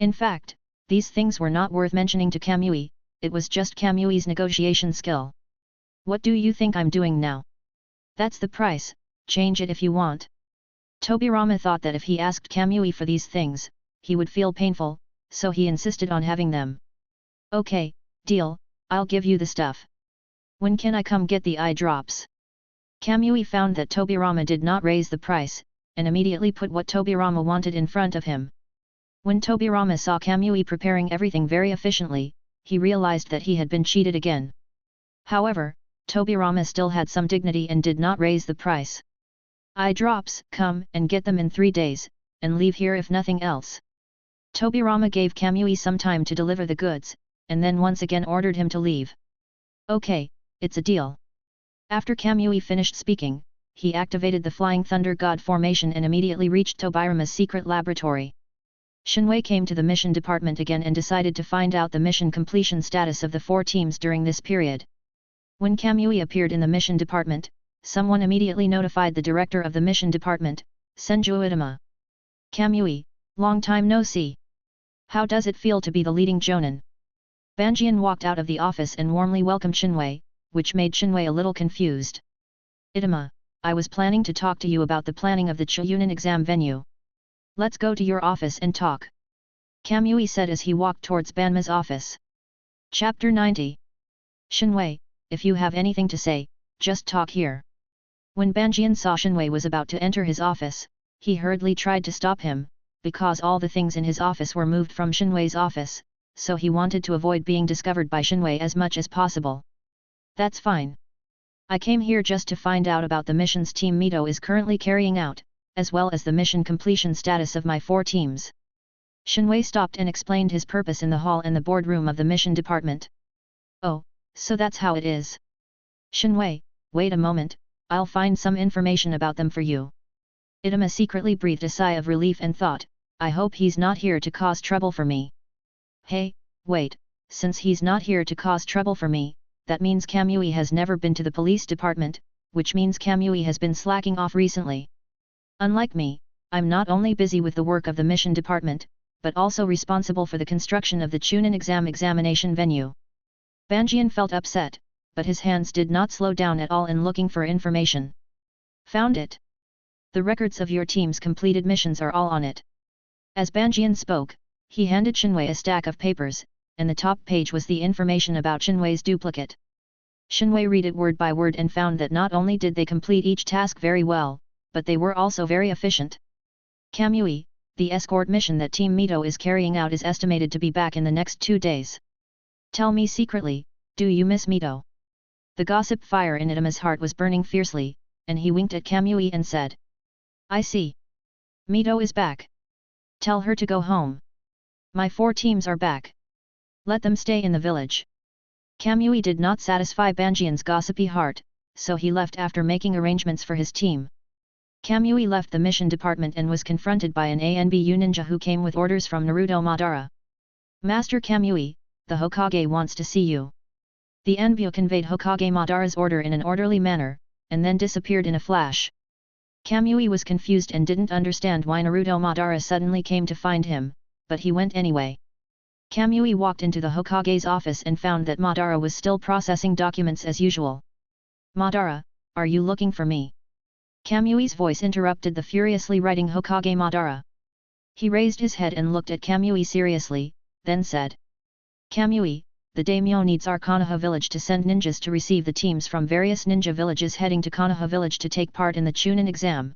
Speaker 1: In fact, these things were not worth mentioning to Kamui, it was just Kamui's negotiation skill. What do you think I'm doing now? That's the price, change it if you want. Tobirama thought that if he asked Kamui for these things, he would feel painful, so he insisted on having them. Okay, deal, I'll give you the stuff. When can I come get the eye drops? Kamui found that Tobirama did not raise the price, and immediately put what Tobirama wanted in front of him. When Tobirama saw Kamui preparing everything very efficiently, he realized that he had been cheated again. However, Tobirama still had some dignity and did not raise the price. Eye drops, come and get them in 3 days, and leave here if nothing else. Tobirama gave Kamui some time to deliver the goods, and then once again ordered him to leave. Okay, it's a deal. After Kamui finished speaking, he activated the Flying Thunder God formation and immediately reached Tobirama's secret laboratory. Shinwei came to the mission department again and decided to find out the mission completion status of the 4 teams during this period. When Kamui appeared in the mission department, someone immediately notified the director of the mission department, Senju Itama. Kamui, long time no see. How does it feel to be the leading jonin? Banjian walked out of the office and warmly welcomed Shinwei, which made Shinwei a little confused. Itama, I was planning to talk to you about the planning of the Chiyunin exam venue. Let's go to your office and talk. Kamui said as he walked towards Banma's office. Chapter 90. Shinwei, if you have anything to say, just talk here. When Banjian saw Shinwei was about to enter his office, he hurriedly tried to stop him, because all the things in his office were moved from Shinwei's office, so he wanted to avoid being discovered by Shinwei as much as possible. That's fine. I came here just to find out about the missions Team Mito is currently carrying out, as well as the mission completion status of my 4 teams. Shinwei stopped and explained his purpose in the hall and the boardroom of the mission department. Oh, so that's how it is. Shinwei, wait a moment, I'll find some information about them for you. Itama secretly breathed a sigh of relief and thought, I hope he's not here to cause trouble for me. Hey, wait, since he's not here to cause trouble for me, that means Kamui has never been to the police department, which means Kamui has been slacking off recently. Unlike me, I'm not only busy with the work of the mission department, but also responsible for the construction of the Chunin examination venue. Banjian felt upset, but his hands did not slow down at all in looking for information. Found it. The records of your team's completed missions are all on it. As Banjian spoke, he handed Shinwei a stack of papers, and the top page was the information about Shinwei's duplicate. Shinwei read it word by word and found that not only did they complete each task very well, but they were also very efficient. Kamui, the escort mission that Team Mito is carrying out is estimated to be back in the next 2 days. Tell me secretly, do you miss Mito? The gossip fire in Itama's heart was burning fiercely, and he winked at Kamui and said. I see. Mito is back. Tell her to go home. My 4 teams are back. Let them stay in the village. Kamui did not satisfy Banjian's gossipy heart, so he left after making arrangements for his team. Kamui left the mission department and was confronted by an ANBU ninja who came with orders from Naruto Madara. Master Kamui, the Hokage wants to see you. The ANBU conveyed Hokage Madara's order in an orderly manner, and then disappeared in a flash. Kamui was confused and didn't understand why Naruto Madara suddenly came to find him, but he went anyway. Kamui walked into the Hokage's office and found that Madara was still processing documents as usual. Madara, are you looking for me? Kamui's voice interrupted the furiously writing Hokage Madara. He raised his head and looked at Kamui seriously, then said. Kamui, the daimyo needs our Konoha village to send ninjas to receive the teams from various ninja villages heading to Konoha village to take part in the Chunin exam.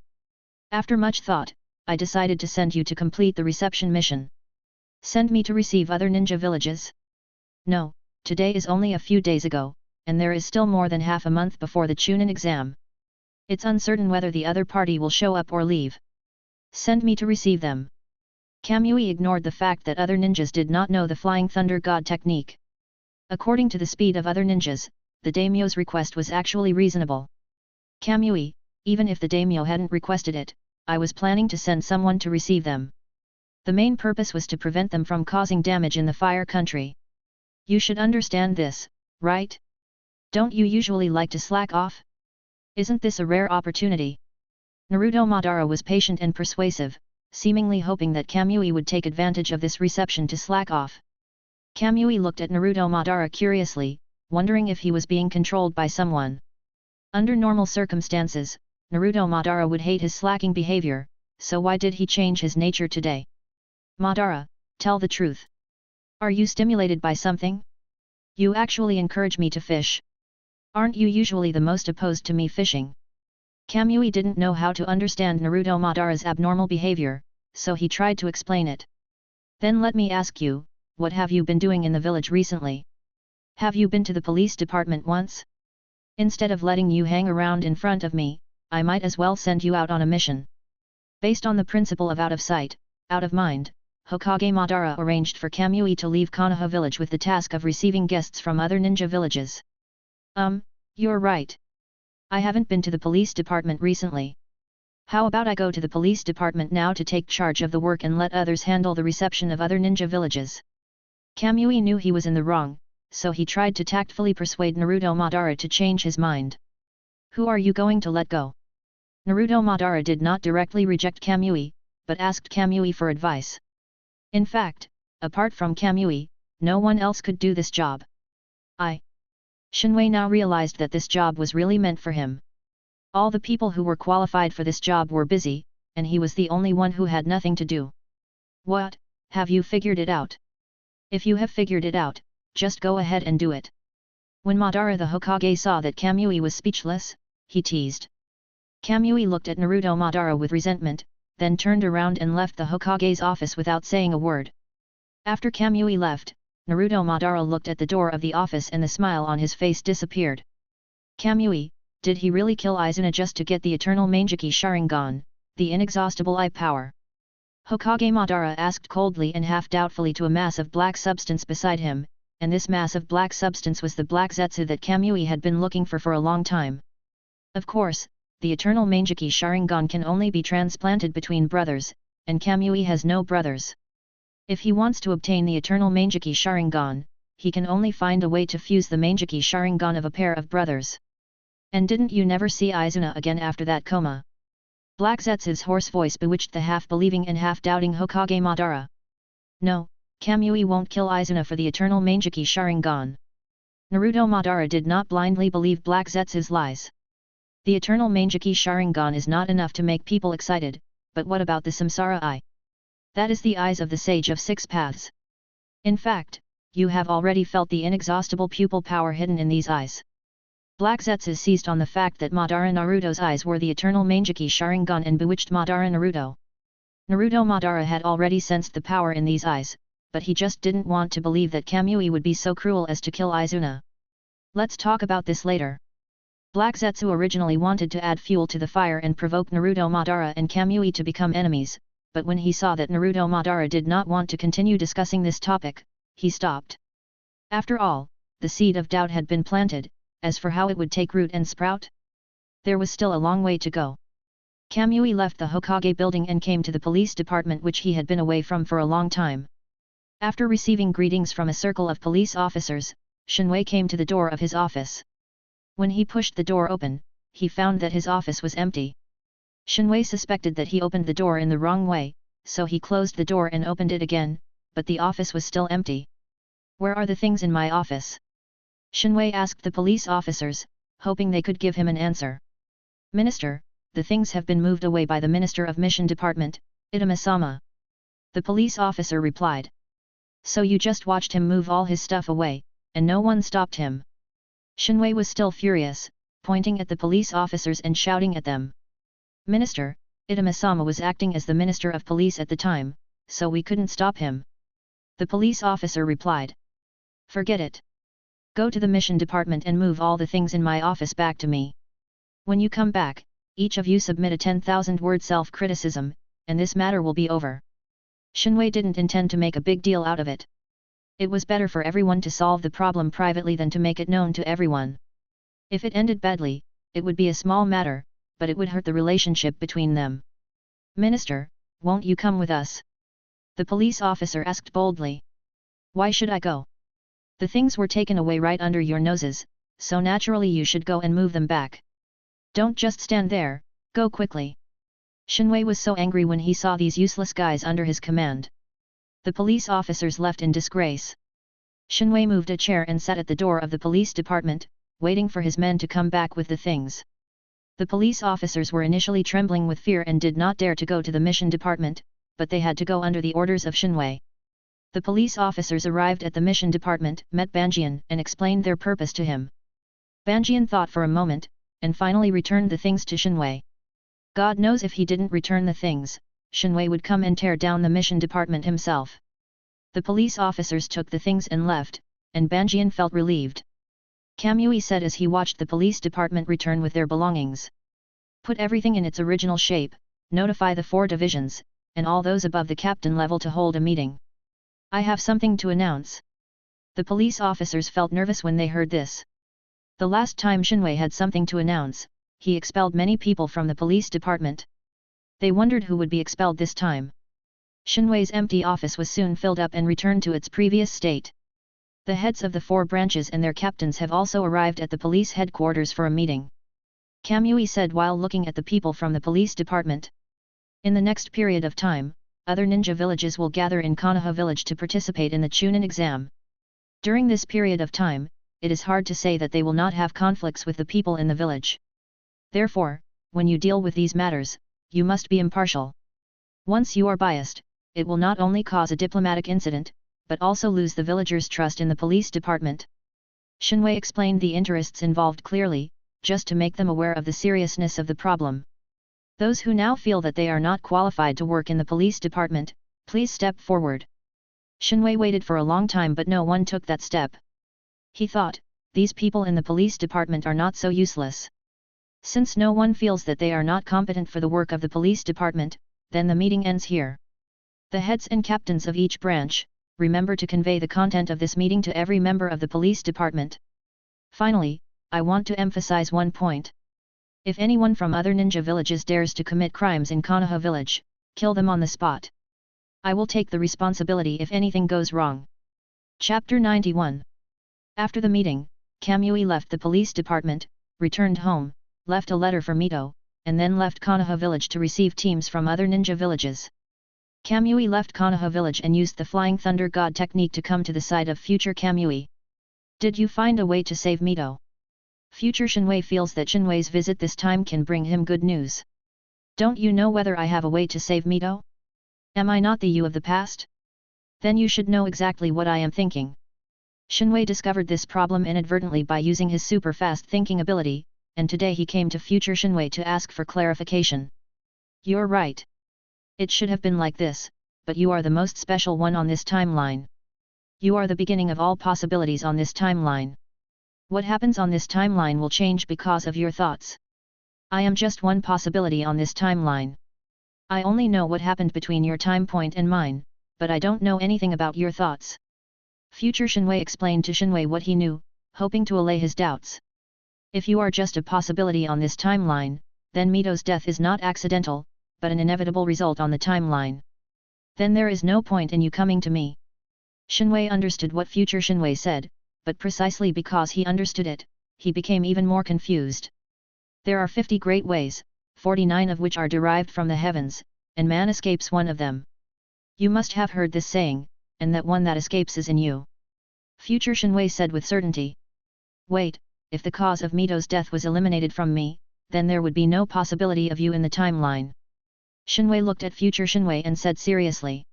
Speaker 1: After much thought, I decided to send you to complete the reception mission. Send me to receive other ninja villages? No, today is only a few days ago, and there is still more than half a month before the Chunin exam. It's uncertain whether the other party will show up or leave. Send me to receive them. Kamui ignored the fact that other ninjas did not know the Flying Thunder God technique. According to the speed of other ninjas, the daimyo's request was actually reasonable. Kamui, even if the daimyo hadn't requested it, I was planning to send someone to receive them. The main purpose was to prevent them from causing damage in the fire country. You should understand this, right? Don't you usually like to slack off? Isn't this a rare opportunity? Naruto Madara was patient and persuasive, seemingly hoping that Kamui would take advantage of this reception to slack off. Kamui looked at Naruto Madara curiously, wondering if he was being controlled by someone. Under normal circumstances, Naruto Madara would hate his slacking behavior, so why did he change his nature today? Madara, tell the truth. Are you stimulated by something? You actually encourage me to fish. Aren't you usually the most opposed to me fishing? Kamui didn't know how to understand Naruto Madara's abnormal behavior, so he tried to explain it. Then let me ask you, what have you been doing in the village recently? Have you been to the police department once? Instead of letting you hang around in front of me, I might as well send you out on a mission. Based on the principle of out of sight, out of mind, Hokage Madara arranged for Kamui to leave Konoha village with the task of receiving guests from other ninja villages. You're right. I haven't been to the police department recently. How about I go to the police department now to take charge of the work and let others handle the reception of other ninja villages? Kamui knew he was in the wrong, so he tried to tactfully persuade Naruto Madara to change his mind. Who are you going to let go? Naruto Madara did not directly reject Kamui, but asked Kamui for advice. In fact, apart from Kamui, no one else could do this job. Shinwei now realized that this job was really meant for him. All the people who were qualified for this job were busy, and he was the only one who had nothing to do. What, have you figured it out? If you have figured it out, just go ahead and do it. When Madara the Hokage saw that Kamui was speechless, he teased. Kamui looked at Naruto Madara with resentment, then turned around and left the Hokage's office without saying a word. After Kamui left, Naruto Madara looked at the door of the office and the smile on his face disappeared. Kamui, did he really kill Izuna just to get the eternal Mangekyou Sharingan, the inexhaustible eye power? Hokage Madara asked coldly and half-doubtfully to a mass of black substance beside him, and this mass of black substance was the black zetsu that Kamui had been looking for a long time. Of course, the eternal Mangekyou Sharingan can only be transplanted between brothers, and Kamui has no brothers. If he wants to obtain the eternal Mangekyou Sharingan, he can only find a way to fuse the Mangekyou Sharingan of a pair of brothers. And didn't you never see Izuna again after that coma? Black Zetsu's hoarse voice bewitched the half-believing and half-doubting Hokage Madara. No, Kamui won't kill Izuna for the eternal Mangekyou Sharingan. Naruto Madara did not blindly believe Black Zetsu's lies. The eternal Mangekyou Sharingan is not enough to make people excited, but what about the Samsara Eye? That is the eyes of the Sage of Six Paths. In fact, you have already felt the inexhaustible pupil power hidden in these eyes. Black Zetsu seized on the fact that Madara Naruto's eyes were the eternal Mangekyou Sharingan and bewitched Madara Naruto. Naruto Madara had already sensed the power in these eyes, but he just didn't want to believe that Kamui would be so cruel as to kill Izuna. Let's talk about this later. Black Zetsu originally wanted to add fuel to the fire and provoke Naruto Madara and Kamui to become enemies, but when he saw that Naruto Madara did not want to continue discussing this topic, he stopped. After all, the seed of doubt had been planted. As for how it would take root and sprout, there was still a long way to go. Kamui left the Hokage building and came to the police department which he had been away from for a long time. After receiving greetings from a circle of police officers, Shinwei came to the door of his office. When he pushed the door open, he found that his office was empty. Shinwei suspected that he opened the door in the wrong way, so he closed the door and opened it again, but the office was still empty. Where are the things in my office? Shinwei asked the police officers, hoping they could give him an answer. Minister, the things have been moved away by the Minister of Mission Department, Itama-sama. The police officer replied. So you just watched him move all his stuff away, and no one stopped him. Shinwei was still furious, pointing at the police officers and shouting at them. Minister, Itama-sama was acting as the Minister of Police at the time, so we couldn't stop him. The police officer replied. Forget it. Go to the mission department and move all the things in my office back to me. When you come back, each of you submit a 10,000-word self-criticism, and this matter will be over. Shinwei didn't intend to make a big deal out of it. It was better for everyone to solve the problem privately than to make it known to everyone. If it ended badly, it would be a small matter, but it would hurt the relationship between them. Minister, won't you come with us? The police officer asked boldly. Why should I go? The things were taken away right under your noses, so naturally you should go and move them back. Don't just stand there, go quickly. Shinwei was so angry when he saw these useless guys under his command. The police officers left in disgrace. Shinwei moved a chair and sat at the door of the police department, waiting for his men to come back with the things. The police officers were initially trembling with fear and did not dare to go to the mission department, but they had to go under the orders of Shinwei. The police officers arrived at the mission department, met Banjian, and explained their purpose to him. Banjian thought for a moment, and finally returned the things to Shinwei. God knows if he didn't return the things, Shinwei would come and tear down the mission department himself. The police officers took the things and left, and Banjian felt relieved. Kamui said as he watched the police department return with their belongings. Put everything in its original shape, notify the 4 divisions, and all those above the captain level to hold a meeting. I have something to announce. The police officers felt nervous when they heard this. The last time Shinwei had something to announce, he expelled many people from the police department. They wondered who would be expelled this time. Shinwei's empty office was soon filled up and returned to its previous state. The heads of the 4 branches and their captains have also arrived at the police headquarters for a meeting. Kamui said while looking at the people from the police department. In the next period of time, other ninja villages will gather in Konoha village to participate in the Chunin exam. During this period of time, it is hard to say that they will not have conflicts with the people in the village. Therefore, when you deal with these matters, you must be impartial. Once you are biased, it will not only cause a diplomatic incident, but also lose the villagers' trust in the police department. Shinwei explained the interests involved clearly, just to make them aware of the seriousness of the problem. Those who now feel that they are not qualified to work in the police department, please step forward. Shinwei waited for a long time but no one took that step. He thought, these people in the police department are not so useless. Since no one feels that they are not competent for the work of the police department, then the meeting ends here. The heads and captains of each branch, remember to convey the content of this meeting to every member of the police department. Finally, I want to emphasize one point. If anyone from other ninja villages dares to commit crimes in Konoha village, kill them on the spot. I will take the responsibility if anything goes wrong. Chapter 91. After the meeting, Kamui left the police department, returned home, left a letter for Mito, and then left Konoha village to receive teams from other ninja villages. Kamui left Konoha village and used the Flying Thunder God technique to come to the side of future Kamui. Did you find a way to save Mito? Future Shinwei feels that Shinwei's visit this time can bring him good news. Don't you know whether I have a way to save Mito? Am I not the you of the past? Then you should know exactly what I am thinking. Shinwei discovered this problem inadvertently by using his super fast thinking ability, and today he came to future Shinwei to ask for clarification. You're right. It should have been like this, but you are the most special one on this timeline. You are the beginning of all possibilities on this timeline. What happens on this timeline will change because of your thoughts. I am just one possibility on this timeline. I only know what happened between your time point and mine, but I don't know anything about your thoughts. Future Shinwei explained to Shinwei what he knew, hoping to allay his doubts. If you are just a possibility on this timeline, then Mito's death is not accidental, but an inevitable result on the timeline. Then there is no point in you coming to me. Shinwei understood what future Shinwei said, but precisely because he understood it, he became even more confused. There are 50 great ways, 49 of which are derived from the heavens, and man escapes one of them. You must have heard this saying, and that one that escapes is in you. Future Shinwei said with certainty. Wait, if the cause of Mito's death was eliminated from me, then there would be no possibility of you in the timeline. Shinwei looked at future Shinwei and said seriously.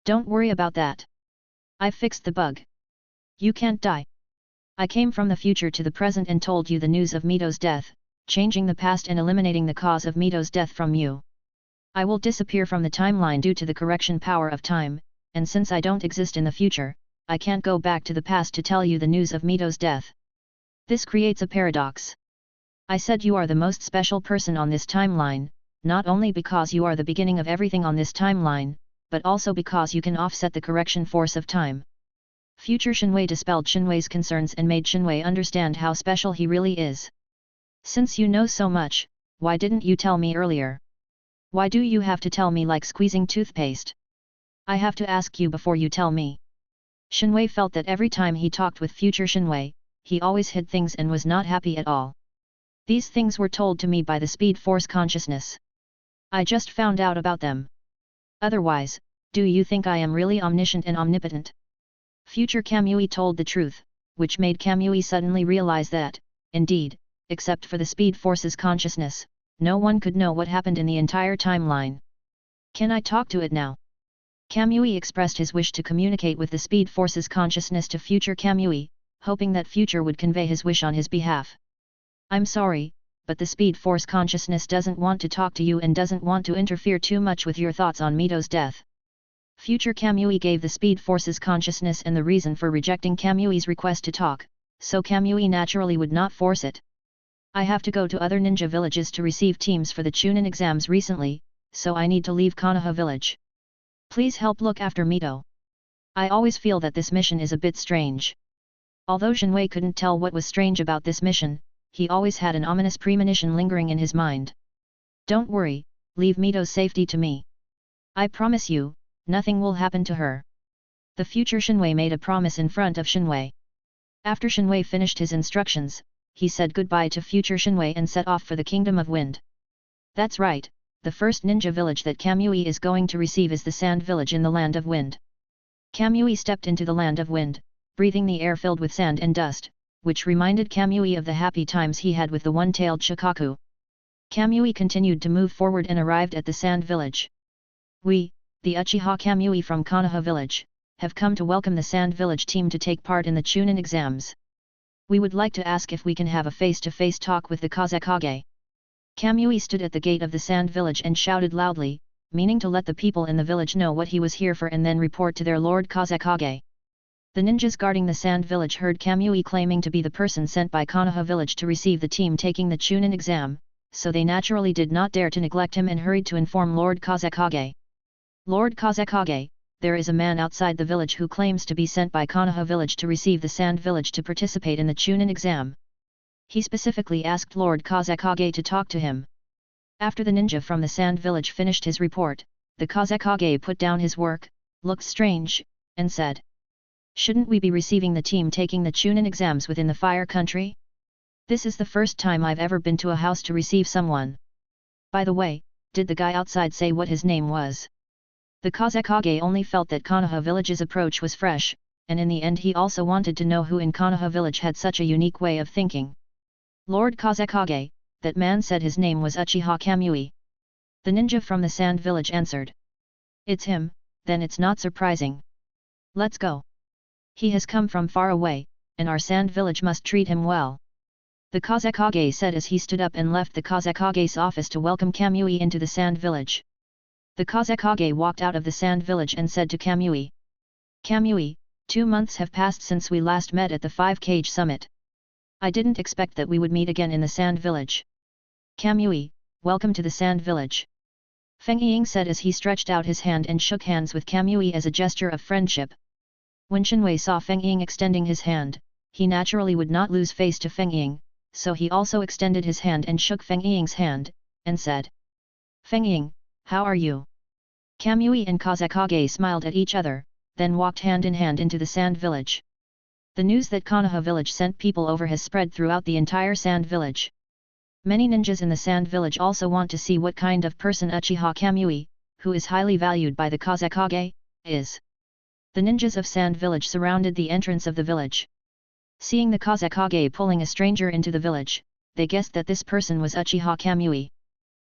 Speaker 1: Don't worry about that. I fixed the bug. You can't die. I came from the future to the present and told you the news of Mito's death, changing the past and eliminating the cause of Mito's death from you. I will disappear from the timeline due to the correction power of time, and since I don't exist in the future, I can't go back to the past to tell you the news of Mito's death. This creates a paradox. I said you are the most special person on this timeline, not only because you are the beginning of everything on this timeline, but also because you can offset the correction force of time. Future Shinwei dispelled Shinwei's concerns and made Shinwei understand how special he really is. Since you know so much, why didn't you tell me earlier? Why do you have to tell me like squeezing toothpaste? I have to ask you before you tell me. Shinwei felt that every time he talked with future Shinwei, he always hid things and was not happy at all. These things were told to me by the Speed Force consciousness. I just found out about them. Otherwise, do you think I am really omniscient and omnipotent? Future Kamui told the truth, which made Kamui suddenly realize that, indeed, except for the Speed Force's consciousness, no one could know what happened in the entire timeline. Can I talk to it now? Kamui expressed his wish to communicate with the Speed Force's consciousness to future Kamui, hoping that future would convey his wish on his behalf. I'm sorry, but the Speed Force consciousness doesn't want to talk to you and doesn't want to interfere too much with your thoughts on Mito's death. Future Kamui gave the Speed Force's consciousness and the reason for rejecting Kamui's request to talk, so Kamui naturally would not force it. I have to go to other ninja villages to receive teams for the Chunin exams recently, so I need to leave Konoha village. Please help look after Mito. I always feel that this mission is a bit strange. Although Shinwei couldn't tell what was strange about this mission, he always had an ominous premonition lingering in his mind. Don't worry, leave Mito's safety to me. I promise you, nothing will happen to her. The future Shinwei made a promise in front of Shinwei. After Shinwei finished his instructions, he said goodbye to future Shinwei and set off for the Kingdom of Wind. That's right, the first ninja village that Kamui is going to receive is the Sand Village in the Land of Wind. Kamui stepped into the Land of Wind, breathing the air filled with sand and dust, which reminded Kamui of the happy times he had with the one-tailed Shikaku. Kamui continued to move forward and arrived at the Sand Village. We, the Uchiha Kamui from Konoha village, have come to welcome the Sand Village team to take part in the Chunin exams. We would like to ask if we can have a face-to-face talk with the Kazekage. Kamui stood at the gate of the Sand Village and shouted loudly, meaning to let the people in the village know what he was here for and then report to their Lord Kazekage. The ninjas guarding the Sand Village heard Kamui claiming to be the person sent by Konoha village to receive the team taking the Chunin exam, so they naturally did not dare to neglect him and hurried to inform Lord Kazekage. Lord Kazekage, there is a man outside the village who claims to be sent by Konoha village to receive the Sand Village to participate in the Chunin exam. He specifically asked Lord Kazekage to talk to him. After the ninja from the Sand Village finished his report, the Kazekage put down his work, looked strange, and said, "Shouldn't we be receiving the team taking the Chunin exams within the Fire Country? This is the first time I've ever been to a house to receive someone. By the way, did the guy outside say what his name was?" The Kazekage only felt that Konoha village's approach was fresh, and in the end he also wanted to know who in Konoha village had such a unique way of thinking. Lord Kazekage, that man said his name was Uchiha Kamui. The ninja from the Sand Village answered. It's him, then it's not surprising. Let's go. He has come from far away, and our Sand Village must treat him well. The Kazekage said as he stood up and left the Kazekage's office to welcome Kamui into the Sand Village. The Kazekage walked out of the Sand Village and said to Kamui. Kamui, 2 months have passed since we last met at the 5-Cage Summit. I didn't expect that we would meet again in the Sand Village. Kamui, welcome to the Sand Village. Feng Ying said as he stretched out his hand and shook hands with Kamui as a gesture of friendship. When Shinwei saw Feng Ying extending his hand, he naturally would not lose face to Feng Ying, so he also extended his hand and shook Feng Ying's hand, and said. Feng Ying, how are you? Kamui and Kazekage smiled at each other, then walked hand in hand into the Sand Village. The news that Konoha village sent people over has spread throughout the entire Sand Village. Many ninjas in the Sand Village also want to see what kind of person Uchiha Kamui, who is highly valued by the Kazekage, is. The ninjas of Sand Village surrounded the entrance of the village. Seeing the Kazekage pulling a stranger into the village, they guessed that this person was Uchiha Kamui.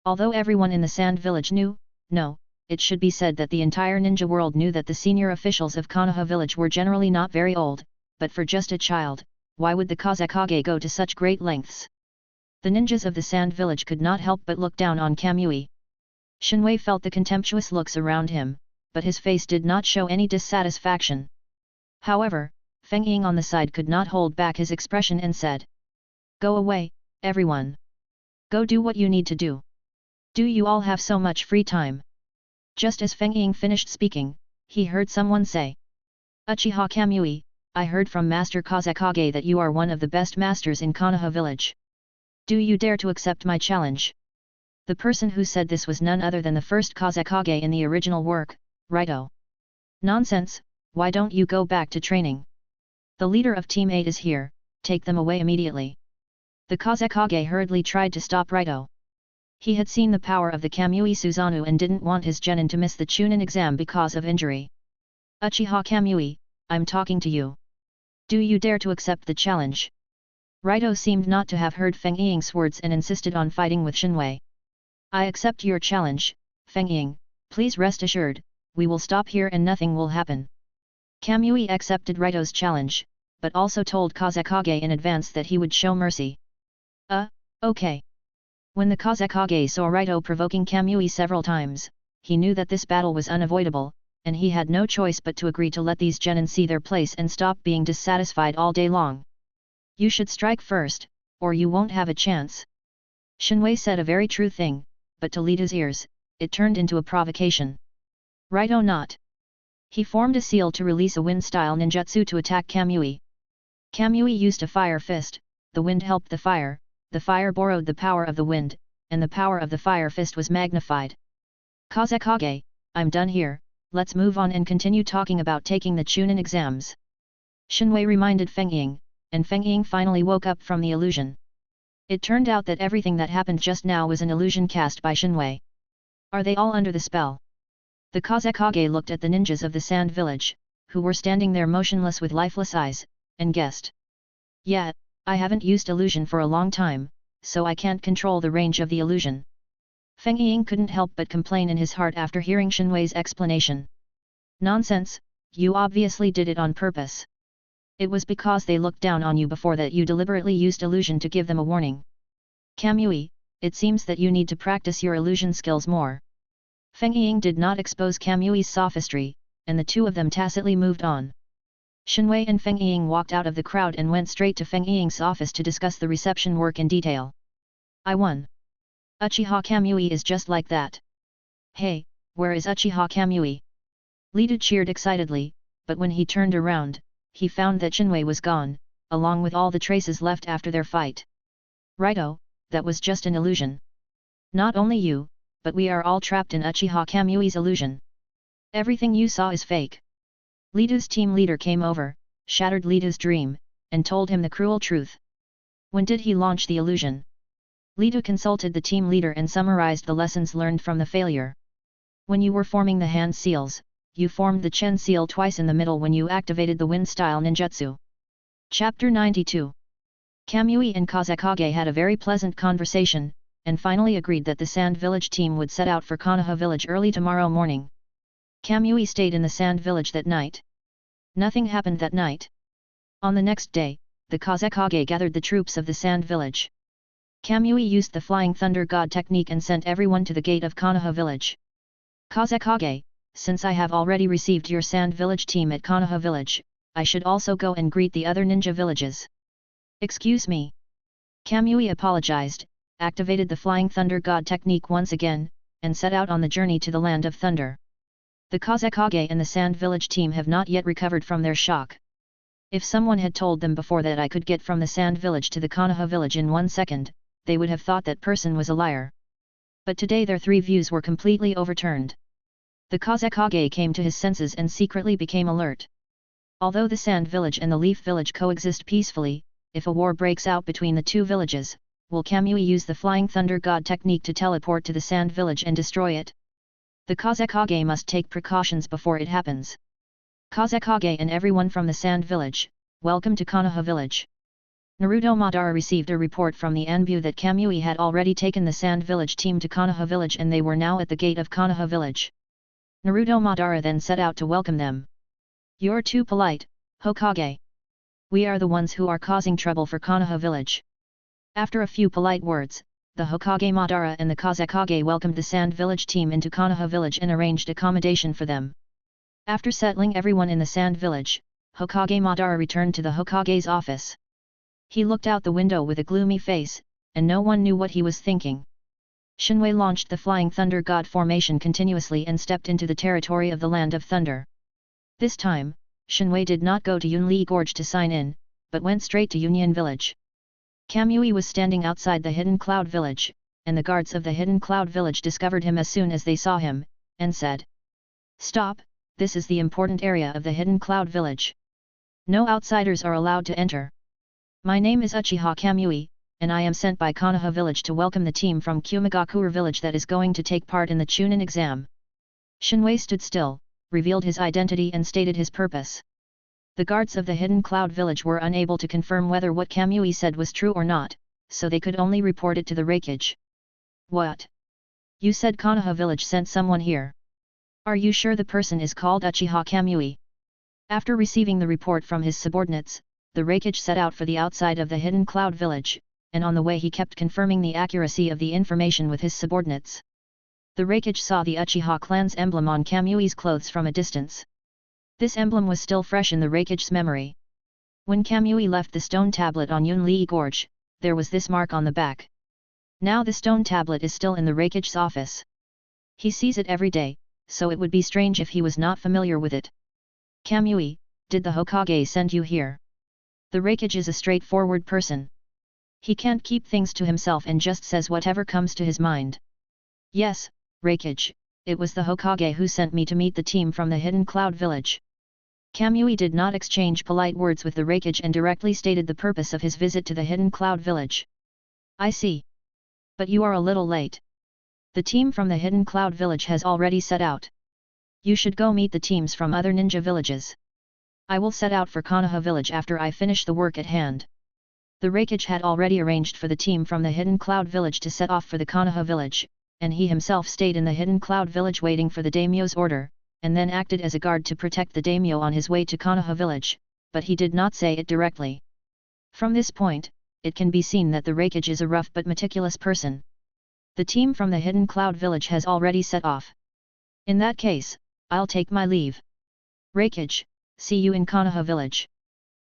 Speaker 1: Although everyone in the Sand Village knew, no, it should be said that the entire ninja world knew that the senior officials of Konoha village were generally not very old, but for just a child, why would the Kazekage go to such great lengths? The ninjas of the Sand Village could not help but look down on Kamui. Shinwei felt the contemptuous looks around him, but his face did not show any dissatisfaction. However, Feng Ying on the side could not hold back his expression and said, "Go away, everyone. Go do what you need to do. Do you all have so much free time?" Just as Feng Ying finished speaking, he heard someone say, "Uchiha Kamui, I heard from Master Kazekage that you are one of the best masters in Konoha village. Do you dare to accept my challenge?" The person who said this was none other than the first Kazekage in the original work, Raito. "Nonsense, why don't you go back to training? The leader of Team 8 is here, take them away immediately." The Kazekage hurriedly tried to stop Raito. He had seen the power of the Kamui Susanoo and didn't want his genin to miss the Chunin exam because of injury. "Uchiha Kamui, I'm talking to you. Do you dare to accept the challenge?" Raito seemed not to have heard Feng Ying's words and insisted on fighting with Shinwei. "I accept your challenge, Feng Ying, please rest assured, we will stop here and nothing will happen." Kamui accepted Raito's challenge, but also told Kazekage in advance that he would show mercy. Okay. When the Kazekage saw Raito provoking Kamui several times, he knew that this battle was unavoidable, and he had no choice but to agree to let these genin see their place and stop being dissatisfied all day long. "You should strike first, or you won't have a chance." Shinwei said a very true thing, but to Lita's ears, it turned into a provocation. Raito not. He formed a seal to release a wind-style ninjutsu to attack Kamui. Kamui used a fire fist, the wind helped the fire borrowed the power of the wind, and the power of the fire fist was magnified. "Kazekage, I'm done here, let's move on and continue talking about taking the Chunin exams." Shinwei reminded Feng Ying, and Feng Ying finally woke up from the illusion. It turned out that everything that happened just now was an illusion cast by Shinwei. Are they all under the spell? The Kazekage looked at the ninjas of the Sand Village, who were standing there motionless with lifeless eyes, and guessed. "Yeah, I haven't used illusion for a long time, so I can't control the range of the illusion." Feng Ying couldn't help but complain in his heart after hearing Shinwei's explanation. "Nonsense, you obviously did it on purpose. It was because they looked down on you before that you deliberately used illusion to give them a warning. Kamui, it seems that you need to practice your illusion skills more." Feng Ying did not expose Kamui's sophistry, and the two of them tacitly moved on. Shinwei and Feng Ying walked out of the crowd and went straight to Feng Ying's office to discuss the reception work in detail. "I won. Uchiha Kamui is just like that. Hey, where is Uchiha Kamui?" Lidu cheered excitedly, but when he turned around, he found that Shinwei was gone, along with all the traces left after their fight. "Raito, that was just an illusion. Not only you, but we are all trapped in Uchiha Kamui's illusion. Everything you saw is fake." Lidu's team leader came over, shattered Lidu's dream, and told him the cruel truth. "When did he launch the illusion?" Lidu consulted the team leader and summarized the lessons learned from the failure. "When you were forming the hand seals, you formed the Chen seal twice in the middle when you activated the wind-style ninjutsu." Chapter 92. Kamui and Kazekage had a very pleasant conversation, and finally agreed that the Sand Village team would set out for Konoha village early tomorrow morning. Kamui stayed in the Sand Village that night. Nothing happened that night. On the next day, the Kazekage gathered the troops of the Sand Village. Kamui used the Flying Thunder God technique and sent everyone to the gate of Konoha village. "Kazekage, since I have already received your Sand Village team at Konoha village, I should also go and greet the other ninja villages." "Excuse me." Kamui apologized, activated the Flying Thunder God technique once again, and set out on the journey to the Land of Thunder. The Kazekage and the Sand Village team have not yet recovered from their shock. If someone had told them before that I could get from the Sand Village to the Konoha village in 1 second, they would have thought that person was a liar. But today their three views were completely overturned. The Kazekage came to his senses and secretly became alert. Although the Sand Village and the Leaf Village coexist peacefully, if a war breaks out between the two villages, will Kamui use the Flying Thunder God technique to teleport to the Sand Village and destroy it? The Kazekage must take precautions before it happens. "Kazekage and everyone from the Sand Village, welcome to Konoha village." Naruto Madara received a report from the Anbu that Kamui had already taken the Sand Village team to Konoha village and they were now at the gate of Konoha village. Naruto Madara then set out to welcome them. "You're too polite, Hokage. We are the ones who are causing trouble for Konoha village." After a few polite words, the Hokage Madara and the Kazekage welcomed the Sand Village team into Konoha village and arranged accommodation for them. After settling everyone in the Sand Village, Hokage Madara returned to the Hokage's office. He looked out the window with a gloomy face, and no one knew what he was thinking. Shinwei launched the Flying Thunder God formation continuously and stepped into the territory of the Land of Thunder. This time, Shinwei did not go to Yunli Gorge to sign in, but went straight to Union Village. Kamui was standing outside the Hidden Cloud Village, and the guards of the Hidden Cloud Village discovered him as soon as they saw him, and said, "Stop, this is the important area of the Hidden Cloud Village. No outsiders are allowed to enter. My name is Uchiha Kamui, and I am sent by Konoha village to welcome the team from Kumagakure village that is going to take part in the Chunin exam." Shinwei stood still, revealed his identity and stated his purpose. The guards of the Hidden Cloud Village were unable to confirm whether what Kamui said was true or not, so they could only report it to the Raikage. "What? You said Konoha village sent someone here. Are you sure the person is called Uchiha Kamui?" After receiving the report from his subordinates, the Raikage set out for the outside of the Hidden Cloud Village, and on the way he kept confirming the accuracy of the information with his subordinates. The Raikage saw the Uchiha clan's emblem on Kamui's clothes from a distance. This emblem was still fresh in the Raikage's memory. When Kamui left the stone tablet on Yunli Gorge, there was this mark on the back. Now the stone tablet is still in the Raikage's office. He sees it every day, so it would be strange if he was not familiar with it. "Kamui, did the Hokage send you here?" The Raikage is a straightforward person. He can't keep things to himself and just says whatever comes to his mind. "Yes, Raikage, it was the Hokage who sent me to meet the team from the Hidden Cloud Village." Kamui did not exchange polite words with the Raikage and directly stated the purpose of his visit to the Hidden Cloud Village. "I see. But you are a little late. The team from the Hidden Cloud Village has already set out. You should go meet the teams from other ninja villages. I will set out for Konoha village after I finish the work at hand." The Raikage had already arranged for the team from the Hidden Cloud Village to set off for the Konoha village, and he himself stayed in the Hidden Cloud Village waiting for the daimyo's order, and then acted as a guard to protect the daimyo on his way to Konoha village, but he did not say it directly. From this point, it can be seen that the Raikage is a rough but meticulous person. The team from the Hidden Cloud Village has already set off. In that case, I'll take my leave. Raikage, see you in Konoha village.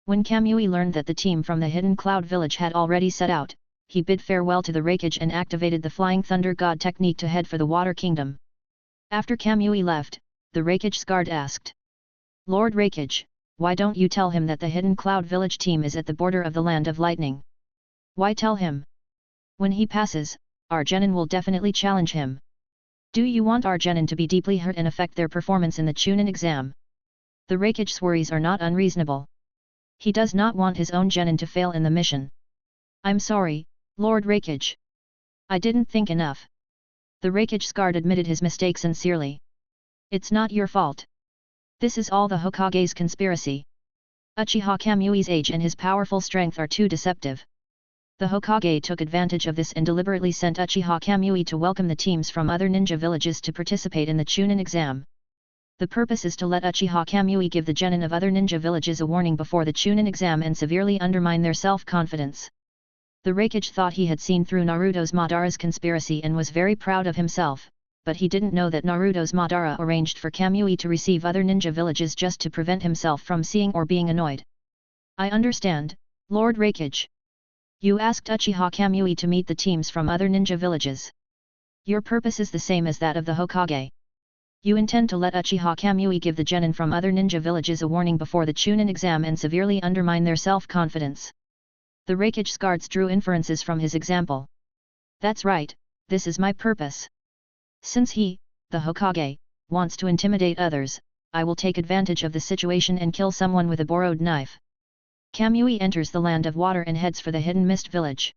Speaker 1: When Kamui learned that the team from the Hidden Cloud Village had already set out, he bid farewell to the Raikage and activated the Flying Thunder God technique to head for the Water Kingdom. After Kamui left, the Raikage's guard asked, "Lord Raikage, why don't you tell him that the Hidden Cloud Village team is at the border of the Land of Lightning? Why tell him? When he passes, our genin will definitely challenge him. Do you want our genin to be deeply hurt and affect their performance in the Chunin exam?" The Raikage's worries are not unreasonable. He does not want his own genin to fail in the mission. "I'm sorry, Lord Raikage. I didn't think enough." The Raikage's guard admitted his mistake sincerely. "It's not your fault. This is all the Hokage's conspiracy. Uchiha Kamui's age and his powerful strength are too deceptive." The Hokage took advantage of this and deliberately sent Uchiha Kamui to welcome the teams from other ninja villages to participate in the Chunin exam. The purpose is to let Uchiha Kamui give the genin of other ninja villages a warning before the Chunin exam and severely undermine their self-confidence. The Raikage thought he had seen through Naruto's Madara's conspiracy and was very proud of himself, but he didn't know that Naruto's Madara arranged for Kamui to receive other ninja villages just to prevent himself from seeing or being annoyed. "I understand, Lord Raikage. You asked Uchiha Kamui to meet the teams from other ninja villages. Your purpose is the same as that of the Hokage. You intend to let Uchiha Kamui give the genin from other ninja villages a warning before the Chunin exam and severely undermine their self-confidence." The Raikage's guards drew inferences from his example. "That's right, this is my purpose. Since he, the Hokage, wants to intimidate others, I will take advantage of the situation and kill someone with a borrowed knife." Kamui enters the Land of Water and heads for the Hidden Mist Village.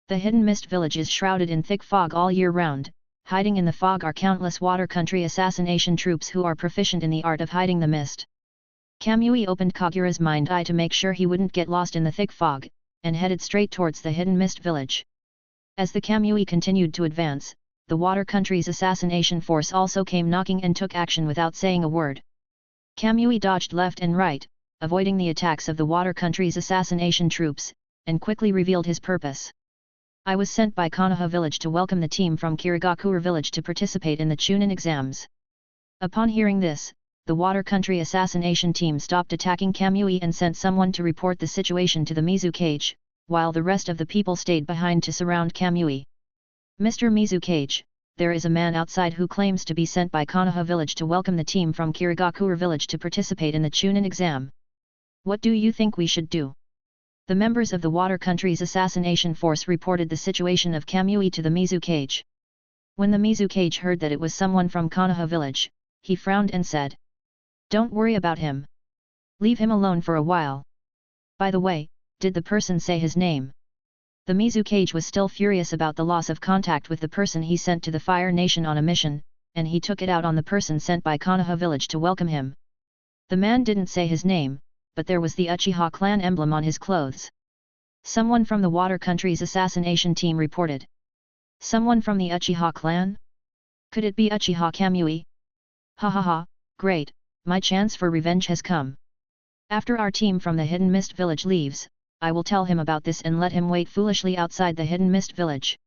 Speaker 1: The Hidden Mist Village is shrouded in thick fog all year round. Hiding in the fog are countless water country assassination troops who are proficient in the art of hiding the mist. Kamui opened Kagura's mind eye to make sure he wouldn't get lost in the thick fog, and headed straight towards the Hidden Mist Village. As the Kamui continued to advance, the water country's assassination force also came knocking and took action without saying a word. Kamui dodged left and right, avoiding the attacks of the water country's assassination troops, and quickly revealed his purpose. I was sent by Konoha village to welcome the team from Kirigakure village to participate in the Chunin exams. Upon hearing this, the water country assassination team stopped attacking Kamui and sent someone to report the situation to the Mizukage, while the rest of the people stayed behind to surround Kamui. Mr. Mizukage, there is a man outside who claims to be sent by Konoha village to welcome the team from Kirigakure village to participate in the Chunin exam. What do you think we should do? The members of the water country's assassination force reported the situation of Kamui to the Mizukage. When the Mizukage heard that it was someone from Konoha village, he frowned and said, "Don't worry about him. Leave him alone for a while. By the way, did the person say his name?" The Mizukage was still furious about the loss of contact with the person he sent to the Fire Nation on a mission, and he took it out on the person sent by Konoha village to welcome him. The man didn't say his name, but there was the Uchiha clan emblem on his clothes. Someone from the water country's assassination team reported. Someone from the Uchiha clan? Could it be Uchiha Kamui? Ha ha ha, great, my chance for revenge has come. After our team from the Hidden Mist village leaves, I will tell him about this and let him wait foolishly outside the Hidden Mist village.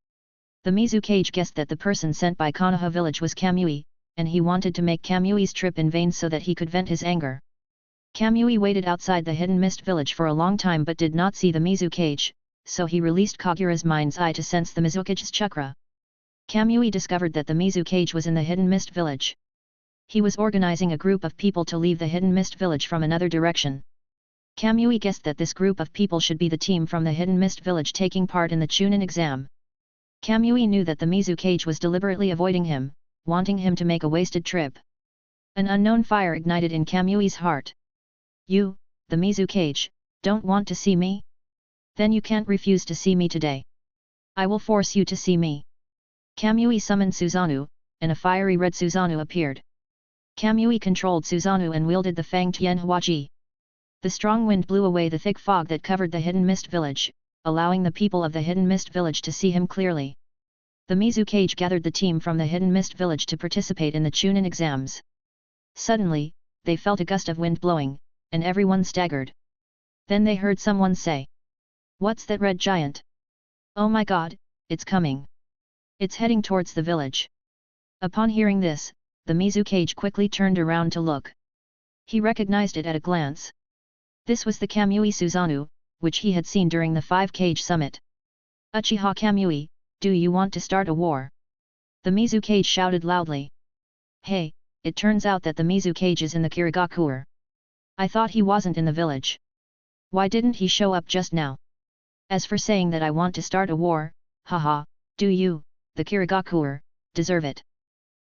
Speaker 1: The Mizukage guessed that the person sent by Konoha village was Kamui, and he wanted to make Kamui's trip in vain so that he could vent his anger. Kamui waited outside the Hidden Mist village for a long time but did not see the Mizukage, so he released Kagura's mind's eye to sense the Mizukage's chakra. Kamui discovered that the Mizukage was in the Hidden Mist village. He was organizing a group of people to leave the Hidden Mist village from another direction. Kamui guessed that this group of people should be the team from the Hidden Mist village taking part in the Chunin exam. Kamui knew that the Mizukage was deliberately avoiding him, wanting him to make a wasted trip. An unknown fire ignited in Kamui's heart. "You, the Mizukage, don't want to see me? Then you can't refuse to see me today. I will force you to see me." Kamui summoned Susanoo, and a fiery red Susanoo appeared. Kamui controlled Susanoo and wielded the Fang Tian Huaji. The strong wind blew away the thick fog that covered the Hidden Mist village, allowing the people of the Hidden Mist village to see him clearly. The Mizukage gathered the team from the Hidden Mist village to participate in the Chunin exams. Suddenly, they felt a gust of wind blowing, and everyone staggered. Then they heard someone say, "What's that red giant? Oh my god, it's coming. It's heading towards the village." Upon hearing this, the Mizukage quickly turned around to look. He recognized it at a glance. This was the Kamui Susanoo, which he had seen during the 5-Kage summit. "Uchiha Kamui, do you want to start a war?" The Mizukage shouted loudly. "Hey, it turns out that the Mizukage is in the Kirigakure. I thought he wasn't in the village. Why didn't he show up just now? As for saying that I want to start a war, haha, do you, the Kirigakure, deserve it?"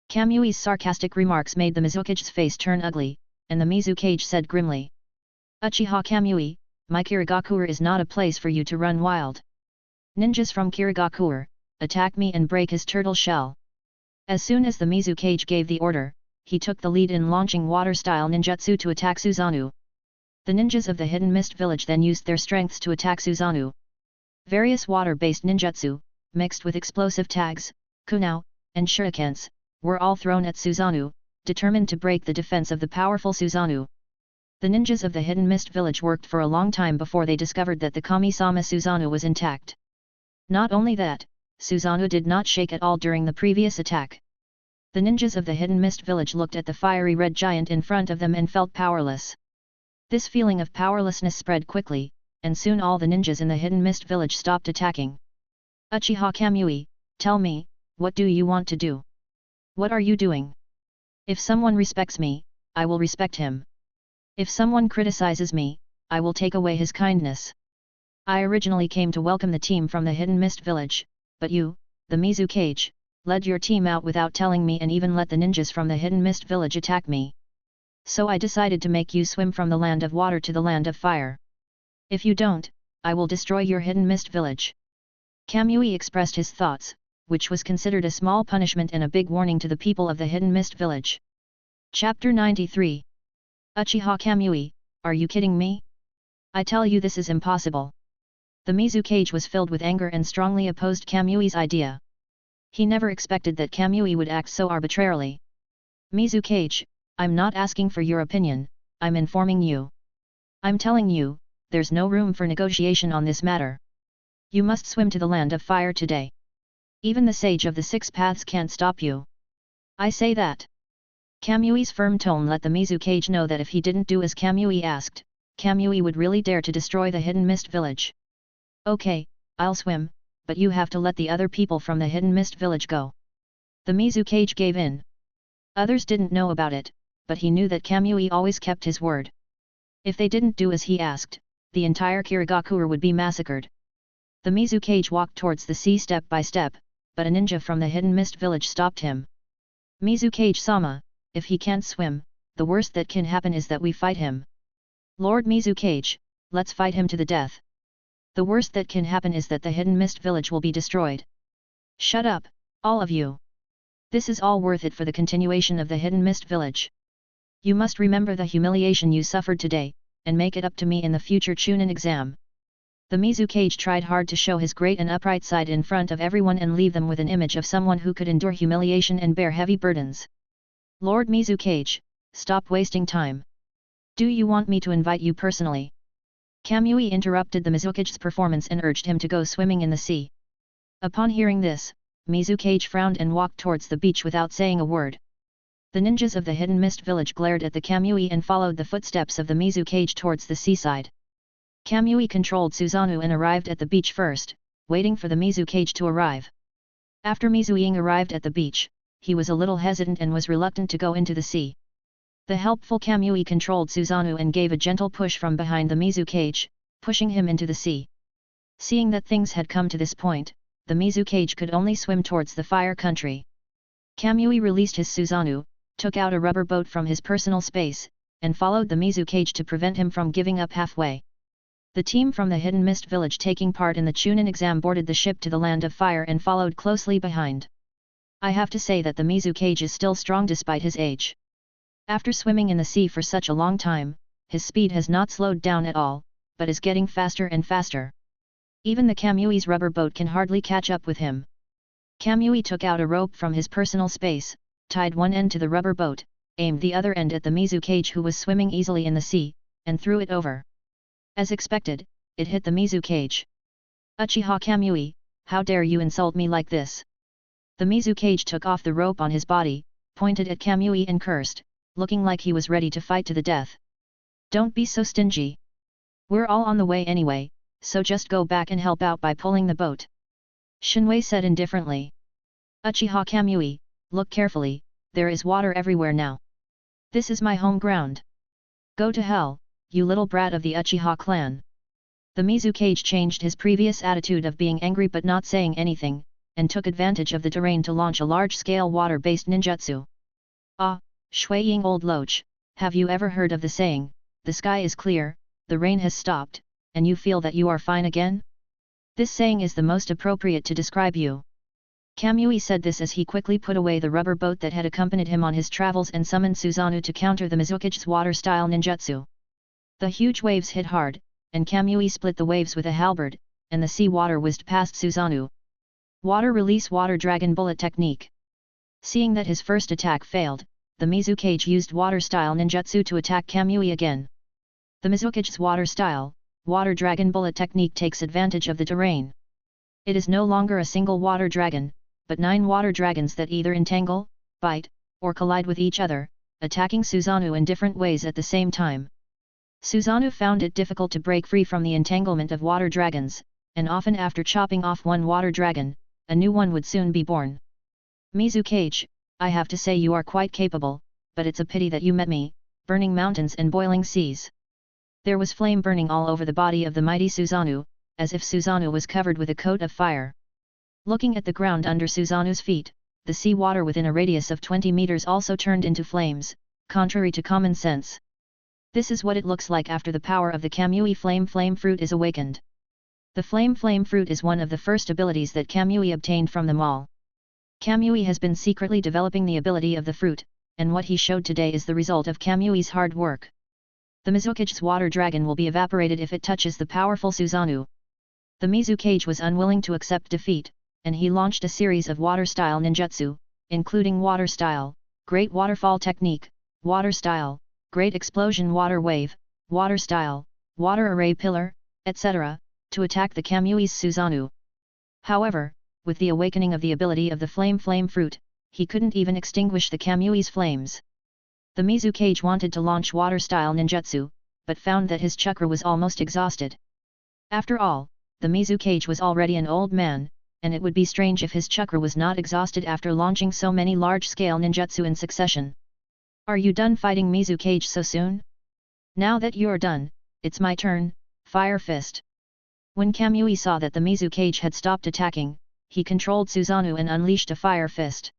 Speaker 1: Kamui's sarcastic remarks made the Mizukage's face turn ugly, and the Mizukage said grimly, "Uchiha Kamui, my Kirigakure is not a place for you to run wild. Ninjas from Kirigakure, attack me and break his turtle shell." As soon as the Mizukage gave the order, he took the lead in launching water-style ninjutsu to attack Susanoo. The ninjas of the Hidden Mist village then used their strengths to attack Susanoo. Various water-based ninjutsu, mixed with explosive tags, kunao, and shurikens, were all thrown at Susanoo, determined to break the defense of the powerful Susanoo. The ninjas of the Hidden Mist village worked for a long time before they discovered that the Kami-sama Susanoo was intact. Not only that, Susanoo did not shake at all during the previous attack. The ninjas of the Hidden Mist village looked at the fiery red giant in front of them and felt powerless. This feeling of powerlessness spread quickly, and soon all the ninjas in the Hidden Mist village stopped attacking. "Uchiha Kamui, tell me, what do you want to do? What are you doing? If someone respects me, I will respect him. If someone criticizes me, I will take away his kindness. I originally came to welcome the team from the Hidden Mist village, but you, the Mizukage, led your team out without telling me and even let the ninjas from the Hidden Mist village attack me. So I decided to make you swim from the land of water to the land of fire. If you don't, I will destroy your Hidden Mist village." Kamui expressed his thoughts, which was considered a small punishment and a big warning to the people of the Hidden Mist village. Chapter 93. Uchiha Kamui, are you kidding me? I tell you this is impossible. The Mizukage was filled with anger and strongly opposed Kamui's idea. He never expected that Kamui would act so arbitrarily. Mizukage, I'm not asking for your opinion, I'm informing you. I'm telling you, there's no room for negotiation on this matter. You must swim to the land of fire today. Even the sage of the six paths can't stop you. I say that. Kamui's firm tone let the Mizukage know that if he didn't do as Kamui asked, Kamui would really dare to destroy the Hidden Mist Village. Okay, I'll swim, but you have to let the other people from the Hidden Mist Village go. The Mizukage gave in. Others didn't know about it, but he knew that Kamui always kept his word. If they didn't do as he asked, the entire Kirigakure would be massacred. The Mizukage walked towards the sea step by step, but a ninja from the Hidden Mist Village stopped him. Mizukage-sama, if he can't swim, the worst that can happen is that we fight him. Lord Mizukage, let's fight him to the death. The worst that can happen is that the Hidden Mist Village will be destroyed. Shut up, all of you. This is all worth it for the continuation of the Hidden Mist Village. You must remember the humiliation you suffered today, and make it up to me in the future Chunin exam. The Mizukage tried hard to show his great and upright side in front of everyone and leave them with an image of someone who could endure humiliation and bear heavy burdens. Lord Mizukage, stop wasting time. Do you want me to invite you personally? Kamui interrupted the Mizukage's performance and urged him to go swimming in the sea. Upon hearing this, Mizukage frowned and walked towards the beach without saying a word. The ninjas of the Hidden Mist Village glared at the Kamui and followed the footsteps of the Mizukage towards the seaside. Kamui controlled Susanoo and arrived at the beach first, waiting for the Mizukage to arrive. After Mizuing arrived at the beach, he was a little hesitant and was reluctant to go into the sea. The helpful Kamui controlled Susanoo and gave a gentle push from behind the Mizukage, pushing him into the sea. Seeing that things had come to this point, the Mizukage could only swim towards the fire country. Kamui released his Susanoo, took out a rubber boat from his personal space, and followed the Mizukage to prevent him from giving up halfway. The team from the Hidden Mist Village taking part in the Chunin exam boarded the ship to the Land of Fire and followed closely behind. I have to say that the Mizukage is still strong despite his age. After swimming in the sea for such a long time, his speed has not slowed down at all, but is getting faster and faster. Even the Kamui's rubber boat can hardly catch up with him. Kamui took out a rope from his personal space, tied one end to the rubber boat, aimed the other end at the Mizukage who was swimming easily in the sea, and threw it over. As expected, it hit the Mizukage. Uchiha Kamui, how dare you insult me like this? The Mizukage took off the rope on his body, pointed at Kamui and cursed, looking like he was ready to fight to the death. Don't be so stingy. We're all on the way anyway, so just go back and help out by pulling the boat. Shinwei said indifferently. Uchiha Kamui, look carefully, there is water everywhere now. This is my home ground. Go to hell, you little brat of the Uchiha clan. The Mizukage changed his previous attitude of being angry but not saying anything, and took advantage of the terrain to launch a large-scale water-based ninjutsu. Ah, Shuiying old loach, have you ever heard of the saying, the sky is clear, the rain has stopped, and you feel that you are fine again? This saying is the most appropriate to describe you. Kamui said this as he quickly put away the rubber boat that had accompanied him on his travels and summoned Susanoo to counter the Mizukage's water-style ninjutsu. The huge waves hit hard, and Kamui split the waves with a halberd, and the sea water whizzed past Susanoo. Water Release Water Dragon Bullet Technique. Seeing that his first attack failed, the Mizukage used water-style ninjutsu to attack Kamui again. The Mizukage's water-style, Water Dragon Bullet Technique takes advantage of the terrain. It is no longer a single water dragon, but 9 water dragons that either entangle, bite, or collide with each other, attacking Susanoo in different ways at the same time. Susanoo found it difficult to break free from the entanglement of water dragons, and often after chopping off one water dragon, a new one would soon be born. Mizukage, I have to say you are quite capable, but it's a pity that you met me, burning mountains and boiling seas. There was flame burning all over the body of the mighty Susanoo, as if Susanoo was covered with a coat of fire. Looking at the ground under Susanoo's feet, the sea water within a radius of 20 meters also turned into flames, contrary to common sense. This is what it looks like after the power of the Kamui Flame Fruit is awakened. The Flame Fruit is one of the first abilities that Kamui obtained from them all. Kamui has been secretly developing the ability of the fruit, and what he showed today is the result of Kamui's hard work. The Mizukage's water dragon will be evaporated if it touches the powerful Susanoo. The Mizukage was unwilling to accept defeat, and he launched a series of water-style ninjutsu, including water-style, Great Waterfall Technique, water-style, Great Explosion Water Wave, water-style, Water Array Pillar, etc., to attack the Kamuy's Susanoo. However, with the awakening of the ability of the Flame Fruit, he couldn't even extinguish the Kamuy's flames. The Mizukage wanted to launch water-style ninjutsu, but found that his chakra was almost exhausted. After all, the Mizukage was already an old man, and it would be strange if his chakra was not exhausted after launching so many large-scale ninjutsu in succession. Are you done fighting Mizukage so soon? Now that you're done, it's my turn, Fire Fist. When Kamui saw that the Mizukage had stopped attacking, he controlled Susanoo and unleashed a Fire Fist.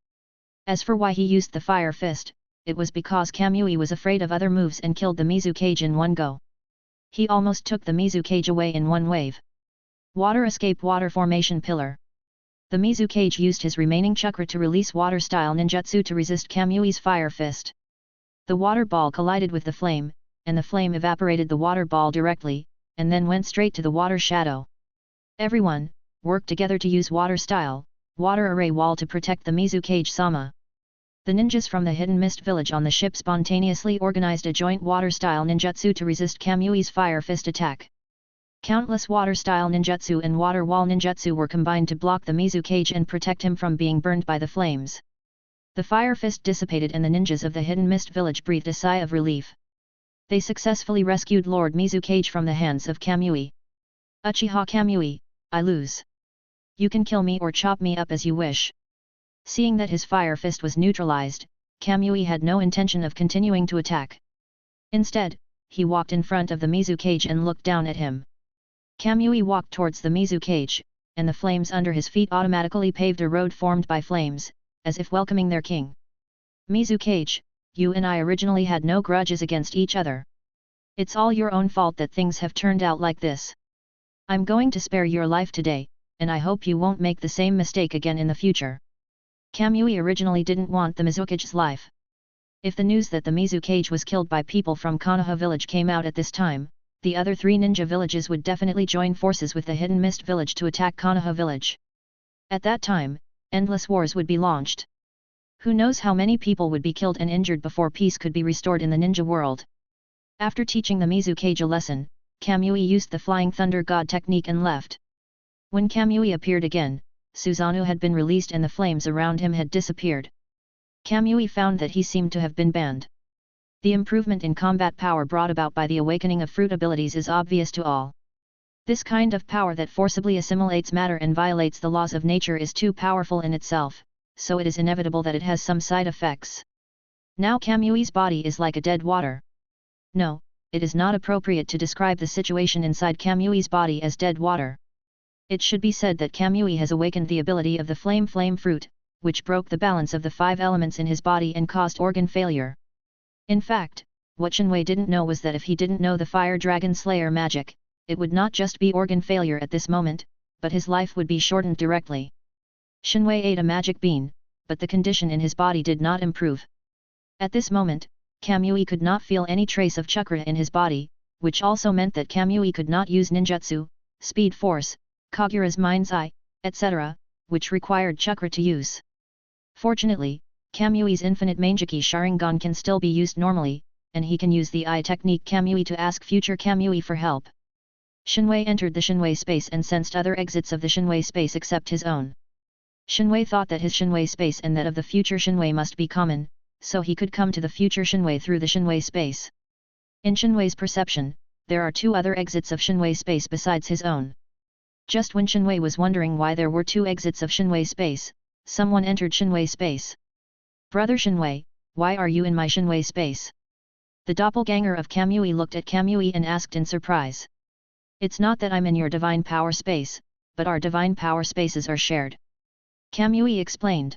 Speaker 1: As for why he used the Fire Fist, it was because Kamui was afraid of other moves and killed the Mizukage in one go. He almost took the Mizukage away in one wave. Water Escape Water Formation Pillar. The Mizukage used his remaining chakra to release water-style ninjutsu to resist Kamui's Fire Fist. The water ball collided with the flame, and the flame evaporated the water ball directly, and then went straight to the water shadow. Everyone, worked together to use water-style, water array wall to protect the Mizukage-sama. The ninjas from the Hidden Mist village on the ship spontaneously organized a joint water-style ninjutsu to resist Kamui's Fire Fist attack. Countless water-style ninjutsu and water wall ninjutsu were combined to block the Mizukage and protect him from being burned by the flames. The Fire Fist dissipated and the ninjas of the Hidden Mist village breathed a sigh of relief. They successfully rescued Lord Mizukage from the hands of Kamui. Uchiha Kamui, I lose. You can kill me or chop me up as you wish. Seeing that his Fire Fist was neutralized, Kamui had no intention of continuing to attack. Instead, he walked in front of the Mizukage and looked down at him. Kamui walked towards the Mizukage, and the flames under his feet automatically paved a road formed by flames, as if welcoming their king. Mizukage, you and I originally had no grudges against each other. It's all your own fault that things have turned out like this. I'm going to spare your life today, and I hope you won't make the same mistake again in the future. Kamui originally didn't want the Mizukage's life. If the news that the Mizukage was killed by people from Konoha village came out at this time, the other 3 ninja villages would definitely join forces with the Hidden Mist village to attack Konoha village. At that time, endless wars would be launched. Who knows how many people would be killed and injured before peace could be restored in the ninja world. After teaching the Mizukage a lesson, Kamui used the Flying Thunder God technique and left. When Kamui appeared again, Susanoo had been released and the flames around him had disappeared. Kamui found that he seemed to have been banned. The improvement in combat power brought about by the awakening of fruit abilities is obvious to all. This kind of power that forcibly assimilates matter and violates the laws of nature is too powerful in itself, so it is inevitable that it has some side effects. Now Kamui's body is like a dead water. No, it is not appropriate to describe the situation inside Kamui's body as dead water. It should be said that Kamui has awakened the ability of the flame fruit, which broke the balance of the 5 elements in his body and caused organ failure. In fact, what Shinwei didn't know was that if he didn't know the Fire Dragon Slayer magic, it would not just be organ failure at this moment, but his life would be shortened directly. Shinwei ate a magic bean, but the condition in his body did not improve. At this moment, Kamui could not feel any trace of chakra in his body, which also meant that Kamui could not use ninjutsu, speed force, Kagura's mind's eye, etc., which required chakra to use. Fortunately, Kamui's infinite Mangeki Sharingan can still be used normally, and he can use the eye technique Kamui to ask future Kamui for help. Shinwei entered the Shinwei space and sensed other exits of the Shinwei space except his own. Shinwei thought that his Shinwei space and that of the future Shinwei must be common, so he could come to the future Shinwei through the Shinwei space. In Shinwei's perception, there are 2 other exits of Shinwei space besides his own. Just when Shinwei was wondering why there were 2 exits of Shinwei space, someone entered Shinwei space. Brother Shinwei, why are you in my Shinwei space? The doppelganger of Kamui looked at Kamui and asked in surprise. It's not that I'm in your divine power space, but our divine power spaces are shared. Kamui explained.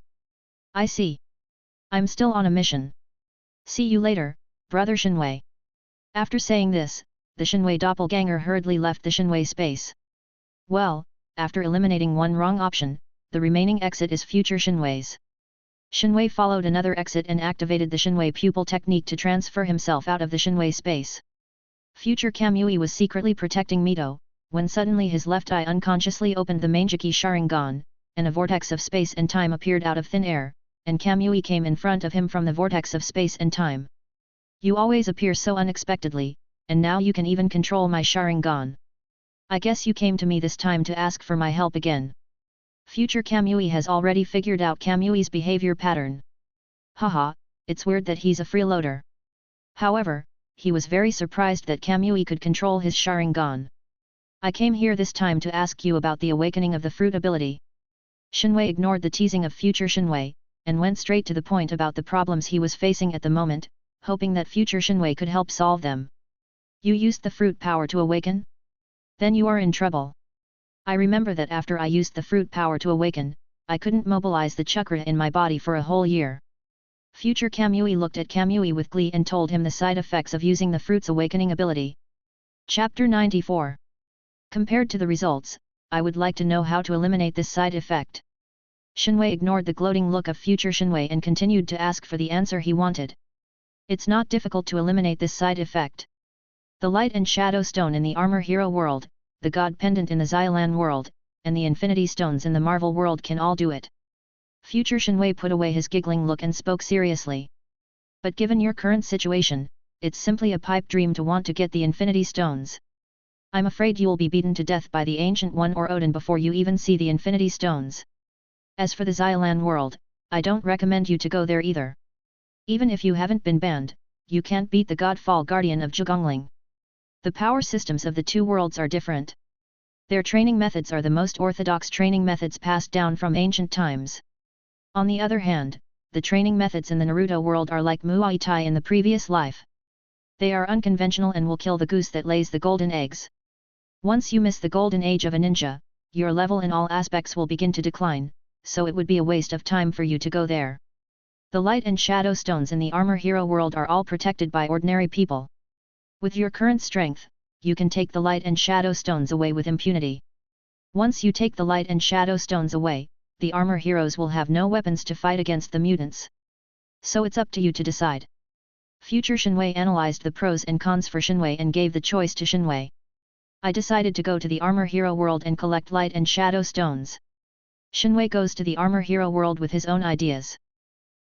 Speaker 1: I see. I'm still on a mission. See you later, brother Shinwei. After saying this, the Shinwei doppelganger hurriedly left the Shinwei space. Well, after eliminating one wrong option, the remaining exit is future Shinwei's. Shinwei followed another exit and activated the Shinwei pupil technique to transfer himself out of the Shinwei space. Future Kamui was secretly protecting Mito, when suddenly his left eye unconsciously opened the Mangeki Sharingan, and a vortex of space and time appeared out of thin air, and Kamui came in front of him from the vortex of space and time. You always appear so unexpectedly, and now you can even control my Sharingan. I guess you came to me this time to ask for my help again. Future Kamui has already figured out Kamui's behavior pattern. Haha, it's weird that he's a freeloader. However, he was very surprised that Kamui could control his Sharingan. I came here this time to ask you about the awakening of the fruit ability. Shinwei ignored the teasing of future Shinwei, and went straight to the point about the problems he was facing at the moment, hoping that future Shinwei could help solve them. You used the fruit power to awaken? Then you are in trouble. I remember that after I used the fruit power to awaken, I couldn't mobilize the chakra in my body for a whole year. Future Kamui looked at Kamui with glee and told him the side effects of using the fruit's awakening ability. Chapter 94. Compared to the results, I would like to know how to eliminate this side effect. Shinwei ignored the gloating look of future Shinwei and continued to ask for the answer he wanted. It's not difficult to eliminate this side effect. The light and shadow stone in the Armor Hero world, the God Pendant in the Xylan world, and the Infinity Stones in the Marvel world can all do it. Future Shinwei put away his giggling look and spoke seriously. But given your current situation, it's simply a pipe dream to want to get the Infinity Stones. I'm afraid you'll be beaten to death by the Ancient One or Odin before you even see the Infinity Stones. As for the Xylan world, I don't recommend you to go there either. Even if you haven't been banned, you can't beat the Godfall Guardian of Zhugongling. The power systems of the two worlds are different. Their training methods are the most orthodox training methods passed down from ancient times. On the other hand, the training methods in the Naruto world are like Muay Thai in the previous life. They are unconventional and will kill the goose that lays the golden eggs. Once you miss the golden age of a ninja, your level in all aspects will begin to decline, so it would be a waste of time for you to go there. The light and shadow stones in the Armor Hero world are all protected by ordinary people. With your current strength, you can take the light and shadow stones away with impunity. Once you take the light and shadow stones away, the armor heroes will have no weapons to fight against the mutants. So it's up to you to decide. Future Shinwei analyzed the pros and cons for Shinwei and gave the choice to Shinwei. I decided to go to the Armor Hero world and collect light and shadow stones. Shinwei goes to the Armor Hero world with his own ideas.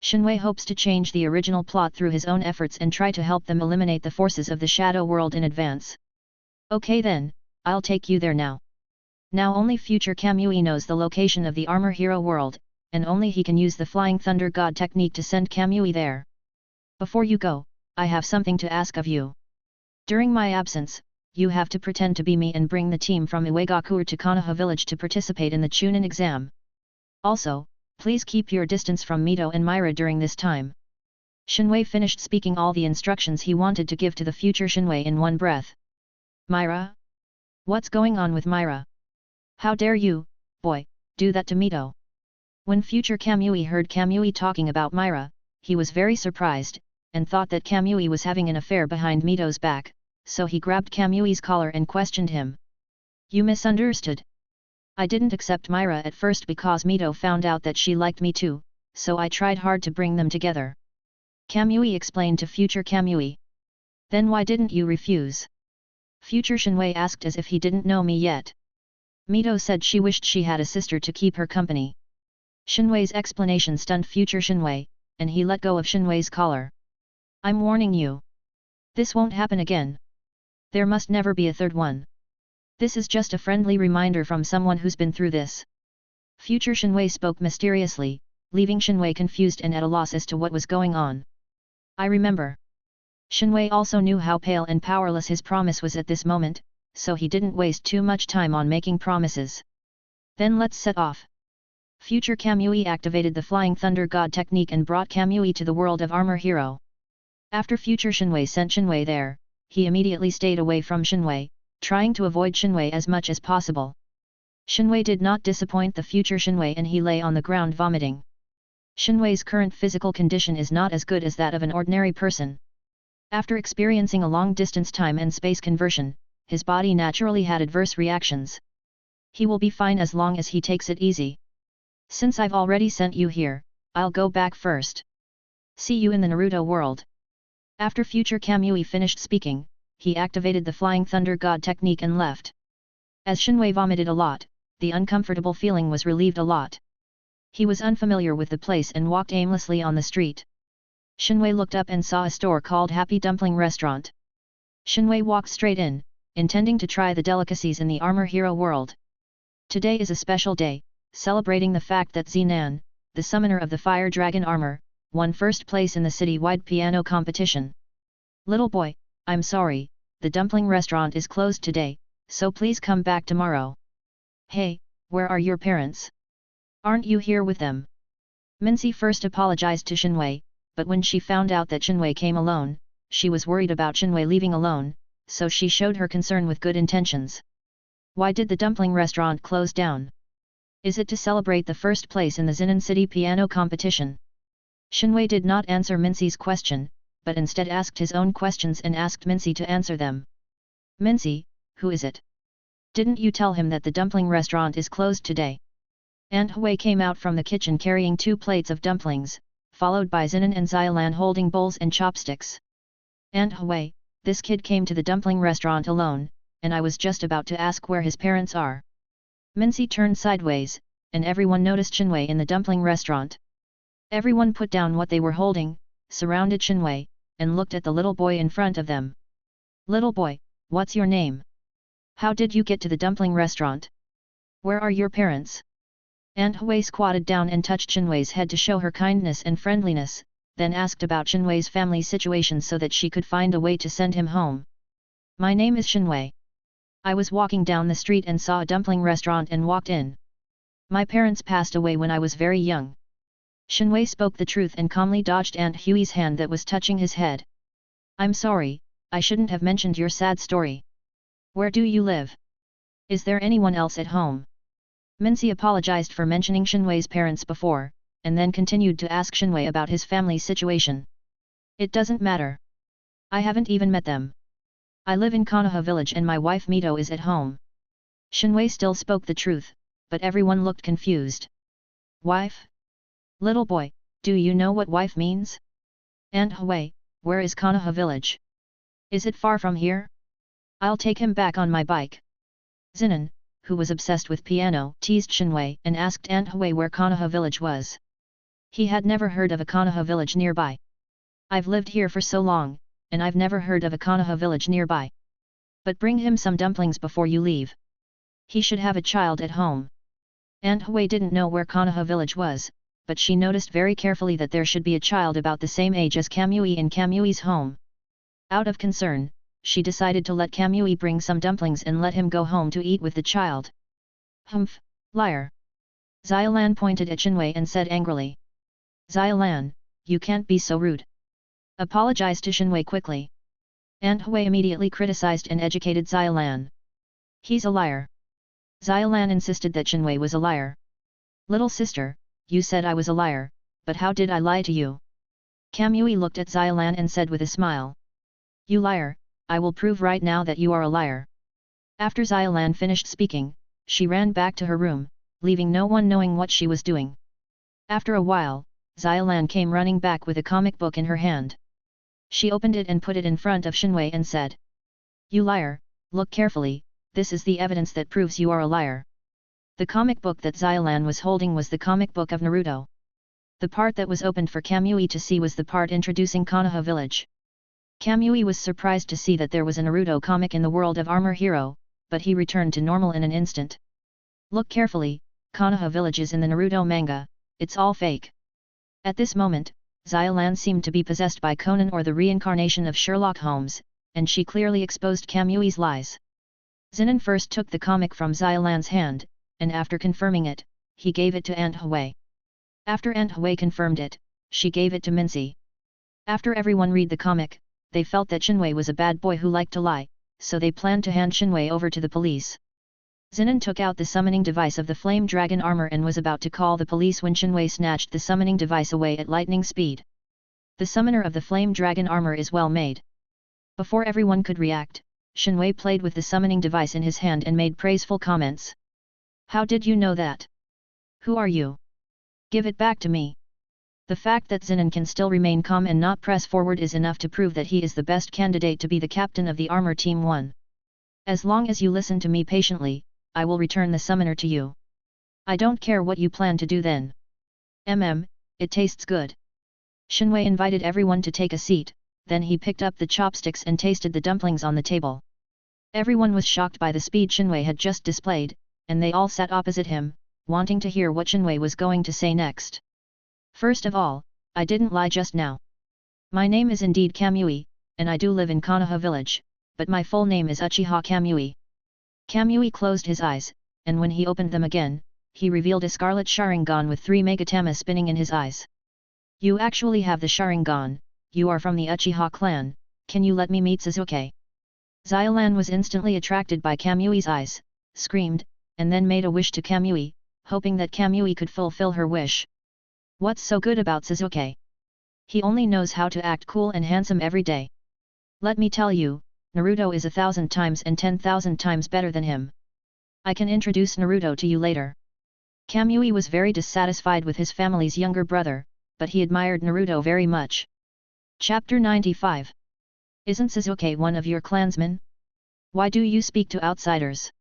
Speaker 1: Shinwei hopes to change the original plot through his own efforts and try to help them eliminate the forces of the Shadow World in advance. Okay then, I'll take you there now. Now only future Kamui knows the location of the Armor Hero world, and only he can use the Flying Thunder God technique to send Kamui there. Before you go, I have something to ask of you. During my absence, you have to pretend to be me and bring the team from Uegakure to Konoha village to participate in the Chunin exam. Also, please keep your distance from Mito and Myra during this time. Shinwei finished speaking all the instructions he wanted to give to the future Shinwei in one breath. Myra? What's going on with Myra? How dare you, boy, do that to Mito? When future Kamui heard Kamui talking about Myra, he was very surprised, and thought that Kamui was having an affair behind Mito's back, so he grabbed Kamui's collar and questioned him. You misunderstood. I didn't accept Myra at first because Mito found out that she liked me too, so I tried hard to bring them together. Kamui explained to future Kamui. Then why didn't you refuse? Future Shinwei asked as if he didn't know me yet. Mito said she wished she had a sister to keep her company. Shinwei's explanation stunned future Shinwei, and he let go of Shinwei's collar. I'm warning you. This won't happen again. There must never be a third one. This is just a friendly reminder from someone who's been through this. Future Shinwei spoke mysteriously, leaving Shinwei confused and at a loss as to what was going on. I remember. Shinwei also knew how pale and powerless his promise was at this moment, so he didn't waste too much time on making promises. Then let's set off. Future Kamui activated the Flying Thunder God technique and brought Kamui to the world of Armor Hero. After future Shinwei sent Shinwei there, he immediately stayed away from Shinwei, trying to avoid Shinwei as much as possible. Shinwei did not disappoint the future Shinwei and he lay on the ground vomiting. Shinwei's current physical condition is not as good as that of an ordinary person. After experiencing a long-distance time and space conversion, his body naturally had adverse reactions. He will be fine as long as he takes it easy. Since I've already sent you here, I'll go back first. See you in the Naruto world. After future Kamui finished speaking, he activated the Flying Thunder God technique and left. As Shinwei vomited a lot, the uncomfortable feeling was relieved a lot. He was unfamiliar with the place and walked aimlessly on the street. Shinwei looked up and saw a store called Happy Dumpling Restaurant. Shinwei walked straight in, intending to try the delicacies in the armor hero world. Today is a special day, celebrating the fact that Zinan, the summoner of the fire dragon armor, won first place in the city-wide piano competition. Little boy, I'm sorry, the dumpling restaurant is closed today, so please come back tomorrow. Hey, where are your parents? Aren't you here with them? Mincy first apologized to Shinwei, but when she found out that Shinwei came alone, she was worried about Shinwei leaving alone, so she showed her concern with good intentions. Why did the dumpling restaurant close down? Is it to celebrate the first place in the Zinan City piano competition? Shinwei did not answer Mincy's question, but instead asked his own questions and asked Mincy to answer them. Mincy, who is it? Didn't you tell him that the dumpling restaurant is closed today? Aunt Hui came out from the kitchen carrying 2 plates of dumplings, followed by Zinan and Xiaolan holding bowls and chopsticks. Aunt Hui, this kid came to the dumpling restaurant alone, and I was just about to ask where his parents are. Mincy turned sideways, and everyone noticed Shinwei in the dumpling restaurant. Everyone put down what they were holding, surrounded Shinwei, and looked at the little boy in front of them. Little boy, what's your name? How did you get to the dumpling restaurant? Where are your parents? Aunt Hui squatted down and touched Shinwei's head to show her kindness and friendliness, then asked about Shinwei's family situation so that she could find a way to send him home. My name is Shinwei. I was walking down the street and saw a dumpling restaurant and walked in. My parents passed away when I was very young. Shinwei spoke the truth and calmly dodged Aunt Hui's hand that was touching his head. I'm sorry, I shouldn't have mentioned your sad story. Where do you live? Is there anyone else at home? Mincy apologized for mentioning Shinwei's parents before, and then continued to ask Shinwei about his family situation. It doesn't matter. I haven't even met them. I live in Konoha village and my wife Mito is at home. Shinwei still spoke the truth, but everyone looked confused. Wife? Little boy, do you know what wife means? Aunt Hui, where is Konoha village? Is it far from here? I'll take him back on my bike. Zinan, who was obsessed with piano, teased Shinwei and asked Aunt Hui where Konoha village was. He had never heard of a Konoha village nearby. I've lived here for so long, and I've never heard of a Konoha village nearby. But bring him some dumplings before you leave. He should have a child at home. Aunt Hui didn't know where Konoha village was, but she noticed very carefully that there should be a child about the same age as Kamui in Kamui's home. Out of concern, she decided to let Kamui bring some dumplings and let him go home to eat with the child. Humph, liar! Xiaolan pointed at Shinwei and said angrily. Xiaolan, you can't be so rude. Apologize to Shinwei quickly. Aunt Hui immediately criticized and educated Xiaolan. He's a liar. Xiaolan insisted that Shinwei was a liar. Little sister, you said I was a liar, but how did I lie to you? Kamui looked at Xiaolan and said with a smile. You liar, I will prove right now that you are a liar. After Xiaolan finished speaking, she ran back to her room, leaving no one knowing what she was doing. After a while, Xiaolan came running back with a comic book in her hand. She opened it and put it in front of Shinwei and said. You liar, look carefully, this is the evidence that proves you are a liar. The comic book that Xiaolan was holding was the comic book of Naruto. The part that was opened for Kamui to see was the part introducing Konoha village. Kamui was surprised to see that there was a Naruto comic in the world of Armor Hero, but he returned to normal in an instant. Look carefully, Konoha village is in the Naruto manga, it's all fake. At this moment, Xiaolan seemed to be possessed by Conan or the reincarnation of Sherlock Holmes, and she clearly exposed Kamui's lies. Zinan first took the comic from Xiaolan's hand, and after confirming it, he gave it to Aunt Hui. After Aunt Hui confirmed it, she gave it to Mincy. After everyone read the comic, they felt that Shinwei was a bad boy who liked to lie, so they planned to hand Shinwei over to the police. Zinan took out the summoning device of the flame dragon armor and was about to call the police when Shinwei snatched the summoning device away at lightning speed. The summoner of the flame dragon armor is well made. Before everyone could react, Shinwei played with the summoning device in his hand and made praiseful comments. How did you know that? Who are you? Give it back to me. The fact that Zinan can still remain calm and not press forward is enough to prove that he is the best candidate to be the captain of the armor team 1. As long as you listen to me patiently, I will return the summoner to you. I don't care what you plan to do then. It tastes good. Shinwei invited everyone to take a seat, then he picked up the chopsticks and tasted the dumplings on the table. Everyone was shocked by the speed Shinwei had just displayed, and they all sat opposite him, wanting to hear what Shinwei was going to say next. First of all, I didn't lie just now. My name is indeed Kamui, and I do live in Konoha village, but my full name is Uchiha Kamui. Kamui closed his eyes, and when he opened them again, he revealed a scarlet Sharingan with 3 Megatama spinning in his eyes. You actually have the Sharingan, you are from the Uchiha clan, can you let me meet Sasuke? Xiaolan was instantly attracted by Kamui's eyes, screamed, and then made a wish to Kamui, hoping that Kamui could fulfill her wish. What's so good about Sasuke? He only knows how to act cool and handsome every day. Let me tell you, Naruto is 1,000 times and 10,000 times better than him. I can introduce Naruto to you later. Kamui was very dissatisfied with his family's younger brother, but he admired Naruto very much. Chapter 95. Isn't Sasuke one of your clansmen? Why do you speak to outsiders?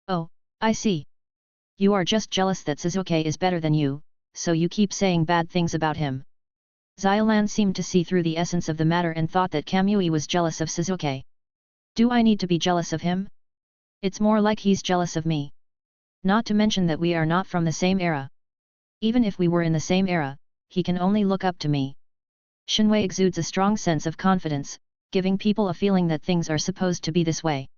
Speaker 1: Oh, I see. You are just jealous that Sasuke is better than you, so you keep saying bad things about him. Xiaolan seemed to see through the essence of the matter and thought that Kamui was jealous of Sasuke. Do I need to be jealous of him? It's more like he's jealous of me. Not to mention that we are not from the same era. Even if we were in the same era, he can only look up to me. Shinwei exudes a strong sense of confidence, giving people a feeling that things are supposed to be this way.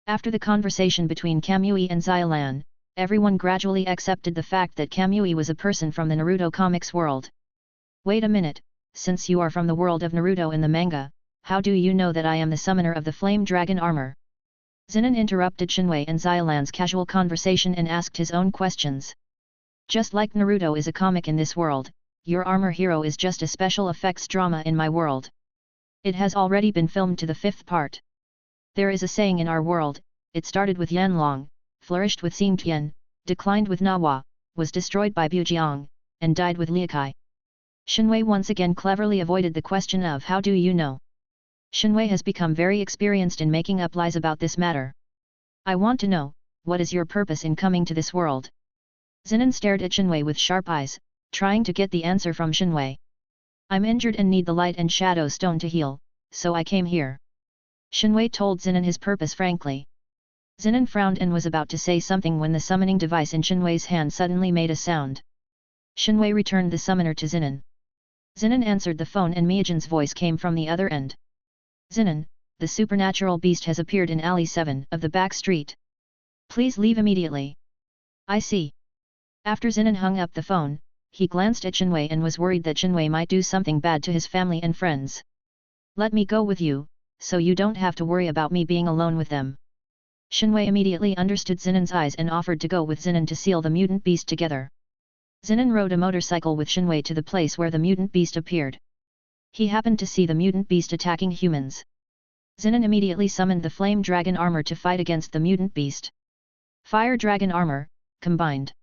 Speaker 1: After the conversation between Kamui and Xiaolan, everyone gradually accepted the fact that Kamui was a person from the Naruto comics world. Wait a minute, since you are from the world of Naruto in the manga, how do you know that I am the summoner of the Flame Dragon armor? Zenin interrupted Shinwei and Xiaolan's casual conversation and asked his own questions. Just like Naruto is a comic in this world, your armor hero is just a special effects drama in my world. It has already been filmed to the 5th part. There is a saying in our world, it started with Yanlong, flourished with Xingtian, declined with Nawa, was destroyed by Bujiang, and died with Liakai. Shinwei once again cleverly avoided the question of how do you know. Shinwei has become very experienced in making up lies about this matter. I want to know, what is your purpose in coming to this world? Zenin stared at Shinwei with sharp eyes, trying to get the answer from Shinwei. I'm injured and need the light and shadow stone to heal, so I came here. Shinwei told Zenin his purpose frankly. Zenin frowned and was about to say something when the summoning device in Shinwei's hand suddenly made a sound. Shinwei returned the summoner to Zenin. Zenin answered the phone and Miyajin's voice came from the other end. Zenin, the supernatural beast has appeared in Alley 7 of the back street. Please leave immediately. I see. After Zenin hung up the phone, he glanced at Shinwei and was worried that Shinwei might do something bad to his family and friends. Let me go with you, so you don't have to worry about me being alone with them. Shinwei immediately understood Zenin's eyes and offered to go with Zenin to seal the mutant beast together. Zenin rode a motorcycle with Shinwei to the place where the mutant beast appeared. He happened to see the mutant beast attacking humans. Zenin immediately summoned the Flame Dragon armor to fight against the mutant beast. Fire Dragon armor, combined.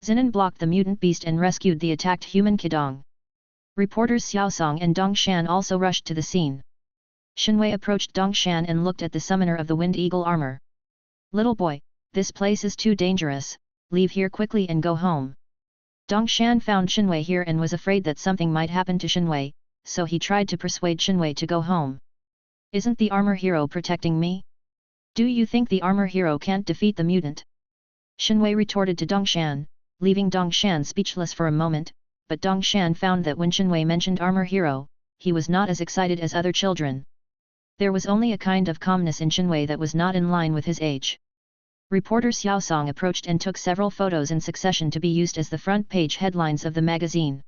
Speaker 1: Zenin blocked the mutant beast and rescued the attacked human Kidong. Reporters Xiaosong and Dongshan also rushed to the scene. Shinwei approached Dongshan and looked at the summoner of the Wind Eagle armor. Little boy, this place is too dangerous, leave here quickly and go home. Dongshan found Shinwei here and was afraid that something might happen to Shinwei, so he tried to persuade Shinwei to go home. Isn't the armor hero protecting me? Do you think the armor hero can't defeat the mutant? Shinwei retorted to Dongshan, leaving Dongshan speechless for a moment, but Dongshan found that when Shinwei mentioned armor hero, he was not as excited as other children. There was only a kind of calmness in Shinwei that was not in line with his age. Reporter Xiaosong approached and took several photos in succession to be used as the front page headlines of the magazine.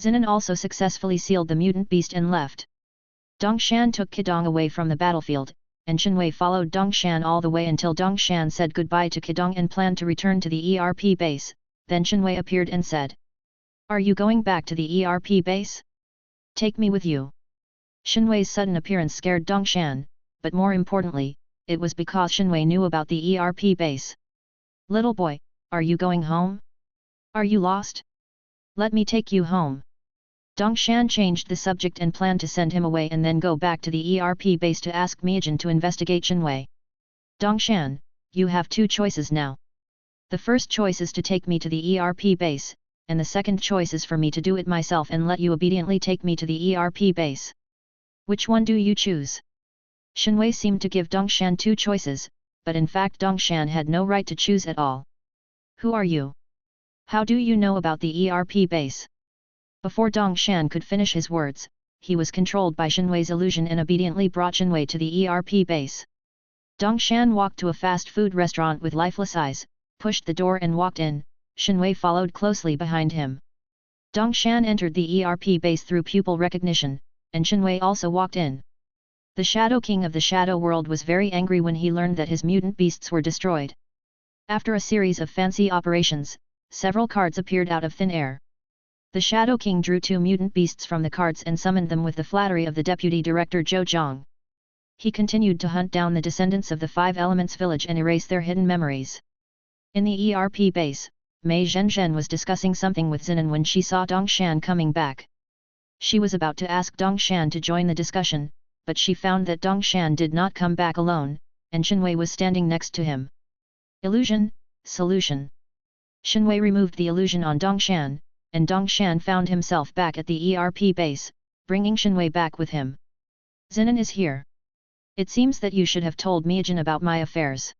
Speaker 1: Zenin also successfully sealed the mutant beast and left. Dongshan took Kidong away from the battlefield, and Shinwei followed Dongshan all the way until Dongshan said goodbye to Kidong and planned to return to the ERP base, then Shinwei appeared and said, "Are you going back to the ERP base? Take me with you." Shinwei's sudden appearance scared Dongshan, but more importantly, it was because Shinwei knew about the ERP base. "Little boy, are you going home? Are you lost? Let me take you home." Dongshan changed the subject and planned to send him away and then go back to the ERP base to ask Miyajin to investigate Shinwei. "Dongshan, you have two choices now. The first choice is to take me to the ERP base, and the second choice is for me to do it myself and let you obediently take me to the ERP base. Which one do you choose? Shenwei seemed to give Dongshan two choices, but in fact Dongshan had no right to choose at all. Who are you? How do you know about the ERP base? Before Dongshan could finish his words, he was controlled by Shenwei's illusion and obediently brought Shenwei to the ERP base. Dongshan walked to a fast food restaurant with lifeless eyes, pushed the door and walked in. Shenwei followed closely behind him. Dongshan entered the ERP base through pupil recognition, and Shenwei also walked in. The Shadow King of the Shadow World was very angry when he learned that his mutant beasts were destroyed. After a series of fancy operations, several cards appeared out of thin air. The Shadow King drew two mutant beasts from the cards and summoned them with the flattery of the Deputy Director Zhou Zhang. He continued to hunt down the descendants of the Five Elements village and erase their hidden memories. In the ERP base, Mei Zhenzhen was discussing something with Zinan when she saw Dongshan coming back. She was about to ask Dongshan to join the discussion, but she found that Dongshan did not come back alone, and Shenwei was standing next to him. Illusion, solution. Shenwei removed the illusion on Dongshan, and Dongshan found himself back at the ERP base, bringing Shenwei back with him. Zinan is here. It seems that you should have told Miajin about my affairs.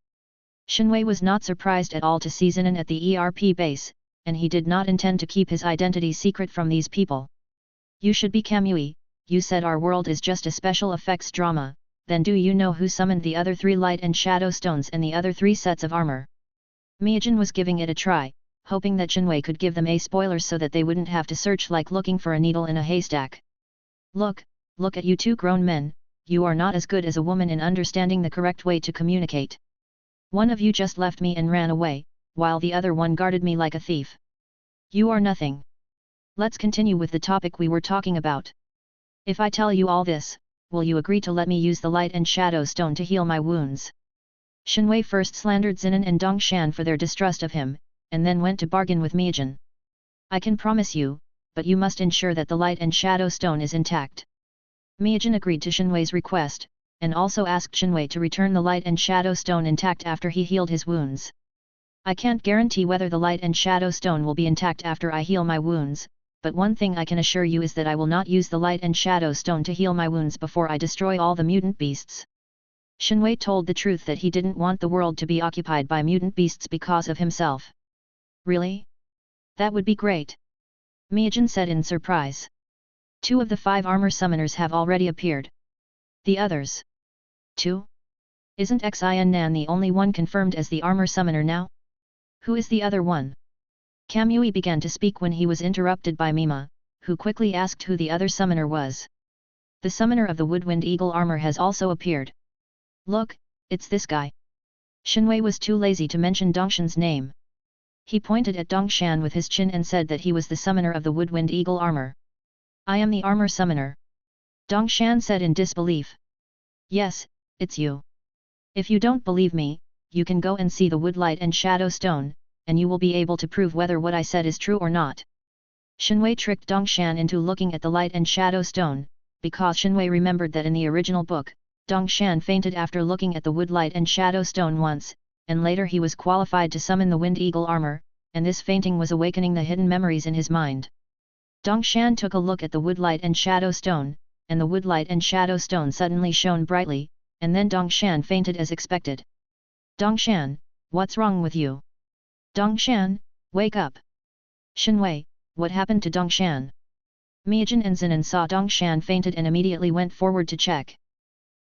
Speaker 1: Shenwei was not surprised at all to see Zinan at the ERP base, and he did not intend to keep his identity secret from these people. You should be Kamui, you said our world is just a special effects drama, then do you know who summoned the other 3 light and shadow stones and the other 3 sets of armor? Miajin was giving it a try, hoping that Shenwei could give them a spoiler so that they wouldn't have to search like looking for a needle in a haystack. Look at you two grown men, you are not as good as a woman in understanding the correct way to communicate. One of you just left me and ran away, while the other one guarded me like a thief. You are nothing. Let's continue with the topic we were talking about. If I tell you all this, will you agree to let me use the light and shadow stone to heal my wounds? Shenwei first slandered Zinan and Dongshan for their distrust of him, and then went to bargain with Miajin. I can promise you, but you must ensure that the light and shadow stone is intact. Miajin agreed to Shenwei's request, and also asked Shenwei to return the light and shadow stone intact after he healed his wounds. I can't guarantee whether the light and shadow stone will be intact after I heal my wounds, but one thing I can assure you is that I will not use the light and shadow stone to heal my wounds before I destroy all the mutant beasts. Shenwei told the truth that he didn't want the world to be occupied by mutant beasts because of himself. Really? That would be great. Miajin said in surprise. 2 of the 5 armor summoners have already appeared. The others? 2? Isn't Xin Nan the only one confirmed as the armor summoner now? Who is the other one? Kamui began to speak when he was interrupted by Mima, who quickly asked who the other summoner was. The summoner of the Woodwind Eagle armor has also appeared. Look, it's this guy. Shenwei was too lazy to mention Dongshan's name. He pointed at Dongshan with his chin and said that he was the summoner of the Woodwind Eagle armor. I am the armor summoner. Dongshan said in disbelief. Yes, it's you. If you don't believe me, you can go and see the Woodlight and Shadow Stone, and you will be able to prove whether what I said is true or not. Shenwei tricked Dongshan into looking at the Light and Shadow Stone, because Shenwei remembered that in the original book, Dongshan fainted after looking at the Woodlight and Shadow Stone once, and later he was qualified to summon the Wind Eagle armor, and this fainting was awakening the hidden memories in his mind. Dongshan took a look at the Woodlight and Shadow Stone, and the Woodlight and Shadow Stone suddenly shone brightly, and then Dongshan fainted as expected. Dongshan, what's wrong with you? Dongshan, wake up! Shenwei, what happened to Dongshan? Miajin and Zinan saw Dongshan fainted and immediately went forward to check.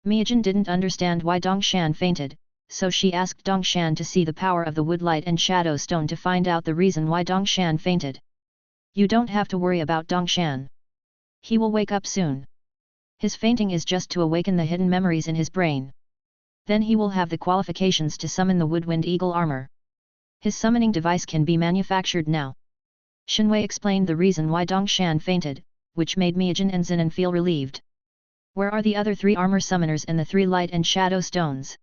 Speaker 1: Miajin didn't understand why Dongshan fainted, so she asked Dongshan to see the power of the Woodlight and Shadow Stone to find out the reason why Dongshan fainted. You don't have to worry about Dongshan. He will wake up soon. His fainting is just to awaken the hidden memories in his brain. Then he will have the qualifications to summon the Woodwind Eagle armor. His summoning device can be manufactured now. Shenwei explained the reason why Dongshan fainted, which made Miajin and Zinan feel relieved. Where are the other 3 armor summoners and the 3 light and shadow stones?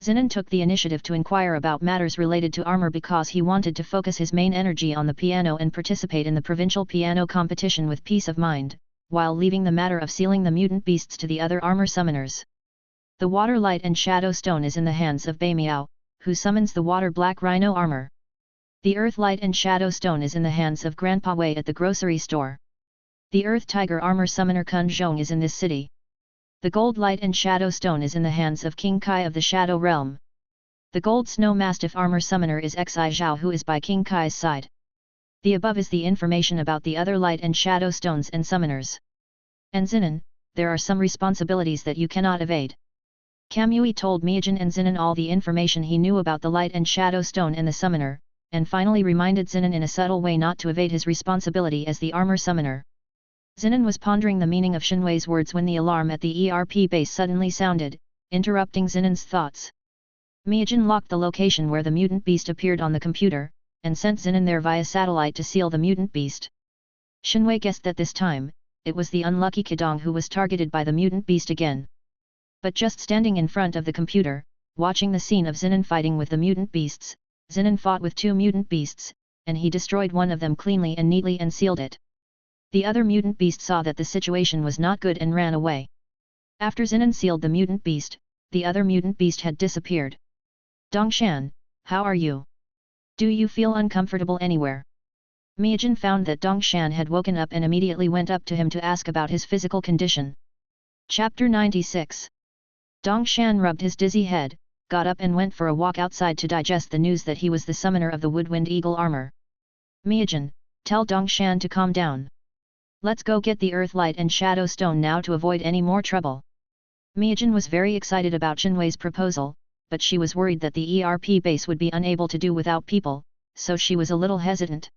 Speaker 1: Zinan took the initiative to inquire about matters related to armor because he wanted to focus his main energy on the piano and participate in the provincial piano competition with peace of mind, while leaving the matter of sealing the mutant beasts to the other armor summoners. The water light and shadow stone is in the hands of Bei Miao, who summons the water black rhino armor. The earth light and shadow stone is in the hands of Grandpa Wei at the grocery store. The earth tiger armor summoner Kun Zhong is in this city. The gold light and shadow stone is in the hands of King Kai of the Shadow Realm. The gold snow mastiff armor summoner is Xi Zhao, who is by King Kai's side. The above is the information about the other light and shadow stones and summoners. And Zinan, there are some responsibilities that you cannot evade. Kamui told Miajin and Zinan all the information he knew about the light and shadow stone and the summoner, and finally reminded Zinan in a subtle way not to evade his responsibility as the armor summoner. Zinan was pondering the meaning of Shinwei's words when the alarm at the ERP base suddenly sounded, interrupting Zinan's thoughts. Miajin locked the location where the mutant beast appeared on the computer, and sent Zinan there via satellite to seal the mutant beast. Shinwei guessed that this time, it was the unlucky Kedong who was targeted by the mutant beast again. But just standing in front of the computer, watching the scene of Zinan fighting with the mutant beasts, Zinan fought with 2 mutant beasts, and he destroyed one of them cleanly and neatly and sealed it. The other mutant beast saw that the situation was not good and ran away. After Zinan sealed the mutant beast, the other mutant beast had disappeared. Dongshan, how are you? Do you feel uncomfortable anywhere? Miajin found that Dongshan had woken up and immediately went up to him to ask about his physical condition. Chapter 96. Dongshan rubbed his dizzy head, got up and went for a walk outside to digest the news that he was the summoner of the Woodwind Eagle armor. Miajin, tell Dongshan to calm down. Let's go get the earth light and shadow stone now to avoid any more trouble. Miajin was very excited about Shinwei's proposal, but she was worried that the ERP base would be unable to do without people, so she was a little hesitant.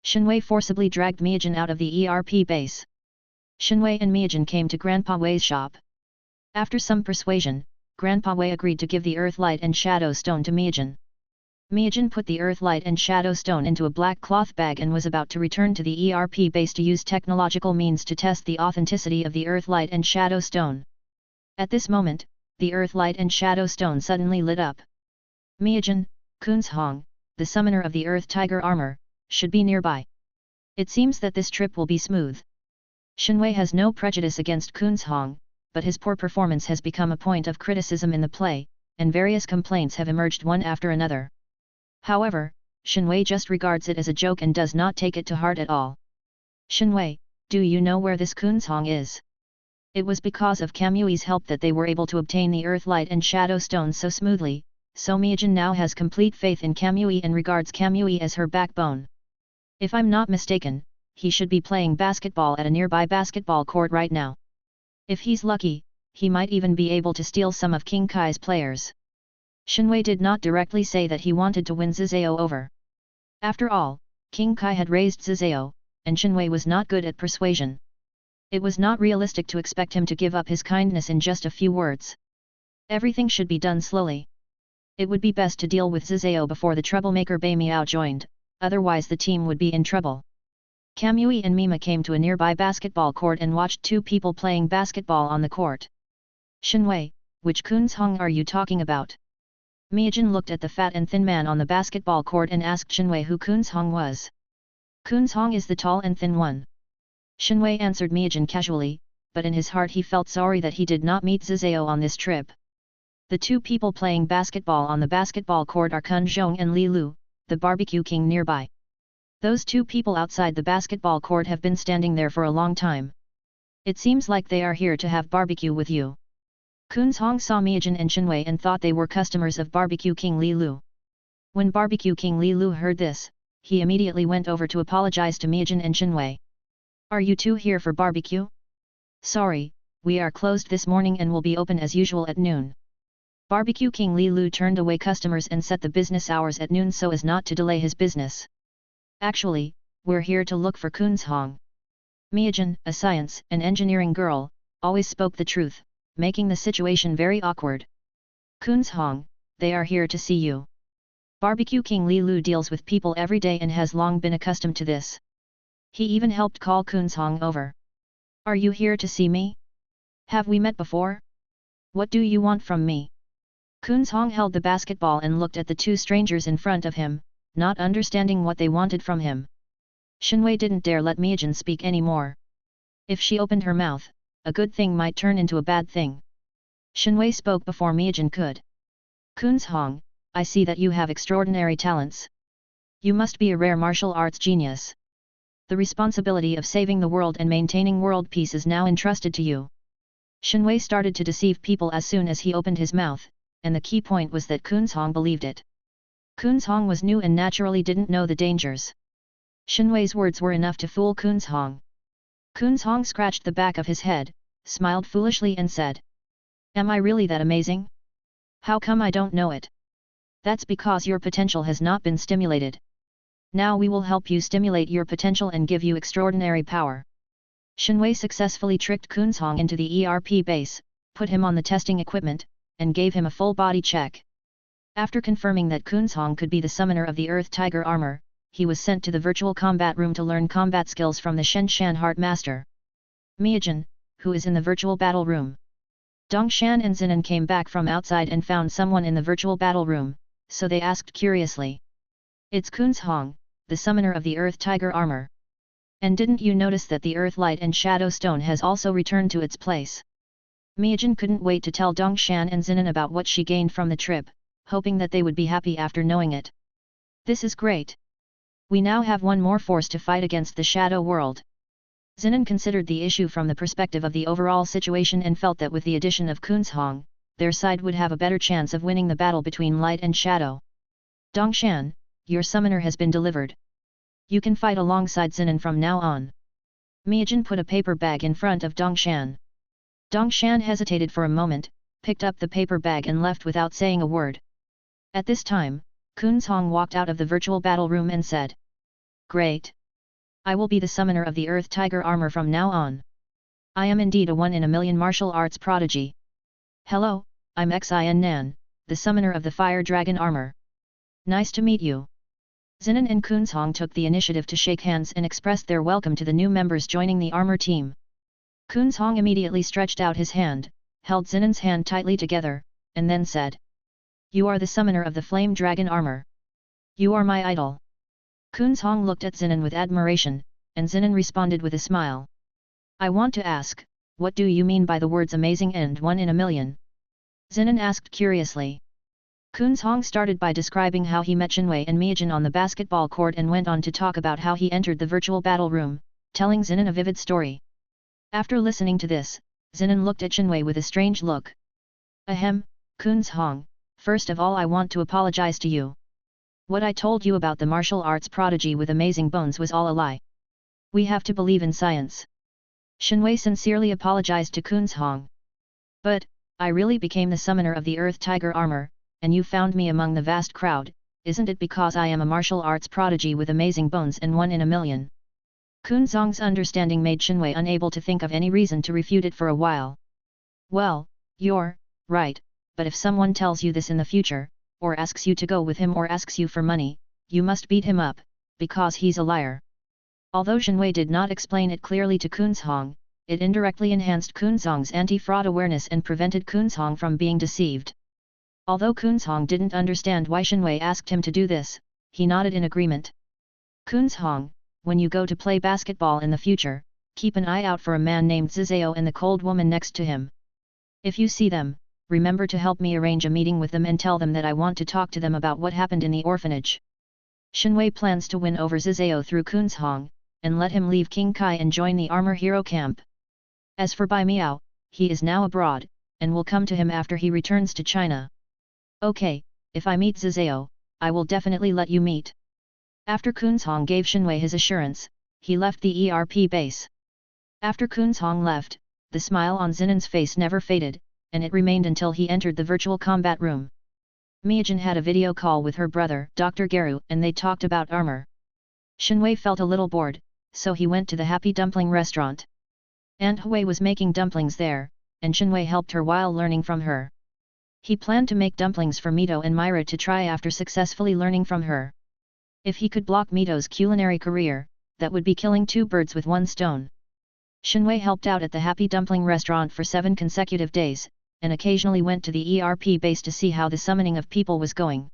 Speaker 1: Shinwei forcibly dragged Miajin out of the ERP base. Shinwei and Miajin came to Grandpa Wei's shop. After some persuasion, Grandpa Wei agreed to give the earth light and shadow stone to Miajin. Miajin put the earth light and shadow stone into a black cloth bag and was about to return to the ERP base to use technological means to test the authenticity of the earth light and shadow stone. At this moment, the earth light and shadow stone suddenly lit up. Miajin, Kunzhong, the summoner of the earth tiger armor, should be nearby. It seems that this trip will be smooth. Shinwei has no prejudice against Kunzhong, but his poor performance has become a point of criticism in the play, and various complaints have emerged one after another. However, Shinwei just regards it as a joke and does not take it to heart at all. Shinwei, do you know where this Kunzhong is? It was because of Kamui's help that they were able to obtain the earth light and shadow stone so smoothly, so Miajin now has complete faith in Kamui and regards Kamui as her backbone. If I'm not mistaken, he should be playing basketball at a nearby basketball court right now. If he's lucky, he might even be able to steal some of King Kai's players. Shinwei did not directly say that he wanted to win Zizao over. After all, King Kai had raised Zizao, and Shinwei was not good at persuasion. It was not realistic to expect him to give up his kindness in just a few words. Everything should be done slowly. It would be best to deal with Zizao before the troublemaker Bai Miao joined, otherwise the team would be in trouble. Kamui and Mima came to a nearby basketball court and watched 2 people playing basketball on the court. Shinwei, which Kunzhong are you talking about? Miajin looked at the fat and thin man on the basketball court and asked Shinwei who Kunzhong was. Kunzhong is the tall and thin one. Shinwei answered Miajin casually, but in his heart he felt sorry that he did not meet Zizao on this trip. The 2 people playing basketball on the basketball court are Kun Zhong and Li Lu, the barbecue king nearby. Those 2 people outside the basketball court have been standing there for a long time. It seems like they are here to have barbecue with you. Kunzhong saw Miajin and Shinwei and thought they were customers of barbecue king Li Lu. When barbecue king Li Lu heard this, he immediately went over to apologize to Miajin and Shinwei. Are you 2 here for barbecue? Sorry, we are closed this morning and will be open as usual at noon. Barbecue king Li Lu turned away customers and set the business hours at noon so as not to delay his business. Actually, we're here to look for Kunzhong. Miajin, a science and engineering girl, always spoke the truth, making the situation very awkward. Kunzhong, they are here to see you. Barbecue king Li Lu deals with people every day and has long been accustomed to this. He even helped call Kunzhong over. Are you here to see me? Have we met before? What do you want from me? Kunzhong held the basketball and looked at the 2 strangers in front of him, not understanding what they wanted from him. Shinwei didn't dare let Miajin speak anymore. If she opened her mouth, a good thing might turn into a bad thing. Shinwei spoke before Miajin could. Kunzhong, I see that you have extraordinary talents. You must be a rare martial arts genius. The responsibility of saving the world and maintaining world peace is now entrusted to you. Shenwei started to deceive people as soon as he opened his mouth, and the key point was that Kunzhong believed it. Kunzhong was new and naturally didn't know the dangers. Shenwei's words were enough to fool Kunzhong. Kunzhong scratched the back of his head, smiled foolishly and said, "Am I really that amazing? How come I don't know it? That's because your potential has not been stimulated. Now we will help you stimulate your potential and give you extraordinary power." Shenwei successfully tricked Kunzhong into the ERP base, put him on the testing equipment, and gave him a full body check. After confirming that Kunzhong could be the summoner of the Earth Tiger armor, he was sent to the virtual combat room to learn combat skills from the Shenshan Heart Master. Miyajin, who is in the virtual battle room. Dongshan and Zinan came back from outside and found someone in the virtual battle room, so they asked curiously. "It's Kunzhong, the summoner of the Earth Tiger armor. And didn't you notice that the Earth Light and Shadow Stone has also returned to its place?" Miyajin couldn't wait to tell Dongshan and Zinan about what she gained from the trip, hoping that they would be happy after knowing it. "This is great. We now have one more force to fight against the Shadow World." Zinan considered the issue from the perspective of the overall situation and felt that with the addition of Kunzhong, their side would have a better chance of winning the battle between light and shadow. "Dongshan, your summoner has been delivered. You can fight alongside Zinan from now on." Miyajin put a paper bag in front of Dongshan. Dongshan hesitated for a moment, picked up the paper bag and left without saying a word. At this time, Kunzhong walked out of the virtual battle room and said, "Great! I will be the summoner of the Earth Tiger armor from now on. I am indeed a one-in-a-million martial arts prodigy. Hello, I'm Xin Nan, the summoner of the Fire Dragon armor. Nice to meet you." Zinan and Kunzhong took the initiative to shake hands and expressed their welcome to the new members joining the armor team. Kunzhong immediately stretched out his hand, held Zinan's hand tightly together, and then said, "You are the summoner of the Flame Dragon armor. You are my idol." Kunzhong looked at Zinan with admiration, and Zinan responded with a smile. "I want to ask, what do you mean by the words amazing and one in a million?" Zinan asked curiously. Kunzhong started by describing how he met Shenwei and Miyajin on the basketball court and went on to talk about how he entered the virtual battle room, telling Zinan a vivid story. After listening to this, Zinan looked at Shenwei with a strange look. "Ahem, Kunzhong, first of all I want to apologize to you. What I told you about the martial arts prodigy with amazing bones was all a lie. We have to believe in science." Shenwei sincerely apologized to Kunzhong. "But, I really became the summoner of the Earth Tiger armor, and you found me among the vast crowd, isn't it because I am a martial arts prodigy with amazing bones and one in a million?" Kunzhong's understanding made Shenwei unable to think of any reason to refute it for a while. "Well, you're right, but if someone tells you this in the future, or asks you to go with him or asks you for money, you must beat him up, because he's a liar." Although Shenwei did not explain it clearly to Kunzhong, it indirectly enhanced Kunzhong's anti-fraud awareness and prevented Kunzhong from being deceived. Although Kunzhong didn't understand why Shenwei asked him to do this, he nodded in agreement. "Kunzhong, when you go to play basketball in the future, keep an eye out for a man named Zizao and the cold woman next to him. If you see them, remember to help me arrange a meeting with them and tell them that I want to talk to them about what happened in the orphanage." Shenwei plans to win over Zizao through Kunzhong, and let him leave King Kai and join the armor hero camp. As for Bai Miao, he is now abroad, and will come to him after he returns to China. "Okay, if I meet Zizao, I will definitely let you meet." After Kunzhong gave Shenwei his assurance, he left the ERP base. After Kunzhong left, the smile on Zinan's face never faded, and it remained until he entered the virtual combat room. Miyajin had a video call with her brother, Dr. Garu, and they talked about armor. Shenwei felt a little bored, so he went to the Happy Dumpling restaurant. Aunt Hui was making dumplings there, and Shenwei helped her while learning from her. He planned to make dumplings for Mito and Myra to try after successfully learning from her. If he could block Mito's culinary career, that would be killing two birds with one stone. Shenwei helped out at the Happy Dumpling restaurant for 7 consecutive days, and occasionally went to the ERP base to see how the summoning of people was going.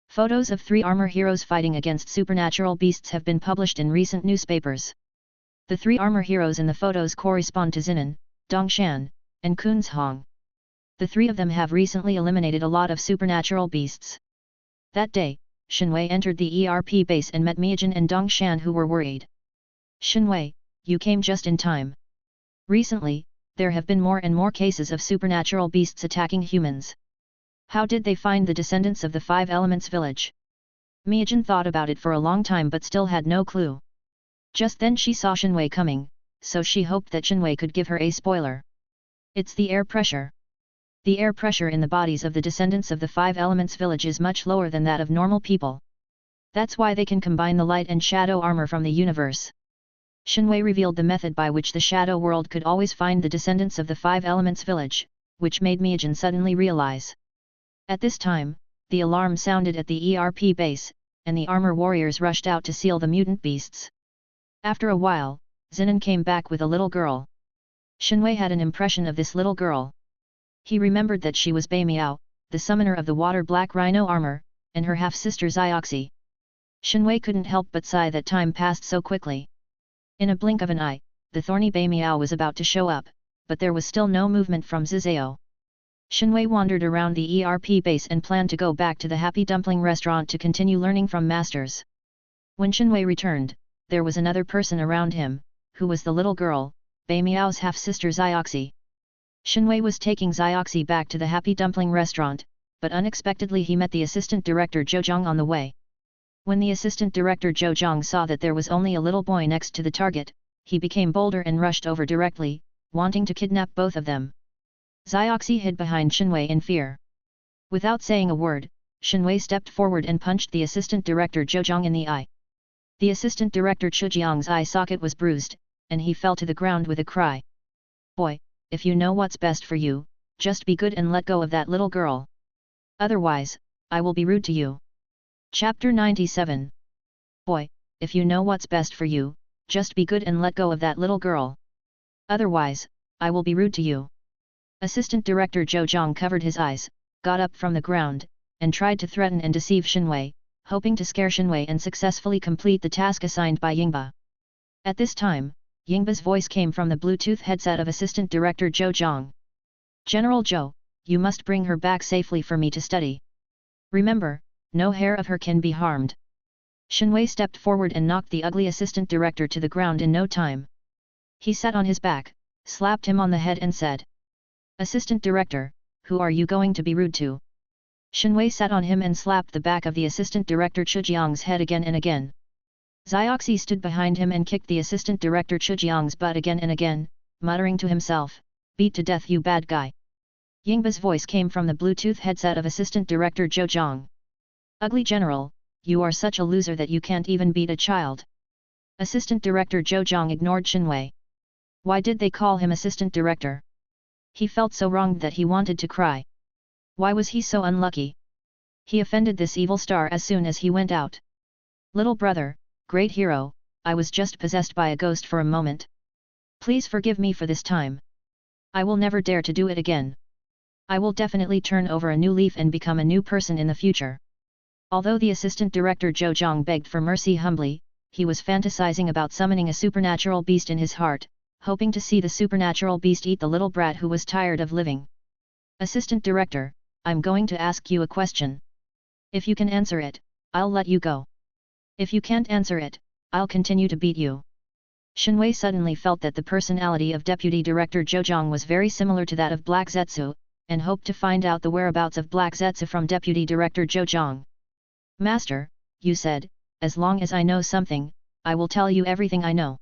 Speaker 1: Photos of 3 armor heroes fighting against supernatural beasts have been published in recent newspapers. The 3 armor heroes in the photos correspond to Zinan, Dongshan, and Kunzhong. The 3 of them have recently eliminated a lot of supernatural beasts. That day, Shinwei entered the ERP base and met Miyajin and Dong Shan, who were worried. Shinwei, you came just in time. Recently, there have been more and more cases of supernatural beasts attacking humans. How did they find the descendants of the Five Elements village? Miyajin thought about it for a long time but still had no clue. Just then she saw Shinwei coming, so she hoped that Shinwei could give her a spoiler. It's the air pressure. The air pressure in the bodies of the descendants of the Five Elements village is much lower than that of normal people. That's why they can combine the light and shadow armor from the universe. Shinwei revealed the method by which the shadow world could always find the descendants of the Five Elements village, which made Miyajin suddenly realize. At this time, the alarm sounded at the ERP base, and the armor warriors rushed out to seal the mutant beasts. After a while, Zinan came back with a little girl. Shinwei had an impression of this little girl. He remembered that she was Bei Miao, the summoner of the water black rhino armor, and her half-sister Xioxi. Shinwei couldn't help but sigh that time passed so quickly. In a blink of an eye, the thorny Bei Miao was about to show up, but there was still no movement from Zizao. Shinwei wandered around the ERP base and planned to go back to the Happy Dumpling restaurant to continue learning from masters. When Shinwei returned, there was another person around him, who was the little girl, Bei Miao's half-sister Xioxi. Shinwei was taking Xioxi back to the Happy Dumpling restaurant, but unexpectedly he met the assistant director Zhou Zhang on the way. When the assistant director Zhou Zhang saw that there was only a little boy next to the target, he became bolder and rushed over directly, wanting to kidnap both of them. Xioxi hid behind Shinwei in fear. Without saying a word, Shinwei stepped forward and punched the assistant director Zhou Zhang in the eye. The assistant director Chujiang's eye socket was bruised, and he fell to the ground with a cry. Boy, if you know what's best for you, just be good and let go of that little girl. Otherwise, I will be rude to you. Chapter 97. Boy, if you know what's best for you, just be good and let go of that little girl. Otherwise, I will be rude to you. Assistant Director Zhou Zhang covered his eyes, got up from the ground, and tried to threaten and deceive Shinwei, hoping to scare Shinwei and successfully complete the task assigned by Yingba. At this time, Yingba's voice came from the Bluetooth headset of Assistant Director Zhou Zhang. General Zhou, you must bring her back safely for me to study. Remember, no hair of her can be harmed. Shinwei stepped forward and knocked the ugly Assistant Director to the ground in no time. He sat on his back, slapped him on the head and said, Assistant Director, who are you going to be rude to? Shinwei sat on him and slapped the back of the Assistant Director Chujiang's head again and again. Xioxi stood behind him and kicked the Assistant Director Chujiang's butt again and again, muttering to himself, beat to death you bad guy. Yingba's voice came from the Bluetooth headset of Assistant Director Zhou Zhang. Ugly General, you are such a loser that you can't even beat a child. Assistant Director Zhou Zhang ignored Shinwei. Why did they call him Assistant Director? He felt so wronged that he wanted to cry. Why was he so unlucky? He offended this evil star as soon as he went out. Little brother, great hero, I was just possessed by a ghost for a moment. Please forgive me for this time. I will never dare to do it again. I will definitely turn over a new leaf and become a new person in the future. Although the Assistant Director Zhou Zhang begged for mercy humbly, he was fantasizing about summoning a supernatural beast in his heart, hoping to see the supernatural beast eat the little brat who was tired of living. Assistant Director, I'm going to ask you a question. If you can answer it, I'll let you go. If you can't answer it, I'll continue to beat you. Shinwei suddenly felt that the personality of Deputy Director Zhou Zhang was very similar to that of Black Zetsu, and hoped to find out the whereabouts of Black Zetsu from Deputy Director Zhou Zhang. Master, you said, as long as I know something, I will tell you everything I know.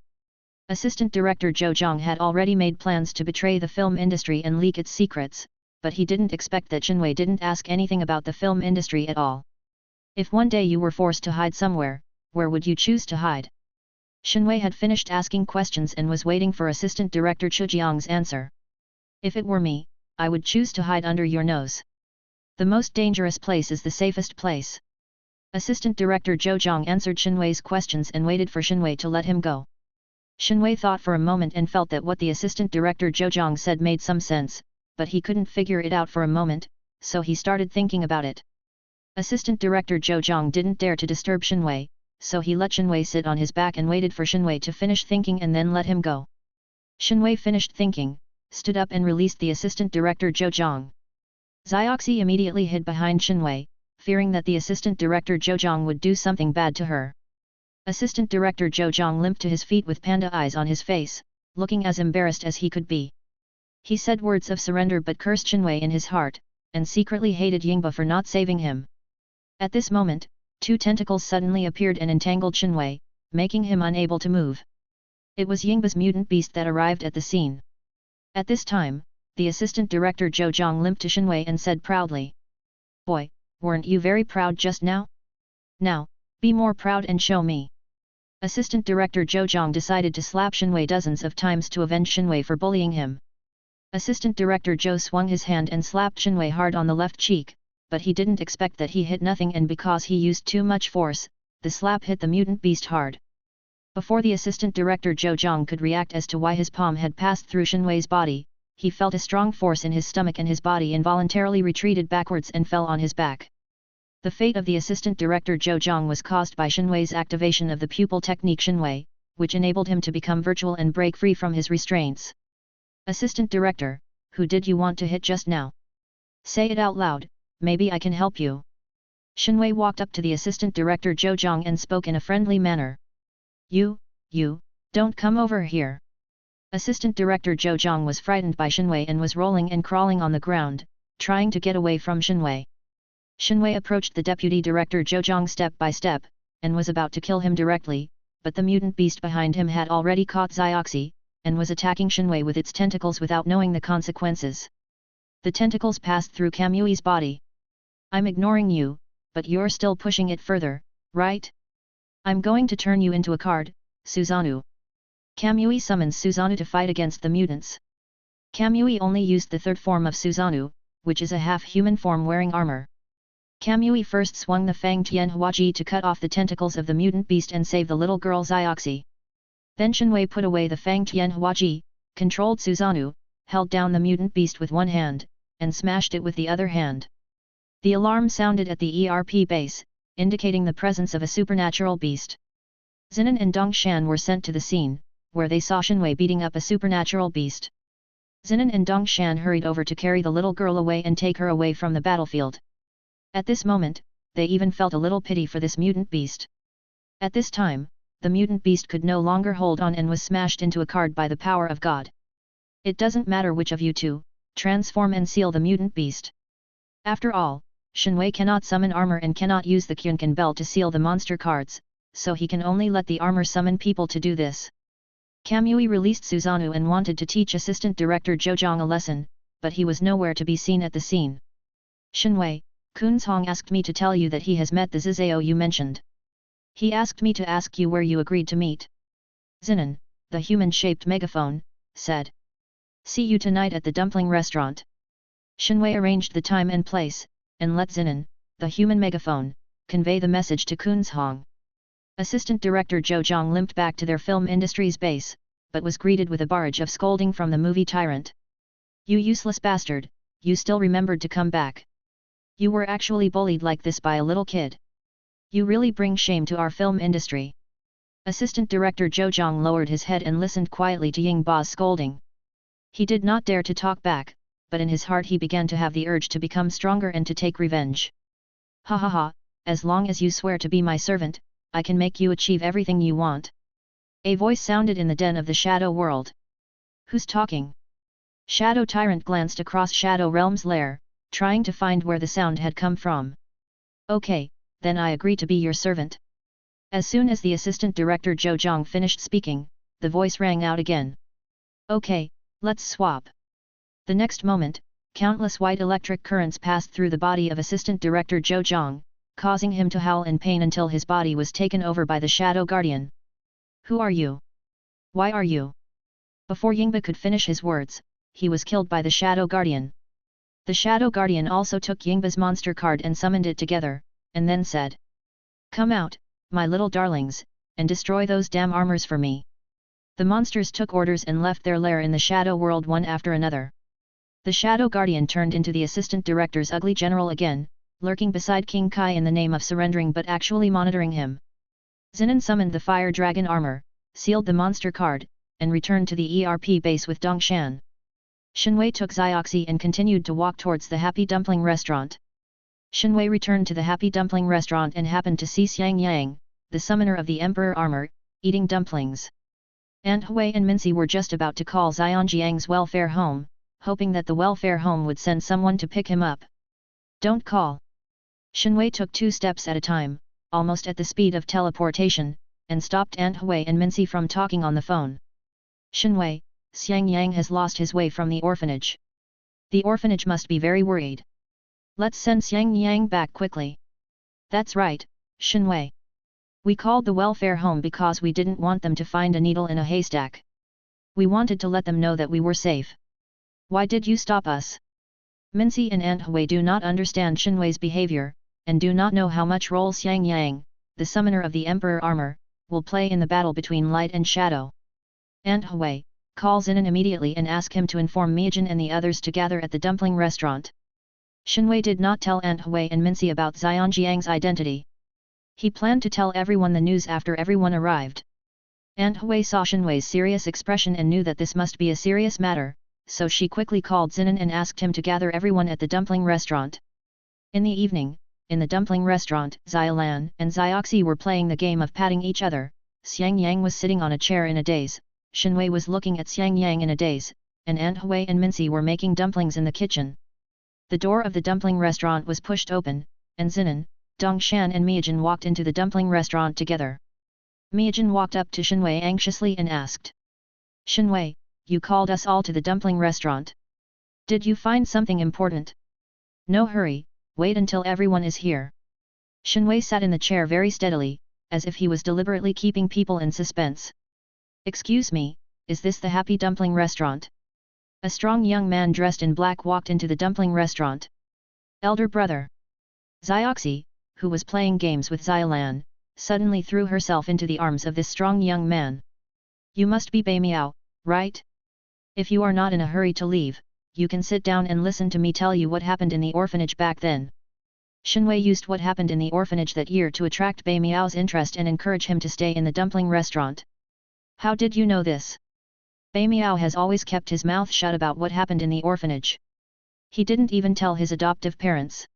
Speaker 1: Assistant Director Zhou Zhang had already made plans to betray the film industry and leak its secrets, but he didn't expect that Shinwei didn't ask anything about the film industry at all. If one day you were forced to hide somewhere, where would you choose to hide? Shinwei had finished asking questions and was waiting for Assistant Director Chujiang's answer. If it were me, I would choose to hide under your nose. The most dangerous place is the safest place. Assistant Director Zhou Zhang answered Shinwei's questions and waited for Shinwei to let him go. Shinwei thought for a moment and felt that what the Assistant Director Zhou Zhang said made some sense, but he couldn't figure it out for a moment, so he started thinking about it. Assistant Director Zhou Zhang didn't dare to disturb Shinwei, so he let Shinwei sit on his back and waited for Shinwei to finish thinking and then let him go. Shinwei finished thinking, stood up and released the Assistant Director Zhou Zhang. Xioxi immediately hid behind Shinwei, fearing that the assistant director Zhou Zhang would do something bad to her. Assistant director Zhou Zhang limped to his feet with panda eyes on his face, looking as embarrassed as he could be. He said words of surrender but cursed Shenwei in his heart, and secretly hated Yingba for not saving him. At this moment, two tentacles suddenly appeared and entangled Shenwei, making him unable to move. It was Yingba's mutant beast that arrived at the scene. At this time, the assistant director Zhou Zhang limped to Shenwei and said proudly, "Boy, weren't you very proud just now? Now, be more proud and show me." Assistant director Zhou Zhang decided to slap Shenwei dozens of times to avenge Shenwei for bullying him. Assistant director Zhou swung his hand and slapped Shenwei hard on the left cheek, but he didn't expect that he hit nothing, and because he used too much force, the slap hit the mutant beast hard. Before the assistant director Zhou Zhang could react as to why his palm had passed through Shenwei's body, he felt a strong force in his stomach and his body involuntarily retreated backwards and fell on his back. The fate of the assistant director Zhou Zhang was caused by Shenwei's activation of the pupil technique Shenwei, which enabled him to become virtual and break free from his restraints. "Assistant director, who did you want to hit just now? Say it out loud, maybe I can help you." Shenwei walked up to the assistant director Zhou Zhang and spoke in a friendly manner. You, don't come over here." Assistant director Zhou Zhang was frightened by Shenwei and was rolling and crawling on the ground, trying to get away from Shenwei. Shenwei approached the deputy director Zhou Zhang step by step, and was about to kill him directly, but the mutant beast behind him had already caught Zioxy, and was attacking Shenwei with its tentacles without knowing the consequences. The tentacles passed through Kamui's body. "I'm ignoring you, but you're still pushing it further, right? I'm going to turn you into a card, Susanoo." Kamui summons Susanoo to fight against the mutants. Kamui only used the third form of Susanoo, which is a half-human form wearing armor. Kamui first swung the Fang Tianhuaji to cut off the tentacles of the mutant beast and save the little girl Zioxy. Then Shenwei put away the Fang Tianhuaji, controlled Susanoo, held down the mutant beast with one hand, and smashed it with the other hand. The alarm sounded at the ERP base, indicating the presence of a supernatural beast. Zinan and Dongshan were sent to the scene, where they saw Shenwei beating up a supernatural beast. Zinan and Dongshan hurried over to carry the little girl away and take her away from the battlefield. At this moment, they even felt a little pity for this mutant beast. At this time, the mutant beast could no longer hold on and was smashed into a card by the power of God. "It doesn't matter which of you two, transform and seal the mutant beast." After all, Shenwei cannot summon armor and cannot use the Kyunkan bell to seal the monster cards, so he can only let the armor summon people to do this. Kamui released Susanoo and wanted to teach assistant director Zhou Zhang a lesson, but he was nowhere to be seen at the scene. "Shenwei, Kunzhong asked me to tell you that he has met the Zizao you mentioned. He asked me to ask you where you agreed to meet." Zinan, the human-shaped megaphone, said. "See you tonight at the dumpling restaurant." Shenwei arranged the time and place, and let Zinan, the human megaphone, convey the message to Kunzhong. Assistant director Zhou Zhang limped back to their film industry's base, but was greeted with a barrage of scolding from the movie tyrant. "You useless bastard, you still remembered to come back. You were actually bullied like this by a little kid. You really bring shame to our film industry." Assistant director Zhou Zhang lowered his head and listened quietly to Ying Ba's scolding. He did not dare to talk back, but in his heart he began to have the urge to become stronger and to take revenge. "Ha ha ha, as long as you swear to be my servant, I can make you achieve everything you want." A voice sounded in the den of the Shadow World. "Who's talking?" Shadow Tyrant glanced across Shadow Realm's lair, trying to find where the sound had come from. "Okay, then I agree to be your servant." As soon as the assistant director Zhou Zhang finished speaking, the voice rang out again. "Okay, let's swap." The next moment, countless white electric currents passed through the body of assistant director Zhou Zhang, causing him to howl in pain until his body was taken over by the Shadow Guardian. "Who are you? Why are you?" Before Yingba could finish his words, he was killed by the Shadow Guardian. The Shadow Guardian also took Yingba's monster card and summoned it together, and then said, "Come out, my little darlings, and destroy those damn armors for me." The monsters took orders and left their lair in the Shadow World one after another. The Shadow Guardian turned into the assistant director's ugly general again, lurking beside King Kai in the name of surrendering but actually monitoring him. Zinan summoned the Fire Dragon armor, sealed the monster card, and returned to the ERP base with Dongshan. Shenwei took Zioxy and continued to walk towards the Happy Dumpling restaurant. Shenwei returned to the Happy Dumpling restaurant and happened to see Xiang Yang, the summoner of the Emperor Armor, eating dumplings. Aunt Hui and Mincy were just about to call Xianjiang's welfare home, hoping that the welfare home would send someone to pick him up. Don't call. Shenwei took 2 steps at a time, almost at the speed of teleportation, and stopped Aunt Hui and Mincy from talking on the phone. Shenwei, Xiang Yang has lost his way from the orphanage. The orphanage must be very worried. Let's send Xiang Yang back quickly. That's right, Shenwei. We called the welfare home because we didn't want them to find a needle in a haystack. We wanted to let them know that we were safe. Why did you stop us? Mincy and Aunt Hui do not understand Shenwei's behavior, and do not know how much role Xiang Yang, the summoner of the Emperor Armor, will play in the battle between light and shadow. Aunt Hui, call Zinan immediately and ask him to inform Mijin and the others to gather at the dumpling restaurant. Shenwei did not tell Aunt Hui and Mincy about Xianjiang's identity. He planned to tell everyone the news after everyone arrived. Aunt Hui saw Shenwei's serious expression and knew that this must be a serious matter, so she quickly called Zinan and asked him to gather everyone at the dumpling restaurant. In the evening, in the dumpling restaurant, Xiaolan and Xioxi were playing the game of patting each other. Xiang Yang was sitting on a chair in a daze, Shenwei was looking at Xiang Yang in a daze, and Aunt Hui and Mincy were making dumplings in the kitchen. The door of the dumpling restaurant was pushed open, and Zinan, Dongshan and Mijin walked into the dumpling restaurant together. Mijin walked up to Shenwei anxiously and asked. Shenwei, you called us all to the dumpling restaurant. Did you find something important? No hurry, wait until everyone is here. Shenwei sat in the chair very steadily, as if he was deliberately keeping people in suspense. Excuse me, is this the Happy Dumpling restaurant? A strong young man dressed in black walked into the dumpling restaurant. Elder brother. Xioxi, who was playing games with Xiaolan, suddenly threw herself into the arms of this strong young man. You must be Bai Miao, right? If you are not in a hurry to leave, you can sit down and listen to me tell you what happened in the orphanage back then. Shenwei used what happened in the orphanage that year to attract Bai Miao's interest and encourage him to stay in the dumpling restaurant. How did you know this? Bai Miao has always kept his mouth shut about what happened in the orphanage. He didn't even tell his adoptive parents.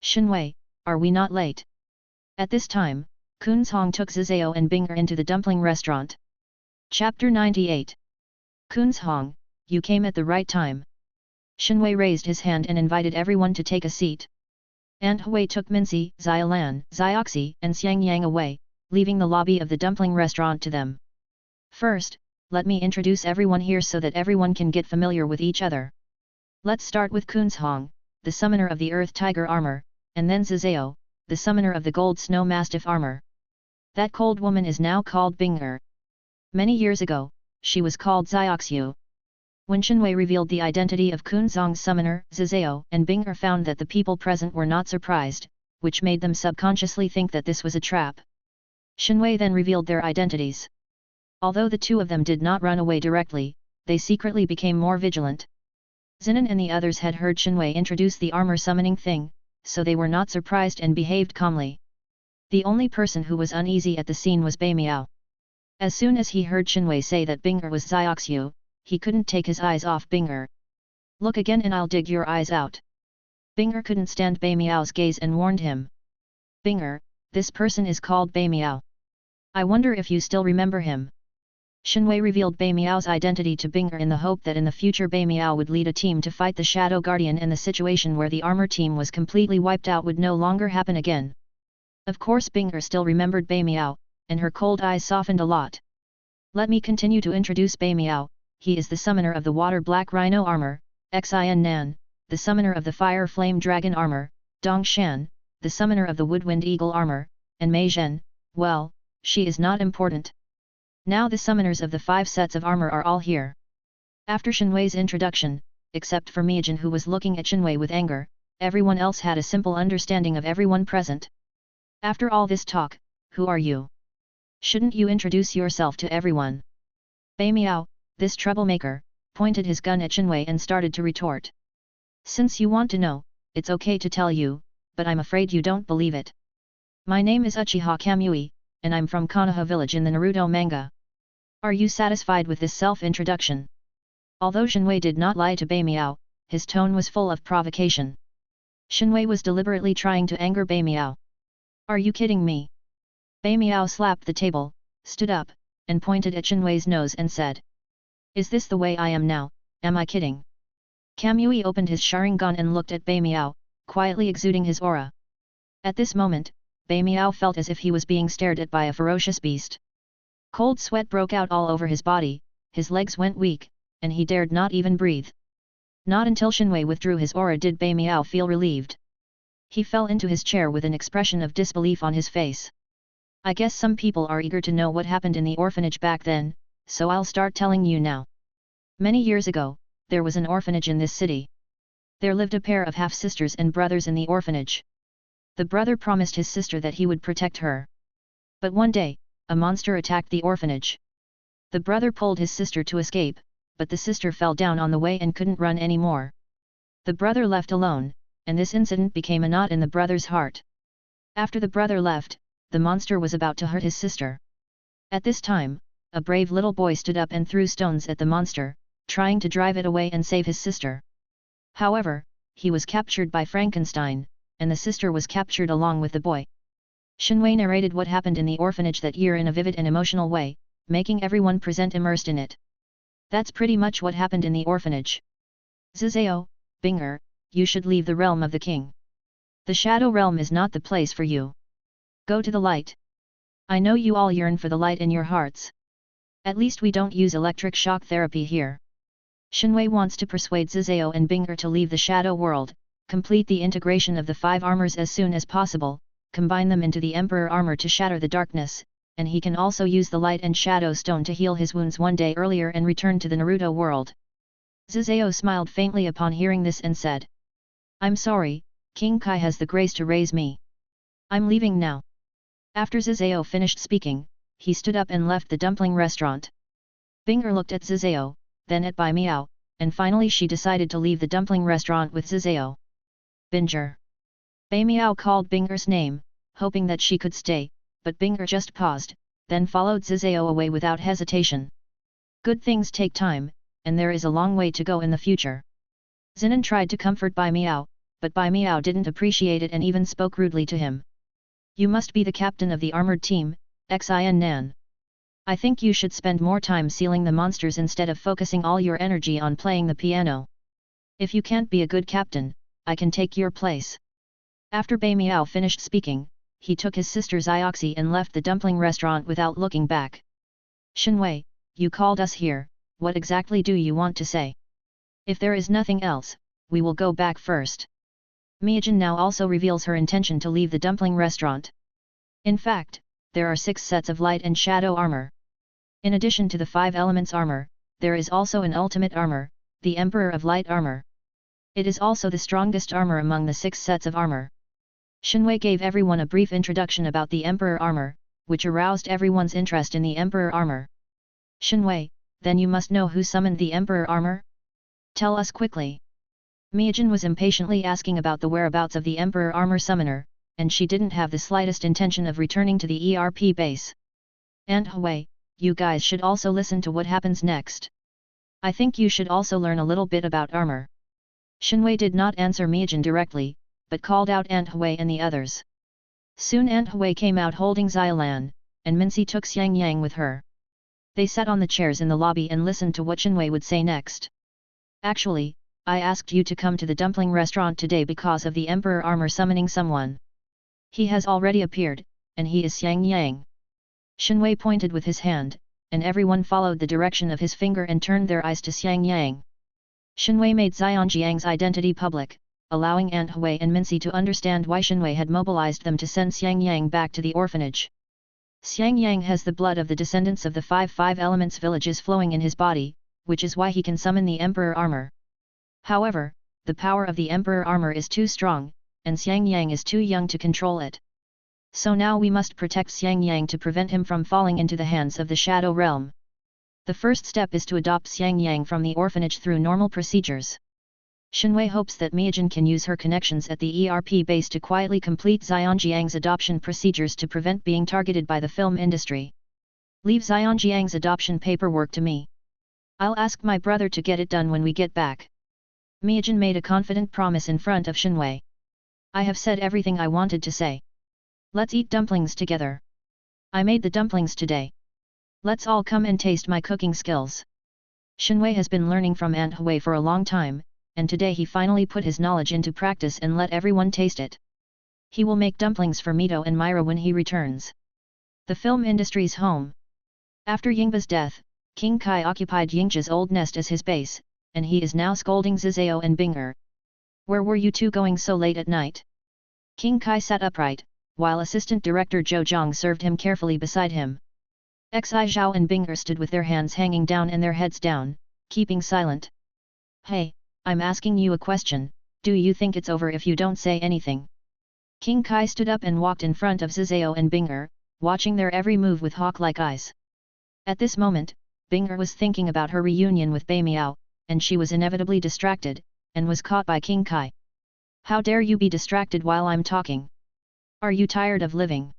Speaker 1: Shenwei, are we not late? At this time, Kunzhong took Zizao and Bing'er into the dumpling restaurant. Chapter 98. Kunzhong, you came at the right time. Shenwei raised his hand and invited everyone to take a seat. Aunt Hui took Mincy, Xiaolan, Xioxi and Xiang Yang away, leaving the lobby of the dumpling restaurant to them. First, let me introduce everyone here so that everyone can get familiar with each other. Let's start with Kunzhong, the summoner of the Earth Tiger armor, and then Zizao, the summoner of the Gold Snow Mastiff armor. That cold woman is now called Bing'er. Many years ago, she was called Xioxiu. When Shenwei revealed the identity of Kunzhong's summoner, Zizao and Bing'er found that the people present were not surprised, which made them subconsciously think that this was a trap. Shenwei then revealed their identities. Although the two of them did not run away directly, they secretly became more vigilant. Zinan and the others had heard Shenwei introduce the armor summoning thing, so they were not surprised and behaved calmly. The only person who was uneasy at the scene was Bai Miao. As soon as he heard Shenwei say that Bing'er was Xioxiu, he couldn't take his eyes off Bing'er. Look again and I'll dig your eyes out. Bing'er couldn't stand Bai Miao's gaze and warned him. Bing'er, this person is called Bai Miao. I wonder if you still remember him. Shenwei revealed Bai Miao's identity to Bing'er in the hope that in the future Bai Miao would lead a team to fight the Shadow Guardian and the situation where the armor team was completely wiped out would no longer happen again. Of course Bing'er still remembered Bai Miao, and her cold eyes softened a lot. Let me continue to introduce Bai Miao. He is the summoner of the Water Black Rhino armor, Xin Nan, the summoner of the Fire Flame Dragon armor, Dong Shan, the summoner of the Woodwind Eagle armor, and Mei Zhen. Well, she is not important. Now the summoners of the 5 sets of armor are all here. After Shenwei's introduction, except for Mijin who was looking at Shenwei with anger, everyone else had a simple understanding of everyone present. After all this talk, who are you? Shouldn't you introduce yourself to everyone? Bai Miao, this troublemaker, pointed his gun at Shenwei and started to retort. Since you want to know, it's okay to tell you, but I'm afraid you don't believe it. My name is Uchiha Kamui, and I'm from Konoha village in the Naruto manga. Are you satisfied with this self-introduction? Although Shenwei did not lie to Bai Miao, his tone was full of provocation. Shenwei was deliberately trying to anger Bai Miao. Are you kidding me? Bai Miao slapped the table, stood up, and pointed at Shenwei's nose and said. Is this the way I am now, am I kidding? Kamui opened his Sharingan and looked at Bai Miao, quietly exuding his aura. At this moment, Bai Miao felt as if he was being stared at by a ferocious beast. Cold sweat broke out all over his body, his legs went weak, and he dared not even breathe. Not until Shenwei withdrew his aura did Bai Miao feel relieved. He fell into his chair with an expression of disbelief on his face. I guess some people are eager to know what happened in the orphanage back then, so I'll start telling you now. Many years ago, there was an orphanage in this city. There lived a pair of half-sisters and brothers in the orphanage. The brother promised his sister that he would protect her. But one day, a monster attacked the orphanage. The brother pulled his sister to escape, but the sister fell down on the way and couldn't run anymore. The brother left alone, and this incident became a knot in the brother's heart. After the brother left, the monster was about to hurt his sister. At this time, a brave little boy stood up and threw stones at the monster, trying to drive it away and save his sister. However, he was captured by Frankenstein, and the sister was captured along with the boy. Shenwei narrated what happened in the orphanage that year in a vivid and emotional way, making everyone present immersed in it. That's pretty much what happened in the orphanage. Zizao, Binger, you should leave the realm of the king. The shadow realm is not the place for you. Go to the light. I know you all yearn for the light in your hearts. At least we don't use electric shock therapy here. Shenwei wants to persuade Zizao and Binger to leave the shadow world, complete the integration of the 5 armors as soon as possible, combine them into the Emperor armor to shatter the darkness, and he can also use the light and shadow stone to heal his wounds one day earlier and return to the Naruto world. Zizao smiled faintly upon hearing this and said. I'm sorry, King Kai has the grace to raise me. I'm leaving now. After Zizao finished speaking, he stood up and left the dumpling restaurant. Binger looked at Zizao, then at Bai Miao, and finally she decided to leave the dumpling restaurant with Zizao. Binger. Bai Miao called Binger's name, hoping that she could stay, but Binger just paused, then followed Zizao away without hesitation. Good things take time, and there is a long way to go in the future. Zinan tried to comfort Bai Miao, but Bai Miao didn't appreciate it and even spoke rudely to him. You must be the captain of the armored team, Xin Nan. I think you should spend more time sealing the monsters instead of focusing all your energy on playing the piano. If you can't be a good captain, I can take your place. After Bai Miao finished speaking, he took his sister Zioxi and left the dumpling restaurant without looking back. Shenwei, you called us here, what exactly do you want to say? If there is nothing else, we will go back first. Miyajin now also reveals her intention to leave the dumpling restaurant. In fact, there are 6 sets of light and shadow armor. In addition to the 5 elements armor, there is also an ultimate armor, the Emperor of Light armor. It is also the strongest armor among the 6 sets of armor. Shenwei gave everyone a brief introduction about the Emperor armor, which aroused everyone's interest in the Emperor armor. Shenwei, then you must know who summoned the Emperor armor? Tell us quickly. Miyajin was impatiently asking about the whereabouts of the Emperor armor summoner, and she didn't have the slightest intention of returning to the ERP base. And Hui, you guys should also listen to what happens next. I think you should also learn a little bit about armor. Shenwei did not answer Miyajin directly, but called out Aunt Hui and the others. Soon Aunt Hui came out holding Xiaolan, and Mincy took Xiang Yang with her. They sat on the chairs in the lobby and listened to what Shenwei would say next. Actually, I asked you to come to the dumpling restaurant today because of the Emperor armor summoning someone. He has already appeared, and he is Xiang Yang. Shenwei pointed with his hand, and everyone followed the direction of his finger and turned their eyes to Xiang Yang. Shenwei made Xianjiang's identity public, allowing Aunt Hui and Mincy to understand why Shenwei had mobilized them to send Xiang Yang back to the orphanage. Xiang Yang has the blood of the descendants of the 5 elements villages flowing in his body, which is why he can summon the Emperor armor. However, the power of the Emperor armor is too strong, and Xiang Yang is too young to control it. So now we must protect Xiang Yang to prevent him from falling into the hands of the Shadow Realm. The first step is to adopt Xiang Yang from the orphanage through normal procedures. Shenwei hopes that Miyajin can use her connections at the ERP base to quietly complete Xianjiang's adoption procedures to prevent being targeted by the film industry. Leave Xianjiang's adoption paperwork to me. I'll ask my brother to get it done when we get back. Miyajin made a confident promise in front of Shenwei. I have said everything I wanted to say. Let's eat dumplings together. I made the dumplings today. Let's all come and taste my cooking skills. Shenwei has been learning from Aunt Hui for a long time, and today he finally put his knowledge into practice and let everyone taste it. He will make dumplings for Mito and Myra when he returns. The film industry's home. After Yingba's death, King Kai occupied Yingjia's old nest as his base, and he is now scolding Zizao and Binger. Where were you two going so late at night? King Kai sat upright, while Assistant Director Zhou Zhang served him carefully beside him. Xi Zhao and Binger stood with their hands hanging down and their heads down, keeping silent. Hey, I'm asking you a question, do you think it's over if you don't say anything? King Kai stood up and walked in front of Zizao and Binger, watching their every move with hawk-like eyes. At this moment, Binger was thinking about her reunion with Bai Miao, and she was inevitably distracted, and was caught by King Kai. How dare you be distracted while I'm talking? Are you tired of living?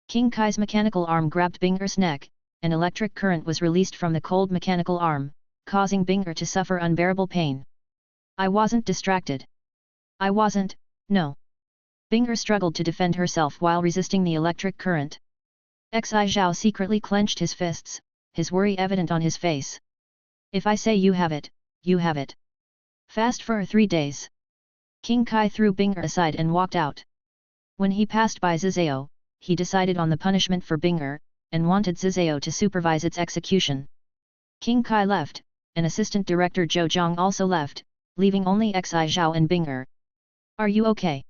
Speaker 1: King Kai's mechanical arm grabbed Binger's neck, and electric current was released from the cold mechanical arm, causing Binger to suffer unbearable pain. I wasn't distracted. I wasn't, no. Binger struggled to defend herself while resisting the electric current. Xi Zhao secretly clenched his fists, his worry evident on his face. If I say you have it, you have it. Fast for 3 days. King Kai threw Binger aside and walked out. When he passed by Zizao, he decided on the punishment for Binger, and wanted Zizao to supervise its execution. King Kai left, and Assistant Director Zhou Zhang also left, leaving only Xi Zhao and Binger. Are you okay?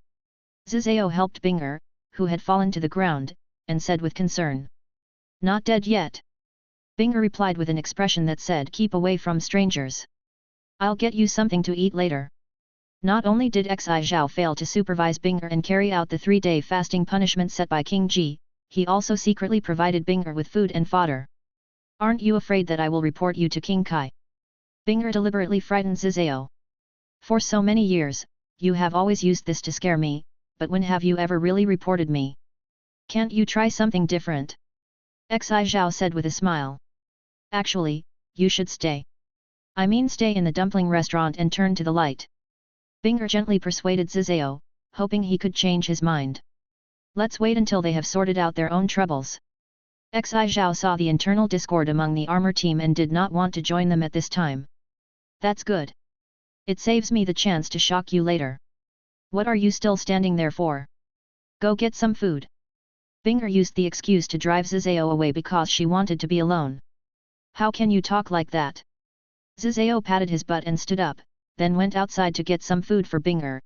Speaker 1: Zizao helped Binger, who had fallen to the ground, and said with concern. Not dead yet. Binger replied with an expression that said keep away from strangers. I'll get you something to eat later. Not only did Xi Zhao fail to supervise Binger and carry out the 3-day fasting punishment set by King Ji, he also secretly provided Binger with food and fodder. Aren't you afraid that I will report you to King Kai? Binger deliberately frightened Zizao. For so many years, you have always used this to scare me, but when have you ever really reported me? Can't you try something different? Xi Zhao said with a smile. Actually, you should stay. I mean stay in the dumpling restaurant and turn to the light. Binger gently persuaded Zizao, hoping he could change his mind. Let's wait until they have sorted out their own troubles. Xi Zhao saw the internal discord among the armor team and did not want to join them at this time. That's good. It saves me the chance to shock you later. What are you still standing there for? Go get some food. Binger used the excuse to drive Zizao away because she wanted to be alone. How can you talk like that? Zizao patted his butt and stood up, then went outside to get some food for Binger.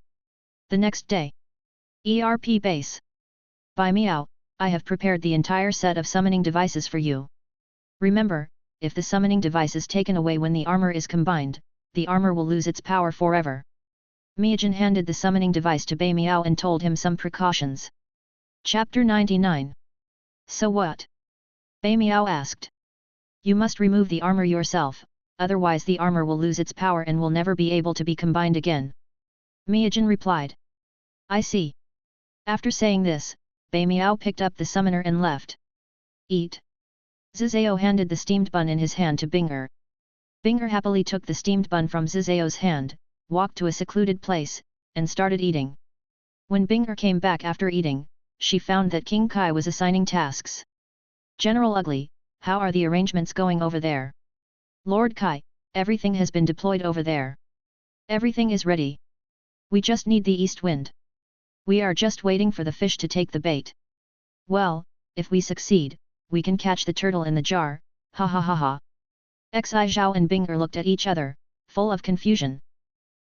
Speaker 1: The next day. ERP base. By Miao, I have prepared the entire set of summoning devices for you. Remember, if the summoning device is taken away when the armor is combined, the armor will lose its power forever. Miajin handed the summoning device to Bai Miao and told him some precautions. Chapter 99. So what? Bai Miao asked. You must remove the armor yourself, otherwise the armor will lose its power and will never be able to be combined again. Miajin replied. I see. After saying this, Bai Miao picked up the summoner and left. Eat. Zizao handed the steamed bun in his hand to Binger. Binger happily took the steamed bun from Zizao's hand, walked to a secluded place, and started eating. When Binger came back after eating, she found that King Kai was assigning tasks. General Ugly, how are the arrangements going over there? Lord Kai, everything has been deployed over there. Everything is ready. We just need the east wind. We are just waiting for the fish to take the bait. Well, if we succeed, we can catch the turtle in the jar, ha ha ha ha. Xi Zhao and Binger looked at each other, full of confusion.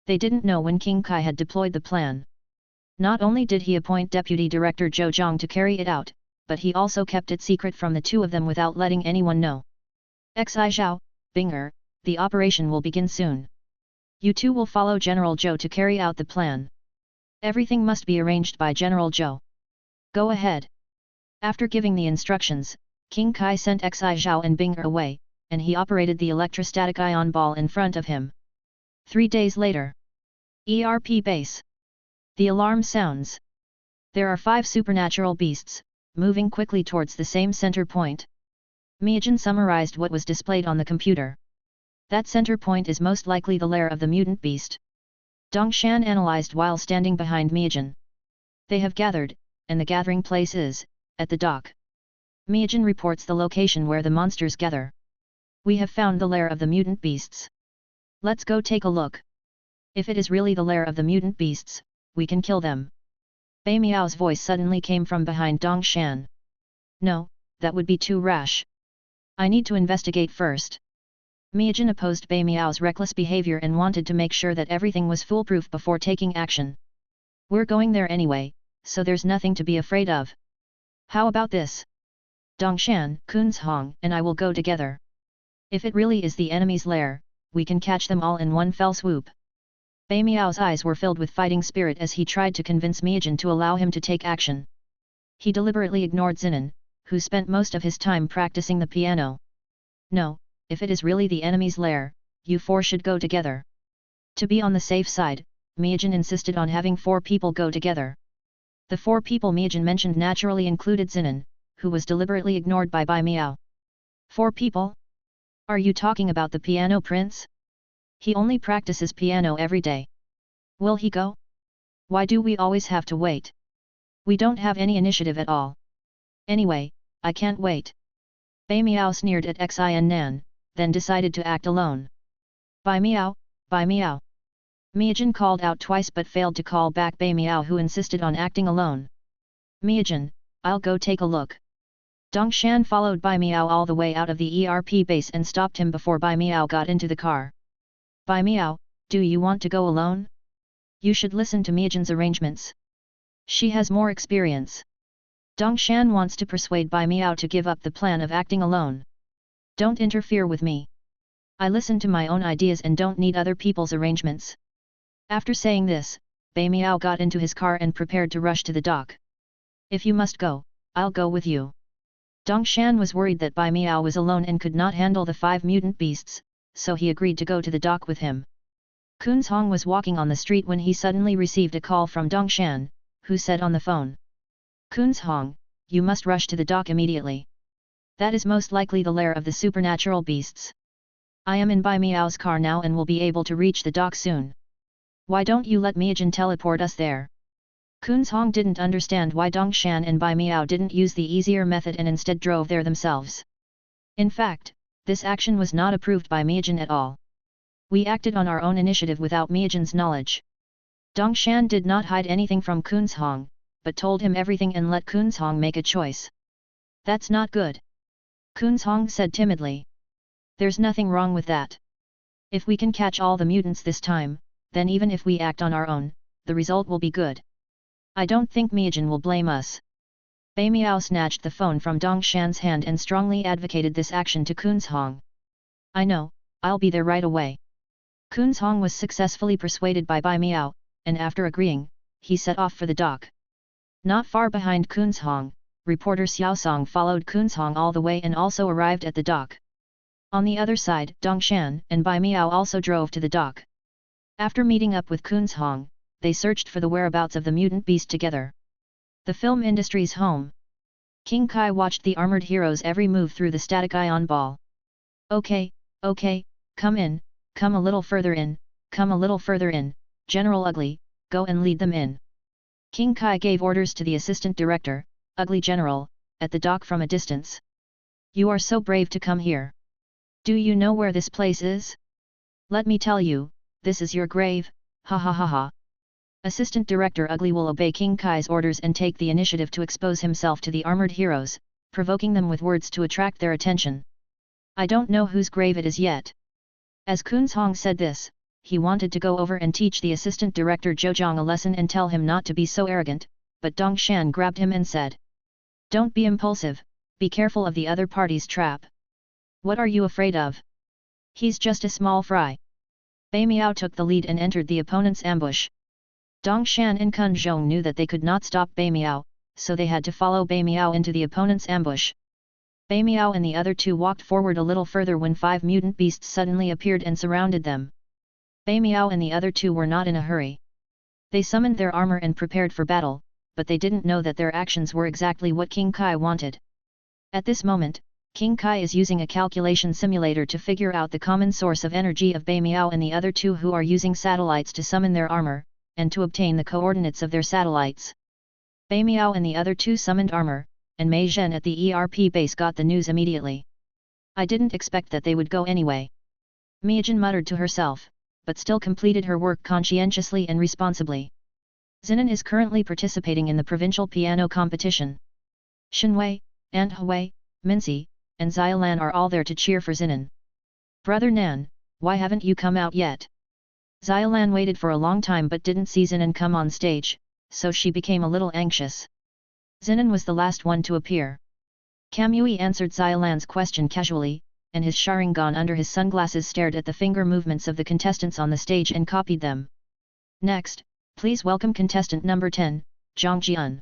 Speaker 1: They didn't know when King Kai had deployed the plan. Not only did he appoint Deputy Director Zhou Zhang to carry it out, but he also kept it secret from the two of them without letting anyone know. Xi Zhao, Binger, the operation will begin soon. You two will follow General Zhou to carry out the plan. Everything must be arranged by General Zhou. Go ahead. After giving the instructions, King Kai sent Xi Zhao and Binger away, and he operated the electrostatic ion ball in front of him. 3 days later. ERP base. The alarm sounds. There are 5 supernatural beasts, moving quickly towards the same center point. Miajin summarized what was displayed on the computer. That center point is most likely the lair of the mutant beast. Dongshan analyzed while standing behind Miajin. They have gathered, and the gathering place is, at the dock. Miyajin reports the location where the monsters gather. We have found the lair of the mutant beasts. Let's go take a look. If it is really the lair of the mutant beasts, we can kill them. Bai Miao's voice suddenly came from behind Dong Shan. No, that would be too rash. I need to investigate first. Miyajin opposed Bai Miao's reckless behavior and wanted to make sure that everything was foolproof before taking action. We're going there anyway, so there's nothing to be afraid of. How about this? Dongshan, Kunzhong, and I will go together. If it really is the enemy's lair, we can catch them all in one fell swoop. Bai Miao's eyes were filled with fighting spirit as he tried to convince Miyajin to allow him to take action. He deliberately ignored Zinan, who spent most of his time practicing the piano. No, if it is really the enemy's lair, you four should go together. To be on the safe side, Miyajin insisted on having 4 people go together. The 4 people Miyajin mentioned naturally included Zinan, who was deliberately ignored by Bai Miao. 4 people? Are you talking about the piano prince? He only practices piano every day. Will he go? Why do we always have to wait? We don't have any initiative at all. Anyway, I can't wait. Bai Miao sneered at Xin Nan, then decided to act alone. Bai Miao, Bai Miao. Miyajin called out twice but failed to call back Bai Miao, who insisted on acting alone. Miyajin, I'll go take a look. Dongshan followed Bai Miao all the way out of the ERP base and stopped him before Bai Miao got into the car. Bai Miao, do you want to go alone? You should listen to Miyajin's arrangements. She has more experience. Dongshan wants to persuade Bai Miao to give up the plan of acting alone. Don't interfere with me. I listen to my own ideas and don't need other people's arrangements. After saying this, Bai Miao got into his car and prepared to rush to the dock. If you must go, I'll go with you. Dongshan was worried that Bai Miao was alone and could not handle the 5 mutant beasts, so he agreed to go to the dock with him. Kunzhong was walking on the street when he suddenly received a call from Dongshan, who said on the phone. Kunzhong, you must rush to the dock immediately. That is most likely the lair of the supernatural beasts. I am in Bai Miao's car now and will be able to reach the dock soon. Why don't you let Miyajin teleport us there? Kunzhong didn't understand why Dongshan and Bai Miao didn't use the easier method and instead drove there themselves. In fact, this action was not approved by Miyajin at all. We acted on our own initiative without Miyajin's knowledge. Dongshan did not hide anything from Kunzhong, but told him everything and let Kunzhong make a choice. That's not good. Kunzhong said timidly. There's nothing wrong with that. If we can catch all the mutants this time, then even if we act on our own, the result will be good. I don't think Miyajin will blame us. Bai Miao snatched the phone from Dongshan's hand and strongly advocated this action to Kunzhong. I know, I'll be there right away. Kunzhong was successfully persuaded by Bai Miao, and after agreeing, he set off for the dock. Not far behind Kunzhong, reporter Xiaosong followed Kunzhong all the way and also arrived at the dock. On the other side, Dongshan and Bai Miao also drove to the dock. After meeting up with Kunzhong, they searched for the whereabouts of the mutant beast together. The film industry's home. King Kai watched the armored heroes' every move through the static ion ball. Okay, come in, come a little further in, come a little further in, General Ugly, go and lead them in. King Kai gave orders to the assistant director, Ugly General, at the dock from a distance. You are so brave to come here. Do you know where this place is? Let me tell you, this is your grave, ha ha ha ha. Assistant Director Ugly will obey King Kai's orders and take the initiative to expose himself to the armored heroes, provoking them with words to attract their attention. I don't know whose grave it is yet. As Kunzhong said this, he wanted to go over and teach the Assistant Director Zhou a lesson and tell him not to be so arrogant, but Dongshan grabbed him and said. Don't be impulsive, be careful of the other party's trap. What are you afraid of? He's just a small fry. Bai Miao took the lead and entered the opponent's ambush. Dongshan and Kunzhong knew that they could not stop Bai Miao, so they had to follow Bai Miao into the opponent's ambush. Bai Miao and the other 2 walked forward a little further when 5 mutant beasts suddenly appeared and surrounded them. Bai Miao and the other 2 were not in a hurry. They summoned their armor and prepared for battle, but they didn't know that their actions were exactly what King Kai wanted. At this moment, King Kai is using a calculation simulator to figure out the common source of energy of Bai Miao and the other 2 who are using satellites to summon their armor, and to obtain the coordinates of their satellites. Bei Miao and the other two summoned armor, and Mei Zhen at the ERP base got the news immediately. I didn't expect that they would go anyway. Mijin muttered to herself, but still completed her work conscientiously and responsibly. Zinan is currently participating in the provincial piano competition. Shenwei, Aunt Hui, Mincy, and Xiaolan are all there to cheer for Zinan. Brother Nan, why haven't you come out yet? Xiaolan waited for a long time but didn't see Zinan come on stage, so she became a little anxious. Zinan was the last one to appear. Kamui answered Xiaolan's question casually, and his Sharingan under his sunglasses stared at the finger movements of the contestants on the stage and copied them. Next, please welcome contestant number 10, Zhang Jian.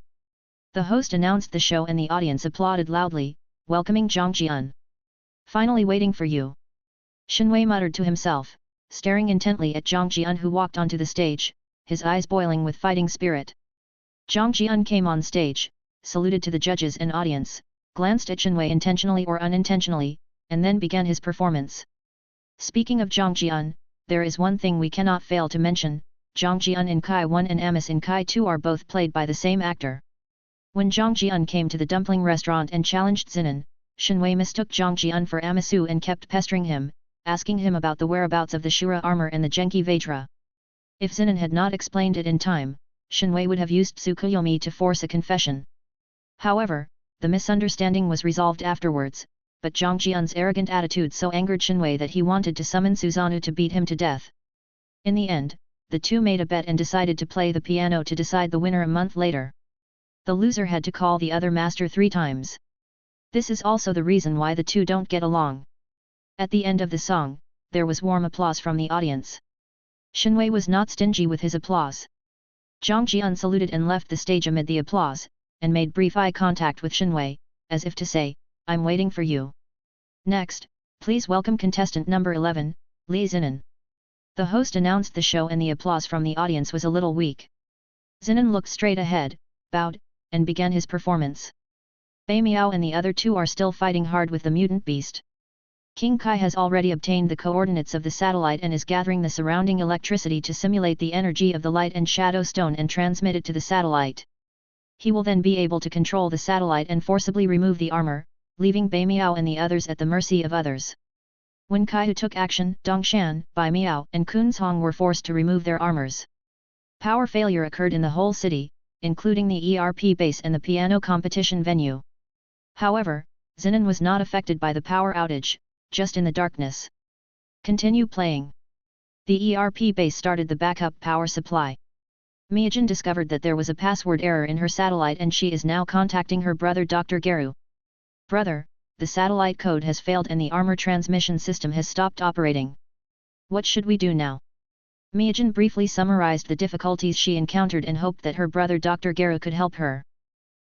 Speaker 1: The host announced the show and the audience applauded loudly, welcoming Zhang Jian. Finally waiting for you. Shenwei muttered to himself, staring intently at Zhang Jian who walked onto the stage, his eyes boiling with fighting spirit. Zhang Jian came on stage, saluted to the judges and audience, glanced at Shenwei intentionally or unintentionally, and then began his performance. Speaking of Zhang Jian, there is one thing we cannot fail to mention, Zhang Jian in Kai 1 and Amos in Kai 2 are both played by the same actor. When Zhang Jian came to the dumpling restaurant and challenged Zinan, Shenwei mistook Zhang Jian for Amasu and kept pestering him, asking him about the whereabouts of the Shura armor and the Genki Vajra. If Zinan had not explained it in time, Shenwei would have used Tsukuyomi to force a confession. However, the misunderstanding was resolved afterwards, but Zhang Jian's arrogant attitude so angered Shenwei that he wanted to summon Susanoo to beat him to death. In the end, the two made a bet and decided to play the piano to decide the winner a month later. The loser had to call the other master 3 times. This is also the reason why the two don't get along. At the end of the song, there was warm applause from the audience. Shenwei was not stingy with his applause. Zhang Jian saluted and left the stage amid the applause, and made brief eye contact with Shenwei, as if to say, I'm waiting for you. Next, please welcome contestant number 11, Li Zinan. The host announced the show and the applause from the audience was a little weak. Zinan looked straight ahead, bowed, and began his performance. Bei Miao and the other two are still fighting hard with the mutant beast. King Kai has already obtained the coordinates of the satellite and is gathering the surrounding electricity to simulate the energy of the light and shadow stone and transmit it to the satellite. He will then be able to control the satellite and forcibly remove the armor, leaving Bei Miao and the others at the mercy of others. When Kai took action, Dongshan, Bei Miao, and Kunzhong were forced to remove their armors. Power failure occurred in the whole city, including the ERP base and the piano competition venue. However, Zinan was not affected by the power outage, just in the darkness. Continue playing. The ERP base started the backup power supply. Mijin discovered that there was a password error in her satellite and she is now contacting her brother Dr. Geru. Brother, the satellite code has failed and the armor transmission system has stopped operating. What should we do now? Mijin briefly summarized the difficulties she encountered and hoped that her brother Dr. Geru could help her.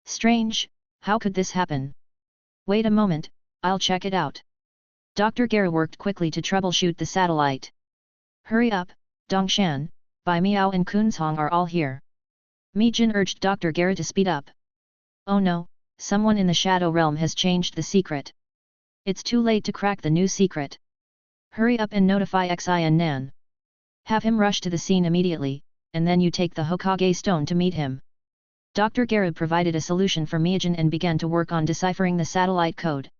Speaker 1: Strange, how could this happen? Wait a moment, I'll check it out. Dr. Geru worked quickly to troubleshoot the satellite. Hurry up, Dongshan, Bei Miao and Kunzhong are all here. Mijin urged Dr. Geru to speed up. Oh no, someone in the Shadow Realm has changed the secret. It's too late to crack the new secret. Hurry up and notify Xi and Nan. Have him rush to the scene immediately, and then you take the Hokage stone to meet him. Dr. Geru provided a solution for Mijin and began to work on deciphering the satellite code.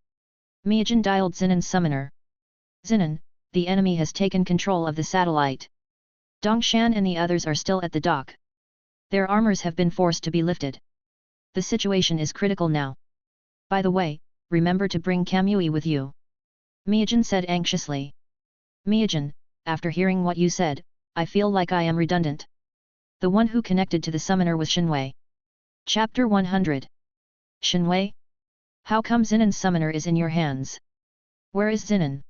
Speaker 1: Mijin dialed Zinan's summoner. Zinan, the enemy has taken control of the satellite. Dongshan and the others are still at the dock. Their armors have been forced to be lifted. The situation is critical now. By the way, remember to bring Kamui with you. Mijin said anxiously. Mijin, after hearing what you said, I feel like I am redundant. The one who connected to the summoner was Shenwei. Chapter 100. Shenwei? How come Zinan's summoner is in your hands? Where is Zinan?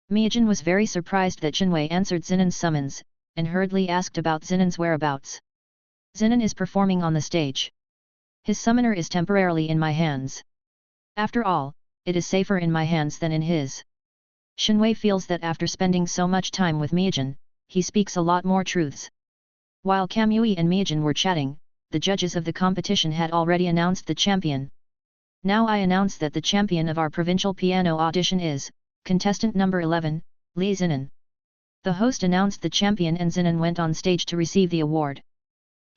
Speaker 1: Mijin was very surprised that Shenwei answered Zinan's summons, and hurriedly asked about Zinan's whereabouts. Zinan is performing on the stage. His summoner is temporarily in my hands. After all, it is safer in my hands than in his. Shenwei feels that after spending so much time with Mijin, he speaks a lot more truths. While Kamui and Mijin were chatting, the judges of the competition had already announced the champion. Now I announce that the champion of our provincial piano audition is, contestant number 11, Li Zinan. The host announced the champion and Zinan went on stage to receive the award.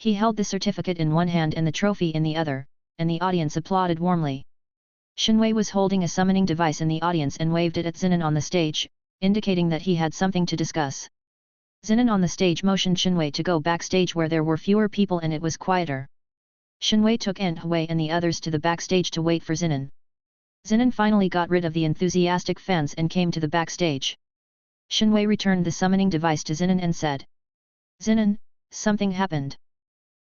Speaker 1: He held the certificate in one hand and the trophy in the other, and the audience applauded warmly. Shinwei was holding a summoning device in the audience and waved it at Zinnen on the stage, indicating that he had something to discuss. Zinnen on the stage motioned Shinwei to go backstage where there were fewer people and it was quieter. Shinwei took Hui and the others to the backstage to wait for Zinnen. Zinnen finally got rid of the enthusiastic fans and came to the backstage. Shinwei returned the summoning device to Zinnen and said, "Zinnen, something happened.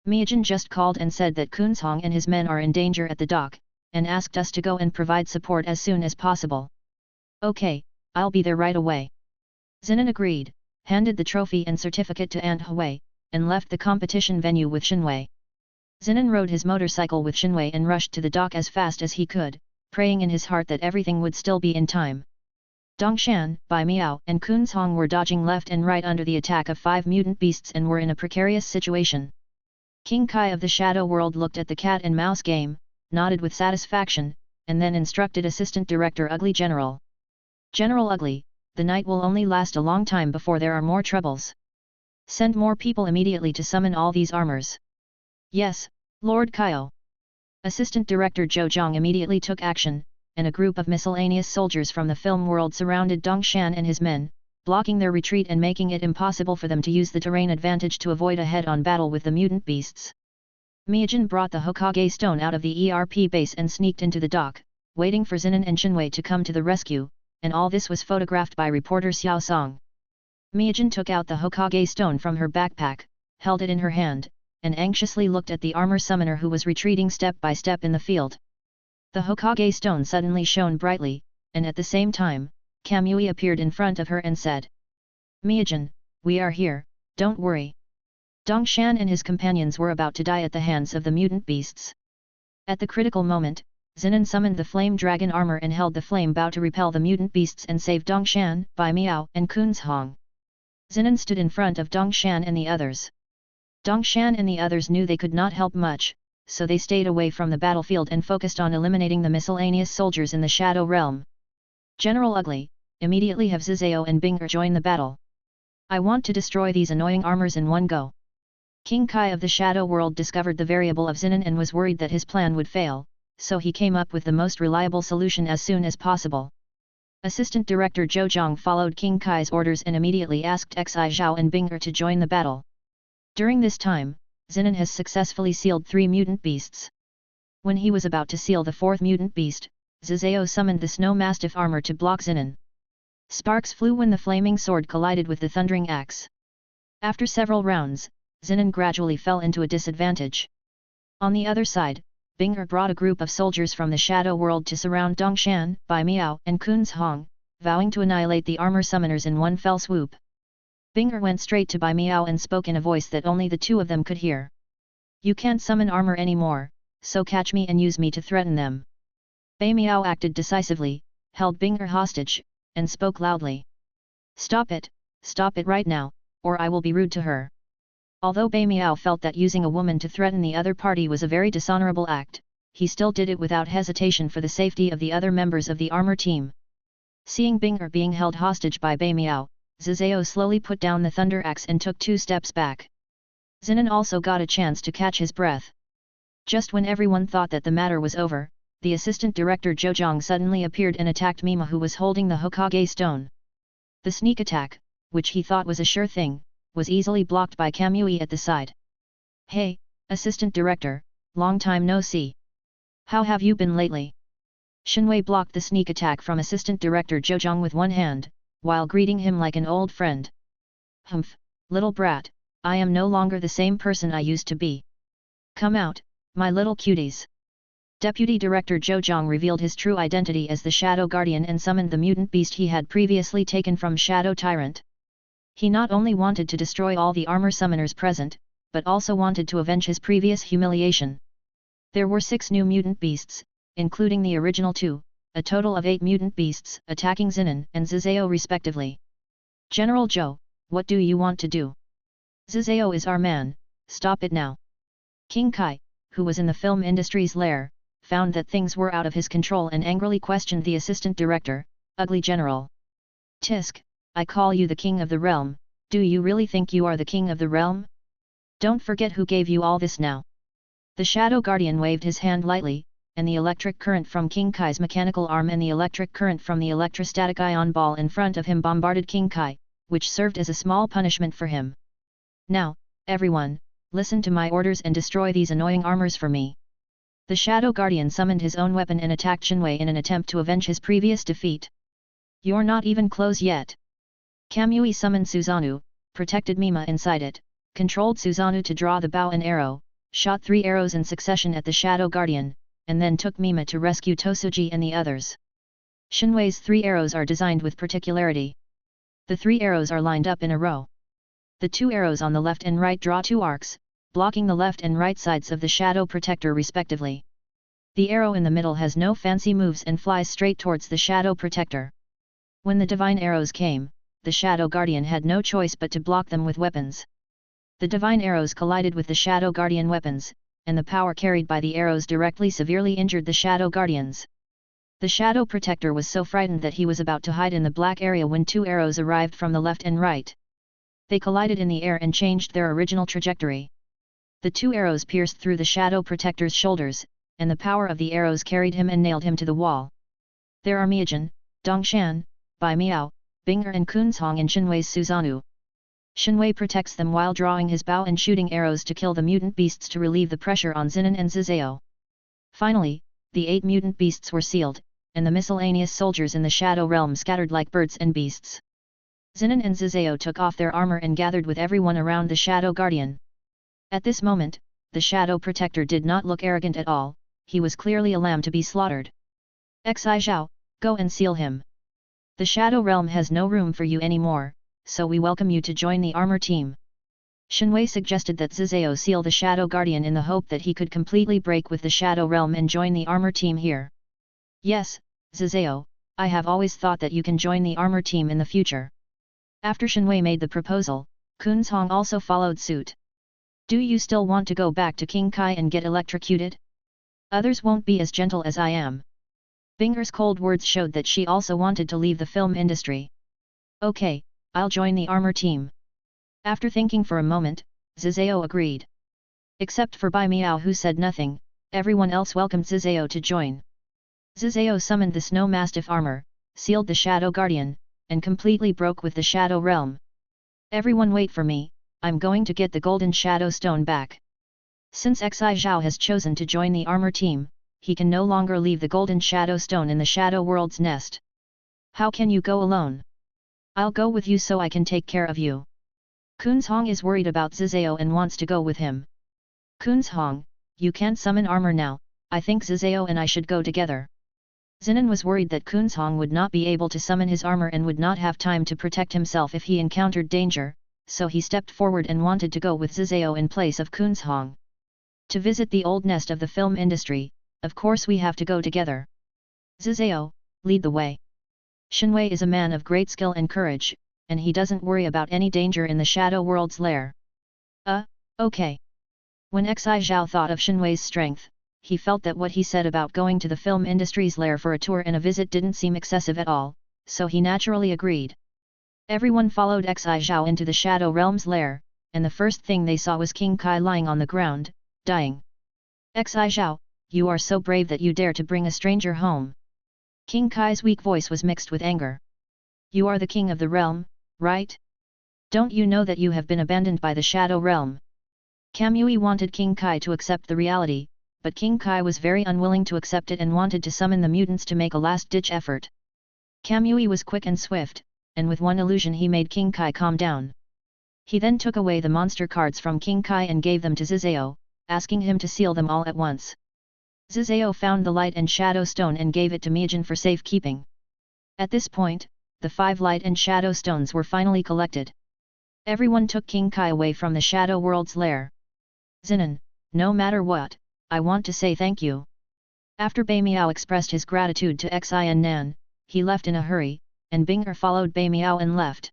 Speaker 1: Miyajin just called and said that Kunzhong and his men are in danger at the dock, and asked us to go and provide support as soon as possible." "Okay, I'll be there right away." Zinnen agreed, handed the trophy and certificate to Hui, and left the competition venue with Shinwei. Zinnen rode his motorcycle with Shinwei and rushed to the dock as fast as he could, praying in his heart that everything would still be in time. Dongshan, Bai Miao and Kunzhong were dodging left and right under the attack of 5 mutant beasts and were in a precarious situation. King Kai of the Shadow World looked at the cat and mouse game, nodded with satisfaction, and then instructed Assistant Director Ugly General. "General Ugly, the night will only last a long time before there are more troubles. Send more people immediately to summon all these armors." "Yes, Lord Kaio." Assistant Director Zhou Zhang immediately took action, and a group of miscellaneous soldiers from the film world surrounded Dongshan and his men, blocking their retreat and making it impossible for them to use the terrain advantage to avoid a head-on battle with the mutant beasts. Miyajin brought the Hokage stone out of the ERP base and sneaked into the dock, waiting for Zinnen and Shinwei to come to the rescue, and all this was photographed by reporter Xiao Song. Miyajin took out the Hokage stone from her backpack, held it in her hand, and anxiously looked at the armor summoner who was retreating step by step in the field. The Hokage stone suddenly shone brightly, and at the same time, Kamui appeared in front of her and said, "Miyajin, we are here, don't worry." Dongshan and his companions were about to die at the hands of the mutant beasts. At the critical moment, Zinnen summoned the flame dragon armor and held the flame bow to repel the mutant beasts and save Dongshan, Bai Miao and Kunzhong. Zinnen stood in front of Dongshan and the others. Dongshan and the others knew they could not help much, so they stayed away from the battlefield and focused on eliminating the miscellaneous soldiers in the Shadow Realm. "General Ugly, immediately have Zizao and Binger join the battle. I want to destroy these annoying armors in one go." King Kai of the Shadow World discovered the variable of Zinnen and was worried that his plan would fail, so he came up with the most reliable solution as soon as possible. Assistant Director Zhou Zhang followed King Kai's orders and immediately asked Xi Zhao and Binger to join the battle. During this time, Zinnen has successfully sealed 3 mutant beasts. When he was about to seal the 4th mutant beast, Zizao summoned the Snow Mastiff armor to block Zinnen. Sparks flew when the flaming sword collided with the thundering axe. After several rounds, Zinnen gradually fell into a disadvantage. On the other side, Binger brought a group of soldiers from the Shadow World to surround Dongshan, Bai Miao and Kunzhong, vowing to annihilate the armor summoners in one fell swoop. Binger went straight to Bai Miao and spoke in a voice that only the two of them could hear. "You can't summon armor anymore, so catch me and use me to threaten them." Bai Miao acted decisively, held Binger hostage, and spoke loudly. Stop it right now, or I will be rude to her." Although Bai Miao felt that using a woman to threaten the other party was a very dishonorable act, he still did it without hesitation for the safety of the other members of the armor team. Seeing Binger being held hostage by Bai Miao, Zizao slowly put down the thunder axe and took 2 steps back. Zinnen also got a chance to catch his breath. Just when everyone thought that the matter was over, the assistant director Zhou Zhang suddenly appeared and attacked Mima, who was holding the Hokage stone. The sneak attack, which he thought was a sure thing, was easily blocked by Kamui at the side. "Hey, assistant director, long time no see. How have you been lately?" Shinwei blocked the sneak attack from assistant director Zhou Zhang with one hand, while greeting him like an old friend. "Humph, little brat, I am no longer the same person I used to be. Come out, my little cuties." Deputy Director Zhou Zhang revealed his true identity as the Shadow Guardian and summoned the mutant beast he had previously taken from Shadow Tyrant. He not only wanted to destroy all the armor summoners present, but also wanted to avenge his previous humiliation. There were 6 new mutant beasts, including the original 2, a total of 8 mutant beasts attacking Zinnen and Zizao respectively. "General Zhou, what do you want to do? Zizao is our man, stop it now." King Kai, who was in the film industry's lair, found that things were out of his control and angrily questioned the assistant director, Ugly General. "Tisk, I call you the king of the realm, do you really think you are the king of the realm? Don't forget who gave you all this now. The Shadow Guardian waved his hand lightly, and the electric current from King Kai's mechanical arm and the electric current from the electrostatic ion ball in front of him bombarded King Kai, which served as a small punishment for him. Now, everyone, listen to my orders and destroy these annoying armors for me. The Shadow Guardian summoned his own weapon and attacked Shinwei in an attempt to avenge his previous defeat. You're not even close yet. Kamui summoned Susanoo, protected Mima inside it, controlled Susanoo to draw the bow and arrow, shot 3 arrows in succession at the Shadow Guardian, and then took Mima to rescue Tosuji and the others. Shinwei's 3 arrows are designed with particularity. The 3 arrows are lined up in a row. The 2 arrows on the left and right draw 2 arcs, blocking the left and right sides of the Shadow Protector respectively. The arrow in the middle has no fancy moves and flies straight towards the Shadow Protector. When the divine arrows came, the Shadow Guardian had no choice but to block them with weapons. The divine arrows collided with the Shadow Guardian weapons, and the power carried by the arrows directly severely injured the Shadow Guardians. The Shadow Protector was so frightened that he was about to hide in the black area when 2 arrows arrived from the left and right. They collided in the air and changed their original trajectory. The 2 arrows pierced through the Shadow Protector's shoulders, and the power of the arrows carried him and nailed him to the wall. There are Miyajin, Dongshan, Bai Miao, Binger and Kunzhong in Shinwei's Susanoo. Shinwei protects them while drawing his bow and shooting arrows to kill the mutant beasts to relieve the pressure on Zinin and Zizao. Finally, the 8 mutant beasts were sealed, and the miscellaneous soldiers in the Shadow Realm scattered like birds and beasts. Zinin and Zizao took off their armor and gathered with everyone around the Shadow Guardian. At this moment, the Shadow Protector did not look arrogant at all, he was clearly a lamb to be slaughtered. Xi Zhao, go and seal him. The Shadow Realm has no room for you anymore, so we welcome you to join the armor team. Shinwei suggested that Zizao seal the Shadow Guardian in the hope that he could completely break with the Shadow Realm and join the armor team here. Yes, Zizao, I have always thought that you can join the armor team in the future. After Shinwei made the proposal, Kunzhong also followed suit. Do you still want to go back to King Kai and get electrocuted? Others won't be as gentle as I am. Binger's cold words showed that she also wanted to leave the film industry. Okay, I'll join the armor team. After thinking for a moment, Zizao agreed. Except for Bai Miao who said nothing, everyone else welcomed Zizao to join. Zizao summoned the Snow Mastiff armor, sealed the Shadow Guardian, and completely broke with the Shadow Realm. Everyone wait for me, I'm going to get the Golden Shadow Stone back. Since Xi Zhao has chosen to join the armor team, he can no longer leave the Golden Shadow Stone in the Shadow World's nest. How can you go alone? I'll go with you so I can take care of you. Kunzhong is worried about Zizao and wants to go with him. Kunzhong, you can't summon armor now, I think Zizao and I should go together. Zinin was worried that Kunzhong would not be able to summon his armor and would not have time to protect himself if he encountered danger, so he stepped forward and wanted to go with Zizao in place of Kunzhong. To visit the old nest of the film industry, of course we have to go together. Zizao, lead the way. Shinwei is a man of great skill and courage, and he doesn't worry about any danger in the Shadow World's lair. Okay. When Xi Zhao thought of Shinwei's strength, he felt that what he said about going to the film industry's lair for a tour and a visit didn't seem excessive at all, so he naturally agreed. Everyone followed Xi Zhao into the Shadow Realm's lair, and the first thing they saw was King Kai lying on the ground, dying. Xi Zhao, you are so brave that you dare to bring a stranger home. King Kai's weak voice was mixed with anger. You are the king of the realm, right? Don't you know that you have been abandoned by the Shadow Realm? Kamui wanted King Kai to accept the reality, but King Kai was very unwilling to accept it and wanted to summon the mutants to make a last-ditch effort. Kamui was quick and swift, and with one illusion he made King Kai calm down. He then took away the monster cards from King Kai and gave them to Zizao, asking him to seal them all at once. Zizao found the Light and Shadow Stone and gave it to Miyajin for safekeeping. At this point, the 5 Light and Shadow Stones were finally collected. Everyone took King Kai away from the Shadow World's lair. Zinin, no matter what, I want to say thank you. After Bai Miao expressed his gratitude to Xi and Nan, he left in a hurry, and Binger followed Bai Miao and left.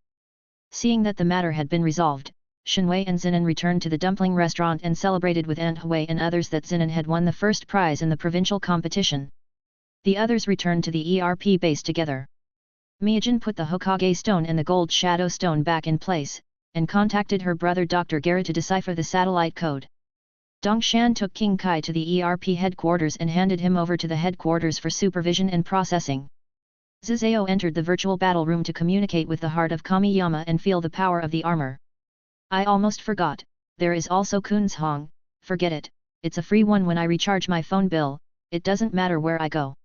Speaker 1: Seeing that the matter had been resolved, Shinwei and Zinin returned to the dumpling restaurant and celebrated with Aunt Hui and others that Zinin had won the first prize in the provincial competition. The others returned to the ERP base together. Miyajin put the Hokage stone and the gold shadow stone back in place, and contacted her brother Dr. Gara to decipher the satellite code. Dongshan took King Kai to the ERP headquarters and handed him over to the headquarters for supervision and processing. Zizao entered the virtual battle room to communicate with the heart of Kamiyama and feel the power of the armor. I almost forgot, there is also Kun's Hong, forget it, it's a free one when I recharge my phone bill, it doesn't matter where I go.